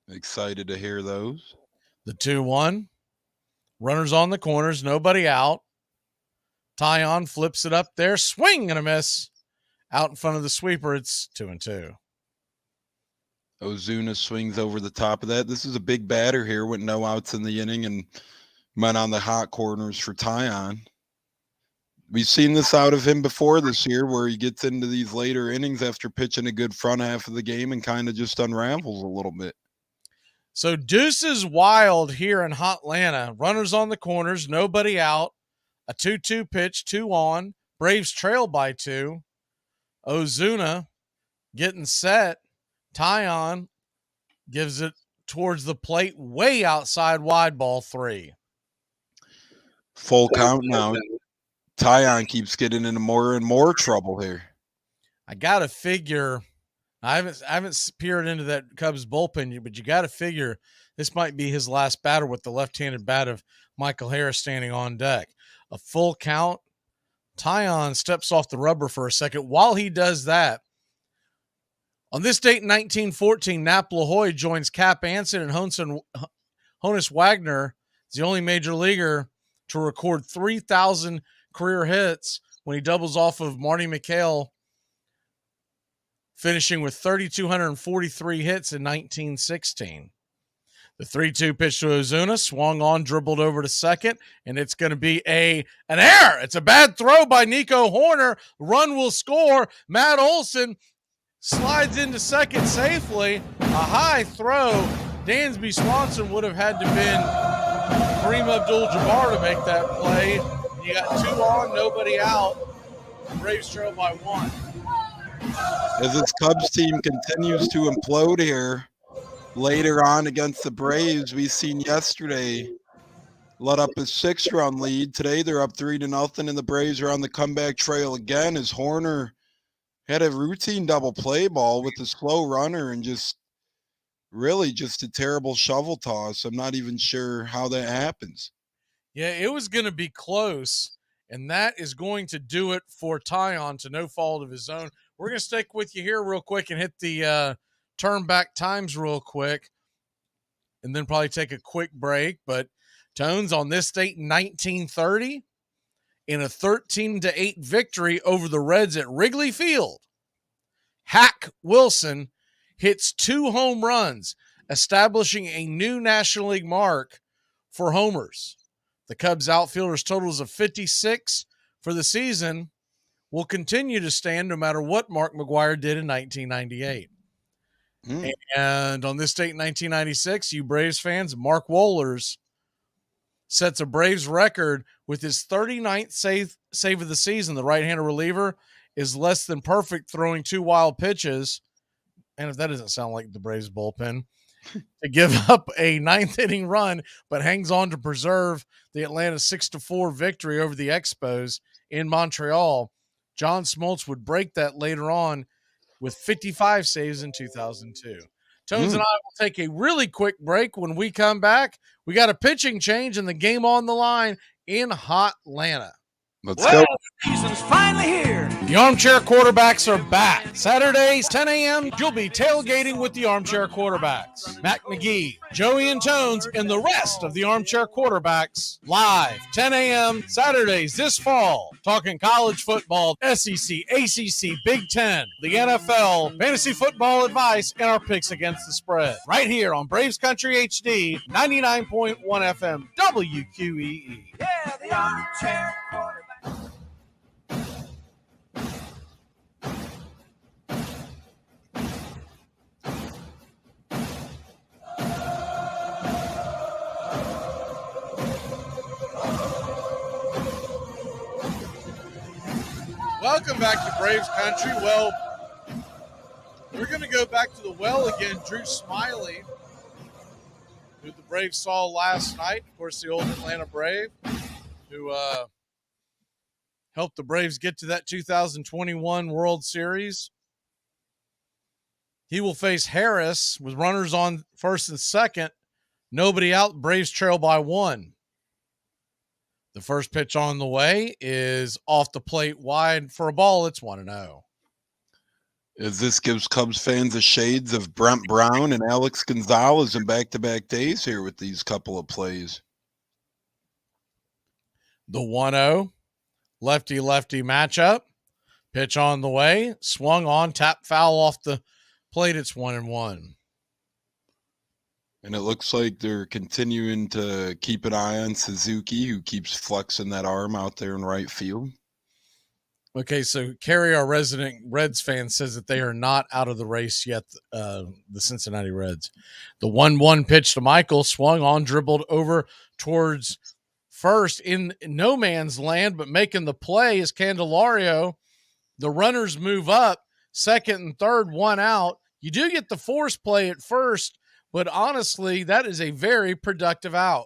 Excited to hear those. The 2-1. Runners on the corners, nobody out. Tyon flips it up there, swing and a miss. Out in front of the sweeper, it's 2-2. Ozuna swings over the top of that. This is a big batter here, went no outs in the inning and went on the hot corners for Tyon. We've seen this out of him before this year, where he gets into these later innings after pitching a good front half of the game and kind of just unravels a little bit. So Deuces wild here in Hot Atlanta. Runners on the corners, nobody out. A 2-2 pitch, 2 on. Braves trail by 2. Ozuna getting set. Tyon gives it towards the plate, way outside, wide, ball 3. Full count now. Tyon keeps getting into more and more trouble here. I got to figure, I haven't peered into that Cubs bullpen, but you got to figure this might be his last batter with the left-handed bat of Michael Harris standing on deck. A full count. Tyon steps off the rubber for a second. While he does that, on this date in 1914, Nap LaHoy joins Cap Anson and Honus Wagner, the only major leaguer to record 3,000 career hits when he doubles off of Marty McHale, finishing with 3,243 hits in 1916. The 3-2 pitch to Ozuna, swung on, dribbled over to second, and it's going to be an error. It's a bad throw by Nico Horner. Run will score. Matt Olson slides into second safely. A high throw. Dansby Swanson would have had to been Kareem Abdul-Jabbar to make that play. You got 2 on, nobody out. Braves trail by 1. As this Cubs team continues to implode here, later on against the Braves, we seen yesterday let up a 6-run lead. Today they're up 3-0, and the Braves are on the comeback trail again as Horner had a routine double play ball with a slow runner and just a terrible shovel toss. I'm not even sure how that happens. Yeah, it was going to be close, and that is going to do it for Tyon to no fault of his own. We're going to stick with you here real quick and hit the turn back times real quick, and then probably take a quick break. But Tones, on this date in 1930, in a 13-8 victory over the Reds at Wrigley Field, Hack Wilson hits 2 home runs, establishing a new National League mark for homers. The Cubs outfielders' totals of 56 for the season will continue to stand no matter what Mark McGwire did in 1998. And on this date in 1996, you Braves fans, Mark Wohlers sets a Braves record with his 39th save of the season. The right-handed reliever is less than perfect, throwing 2 wild pitches. And if that doesn't sound like the Braves bullpen, to give up a 9th-inning run, but hangs on to preserve the Atlanta 6-4 victory over the Expos in Montreal. John Smoltz would break that later on with 55 saves in 2002. Tones and I will take a really quick break. When we come back, we got a pitching change and the game on the line in Hot Atlanta. Let's go. Season's finally here. The Armchair Quarterbacks are back. Saturdays, 10 a.m., you'll be tailgating with the Armchair Quarterbacks. Mac Magee, Joey and Tones, and the rest of the Armchair Quarterbacks live, 10 a.m. Saturdays this fall. Talking college football, SEC, ACC, Big Ten, the NFL, fantasy football advice, and our picks against the spread. Right here on Braves Country HD, 99.1 FM, WQEE. Yeah, the Armchair Quarterback. Welcome back to Braves Country. Well, we're going to go back to the well again. Drew Smiley, who the Braves saw last night, of course, the old Atlanta Brave, who helped the Braves get to that 2021 World Series. He will face Harris with runners on first and second. Nobody out. Braves trail by 1. The first pitch on the way is off the plate wide for a ball. It's 1-0. As this gives Cubs fans the shades of Brent Brown and Alex Gonzalez in back-to-back days here with these couple of plays. The 1-0 lefty-lefty matchup. Pitch on the way. Swung on. Tap foul off the plate. It's 1-1. And it looks like they're continuing to keep an eye on Suzuki, who keeps flexing that arm out there in right field. Okay, so Kerry, our resident Reds fan, says that they are not out of the race yet, the Cincinnati Reds. The 1-1 pitch to Michael, swung on, dribbled over towards first in no man's land, but making the play is Candelario. The runners move up, second and third, 1 out. You do get the force play at first, but honestly, that is a very productive out.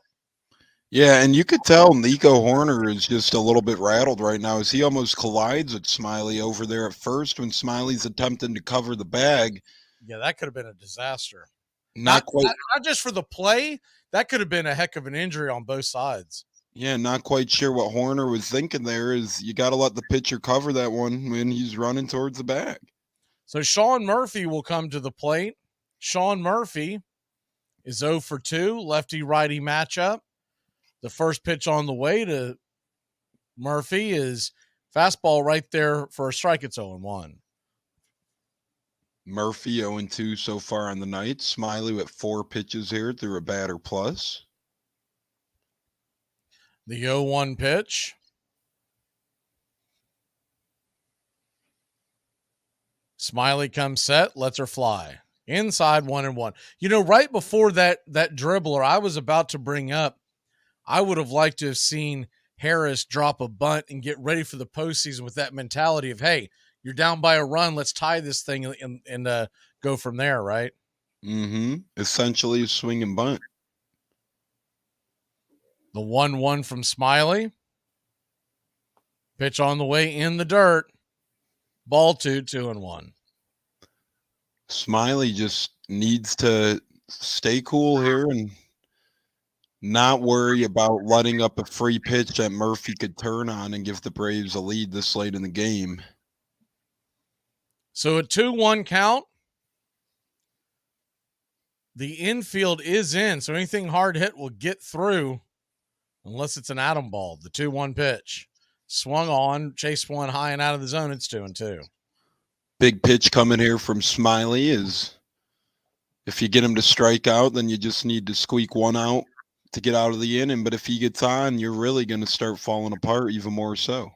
Yeah, and you could tell Nico Horner is just a little bit rattled right now as he almost collides with Smiley over there at first when Smiley's attempting to cover the bag. Yeah, that could have been a disaster. Not just for the play. That could have been a heck of an injury on both sides. Yeah, not quite sure what Horner was thinking there. Is you got to let the pitcher cover that one when he's running towards the bag. So Sean Murphy will come to the plate. Sean Murphy is 0 for 2, lefty-righty matchup. The first pitch on the way to Murphy is fastball right there for a strike. It's 0-1. Murphy 0-2 so far on the night. Smiley with 4 pitches here through a batter plus. The 0-1 pitch. Smiley comes set, lets her fly. Inside 1-1. You know, right before that dribbler I was about to bring up, I would have liked to have seen Harris drop a bunt and get ready for the postseason with that mentality of, hey, you're down by a run, let's tie this thing and go from there, right? Mm-hmm. Essentially a swing and bunt. The 1-1 from Smiley. Pitch on the way in the dirt. Ball 2-1. Smiley just needs to stay cool here and not worry about letting up a free pitch that Murphy could turn on and give the Braves a lead this late in the game. So a 2-1 count. The infield is in, so anything hard hit will get through unless it's an atom ball. The 2-1 pitch. Swung on, chased one high and out of the zone. It's 2-2. Big pitch coming here from Smiley is if you get him to strike out, then you just need to squeak one out to get out of the inning. But if he gets on, you're really going to start falling apart even more so.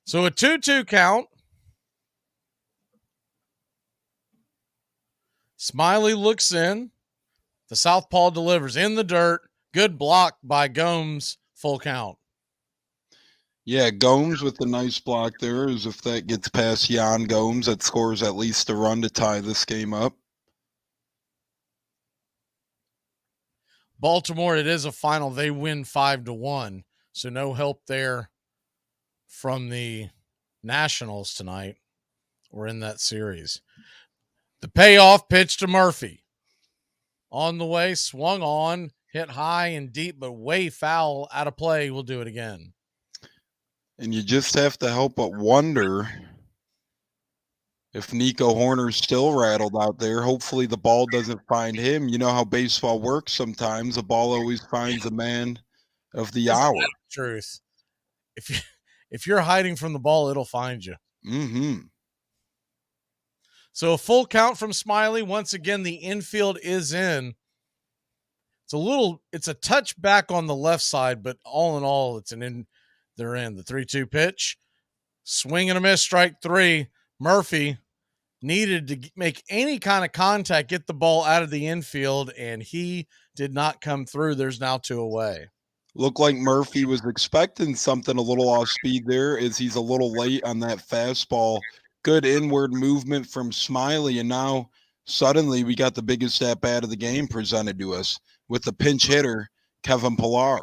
So a 2-2 count. Smiley looks in. The southpaw delivers in the dirt. Good block by Gomes. Full count. Yeah, Gomes with the nice block there. As if that gets past Jan Gomes, that scores at least a run to tie this game up. Baltimore, it is a final. They win 5-1. So no help there from the Nationals tonight or in that series. The payoff pitch to Murphy. On the way, swung on, hit high and deep, but way foul, out of play. We'll do it again. And you just have to help but wonder if Nico Horner's still rattled out there. Hopefully the ball doesn't find him. You know how baseball works sometimes. The ball always finds a man of the hour. Truth. If you're hiding from the ball, it'll find you. Mm-hmm. So a full count from Smiley. Once again, the infield is in. It's a touch back on the left side, but all in all, they're in. The 3-2 pitch. Swing and a miss, strike 3. Murphy needed to make any kind of contact, get the ball out of the infield, and he did not come through. There's now 2 away. Looked like Murphy was expecting something a little off speed there, as he's a little late on that fastball. Good inward movement from Smiley, and now suddenly we got the biggest at-bat of the game presented to us with the pinch hitter, Kevin Pillar.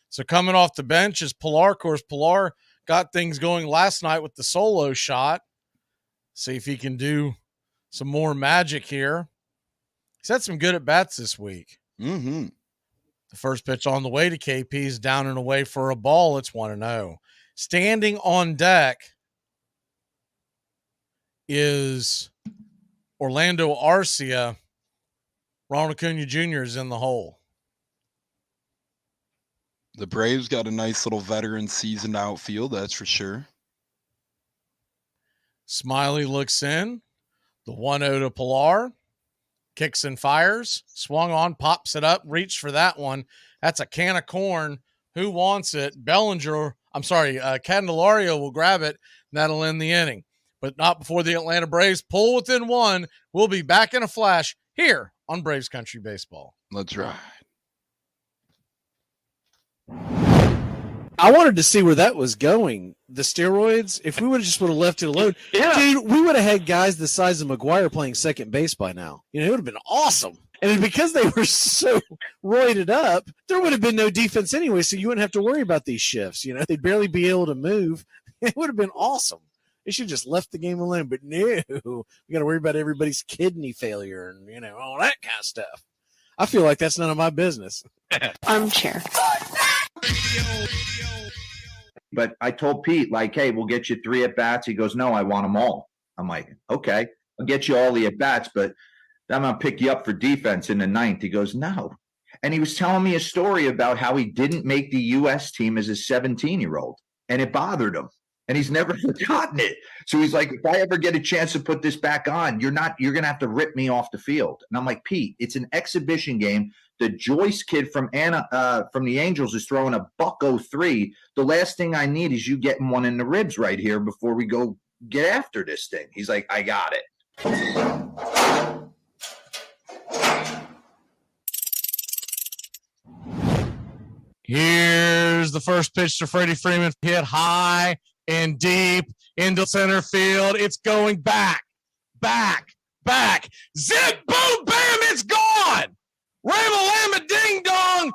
So coming off the bench is Pillar. Of course, Pillar got things going last night with the solo shot. See if he can do some more magic here. He's had some good at-bats this week. Mm-hmm. The first pitch on the way to KP is down and away for a ball. It's 1-0. Standing on deck is Orlando Arcia. Ronald Acuna Jr. is in the hole. The Braves got a nice little veteran seasoned outfield, that's for sure. Smiley looks in. The 1-0 to Pillar. Kicks and fires. Swung on, pops it up, reached for that one. That's a can of corn. Who wants it? Candelario will grab it, and that'll end the inning. But not before the Atlanta Braves pull within 1. We'll be back in a flash here on Braves Country Baseball. Let's ride. I wanted to see where that was going. The steroids, if we would have just would have left it alone, dude, we would have had guys the size of McGuire playing second base by now. You know, it would have been awesome. And because they were so roided up, there would have been no defense anyway, so you wouldn't have to worry about these shifts. You know, they'd barely be able to move. It would have been awesome. They should have just left the game alone. But no, we got to worry about everybody's kidney failure and, you know, all that kind of stuff. I feel like that's none of my business. Armchair. But I told Pete, like, hey, we'll get you 3 at-bats. He goes, no, I want them all. I'm like, okay, I'll get you all the at-bats, but I'm going to pick you up for defense in the 9th. He goes, no. And he was telling me a story about how he didn't make the U.S. team as a 17-year-old, and it bothered him. And he's never forgotten it. So he's like, if I ever get a chance to put this back on, you're going to have to rip me off the field. And I'm like, Pete, it's an exhibition game. The Joyce kid from the Angels is throwing a $103. The last thing I need is you getting one in the ribs right here before we go get after this thing. He's like, I got it. Here's the first pitch to Freddie Freeman. Hit high and deep into center field. It's going back. Zip, boom, bam, it's gone. Rama-lama, ding dong.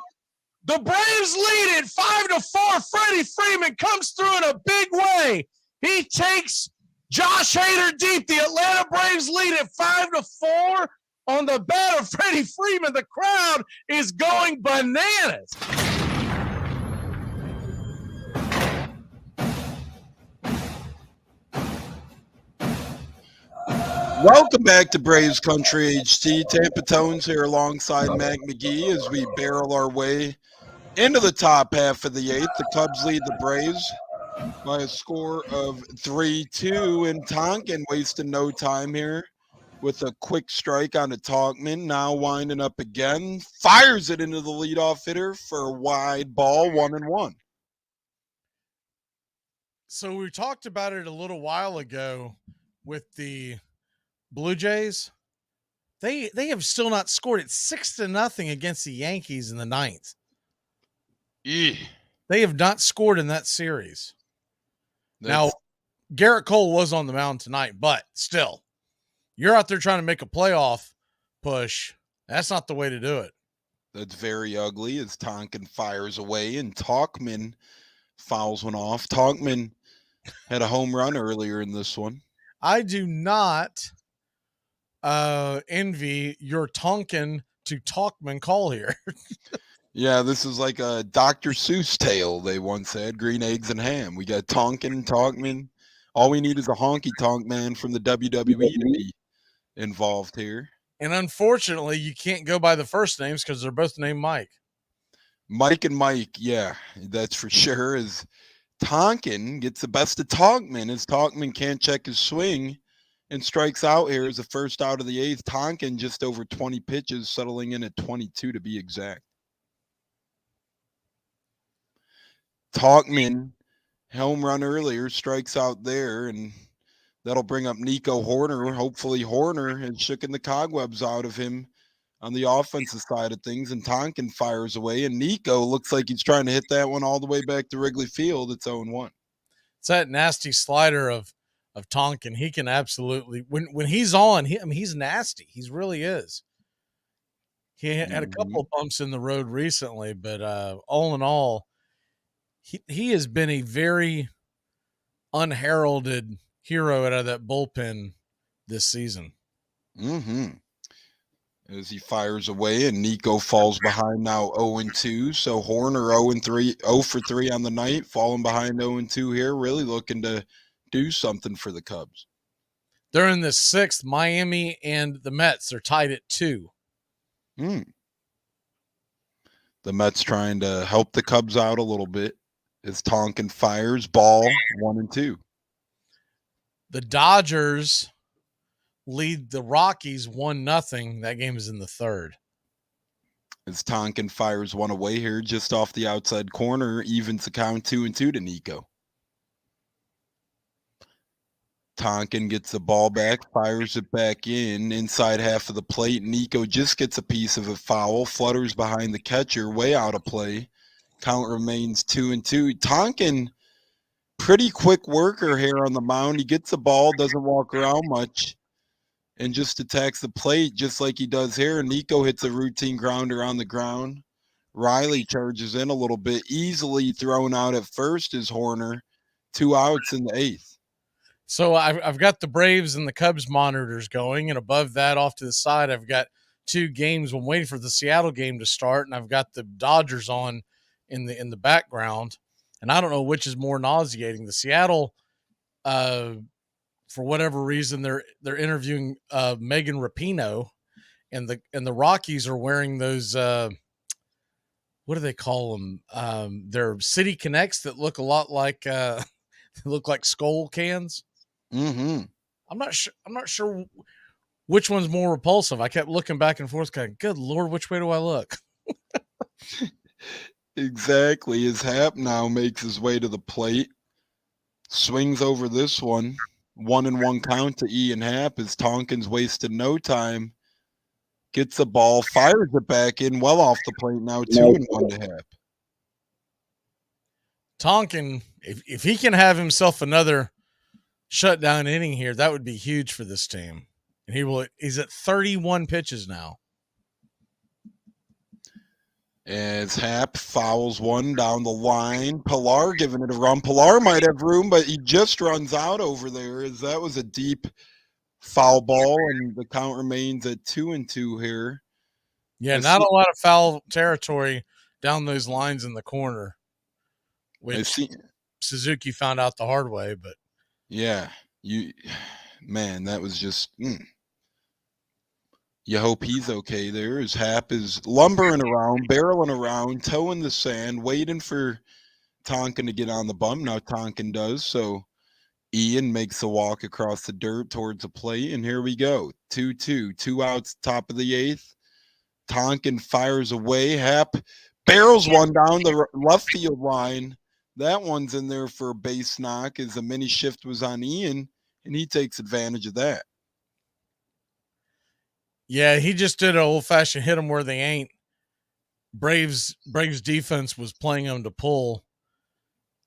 The Braves lead it 5-4. Freddie Freeman comes through in a big way. He takes Josh Hader deep. The Atlanta Braves lead it 5-4 on the bat of Freddie Freeman. The crowd is going bananas. Welcome back to Braves Country HT. Tampa Tones here alongside Mac Magee as we barrel our way into the top half of the 8th. The Cubs lead the Braves by a score of 3-2, and Tonkin wasting no time here with a quick strike on a Talkman. Now winding up again, fires it into the leadoff hitter for a wide ball, 1-1. So we talked about it a little while ago with the Blue Jays. They have still not scored. It's 6-0 against the Yankees in the 9th. They have not scored in that series. Now, Garrett Cole was on the mound tonight, but still, you're out there trying to make a playoff push. That's not the way to do it. That's very ugly as Tonkin fires away and Talkman fouls one off. Talkman had a home run earlier in this one. I do not envy your Tonkin to Talkman call here. Yeah, this is like a Dr. Seuss tale they once had, green eggs and ham. We got Tonkin, Tonkman. All we need is a honky tonk man from the WWE to be involved here. And unfortunately, you can't go by the first names because they're both named Mike. Mike and Mike, yeah, that's for sure. As Tonkin gets the best of Tonkman, as Tonkman can't check his swing and strikes out here as the first out of the eighth. Tonkin just over 20 pitches, settling in at 22 to be exact. Talkman, home run earlier, strikes out there, and that'll bring up Nico Horner. Hopefully Horner has shooken the cobwebs out of him on the offensive side of things, and Tonkin fires away, and Nico looks like he's trying to hit that one all the way back to Wrigley Field. It's 0-1. It's that nasty slider of Tonkin. He can absolutely, when he's on, he's nasty. He really is. He had a couple of bumps in the road recently, but all in all, he has been a very unheralded hero out of that bullpen this season. As he fires away, and Nico falls behind now 0-2. So Horner 0 for 3 on the night, falling behind 0-2 here, really looking to do something for the Cubs. They're in the sixth. Miami and the Mets are tied at 2. The Mets trying to help the Cubs out a little bit as Tonkin fires, ball 1-2. The Dodgers lead the Rockies 1-0. That game is in the third. As Tonkin fires one away here, just off the outside corner, evens the count 2-2 to Nico. Tonkin gets the ball back, fires it back in, inside half of the plate. Nico just gets a piece of a foul, flutters behind the catcher, way out of play. Count remains 2-2. Tonkin, pretty quick worker here on the mound. He gets the ball, doesn't walk around much, and just attacks the plate just like he does here. Nico hits a routine grounder on the ground. Riley charges in a little bit. Easily thrown out at first is Horner. 2 outs in the eighth. So I've got the Braves and the Cubs monitors going, and above that, off to the side, I've got 2 games. I'm waiting for the Seattle game to start, and I've got the Dodgers on in the background, and I don't know which is more nauseating. The Seattle, for whatever reason, they're interviewing Megan Rapinoe, and the Rockies are wearing those what do they call them? They're City Connects that look a lot like they look like Skull cans. I'm not sure which one's more repulsive. I kept looking back and forth, going, "Good Lord, which way do I look?" Exactly. His Hap now makes his way to the plate. Swings over this one. 1-1 count to Ian Happ as Tonkin's wasted no time. Gets the ball, fires it back in, well off the plate now. 2-1 to Happ. Tonkin, if he can have himself another shutdown inning here, that would be huge for this team. And he's at 31 pitches now. As Happ fouls one down the line. Pilar giving it a run. Pilar might have room, but he just runs out over there as that was a deep foul ball, and the count remains at 2-2 here. Yeah, not a lot of foul territory down those lines in the corner, which Suzuki found out the hard way. But yeah, that was just. You hope he's okay there as Happ is lumbering around, barreling around, toeing the sand, waiting for Tonkin to get on the bump. Now Tonkin does, so Ian makes a walk across the dirt towards the plate, and here we go. 2-2, 2 outs, top of the eighth. Tonkin fires away. Happ barrels one down the left field line. That one's in there for a base knock as the mini shift was on Ian, and he takes advantage of that. Yeah, he just did an old-fashioned hit them where they ain't. Braves defense was playing them to pull.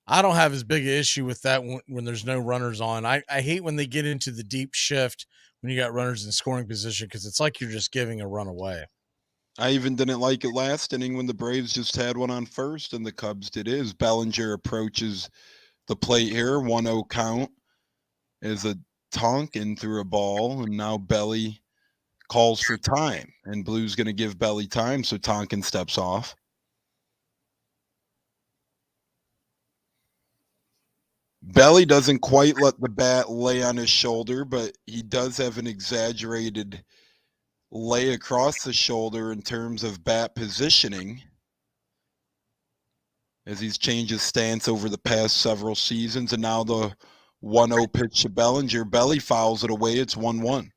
I don't have as big an issue with that when there's no runners on. I hate when they get into the deep shift when you got runners in scoring position because it's like you're just giving a run away. I even didn't like it last inning when the Braves just had one on first and the Cubs did his. Bellinger approaches the plate here, 1-0 count as a Tonkin threw a ball, and now Belly calls for time, and Blue's going to give Belly time, so Tonkin steps off. Belly doesn't quite let the bat lay on his shoulder, but he does have an exaggerated lay across the shoulder in terms of bat positioning, as he's changed his stance over the past several seasons. And now the 1-0 pitch to Bellinger. Belly fouls it away. It's 1-1.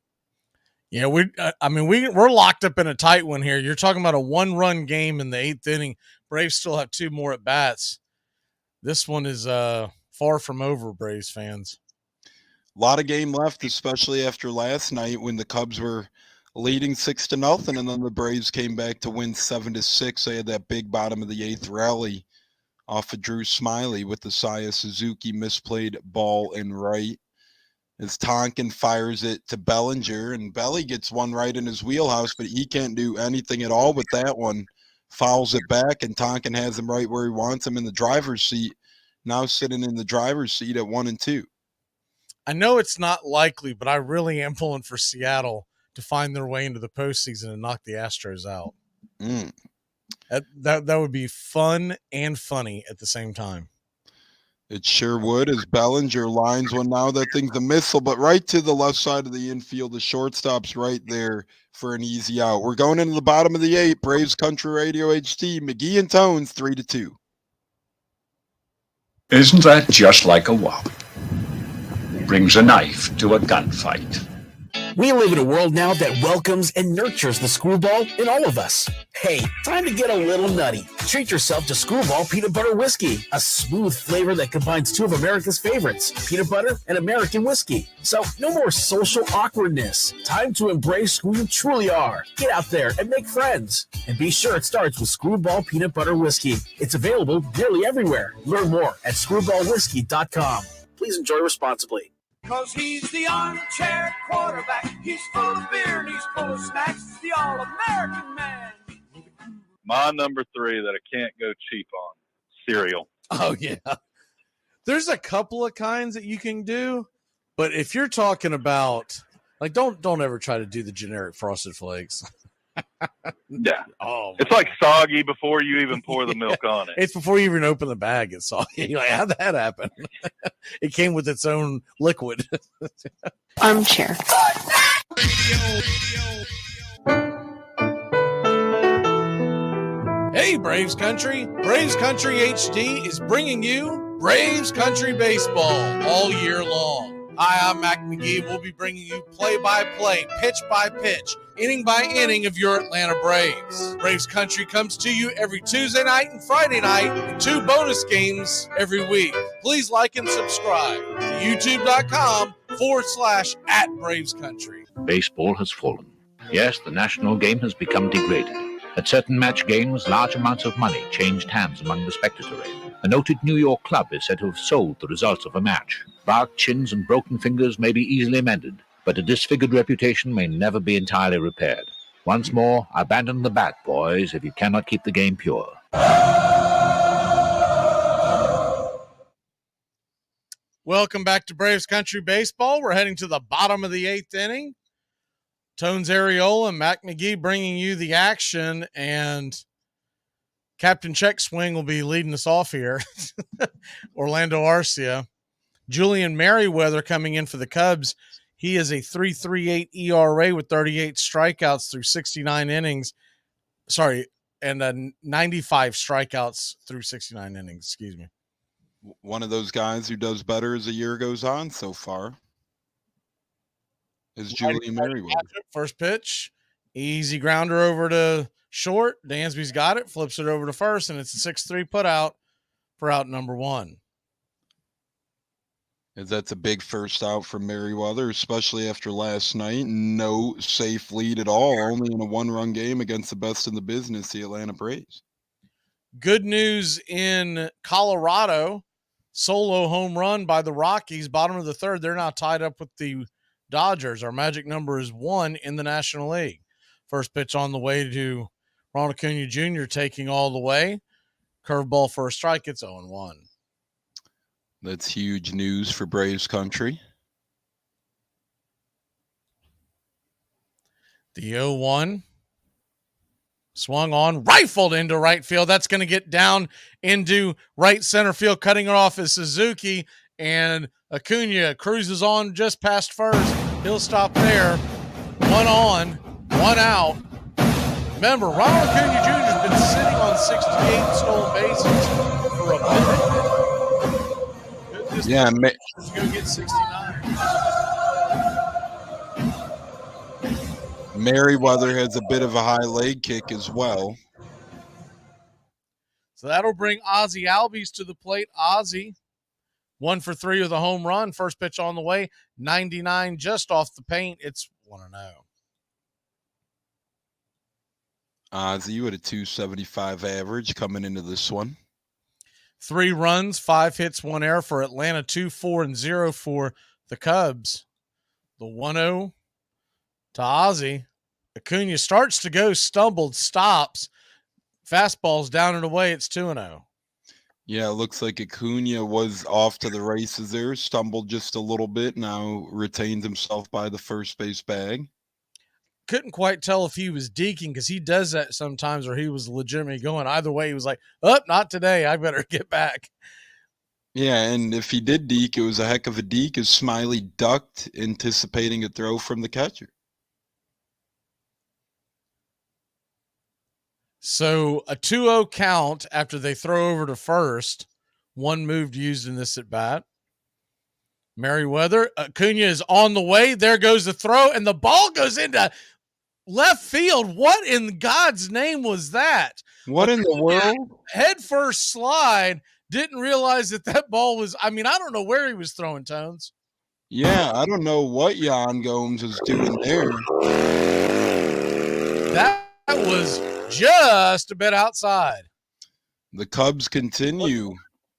Yeah, we're locked up in a tight one here. You're talking about a 1-run game in the 8th inning. Braves still have 2 more at bats. This one is far from over, Braves fans. A lot of game left, especially after last night when the Cubs were leading 6-0, and then the Braves came back to win 7-6. They had that big bottom of the 8th rally off of Drew Smiley with the Saya Suzuki misplayed ball in right. As Tonkin fires it to Bellinger, and Belly gets one right in his wheelhouse, but he can't do anything at all with that one. Fouls it back, and Tonkin has him right where he wants him in the driver's seat. Now sitting in the driver's seat at 1-2. I know it's not likely, but I really am pulling for Seattle to find their way into the postseason and knock the Astros out. That would be fun and funny at the same time. It sure would, as Bellinger lines one now. That thing's a missile, but right to the left side of the infield. The shortstop's right there for an easy out. We're going into the bottom of the 8th. Braves Country Radio HT. McGee and Tones, 3-2. Isn't that just like a wop? Brings a knife to a gunfight. We live in a world now that welcomes and nurtures the screwball in all of us. Hey, time to get a little nutty. Treat yourself to Screwball Peanut Butter Whiskey, a smooth flavor that combines 2 of America's favorites, peanut butter and American whiskey. So no more social awkwardness. Time to embrace who you truly are. Get out there and make friends. And be sure it starts with Screwball Peanut Butter Whiskey. It's available nearly everywhere. Learn more at screwballwhiskey.com. Please enjoy responsibly. Cause he's the armchair quarterback. He's full of beer and he's full of snacks. The all-American man. My number 3 that I can't go cheap on, cereal. Oh, yeah. There's a couple of kinds that you can do, but if you're talking about, like, don't ever try to do the generic Frosted Flakes. Yeah. Oh, it's like soggy before you even pour the milk on it. It's before you even open the bag. It's soggy. You're like, how'd that happen? It came with its own liquid. Armchair. Hey, Braves Country. Braves Country HD is bringing you Braves Country Baseball all year long. Hi, I'm Mac Magee. We'll be bringing you play-by-play, pitch-by-pitch, inning-by-inning of your Atlanta Braves. Braves Country comes to you every Tuesday night and Friday night, and 2 bonus games every week. Please like and subscribe to youtube.com/@BravesCountry. Baseball has fallen. Yes, the national game has become degraded. At certain match games, large amounts of money changed hands among the spectatorate. A noted New York club is said to have sold the results of a match. Barked chins and broken fingers may be easily mended, but a disfigured reputation may never be entirely repaired. Once more, abandon the bat, boys, if you cannot keep the game pure. Welcome back to Braves Country Baseball. We're heading to the bottom of the 8th inning. Tones Ariola and Mac Magee bringing you the action, and Captain Check Swing will be leading us off here. Orlando Arcia. Julian Merriweather coming in for the Cubs. He is a 3.38 ERA with 38 strikeouts through 69 innings. And 95 strikeouts through 69 innings. Excuse me. One of those guys who does better as the year goes on so far is Julian Merriweather. First pitch, easy grounder over to short. Dansby's got it, flips it over to first, and it's a 6-3 put out for out number 1. As that's a big first out for Merriweather, especially after last night. No safe lead at all, only in a 1-run game against the best in the business, the Atlanta Braves. Good news in Colorado. Solo home run by the Rockies, bottom of the 3rd. They're now tied up with the Dodgers. Our magic number is 1 in the National League. First pitch on the way to Ronald Acuna Jr. taking all the way. Curveball for a strike. It's 0-1. That's huge news for Braves Country. The 0-1 swung on, rifled into right field. That's going to get down into right center field. Cutting it off is Suzuki, and Acuna cruises on just past first. He'll stop there. 1 on, 1 out. Remember, Ronald Acuna Jr. has been sitting on 68 stolen bases for a minute. Yeah, Let's go get 69. Merriweather has a bit of a high leg kick as well. So that'll bring Ozzie Albies to the plate. Ozzie, 1 for 3 with a home run. First pitch on the way, 99 just off the paint. It's 1-0. Ozzie with a 275 average coming into this one. 3 runs, 5 hits, 1 error for Atlanta, 2-4-0 for the Cubs. The 1-0 to Ozzie. Acuna starts to go, stumbled, stops. Fastball's down and away. It's 2-0. Yeah, it looks like Acuna was off to the races there, stumbled just a little bit, now retains himself by the first base bag. Couldn't quite tell if he was deking because he does that sometimes, or he was legitimately going. Either way, he was like, oh, not today. I better get back. Yeah, and if he did deke, it was a heck of a deke as Smiley ducked, anticipating a throw from the catcher. So a 2-0 count after they throw over to first. 1 move used in this at bat. Merriweather, Acuna is on the way. There goes the throw, and the ball goes into left field. What in God's name was that? What in the world? Head first slide. Didn't realize that ball was, I don't know where he was throwing, Tones. Yeah, I don't know what Yan Gomes was doing there. That was just a bit outside. The Cubs continue.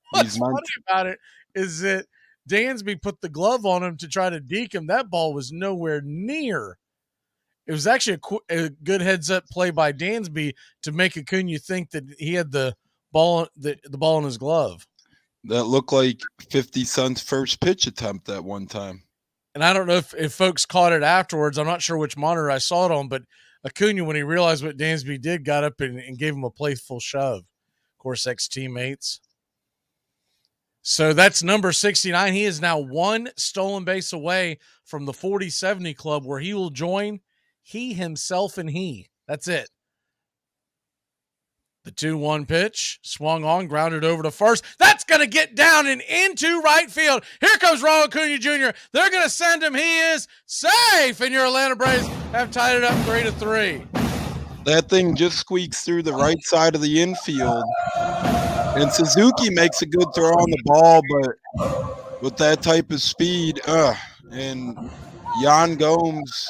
What's funny about it is that Dansby put the glove on him to try to deke him. That ball was nowhere near. It was actually a good heads-up play by Dansby to make Acuna think that he had the ball in his glove. That looked like 50 Cent's first pitch attempt at one time. And I don't know if folks caught it afterwards. I'm not sure which monitor I saw it on, but Acuna, when he realized what Dansby did, got up and gave him a playful shove. Of course, ex-teammates. So that's number 69. He is now 1 stolen base away from the 40-70 club, where he will join he, himself, and he. That's it. The 2-1 pitch, swung on, grounded over to first. That's going to get down and into right field. Here comes Ronald Acuna Jr. They're going to send him. He is safe, and your Atlanta Braves have tied it up 3-3. That thing just squeaks through the right side of the infield. And Suzuki makes a good throw on the ball, but with that type of speed, and Yan Gomes,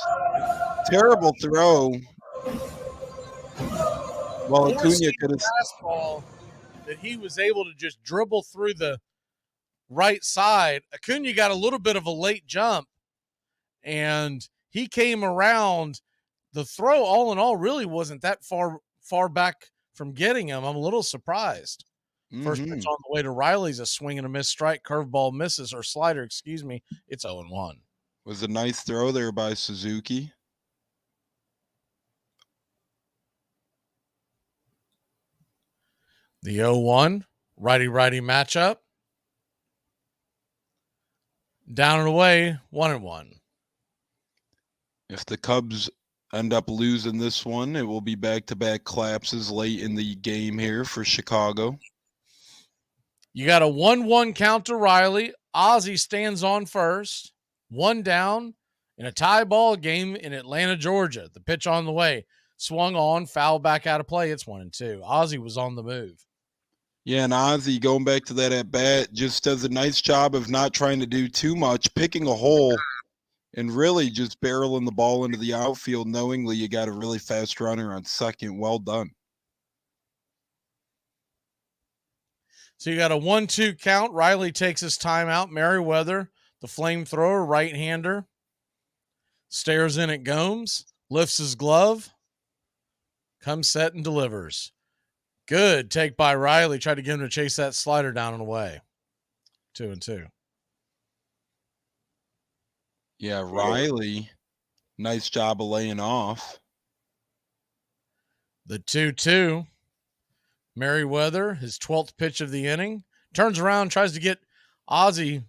terrible throw. Well, Acuna could have fastball that he was able to just dribble through the right side. Acuna got a little bit of a late jump, and he came around. The throw, all in all, really wasn't that far back from getting him. I'm a little surprised. First pitch on the way to Riley's a swing and a miss strike. Curveball misses, or slider, excuse me. It's 0-1. Was a nice throw there by Suzuki. The 0-1, righty-righty matchup. Down and away, 1-1. If the Cubs end up losing this one, it will be back-to-back collapses late in the game here for Chicago. You got a 1-1 count to Riley. Ozzie stands on first. 1 down in a tie ball game in Atlanta, Georgia. The pitch on the way. Swung on, foul back out of play. It's 1-2. Ozzie was on the move. Yeah, and Ozzie, going back to that at-bat, just does a nice job of not trying to do too much, picking a hole, and really just barreling the ball into the outfield knowingly you got a really fast runner on second. Well done. So you got a 1-2 count. Riley takes his timeout. Merriweather, the flamethrower, right-hander, stares in at Gomes, lifts his glove, comes set and delivers. Good take by Riley. Tried to get him to chase that slider down and away. 2-2. Yeah, Riley, nice job of laying off. The 2-2. Merriweather, his 12th pitch of the inning, turns around, tries to get Ozzie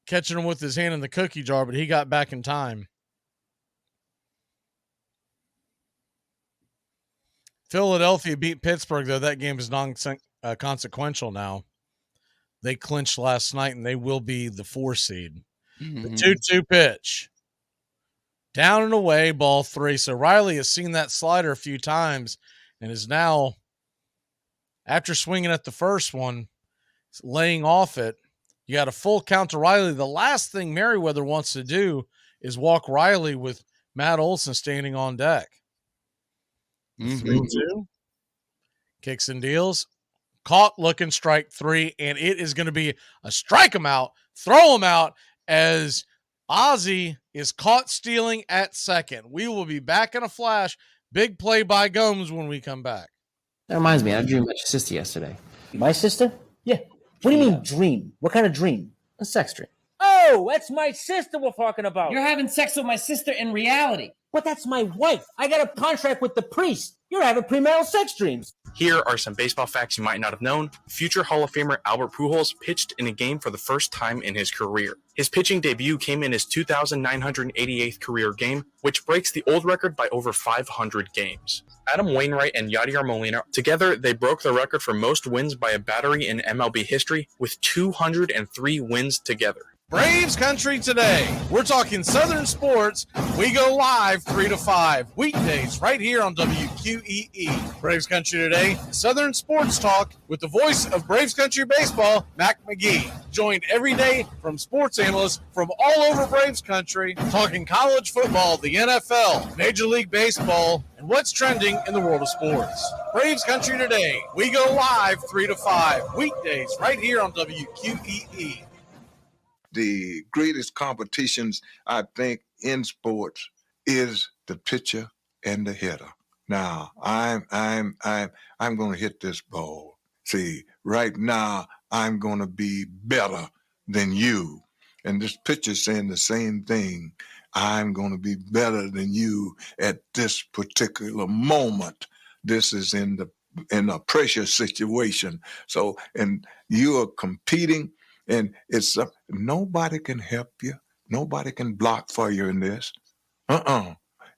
catching him with his hand in the cookie jar, but he got back in time. Philadelphia beat Pittsburgh, though that game is non-consequential now. They clinched last night, and they will be the 4 seed. The 2-2 pitch. Down and away, ball 3. So Riley has seen that slider a few times and is now, after swinging at the first one, laying off it. You got a full count to Riley. The last thing Merriweather wants to do is walk Riley with Matt Olson standing on deck. 3-2. Kicks and deals. Caught looking, strike 3, and it is going to be a strike him out, throw him out, as Ozzie is caught stealing at second. We will be back in a flash. Big play by Gomes when we come back. That reminds me, I dreamed about your sister yesterday. My sister? Yeah. What do you mean dream? What kind of dream? A sex dream. Oh, that's my sister we're talking about. You're having sex with my sister in reality. But that's my wife. I got a contract with the priest. You're having premarital sex dreams. Here are some baseball facts you might not have known. Future Hall of Famer Albert Pujols pitched in a game for the first time in his career. His pitching debut came in his 2,988th career game, which breaks the old record by over 500 games. Adam Wainwright and Yadier Molina, together they broke the record for most wins by a battery in MLB history with 203 wins together. Braves Country today. We're talking Southern sports. We go live 3 to 5 weekdays right here on WQEE. Braves Country today. Southern sports talk with the voice of Braves Country baseball, Mac Magee. Joined every day from sports analysts from all over Braves Country, talking college football, the NFL, Major League Baseball, and what's trending in the world of sports. Braves Country today. We go live 3 to 5 weekdays right here on WQEE. The greatest competitions, I think, in sports is the pitcher and the hitter. Now, I'm going to hit this ball. See, right now, I'm going to be better than you. And this pitcher's saying the same thing. I'm going to be better than you at this particular moment. This is in a pressure situation. So, and you are competing. And it's nobody can help you. Nobody can block for you in this.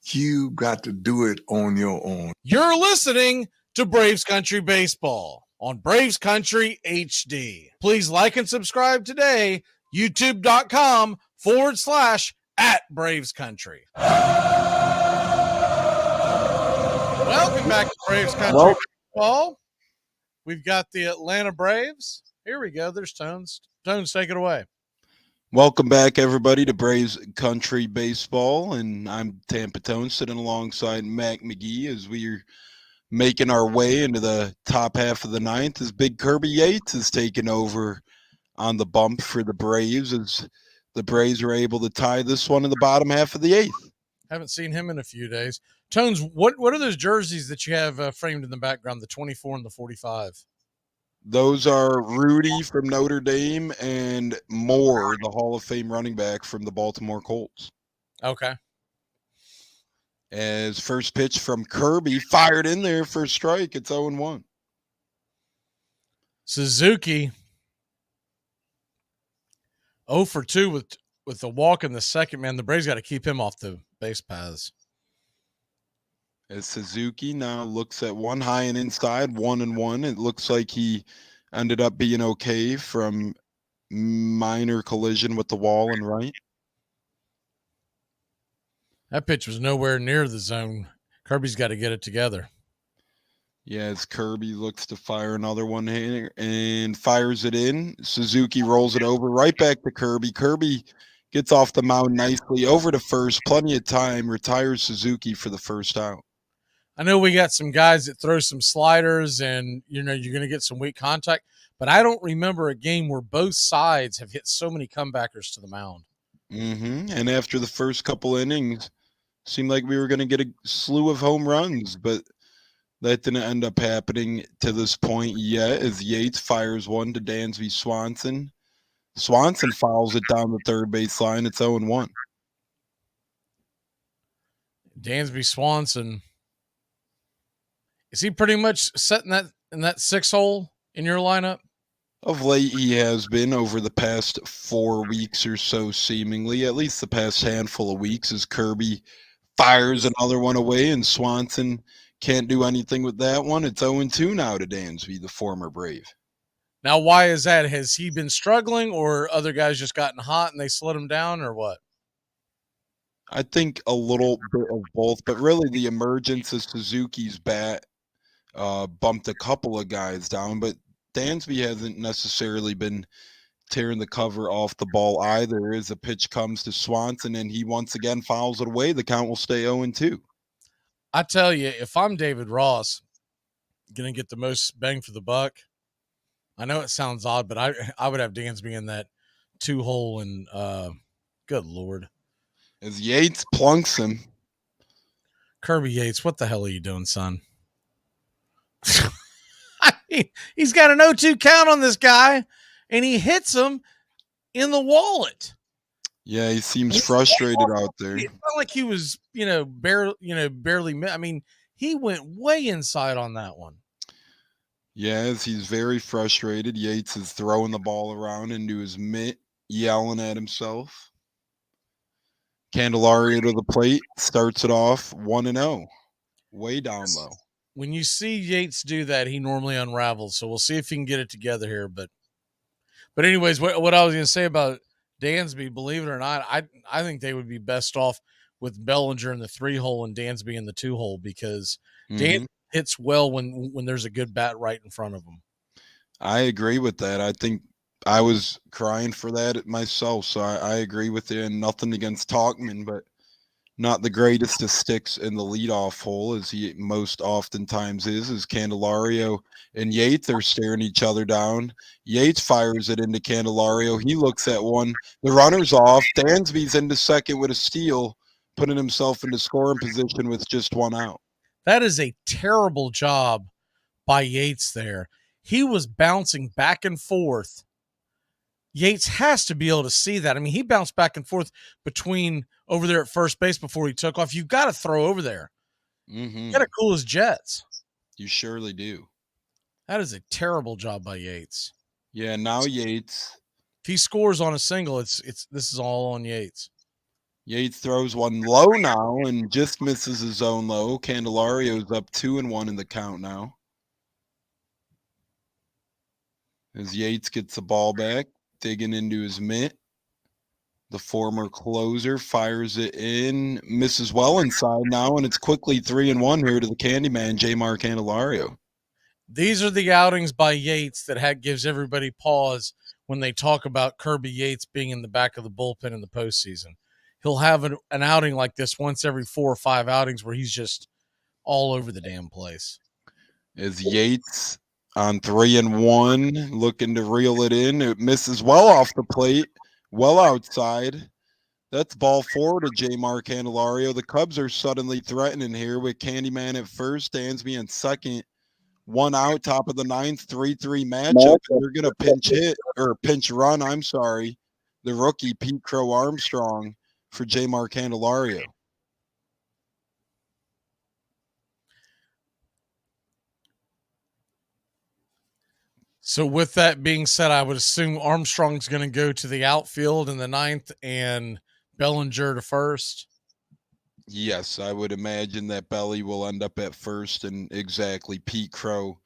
You got to do it on your own. You're listening to Braves Country Baseball on Braves Country HD. Please like and subscribe today. YouTube.com/@Braves Country. Welcome back to Braves Country Baseball. We've got the Atlanta Braves. Here we go. There's Tones. Tones, take it away. Welcome back, everybody, to Braves Country Baseball, and I'm Tampa Tones sitting alongside Mac Magee as we're making our way into the top half of the ninth as Big Kirby Yates is taking over on the bump for the Braves as the Braves are able to tie this one in the bottom half of the eighth. Haven't seen him in a few days. Tones, what are those jerseys that you have framed in the background, the 24 and the 45? Those are Rudy from Notre Dame and Moore, the Hall of Fame running back from the Baltimore Colts. Okay. As first pitch from Kirby fired in there for a strike. It's 0-1. Suzuki 0 for 2 with the walk in the second. Man, the Braves got to keep him off the base paths. As Suzuki now looks at one high and inside, 1-1. It looks like he ended up being okay from minor collision with the wall and right. That pitch was nowhere near the zone. Kirby's got to get it together. Yeah, as Kirby looks to fire another one here and fires it in. Suzuki rolls it over right back to Kirby. Kirby gets off the mound nicely over to first. Plenty of time. Retires Suzuki for the first out. I know we got some guys that throw some sliders and, you're going to get some weak contact, but I don't remember a game where both sides have hit so many comebackers to the mound. And after the first couple innings, seemed like we were going to get a slew of home runs, but that didn't end up happening to this point yet as Yates fires one to Dansby Swanson. Swanson fouls it down the third base line. It's 0-1. Dansby Swanson. Is he pretty much setting that in that 6 hole in your lineup? Of late, he has been over the past 4 weeks or so, seemingly, at least the past handful of weeks, as Kirby fires another one away, and Swanson can't do anything with that one. It's 0-2 now to Dansby, the former Brave. Now, why is that? Has he been struggling, or other guys just gotten hot and they slowed him down, or what? I think a little bit of both, but really the emergence of Suzuki's bat bumped a couple of guys down, but Dansby hasn't necessarily been tearing the cover off the ball either. As a pitch comes to Swanson and he once again fouls it away, the count will stay 0-2. I tell you, if I'm David Ross, going to get the most bang for the buck, I know it sounds odd, but I would have Dansby in that 2-hole, and good Lord. As Yates plunks him. Kirby Yates, what the hell are you doing, son? I mean, he's got an 0-2 count on this guy, and he hits him in the wallet. Yeah, he seems frustrated out there. It's not like he was, barely. I mean, he went way inside on that one. Yes, he's very frustrated. Yates is throwing the ball around into his mitt, yelling at himself. Candelario to the plate, starts it off 1-0, way down low. When you see Yates do that, he normally unravels. So we'll see if he can get it together here. But anyways, what I was going to say about Dansby, believe it or not, I think they would be best off with Bellinger in the 3-hole and Dansby in the 2-hole, because Dansby hits well when there's a good bat right in front of him. I agree with that. I think I was crying for that myself, so I agree with you. And nothing against Talkman, but not the greatest of sticks in the leadoff hole, as he most oftentimes is. As Candelario and Yates are staring each other down. Yates fires it into Candelario. He looks at one. The runner's off. Dansby's into second with a steal, putting himself into scoring position with just one out. That is a terrible job by Yates there. He was bouncing back and forth. Yates has to be able to see that. I mean, he bounced back and forth between over there at first base before he took off. You've got to throw over there. You got to cool his jets. You surely do. That is a terrible job by Yates. Yeah, now Yates. If he scores on a single, this is all on Yates. Yates throws one low now and just misses his own low. Candelario's up 2-1 in the count now. As Yates gets the ball back, digging into his mitt. The former closer fires it in, misses well inside now, and it's quickly 3-1 here to the Candyman, Jmar Candelario. These are the outings by Yates that gives everybody pause when they talk about Kirby Yates being in the back of the bullpen in the postseason. He'll have an outing like this once every 4 or 5 outings where he's just all over the damn place. As Yates on 3-1, looking to reel it in. It misses well off the plate, well outside. That's ball 4 to Jmar Candelario. The Cubs are suddenly threatening here with Candyman at first, Dansby in second. 1 out, top of the 9th, 3-3 matchup. They're going to pinch run, the rookie Pete Crow Armstrong for Jmar Candelario. So with that being said, I would assume Armstrong's going to go to the outfield in the 9th and Bellinger to first. Yes, I would imagine that Belly will end up at first, and exactly Pete Crow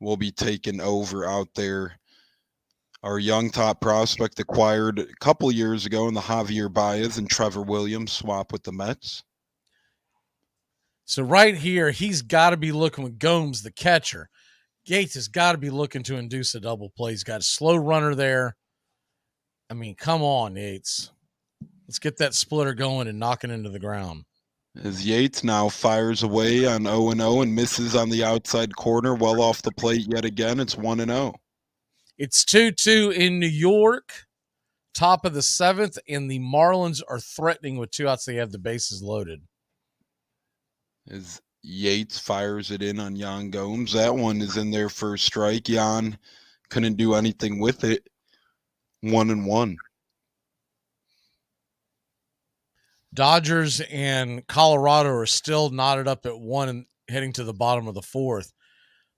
will be taken over out there. Our young top prospect acquired a couple years ago in the Javier Baez and Trevor Williams swap with the Mets. So right here, he's got to be looking with Gomes, the catcher. Yates has got to be looking to induce a double play. He's got a slow runner there. I mean, come on, Yates. Let's get that splitter going and knock it into the ground. As Yates now fires away on 0-0 and misses on the outside corner, well off the plate yet again. It's 1-0. It's 2-2 in New York, top of the 7th, and the Marlins are threatening with 2 outs. They have the bases loaded. As Yates fires it in on Yan Gomes. That one is in there for a strike. Yan couldn't do anything with it. 1-1. Dodgers and Colorado are still knotted up at 1 and heading to the bottom of the 4th.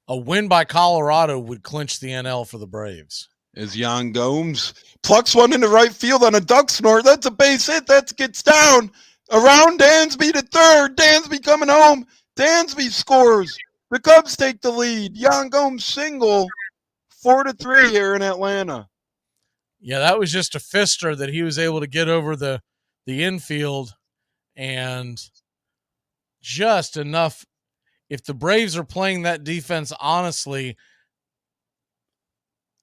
A win by Colorado would clinch the NL for the Braves. As Jan Gomes plucks one into right field on a duck snort. That's a base hit. That gets down. Around Dansby to third. Dansby coming home. Dansby scores. The Cubs take the lead. Jan Gomes single. 4-3 here in Atlanta. Yeah, that was just a fister that he was able to get over the infield, and just enough. If the Braves are playing that defense honestly,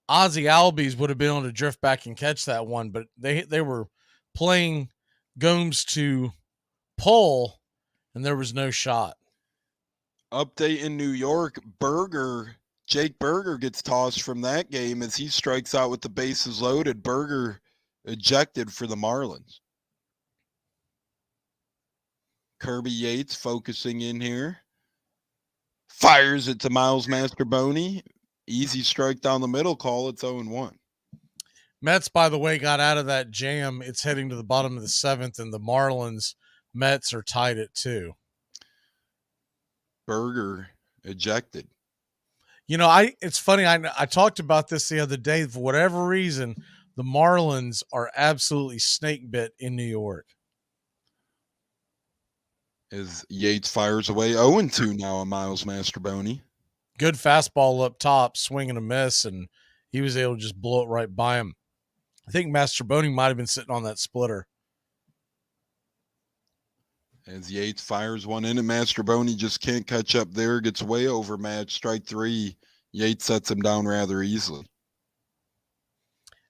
Ozzie Albies would have been able to drift back and catch that one, but they were playing Gomes to pull, and there was no shot. Update in New York, Jake Berger gets tossed from that game as he strikes out with the bases loaded. Berger ejected for the Marlins. Kirby Yates focusing in here. Fires it to Miles Mastroboni. Easy strike down the middle, call. It's 0-1. Mets, by the way, got out of that jam. It's heading to the bottom of the seventh, and the Marlins Mets are tied at 2. Berger ejected. You know, it's funny. I talked about this the other day. For whatever reason, the Marlins are absolutely snake bit in New York. As Yates fires away 0-2 now on Miles Mastroboni. Good fastball up top, swing and a miss, and he was able to just blow it right by him. I think Mastroboni might have been sitting on that splitter. As Yates fires one in, and Mastroboni just can't catch up there. Gets way overmatched. Strike 3. Yates sets him down rather easily.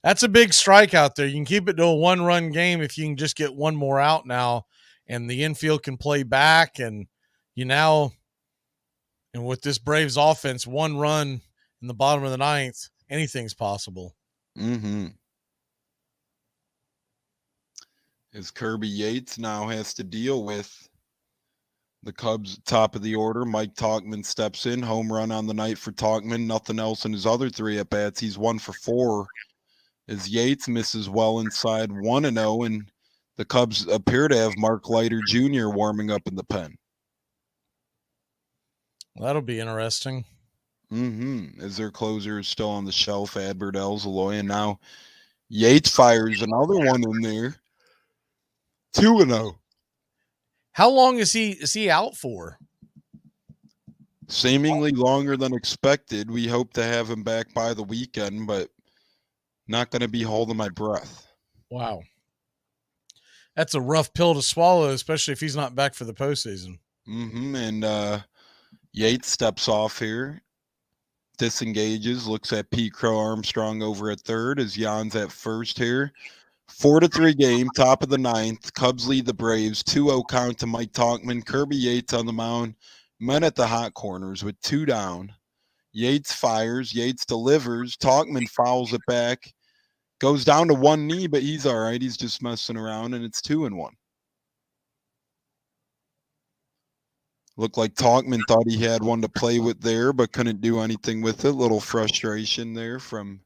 That's a big strike out there. You can keep it to a 1-run game if you can just get one more out now, and the infield can play back. And and with this Braves offense, 1 run in the bottom of the 9th, anything's possible. Mm-hmm. As Kirby Yates now has to deal with the Cubs top of the order. Mike Tauchman steps in. Home run on the night for Tauchman. Nothing else in his other 3 at-bats. He's 1 for 4. As Yates misses well inside 1-0, and the Cubs appear to have Mark Leiter Jr. warming up in the pen. That'll be interesting. Mm-hmm. As their closer is still on the shelf, Adbert Elzaloy, and now Yates fires another one in there. 2-0. How long is he out for? Seemingly longer than expected. We hope to have him back by the weekend, but not going to be holding my breath. Wow. That's a rough pill to swallow, especially if he's not back for the postseason. Mm-hmm. And Yates steps off here, disengages, looks at Pete Crow Armstrong over at third as Jan's at first here. 4-3 game, top of the 9th. Cubs lead the Braves. 2-0 count to Mike Tauchman. Kirby Yates on the mound. Men at the hot corners with 2 down. Yates fires. Yates delivers. Tauchman fouls it back. Goes down to 1 knee, but he's all right. He's just messing around, and it's 2-1. Looked like Tauchman thought he had one to play with there, but couldn't do anything with it. Little frustration there from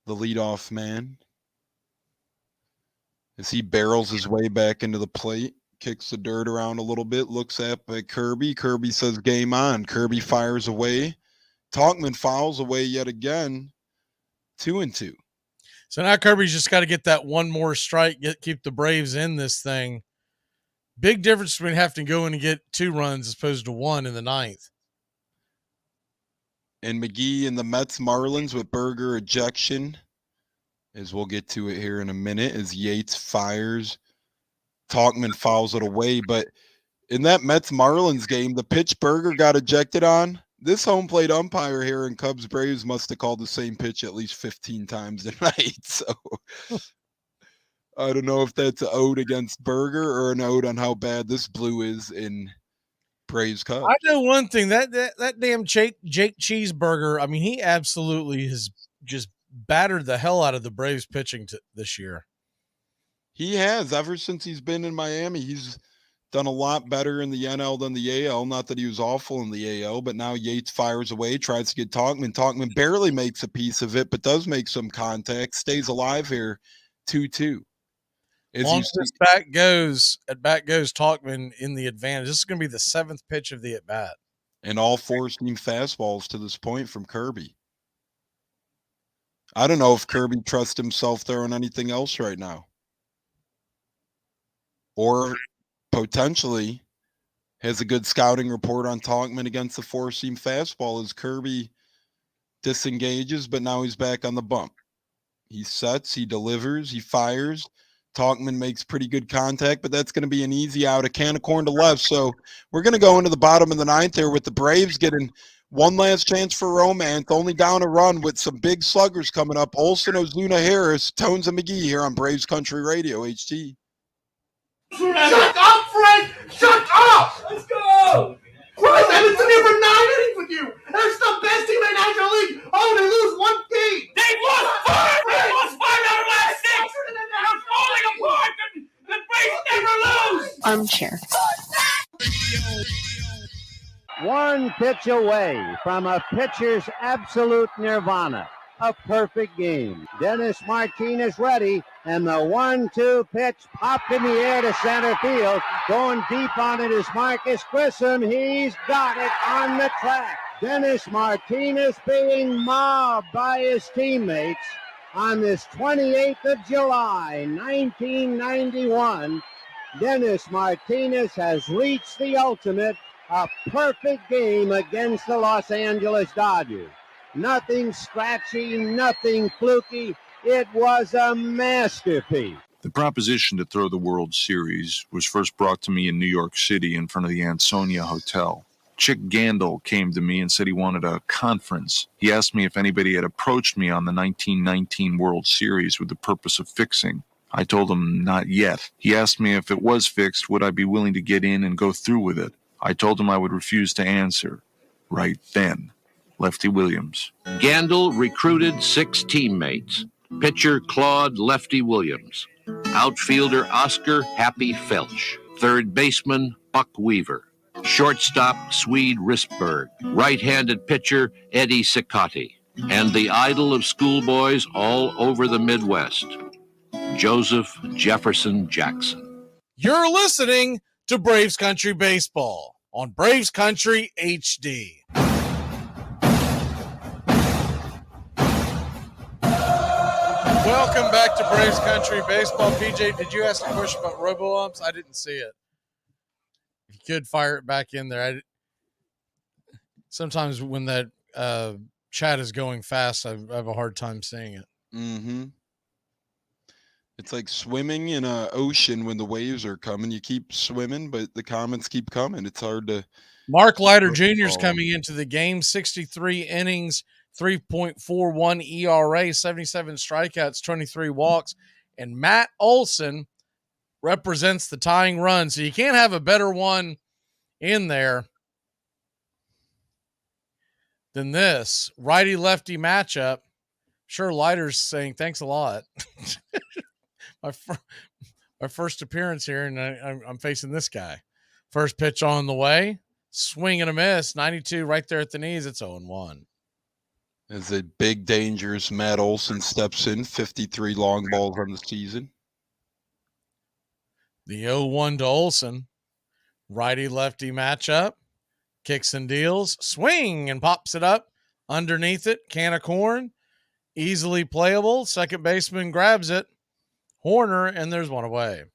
the leadoff man. As he barrels his way back into the plate, kicks the dirt around a little bit, looks up at Kirby. Kirby says, game on. Kirby fires away. Tauchman fouls away yet again. 2-2. So now Kirby's just got to get that one more strike, keep the Braves in this thing. Big difference between having to go in and get 2 runs as opposed to 1 in the 9th. And McGee and the Mets Marlins with Berger ejection. As we'll get to it here in a minute, as Yates fires. Tauchman fouls it away. But in that Mets-Marlins game, the pitch Berger got ejected on, this home plate umpire here in Cubs Braves must have called the same pitch at least 15 times tonight. So I don't know if that's an ode against Berger or an ode on how bad this blue is in Braves Cubs. I know one thing, that damn Jake Cheeseburger, I mean, he absolutely has just battered the hell out of the Braves pitching this year. He has. Ever since he's been in Miami, he's done a lot better in the NL than the AL. Not that he was awful in the AL, but now Yates fires away, tries to get Tauchman. Tauchman barely makes a piece of it, but does make some contact, stays alive here, 2-2. As long as this bat goes Tauchman in the advantage. This is going to be the 7th pitch of the at-bat. And all 4 seam fastballs to this point from Kirby. I don't know if Kirby trusts himself there on anything else right now. Or potentially has a good scouting report on Tauchman against the four-seam fastball as Kirby disengages, but now he's back on the bump. He sets, he delivers, he fires. Tauchman makes pretty good contact, but that's going to be an easy out, a can of corn to left. So we're going to go into the bottom of the ninth here with the Braves getting one last chance for romance, only down a run with some big sluggers coming up. Olsen, Ozuna, Harris, Tones, and McGee here on Braves Country Radio, HT. Shut up, Frank! Shut up! Let's go! Christ, I've been sitting here for 9 innings with you! That's the best team in the National League! Oh, they lose one game! They've lost 5! They've lost 5 out of the last 6! They're falling apart! The Braves never lose! Armchair. One pitch away from a pitcher's absolute nirvana. A perfect game. Dennis Martinez ready, and the 1-2 pitch popped in the air to center field. Going deep on it is Marcus Grissom. He's got it on the track. Dennis Martinez being mobbed by his teammates on this 28th of July, 1991. Dennis Martinez has reached the ultimate, a perfect game against the Los Angeles Dodgers. Nothing scratchy, nothing fluky. It was a masterpiece. The proposition to throw the World Series was first brought to me in New York City in front of the Ansonia Hotel. Chick Gandil came to me and said he wanted a conference. He asked me if anybody had approached me on the 1919 World Series with the purpose of fixing. I told him not yet. He asked me if it was fixed, would I be willing to get in and go through with it? I told him I would refuse to answer. Right then. Lefty Williams. Gandil recruited 6 teammates. Pitcher Claude Lefty Williams. Outfielder Oscar Happy Felch. Third baseman Buck Weaver. Shortstop Swede Risberg. Right-handed pitcher Eddie Cicotti. And the idol of schoolboys all over the Midwest, Joseph Jefferson Jackson. You're listening to Braves Country Baseball on Braves Country HD. Welcome back to Braves Country Baseball. PJ, did you ask a question about robo-umps? I didn't see it. If you could fire it back in there. Sometimes when that chat is going fast, I have a hard time seeing it. Mm-hmm. It's like swimming in an ocean when the waves are coming. You keep swimming, but the comments keep coming. It's hard to... Mark Leiter Jr. is coming into the game. 63 innings, 3.41 ERA, 77 strikeouts, 23 walks. And Matt Olson represents the tying run. So you can't have a better one in there than this righty-lefty matchup. Sure, Leiter's saying thanks a lot. My first appearance here, and I'm facing this guy. First pitch on the way. Swing and a miss. 92 right there at the knees. It's 0-1. As a big, dangerous Matt Olson steps in, 53 long balls on the season. The 0-1 to Olson. Righty-lefty matchup. Kicks and deals. Swing and pops it up. Underneath it, can of corn. Easily playable. Second baseman grabs it. Horner, and there's one away.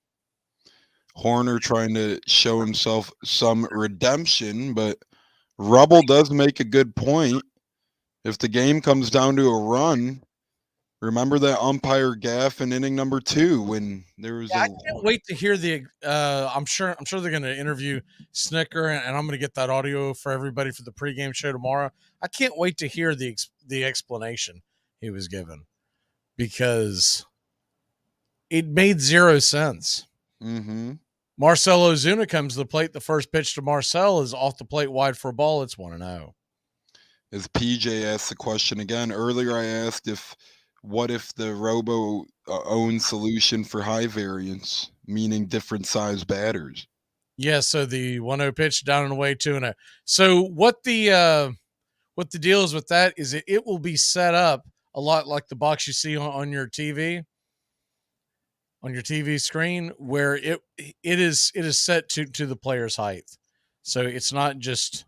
Horner trying to show himself some redemption, but Rubble does make a good point. If the game comes down to a run, remember that umpire gaffe in inning number 2 when there was I can't wait to hear the I'm sure they're going to interview Snicker, and I'm going to get that audio for everybody for the pregame show tomorrow. I can't wait to hear the explanation he was given, because it made 0 sense. Mm-hmm. Marcell Ozuna comes to the plate. The first pitch to Marcell is off the plate wide for a ball. It's 1-0. As PJ asked the question again, earlier I asked what if the Robo owned solution for high variance, meaning different size batters? Yeah, so the 1-0 pitch down and away, 2-0. So what the deal is with that is it will be set up a lot like the box you see on your TV. On your TV screen, where it is set to the player's height. So it's not just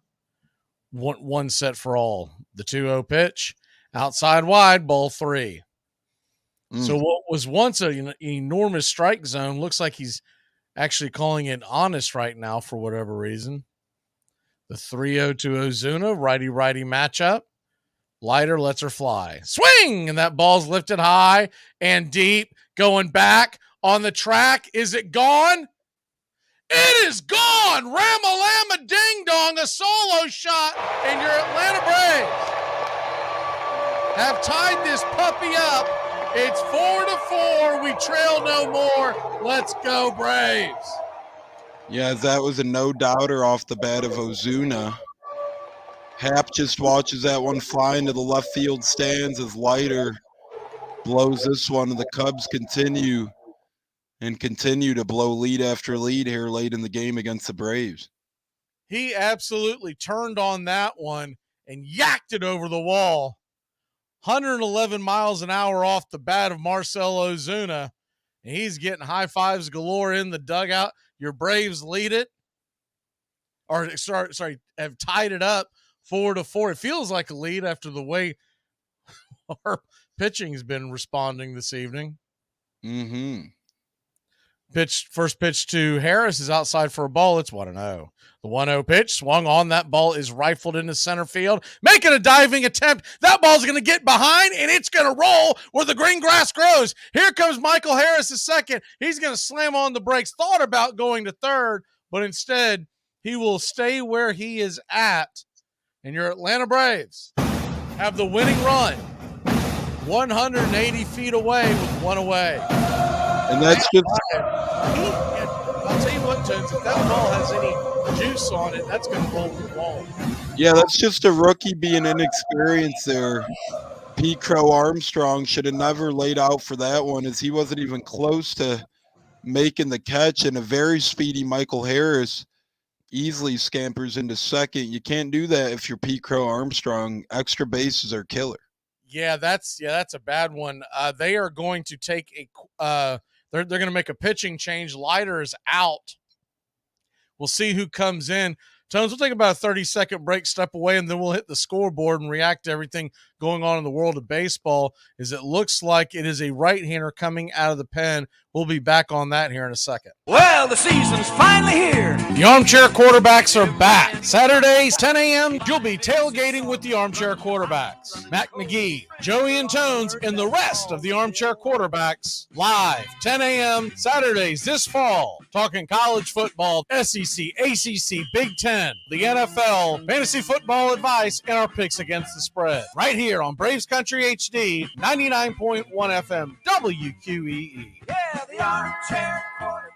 one set for all. The 2-0 pitch, Outside wide, ball 3. So what was once an enormous strike zone looks like he's actually calling it honest right now for whatever reason. The 3-0 to Ozuna, righty-righty matchup. Leiter lets her fly. Swing! And that ball's lifted high and deep. Going back on the track. Is it gone? It is gone! Ram-a-lamma ding-dong, a solo shot, and your Atlanta Braves have tied this puppy up. It's 4-4. We trail no more. Let's go, Braves. Yeah, that was a no-doubter off the bat of Ozuna. Hap just watches that one fly into the left field stands as Leiter blows this one, and the Cubs continue to blow lead after lead here late in the game against the Braves. He absolutely turned on that one and yacked it over the wall. 111 miles an hour off the bat of Marcell Ozuna. And he's getting high fives galore in the dugout. Your Braves lead it. Or sorry, have tied it up 4-4. It feels like a lead after the way our pitching has been responding this evening. Mm-hmm. First pitch to Harris is outside for a ball. It's 1-0. The 1-0 pitch swung on. That ball is rifled into center field. Making a diving attempt. That ball's going to get behind, and it's going to roll where the green grass grows. Here comes Michael Harris the second. He's going to slam on the brakes. Thought about going to third, but instead he will stay where he is at. And your Atlanta Braves have the winning run 180 feet away with one away. And that's just... I'll tell you what, Jones, if that ball has any juice on it, that's going to roll the wall. Yeah, that's just a rookie being inexperienced there. Pete Crow Armstrong should have never laid out for that one, as he wasn't even close to making the catch, and a very speedy Michael Harris easily scampers into second. You can't do that if you're Pete Crow Armstrong. Extra bases are killer. Yeah, that's a bad one. They are going to take they're going to make a pitching change. Leiter is out. We'll see who comes in. Tones, we'll take about a 30-second break, step away, and then we'll hit the scoreboard and react to everything going on in the world of baseball. As it looks like it is a right-hander coming out of the pen. We'll be back on that here in a second. Well, the season's finally here. The Armchair Quarterbacks are back. Saturdays, 10 a.m., you'll be tailgating with the Armchair Quarterbacks. Mac Magee, Joey and Tones, and the rest of the Armchair Quarterbacks live, 10 a.m., Saturdays this fall. Talking college football, SEC, ACC, Big Ten, the NFL, fantasy football advice, and our picks against the spread. Right here on Braves Country HD, 99.1 FM, WQEE. Yeah, the Armchair Quarterback.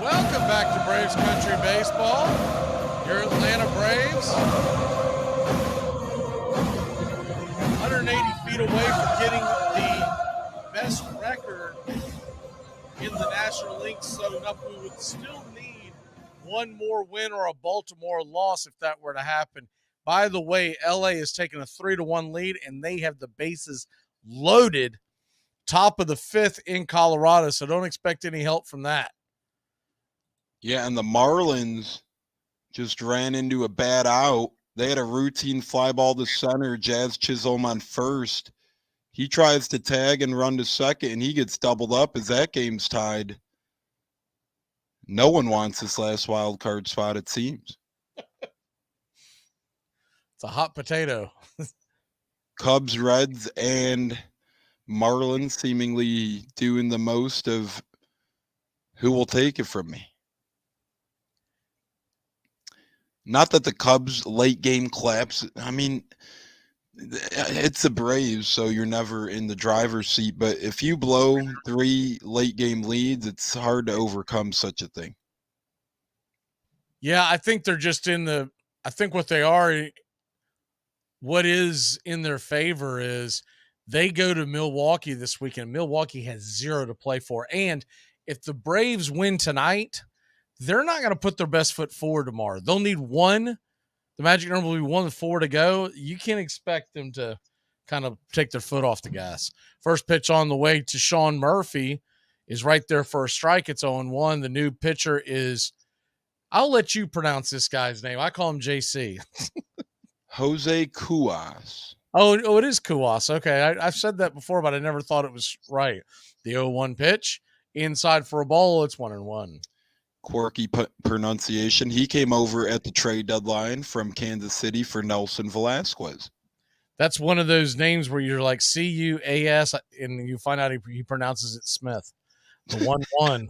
Welcome back to Braves Country Baseball. Your Atlanta Braves, 180 feet away from getting the best record in the National League, so we would still need one more win or a Baltimore loss if that were to happen. By the way, LA has taken a 3-1 lead, and they have the bases loaded, top of the fifth in Colorado, so don't expect any help from that. Yeah, and the Marlins just ran into a bad out. They had a routine fly ball to center, Jazz Chisholm on first. He tries to tag and run to second, and he gets doubled up as that game's tied. No one wants this last wild card spot, it seems. It's a hot potato. Cubs, Reds, and Marlins seemingly doing the most of who will take it from me. Not that the Cubs late game collapse. I mean, it's the Braves, so you're never in the driver's seat. But if you blow 3 late game leads, it's hard to overcome such a thing. Yeah, I think they're just I think what they are, what is in their favor is they go to Milwaukee this weekend. Milwaukee has 0 to play for. And if the Braves win tonight, they're not going to put their best foot forward tomorrow. They'll need 1. The magic number will be 1-4 to go. You can't expect them to kind of take their foot off the gas. First pitch on the way to Sean Murphy is right there for a strike. It's 0-1. The new pitcher is, I'll let you pronounce this guy's name. I call him JC. Jose Cuas. Oh, it is Cuas. Okay, I've said that before, but I never thought it was right. The 0-1 pitch, inside for a ball. It's 1-1. Quirky pronunciation. He came over at the trade deadline from Kansas City for Nelson Velasquez. That's one of those names where you're like C-U-A-S, and you find out he pronounces it Smith. The 1-1.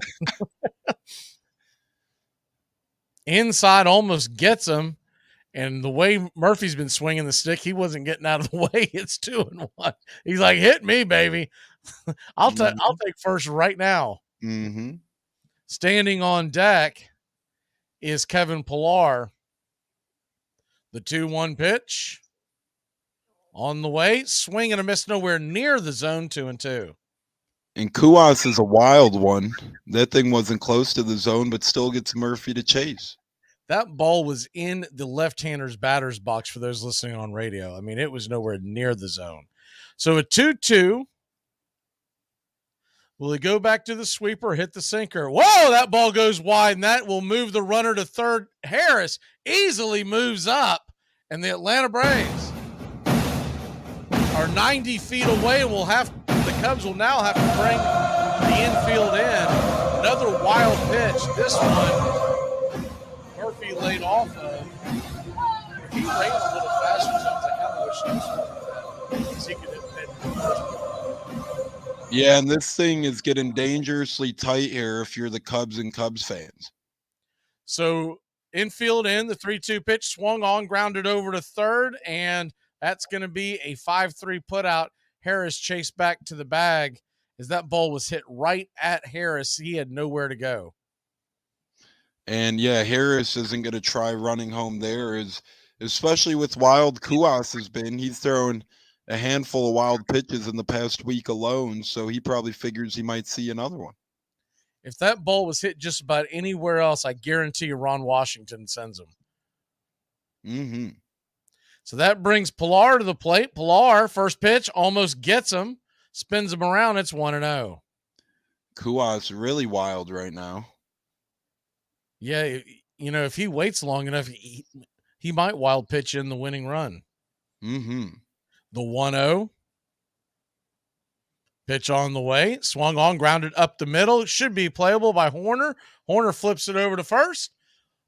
Inside almost gets him. And the way Murphy's been swinging the stick, he wasn't getting out of the way. It's 2-1. He's like, hit me, baby. I'll take first right now. Mm-hmm. Standing on deck is Kevin Pillar. The 2-1 pitch. On the way, swing and a miss, nowhere near the zone. 2-2. And Cuas is a wild one. That thing wasn't close to the zone, but still gets Murphy to chase. That ball was in the left-hander's batter's box for those listening on radio. I mean, it was nowhere near the zone. So a 2-2. Will he go back to the sweeper, hit the sinker? Whoa, that ball goes wide, and that will move the runner to third. Harris easily moves up, and the Atlanta Braves are 90 feet away, and the Cubs will now have to bring the infield in. Another wild pitch. This one Murphy laid off of. If he ran a little faster, sounds like how much he was because he could hit that. Yeah, and this thing is getting dangerously tight here if you're the Cubs and Cubs fans. So infield in, the 3-2 pitch swung on, grounded over to third, and that's going to be a 5-3 putout. Harris chased back to the bag as that ball was hit right at Harris. He had nowhere to go. And yeah, Harris isn't going to try running home there, especially with wild Cuas has been. He's thrown a handful of wild pitches in the past week alone, so he probably figures he might see another one. If that ball was hit just about anywhere else, I guarantee you Ron Washington sends him. Mm-hmm. So that brings Pillar to the plate. Pillar, first pitch, almost gets him, spins him around. It's 1-0. Cuas really wild right now. Yeah, if he waits long enough, he might wild pitch in the winning run. Mm-hmm. The 1-0. Pitch on the way. Swung on, grounded up the middle. It should be playable by Horner. Horner flips it over to first.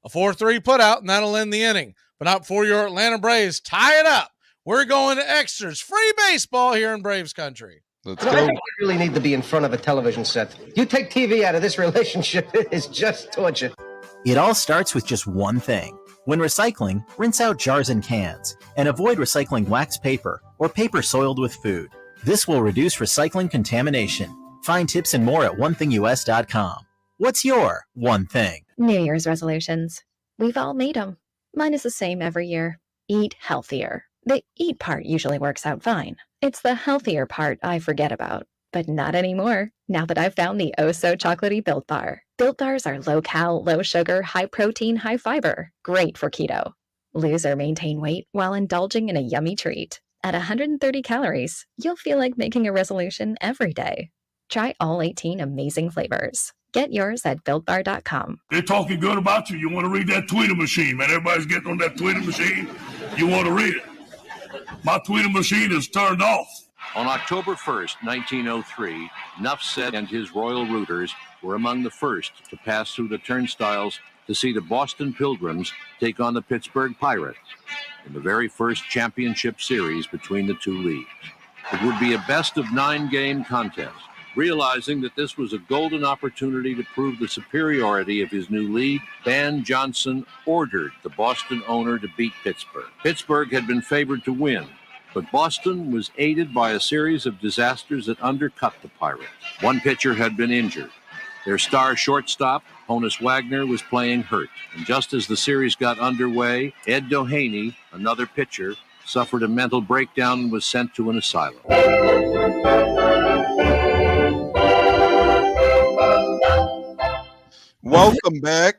A 4-3 putout, and that'll end the inning. But not before your Atlanta Braves tie it up. We're going to extras. Free baseball here in Braves country. Let's go. go. I think we really need to be in front of a television set. You take TV out of this relationship, it is just torture. It all starts with just one thing. When recycling, rinse out jars and cans, and avoid recycling wax paper or paper soiled with food. This will reduce recycling contamination. Find tips and more at onethingus.com. What's your one thing? New Year's resolutions. We've all made them. Mine is the same every year. Eat healthier. The eat part usually works out fine. It's the healthier part I forget about. But not anymore, now that I've found the oh-so-chocolatey Built Bar. Built Bars are low-cal, low-sugar, high-protein, high-fiber. Great for keto. Lose or maintain weight while indulging in a yummy treat. At 130 calories, you'll feel like making a resolution every day. Try all 18 amazing flavors. Get yours at BuiltBar.com. They're talking good about you. You want to read that Tweeter machine, man. Everybody's getting on that Tweeter machine. You want to read it. My Tweeter machine is turned off. On October 1st, 1903, Nuff Said and his Royal Rooters were among the first to pass through the turnstiles to see the Boston Pilgrims take on the Pittsburgh Pirates in the very first championship series between the two leagues. It would be a best-of-9 game contest. Realizing that this was a golden opportunity to prove the superiority of his new league, Van Johnson ordered the Boston owner to beat Pittsburgh. Pittsburgh had been favored to win, but Boston was aided by a series of disasters that undercut the Pirates. One pitcher had been injured. Their star shortstop, Honus Wagner, was playing hurt. And just as the series got underway, Ed Doheny, another pitcher, suffered a mental breakdown and was sent to an asylum. Welcome back.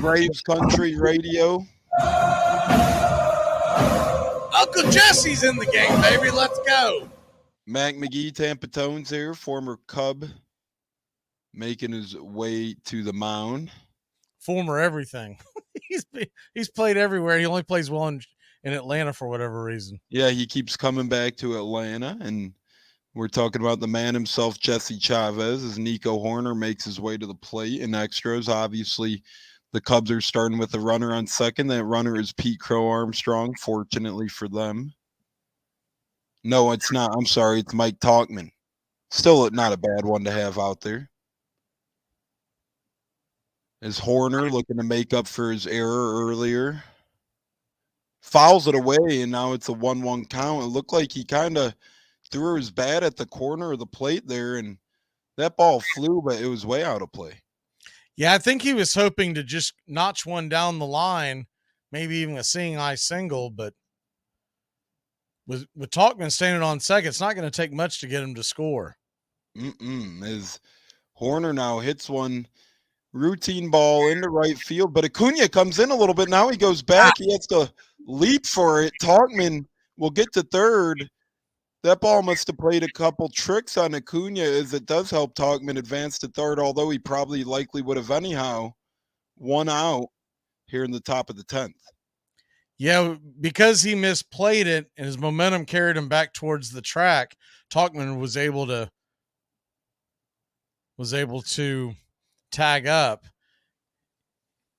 Braves Country Radio. Uncle Jesse's in the game, baby. Let's go. Mac Magee, Tampa Tones here, former Cub, making his way to the mound. Former everything. he's played everywhere. He only plays well in Atlanta for whatever reason. Yeah, he keeps coming back to Atlanta, and we're talking about the man himself, Jesse Chavez, as Nico Horner makes his way to the plate in extras. Obviously, the Cubs are starting with a runner on second. That runner is Pete Crow Armstrong, fortunately for them. No, it's not. I'm sorry. It's Mike Tauchman. Still not a bad one to have out there. Is Horner looking to make up for his error earlier? Fouls it away, and now it's a 1-1 count. It looked like he kind of threw his bat at the corner of the plate there, and that ball flew, but it was way out of play. Yeah, I think he was hoping to just notch one down the line, maybe even a seeing eye single, but with Tauchman standing on second, it's not going to take much to get him to score. As Horner now hits one routine ball into right field, but Acuna comes in a little bit. Now he goes back. He has to leap for it. Tauchman will get to third. That ball must have played a couple tricks on Acuna, as it does help Tauchman advance to third, although he probably likely would have anyhow. 1 out here in the top of the 10th. Yeah, because he misplayed it and his momentum carried him back towards the track, Tauchman was able to tag up.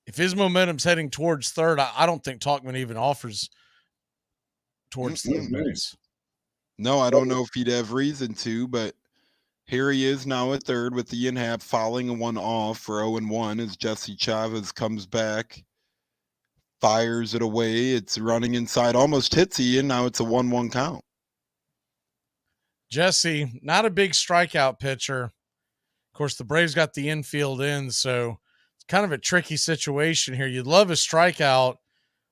If his momentum's heading towards third, I don't think Tauchman even offers towards third base. No, I don't know if he'd have reason to, but here he is now at third with Ian Happ fouling one off for 0-1 as Jesse Chavez comes back, fires it away. It's running inside, almost hits Ian. Now it's a 1-1 count. Jesse, not a big strikeout pitcher. Of course, the Braves got the infield in, so it's kind of a tricky situation here. You'd love a strikeout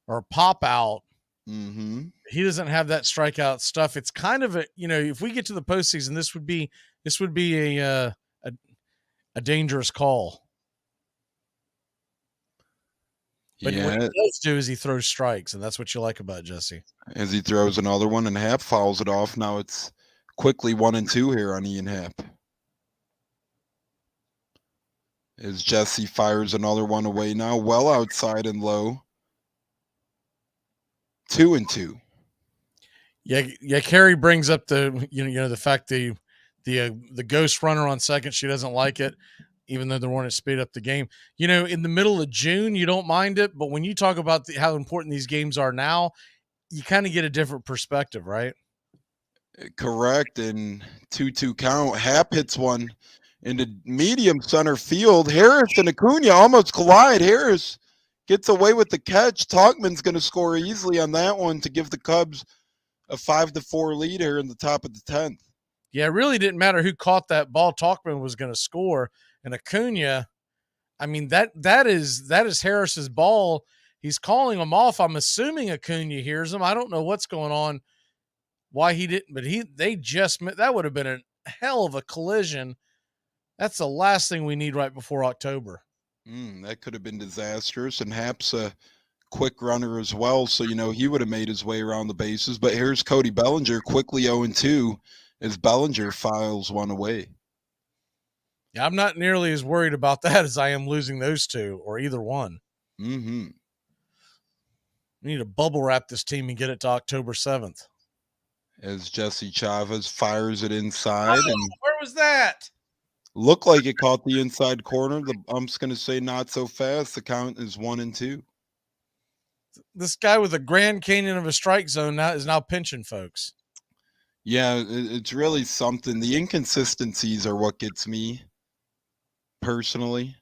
or a pop out. Mm-hmm. He doesn't have that strikeout stuff. It's kind of a, if we get to the postseason, this would be a dangerous call. But what he does do is he throws strikes, and that's what you like about Jesse. As he throws another one and Happ fouls it off. Now it's quickly 1-2 here on Ian Happ. As Jesse fires another one away now, well outside and low. 2-2. Yeah. Carrie brings up the the fact the ghost runner on second. She doesn't like it, even though they want to speed up the game. In the middle of June, you don't mind it, but when you talk about how important these games are now, you kind of get a different perspective, right? Correct. And 2-2 count. Happ hits one into medium center field. Harris and Acuna almost collide. Harris gets away with the catch. Tauchman's going to score easily on that one to give the Cubs a 5-4 lead here in the top of the 10th. Yeah, it really didn't matter who caught that ball. Tauchman was going to score. And Acuna, I mean, that is Harris's ball. He's calling him off. I'm assuming Acuna hears him. I don't know what's going on, why he didn't, but that would have been a hell of a collision. That's the last thing we need right before October. That could have been disastrous. And Happ's a quick runner as well, so he would have made his way around the bases. But here's Cody Bellinger quickly 0-2 as Bellinger files one away. Yeah, I'm not nearly as worried about that as I am losing those two or either one. Mm-hmm. We need to bubble wrap this team and get it to October 7th. As Jesse Chavez fires it inside. And where was that? Looked like it caught the inside corner. The ump's going to say not so fast. The count is 1-2. This guy with a Grand Canyon of a strike zone is now pinching folks. Yeah, it's really something. The inconsistencies are what gets me personally.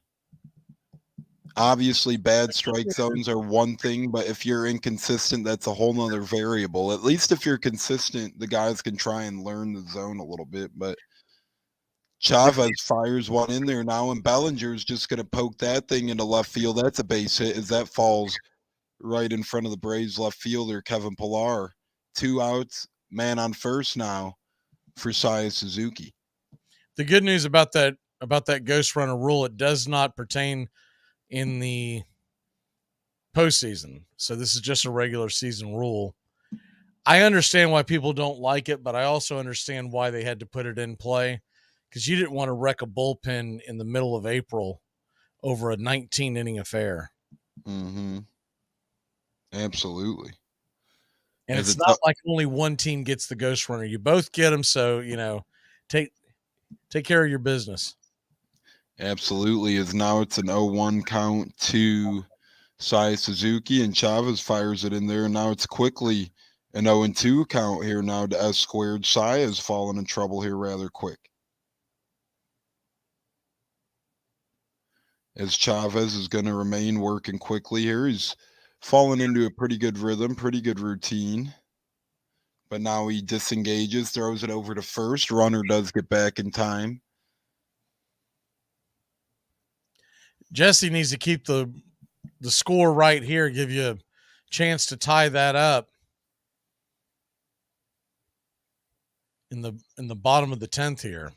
Obviously, bad strike zones are one thing, but if you're inconsistent, that's a whole nother variable. At least if you're consistent, the guys can try and learn the zone a little bit. But Chavez fires one in there now, and Bellinger's just going to poke that thing into left field. That's a base hit as that falls right in front of the Braves left fielder, Kevin Pillar. 2 outs, man on first now for Seiya Suzuki. The good news about that ghost runner rule, it does not pertain in the postseason. So this is just a regular season rule. I understand why people don't like it, but I also understand why they had to put it in play, because you didn't want to wreck a bullpen in the middle of April over a 19-inning affair. Mm-hmm. Absolutely. And it's not like only one team gets the ghost runner. You both get them, so, take care of your business. Absolutely. As now it's an 0-1 count to Saya Suzuki, and Chavez fires it in there. And now it's quickly an 0-2 count here now to S squared. Saya has fallen in trouble here rather quick, as Chavez is going to remain working quickly here. He's fallen into a pretty good rhythm, pretty good routine. But now he disengages, throws it over to first. Runner does get back in time. Jesse needs to keep the score right here, give you a chance to tie that up in the bottom of the 10th here.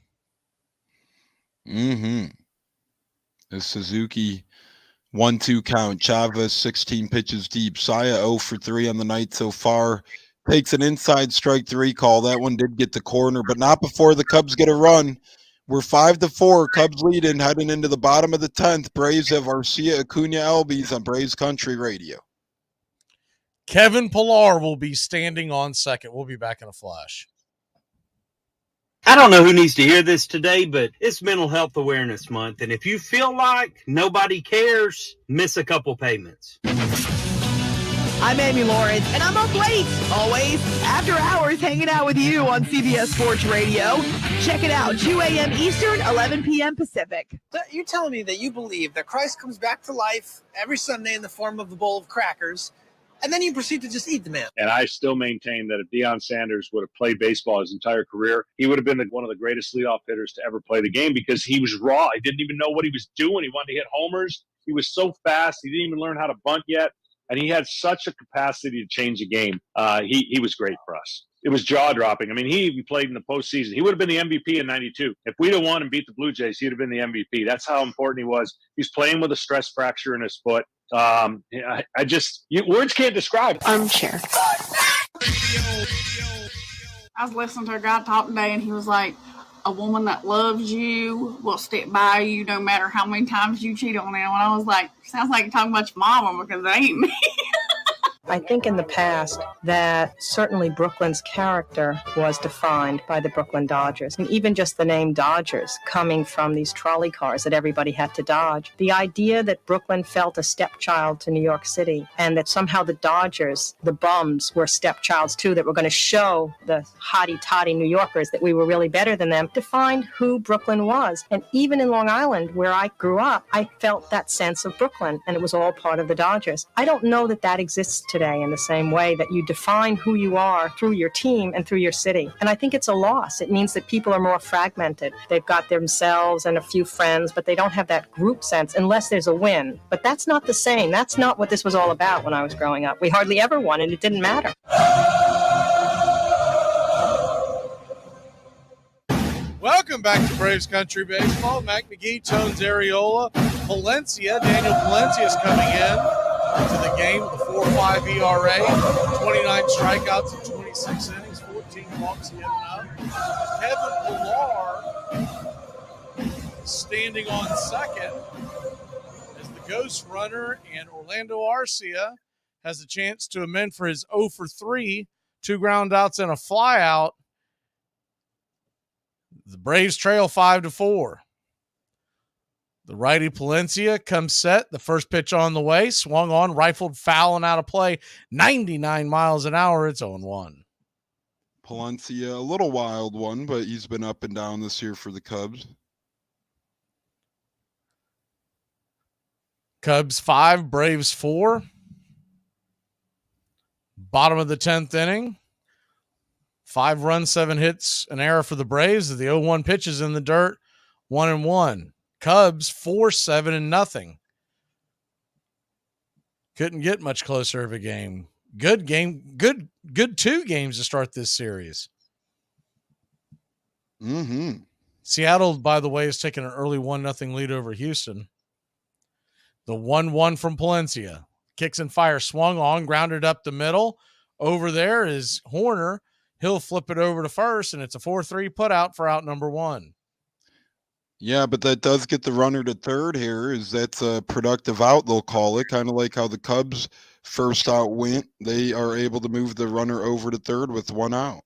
Mm-hmm. The Suzuki 1-2 count. Chavez 16 pitches deep. Saya 0 for 3 on the night so far. Takes an inside strike 3 call. That one did get the corner, but not before the Cubs get a run. We're 5-4. Cubs leading, heading into the bottom of the 10th. Braves have Arcia Acuna Albies on Braves Country Radio. Kevin Pillar will be standing on second. We'll be back in a flash. I don't know who needs to hear this today, but it's Mental Health Awareness Month. And if you feel like nobody cares, miss a couple payments. I'm Amy Lawrence, and I'm up late, always, after hours, hanging out with you on CBS Sports Radio. Check it out, 2 a.m. Eastern, 11 p.m. Pacific. You're telling me that you believe that Christ comes back to life every Sunday in the form of a bowl of crackers, and then you proceed to just eat the man. And I still maintain that if Deion Sanders would have played baseball his entire career, he would have been one of the greatest leadoff hitters to ever play the game, because he was raw. He didn't even know what he was doing. He wanted to hit homers. He was so fast. He didn't even learn how to bunt yet. And he had such a capacity to change a game. He was great for us. It was jaw-dropping. I mean, he played in the postseason. He would have been the MVP in '92. If we'd have won and beat the Blue Jays, he'd have been the MVP. That's how important he was. He's playing with a stress fracture in his foot. Words can't describe. Armchair. I was listening to a guy talk today, and he was like, a woman that loves you will stick by you no matter how many times you cheat on them. And I was like, sounds like you're talking about your mama, because that ain't me. I think in the past that certainly Brooklyn's character was defined by the Brooklyn Dodgers. And even just the name Dodgers coming from these trolley cars that everybody had to dodge. The idea that Brooklyn felt a stepchild to New York City, and that somehow the Dodgers, the bums, were stepchilds too, that were going to show the hotty-toddy New Yorkers that we were really better than them, defined who Brooklyn was. And even in Long Island, where I grew up, I felt that sense of Brooklyn, and it was all part of the Dodgers. I don't know that that exists today in the same way, that you define who you are through your team and through your city. And I think it's a loss. It means that people are more fragmented. They've got themselves and a few friends, but they don't have that group sense unless there's a win. But that's not the same. That's not what this was all about when I was growing up. We hardly ever won, and it didn't matter. Welcome back to Braves Country Baseball. Mac Magee, Tones, Ariola, Palencia. Daniel Palencia is coming into the game with a 4.5 ERA, 29 strikeouts in 26 innings, 14 walks given up. Kevin Pillar standing on second as the ghost runner, and Orlando Arcia has a chance to amend for his 0 for 3, 2 ground outs and a flyout. The Braves trail 5-4. The righty Palencia comes set. The first pitch on the way. Swung on, rifled foul and out of play. 99 miles an hour. It's 0-1. Palencia, a little wild one, but he's been up and down this year for the Cubs. Cubs 5, Braves 4. Bottom of the 10th inning. 5 runs, 7 hits, an error for the Braves. The 0-1 pitches in the dirt, 1-1. Cubs 4-7-0. Couldn't get much closer of a game. Good game. Good 2 games to start this series. Mm-hmm. Seattle, by the way, is taking an early 1-0 lead over Houston. The 1-1 from Palencia. Kicks and fire, swung on, grounded up the middle. over there is Horner. He'll flip it over to first, and it's a 4-3 putout for out number 1. Yeah, but that does get the runner to third here. That's a productive out, they'll call it, kind of like how the Cubs first out went. They are able to move the runner over to third with 1 out.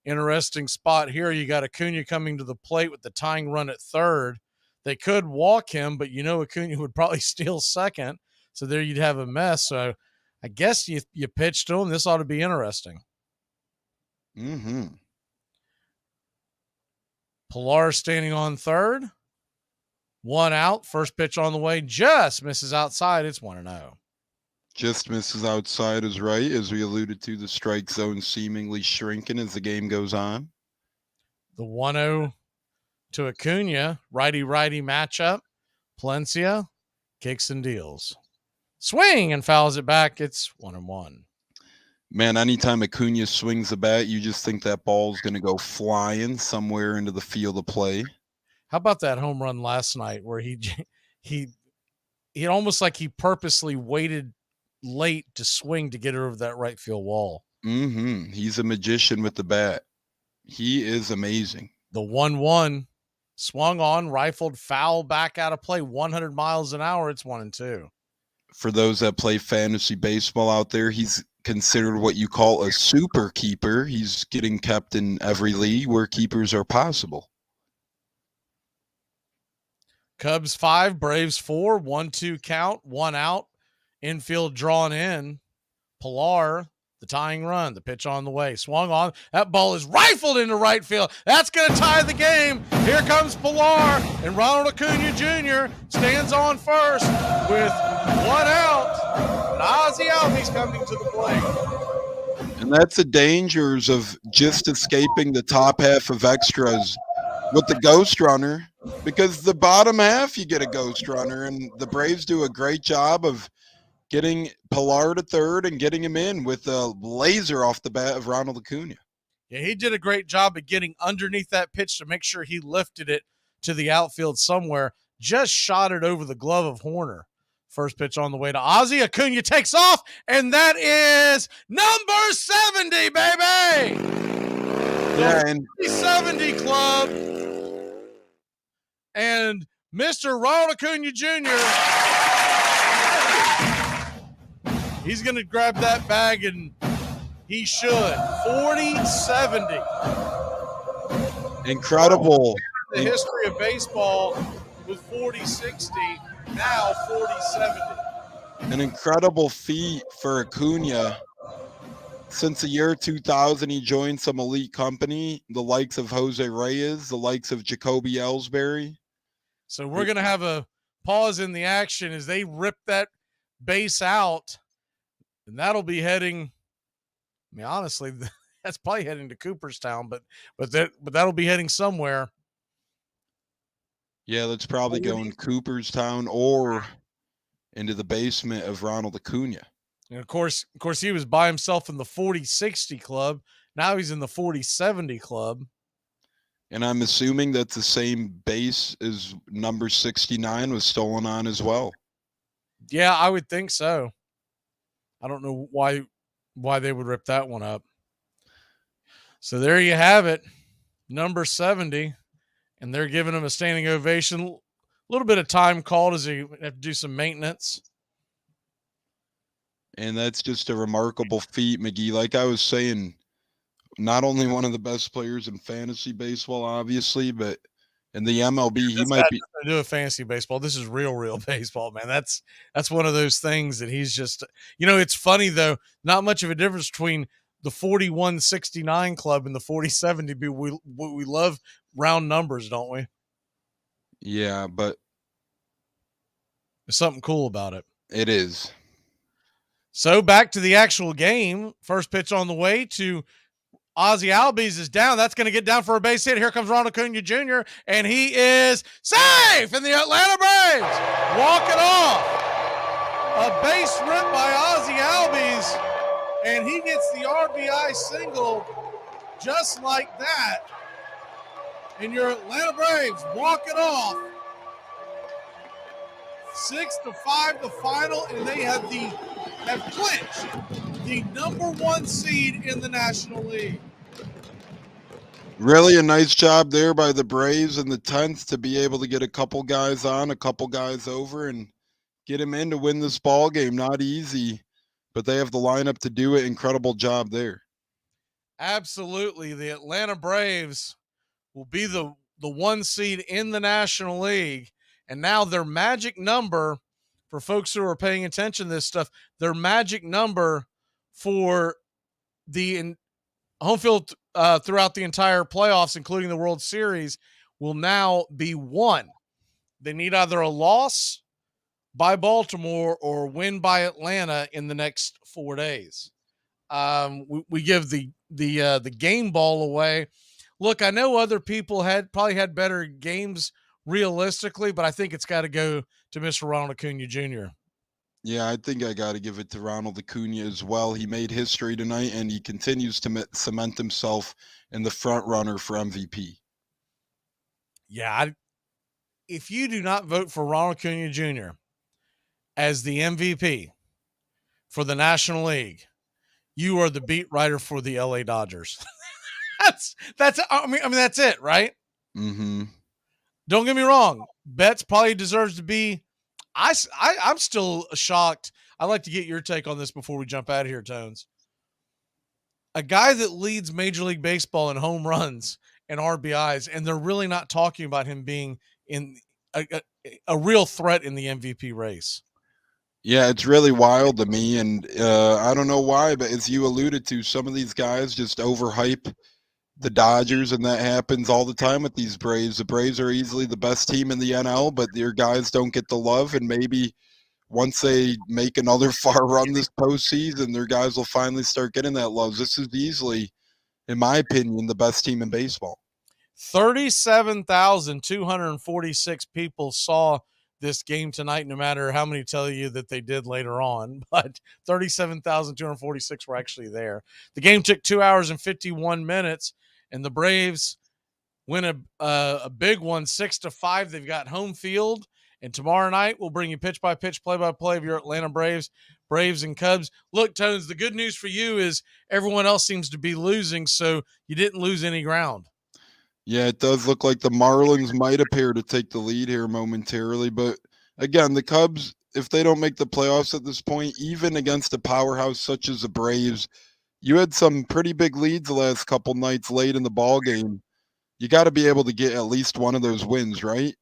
Interesting spot here. You got Acuna coming to the plate with the tying run at third. They could walk him, but Acuna would probably steal second. So there you'd have a mess. So I guess you pitched to him. This ought to be interesting. Mm-hmm. Pilar standing on third. 1 out. First pitch on the way. Just misses outside. It's 1-0. Just misses outside is right. As we alluded to, the strike zone seemingly shrinking as the game goes on. The 1-0 to Acuna. Righty-righty matchup. Palencia kicks and deals. Swing and fouls it back. It's 1-1. Man, anytime Acuna swings the bat, you just think that ball's going to go flying somewhere into the field of play. How about that home run last night where he almost like he purposely waited late to swing to get over that right field wall. Mm-hmm. He's a magician with the bat. He is amazing. The 1-1 swung on, rifled, foul, back out of play, 100 miles an hour. It's 1-2. For those that play fantasy baseball out there, he's considered what you call a super keeper. He's getting kept in every league where keepers are possible. Cubs 5, Braves 4, 1-2 count, 1 out. Infield drawn in. Pilar, the tying run, the pitch on the way. Swung on. That ball is rifled into right field. That's going to tie the game. Here comes Pilar, and Ronald Acuna Jr. stands on first with 1 out. And Ozzie Albies coming to the plate. And that's the dangers of just escaping the top half of extras with the ghost runner, because the bottom half you get a ghost runner, and the Braves do a great job of getting Pilar to third and getting him in with a laser off the bat of Ronald Acuna. Yeah, he did a great job of getting underneath that pitch to make sure he lifted it to the outfield somewhere. Just shot it over the glove of Horner. First pitch on the way to Ozzie. Acuna takes off, and that is number 70, baby! Yeah, and 70 club. And Mr. Ronald Acuna Jr., he's going to grab that bag, and he should. 40-70. Incredible. The history of baseball was 40-60, now 40-70. An incredible feat for Acuna. Since the year 2000, he joined some elite company, the likes of Jose Reyes, the likes of Jacoby Ellsbury. So we're going to have a pause in the action as they rip that base out. And that'll be heading, I mean, honestly, that's probably heading to Cooperstown, but that'll be heading somewhere. Yeah, that's probably going Cooperstown or into the basement of Ronald Acuna. And of course, he was by himself in the 40-60 club. Now he's in the 40-70 club. And I'm assuming that's the same base as number 69 was stolen on as well. Yeah, I would think so. I don't know why they would rip that one up. So there you have it, number 70, and they're giving him a standing ovation. A little bit of time called as he have to do some maintenance. And that's just a remarkable feat, McGee. Like I was saying, not only one of the best players in fantasy baseball, obviously, but in the MLB, he might be to do a fantasy baseball. This is real baseball, man. That's one of those things that he's just, it's funny though, not much of a difference between the 41-69 club and the 40-70. We love round numbers, don't we? Yeah, but there's something cool about it. It is. So back to the actual game. First pitch on the way to Ozzie Albies is down. That's going to get down for a base hit. Here comes Ronald Acuna Jr., and he is safe, and the Atlanta Braves walk it off. A base rip by Ozzie Albies, and he gets the RBI single just like that. And your Atlanta Braves walk it off. 6-5 the final, and they have the have clinched the number 1 seed in the National League. Really a nice job there by the Braves in the 10th to be able to get a couple guys on, a couple guys over, and get them in to win this ball game. Not easy, but they have the lineup to do it. Incredible job there. Absolutely. The Atlanta Braves will be the 1 seed in the National League. And now their magic number, for folks who are paying attention to this stuff, their magic number for the home field throughout the entire playoffs, including the World Series, will now be 1. They need either a loss by Baltimore or win by Atlanta in the next 4 days. We give the game ball away. Look, I know other people probably had better games realistically, but I think it's got to go to Mr. Ronald Acuna Jr. Yeah, I think I got to give it to Ronald Acuna as well. He made history tonight, and he continues to cement himself in the front runner for MVP. Yeah, if you do not vote for Ronald Acuna Jr. as the MVP for the National League, you are the beat writer for the LA Dodgers. that's it, right? Mm-hmm. Don't get me wrong. Betts probably deserves to be. I'm still shocked. I'd like to get your take on this before we jump out of here, Tones. A guy that leads Major League Baseball in home runs and RBIs, and they're really not talking about him being in a real threat in the MVP race. Yeah, it's really wild to me, and I don't know why, but as you alluded to, some of these guys just overhype the Dodgers, and that happens all the time with these Braves. The Braves are easily the best team in the NL, but their guys don't get the love, and maybe once they make another far run this postseason, their guys will finally start getting that love. This is easily, in my opinion, the best team in baseball. 37,246 people saw this game tonight, no matter how many tell you that they did later on, but 37,246 were actually there. The game took 2 hours and 51 minutes, and the Braves win a big one, 6-5. They've got home field, and tomorrow night we'll bring you pitch-by-pitch, play-by-play of your Atlanta Braves and Cubs. Look, Tones, the good news for you is everyone else seems to be losing, so you didn't lose any ground. Yeah, it does look like the Marlins might appear to take the lead here momentarily. But again, the Cubs, if they don't make the playoffs at this point, even against a powerhouse such as the Braves, you had some pretty big leads the last couple nights late in the ball game. You got to be able to get at least one of those wins, right?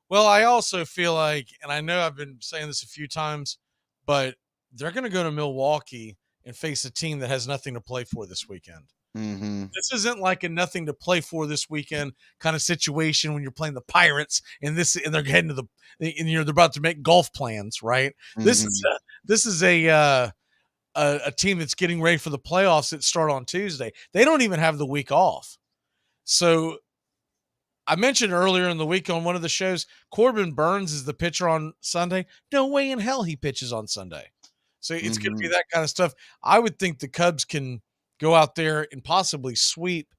Well, I also feel like, and I know I've been saying this a few times, but they're going to go to Milwaukee and face a team that has nothing to play for this weekend. Mm-hmm. This isn't like a nothing to play for this weekend kind of situation when you're playing the Pirates and they're heading to they're about to make golf plans, right? Mm-hmm. This is a team that's getting ready for the playoffs that start on Tuesday. They don't even have the week off. So I mentioned earlier in the week on one of the shows, Corbin Burns is the pitcher on Sunday. No way in hell he pitches on Sunday. So it's going to be that kind of stuff. I would think the Cubs can go out there and possibly sweep.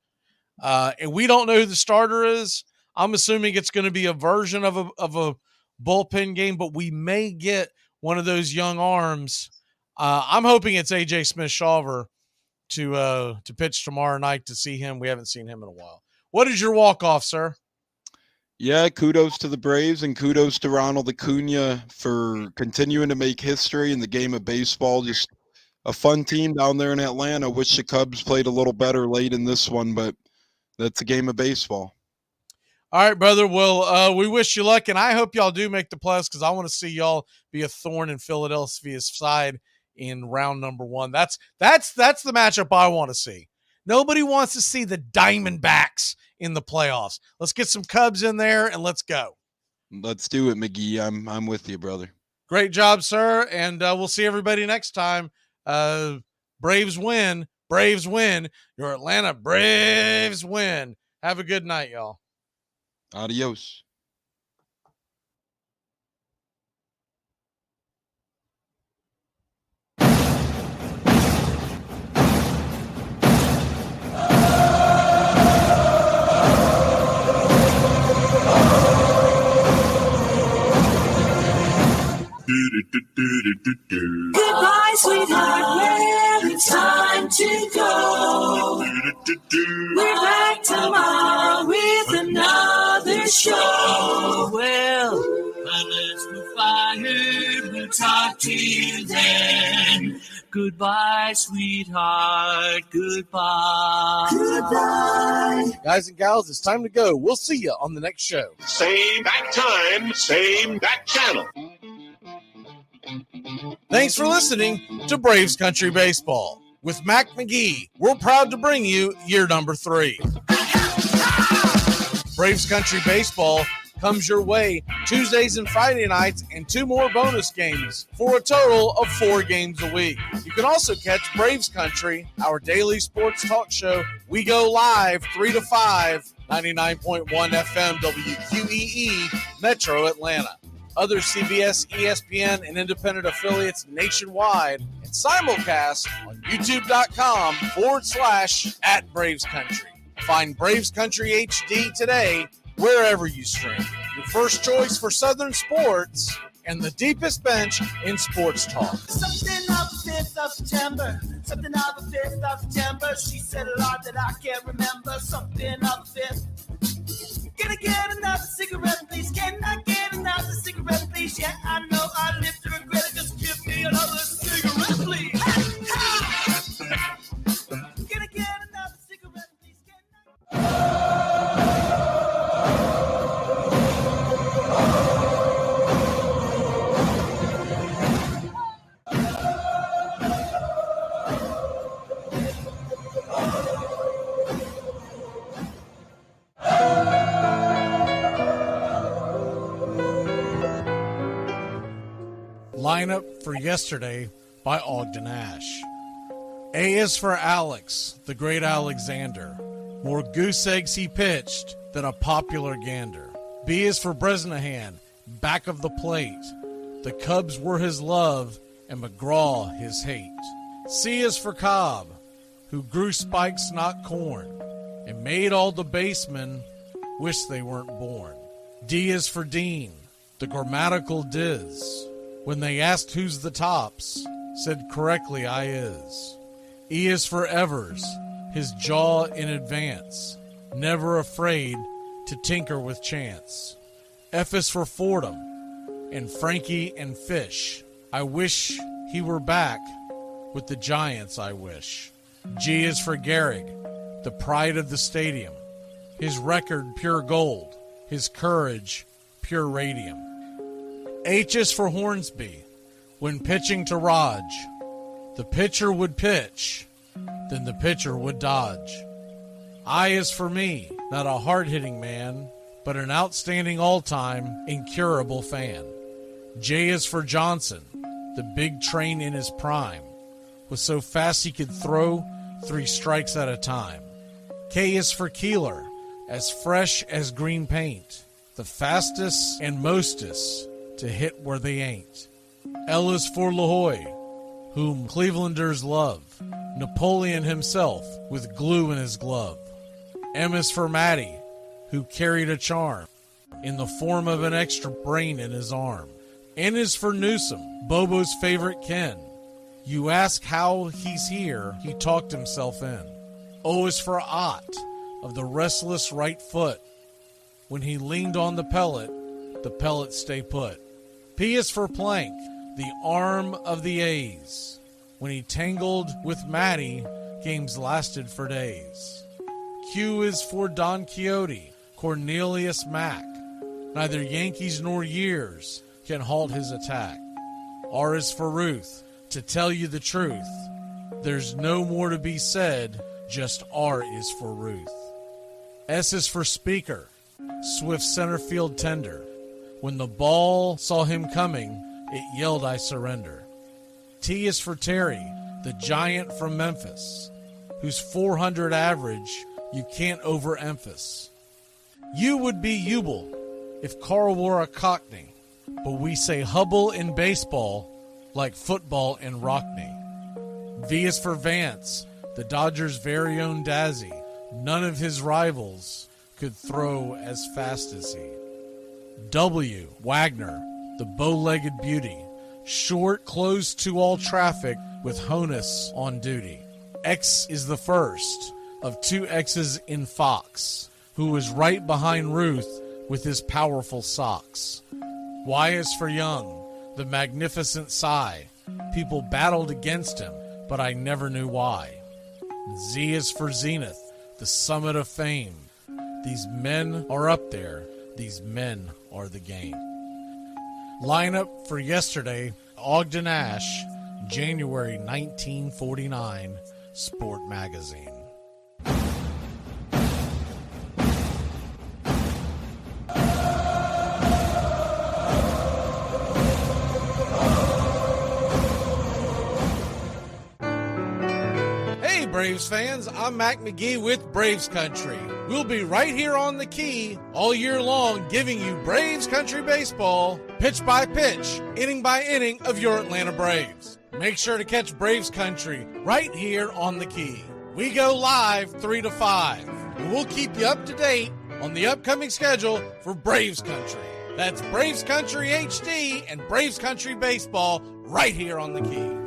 And we don't know who the starter is. I'm assuming it's going to be a version of a bullpen game, but we may get one of those young arms. I'm hoping it's AJ Smith-Shawver to pitch tomorrow night to see him. We haven't seen him in a while. What is your walk-off, sir? Yeah, kudos to the Braves and kudos to Ronald Acuna for continuing to make history in the game of baseball. Just a fun team down there in Atlanta. Wish the Cubs played a little better late in this one, but that's a game of baseball. All right, brother. Well, we wish you luck, and I hope y'all do make the playoffs because I want to see y'all be a thorn in Philadelphia's side in round number 1. That's the matchup I want to see. Nobody wants to see the Diamondbacks in the playoffs. Let's get some Cubs in there and let's go. Let's do it, McGee. I'm with you, brother. Great job, sir, and we'll see everybody next time. Braves win. Braves win. Your Atlanta Braves win. Have a good night, y'all. Adios. Do do do do do. Goodbye, sweetheart, well, it's time to go. We're back tomorrow with another show. Well, unless we're fired, we'll talk to you then. Goodbye, sweetheart, goodbye. Goodbye. Guys and gals, it's time to go. We'll see you on the next show. Same back time, same back channel. Thanks for listening to Braves Country Baseball. With Mac Magee, we're proud to bring you year number 3. Braves Country Baseball comes your way Tuesdays and Friday nights and 2 more bonus games for a total of 4 games a week. You can also catch Braves Country, our daily sports talk show. We go live 3 to 5, 99.1 FM WQEE, Metro Atlanta. Other CBS, ESPN, and independent affiliates nationwide, and simulcast on youtube.com/@BravesCountry. Find Braves Country HD today wherever you stream. Your first choice for Southern sports and the deepest bench in sports talk. Something of the 5th of September. Something of the 5th of September. She said a lot that I can't remember. Something of the 5th. Can I get another cigarette, please? Can I get another cigarette, please? Yeah, I know I live to regret it. Just give me another cigarette, please. Can I get another cigarette, please? Lineup for yesterday by Ogden Ash. A is for Alex, the great Alexander. More goose eggs he pitched than a popular gander. B is for Bresnahan, back of the plate. The Cubs were his love and McGraw his hate. C is for Cobb, who grew spikes not corn and made all the basemen wish they weren't born. D is for Dean, the grammatical diz. When they asked who's the tops, said correctly I is. E is for Evers, his jaw in advance, never afraid to tinker with chance. F is for Fordham, and Frankie and Fish. I wish he were back with the Giants, I wish. G is for Gehrig, the pride of the stadium, his record pure gold, his courage pure radium. H is for Hornsby. When pitching to Raj, the pitcher would pitch, then the pitcher would dodge. I is for me, not a hard-hitting man, but an outstanding all-time, incurable fan. J is for Johnson, the big train in his prime, was so fast he could throw 3 strikes at a time. K is for Keeler, as fresh as green paint, the fastest and mostest to hit where they ain't. L is for LaHoy, whom Clevelanders love, Napoleon himself with glue in his glove. M is for Matty, who carried a charm in the form of an extra brain in his arm. N is for Newsom, Bobo's favorite Ken. You ask how he's here, he talked himself in. O is for Ott, of the restless right foot. When he leaned on the pellet stay put. P is for Plank, the arm of the A's. When he tangled with Matty, games lasted for days. Q is for Don Quixote, Cornelius Mack. Neither Yankees nor years can halt his attack. R is for Ruth, to tell you the truth. There's no more to be said, just R is for Ruth. S is for Speaker, swift center field tender. When the ball saw him coming, it yelled, I surrender. T is for Terry, the giant from Memphis, whose 400 average you can't overemphasize. U would be Ubel if Carl wore a Cockney, but we say Hubble in baseball like football in Rockney. V is for Vance, the Dodgers' very own Dazzy. None of his rivals could throw as fast as he. W, Wagner, the bow-legged beauty, short, closed to all traffic with Honus on duty. X is the first of two X's in Fox, who was right behind Ruth with his powerful socks. Y is for Young, the magnificent sigh. People battled against him, but I never knew why. Z is for Zenith, the summit of fame. These men are up there. These men are the game. Lineup for yesterday, Ogden Nash, January 1949, Sport Magazine. Hey Braves fans, I'm Mac Magee with Braves Country. We'll be right here on the key all year long giving you Braves Country baseball, pitch by pitch, inning by inning of your Atlanta Braves. Make sure to catch Braves Country right here on the key. We go live 3 to 5, and we'll keep you up to date on the upcoming schedule for Braves Country. That's Braves Country HD and Braves Country baseball right here on the key.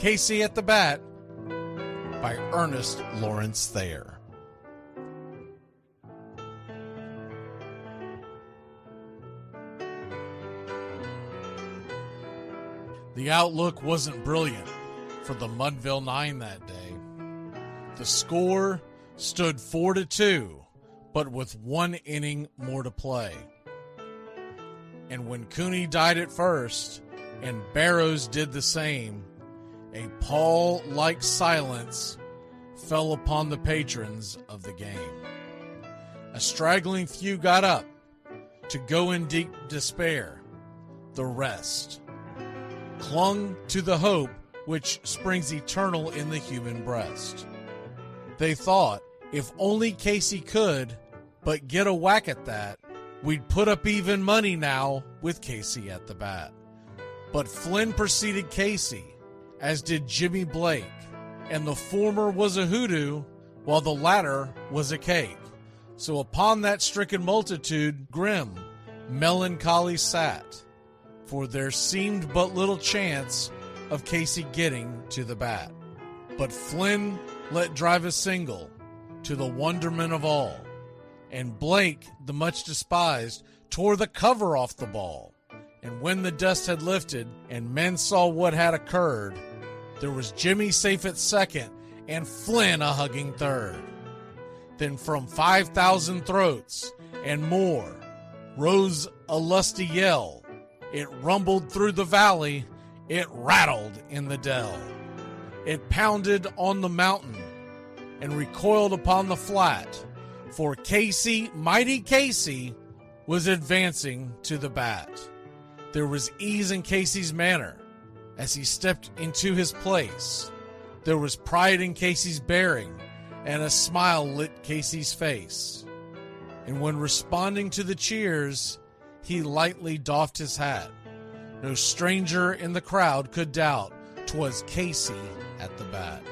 Casey at the Bat by Ernest Lawrence Thayer. The outlook wasn't brilliant for the Mudville Nine that day. The score stood 4-2, but with 1 inning more to play. And when Cooney died at first, and Barrows did the same, a pall-like silence fell upon the patrons of the game. A straggling few got up to go in deep despair. The rest clung to the hope which springs eternal in the human breast. They thought, if only Casey could but get a whack at that, we'd put up even money now with Casey at the bat. But Flynn preceded Casey, as did Jimmy Blake, and the former was a hoodoo, while the latter was a cake. So upon that stricken multitude, grim, melancholy sat, for there seemed but little chance of Casey getting to the bat. But Flynn let drive a single, to the wonderment of all, and Blake, the much despised, tore the cover off the ball. And when the dust had lifted, and men saw what had occurred, there was Jimmy safe at second, and Flynn a hugging third. Then from 5,000 throats and more rose a lusty yell. It rumbled through the valley, it rattled in the dell. It pounded on the mountain and recoiled upon the flat, for Casey, mighty Casey, was advancing to the bat. There was ease in Casey's manner as he stepped into his place. There was pride in Casey's bearing, and a smile lit Casey's face. And when responding to the cheers, he lightly doffed his hat. No stranger in the crowd could doubt 'twas Casey at the bat.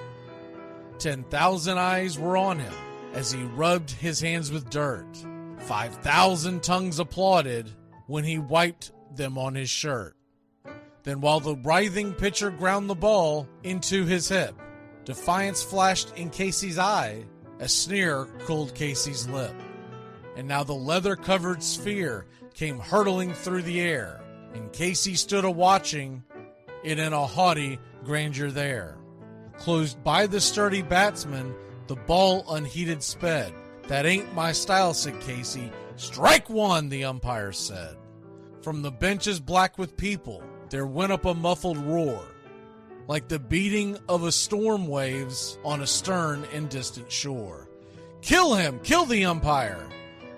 10,000 eyes were on him as he rubbed his hands with dirt. 5,000 tongues applauded when he wiped them on his shirt. Then while the writhing pitcher ground the ball into his hip, defiance flashed in Casey's eye, a sneer cooled Casey's lip. And now the leather-covered sphere came hurtling through the air, and Casey stood a-watching it in a haughty grandeur there. Closed by the sturdy batsman, the ball unheeded sped. "That ain't my style," said Casey. "Strike one," the umpire said. From the benches black with people, there went up a muffled roar, like the beating of a storm waves on a stern and distant shore. "Kill him! Kill the umpire!"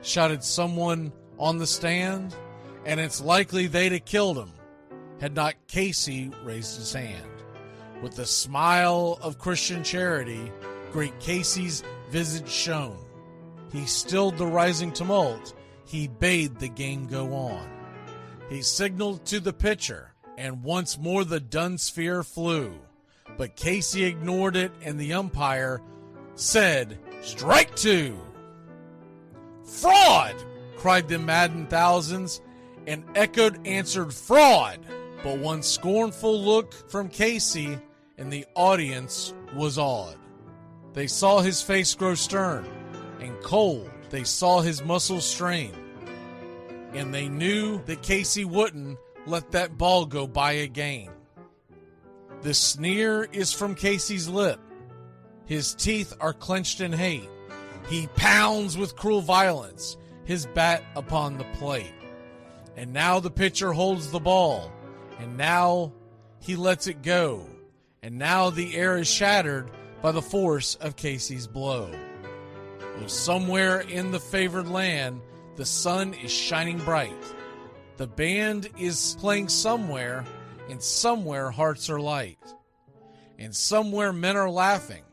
shouted someone on the stand, and it's likely they'd have killed him had not Casey raised his hand. With a smile of Christian charity, great Casey's visage shone. He stilled the rising tumult, he bade the game go on. He signaled to the pitcher, and once more the dun sphere flew. But Casey ignored it, and the umpire said, "Strike two!" "Fraud!" cried the maddened thousands, and echoed answered, "Fraud!" But one scornful look from Casey, and the audience was awed. They saw his face grow stern and cold. They saw his muscles strain, and they knew that Casey wouldn't let that ball go by again. The sneer is from Casey's lip. His teeth are clenched in hate. He pounds with cruel violence his bat upon the plate. And now the pitcher holds the ball, and now he lets it go, and now the air is shattered by the force of Casey's blow. Oh, somewhere in the favored land, the sun is shining bright. The band is playing somewhere, and somewhere hearts are light. And somewhere men are laughing,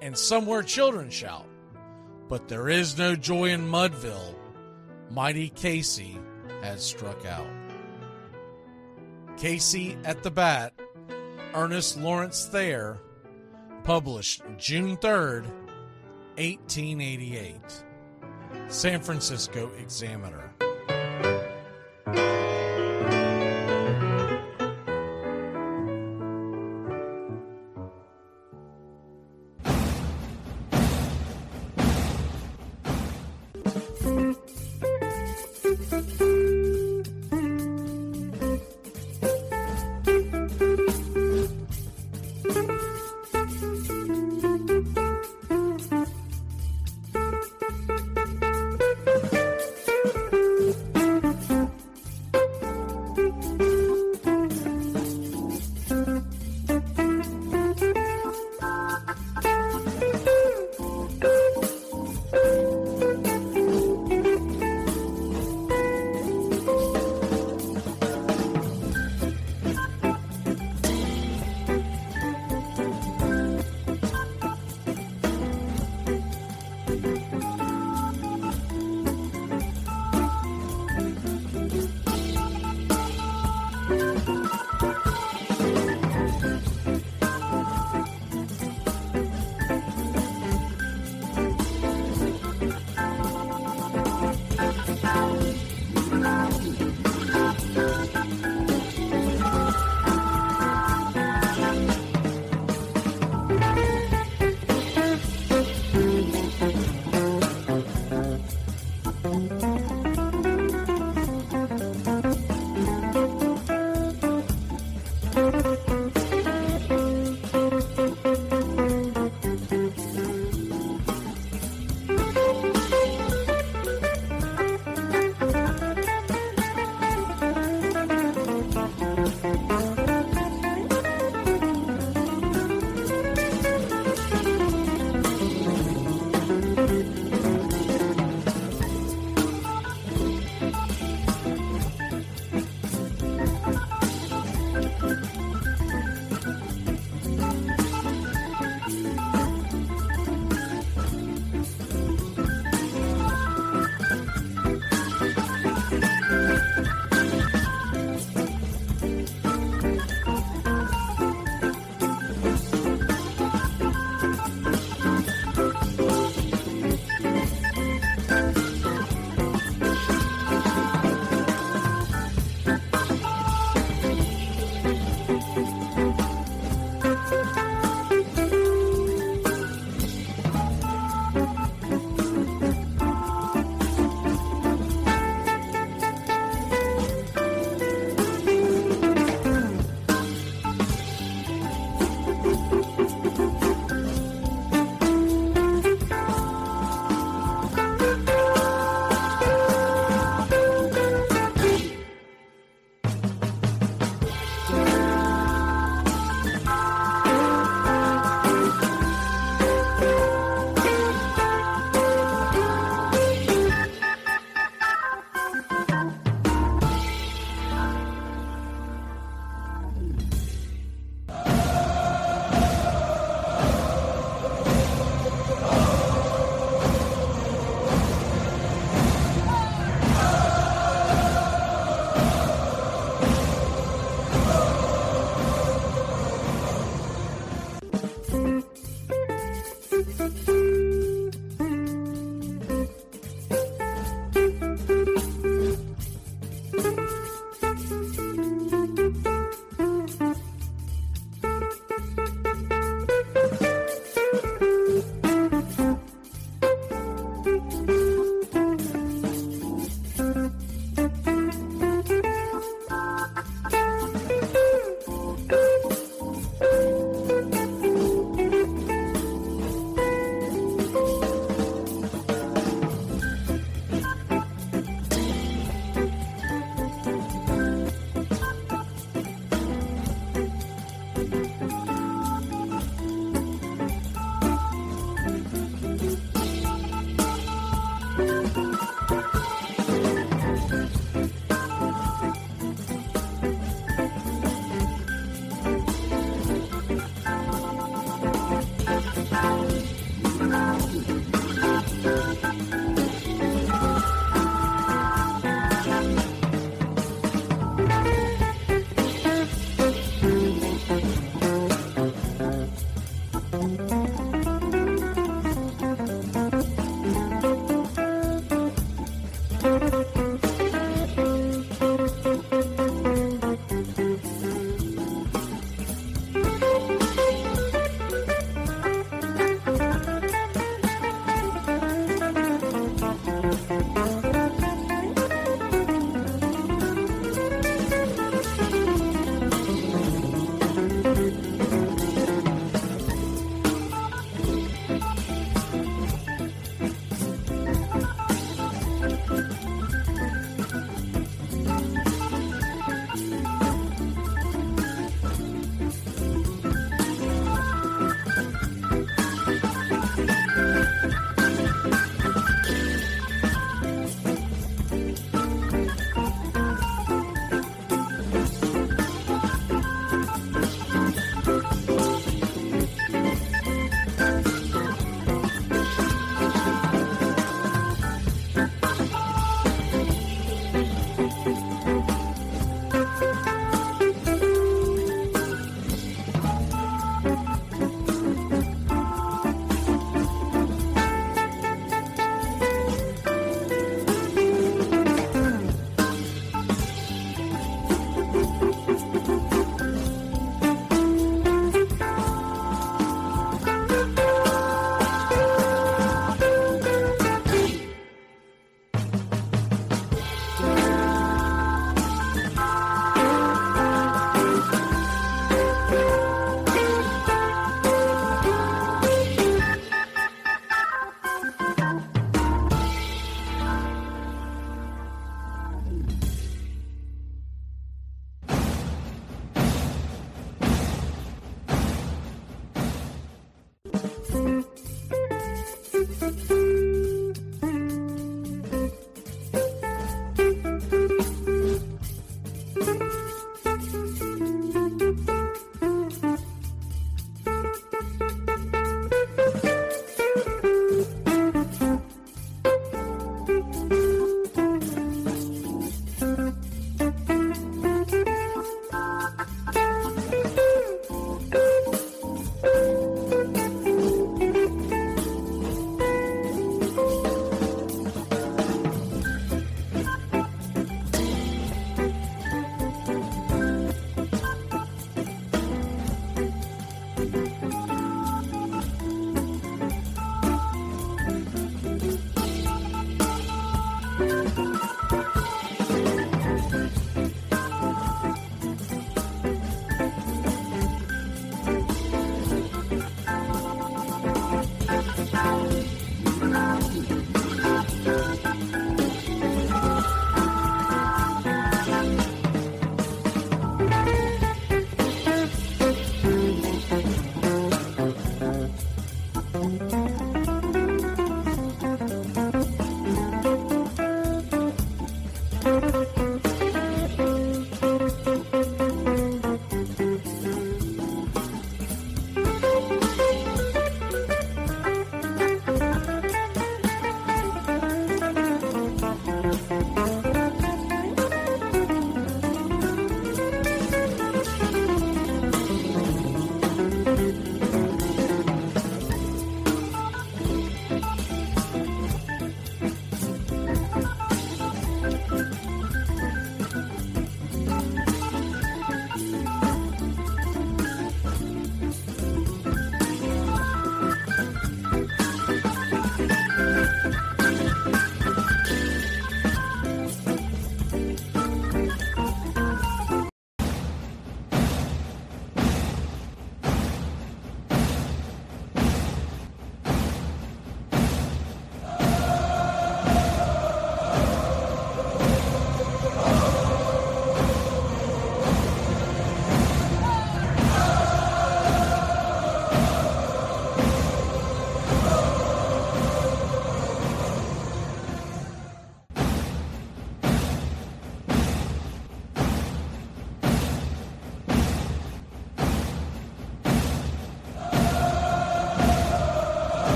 and somewhere children shout. But there is no joy in Mudville. Mighty Casey has struck out. Casey at the Bat, Ernest Lawrence Thayer, published June 3rd, 1888. San Francisco Examiner.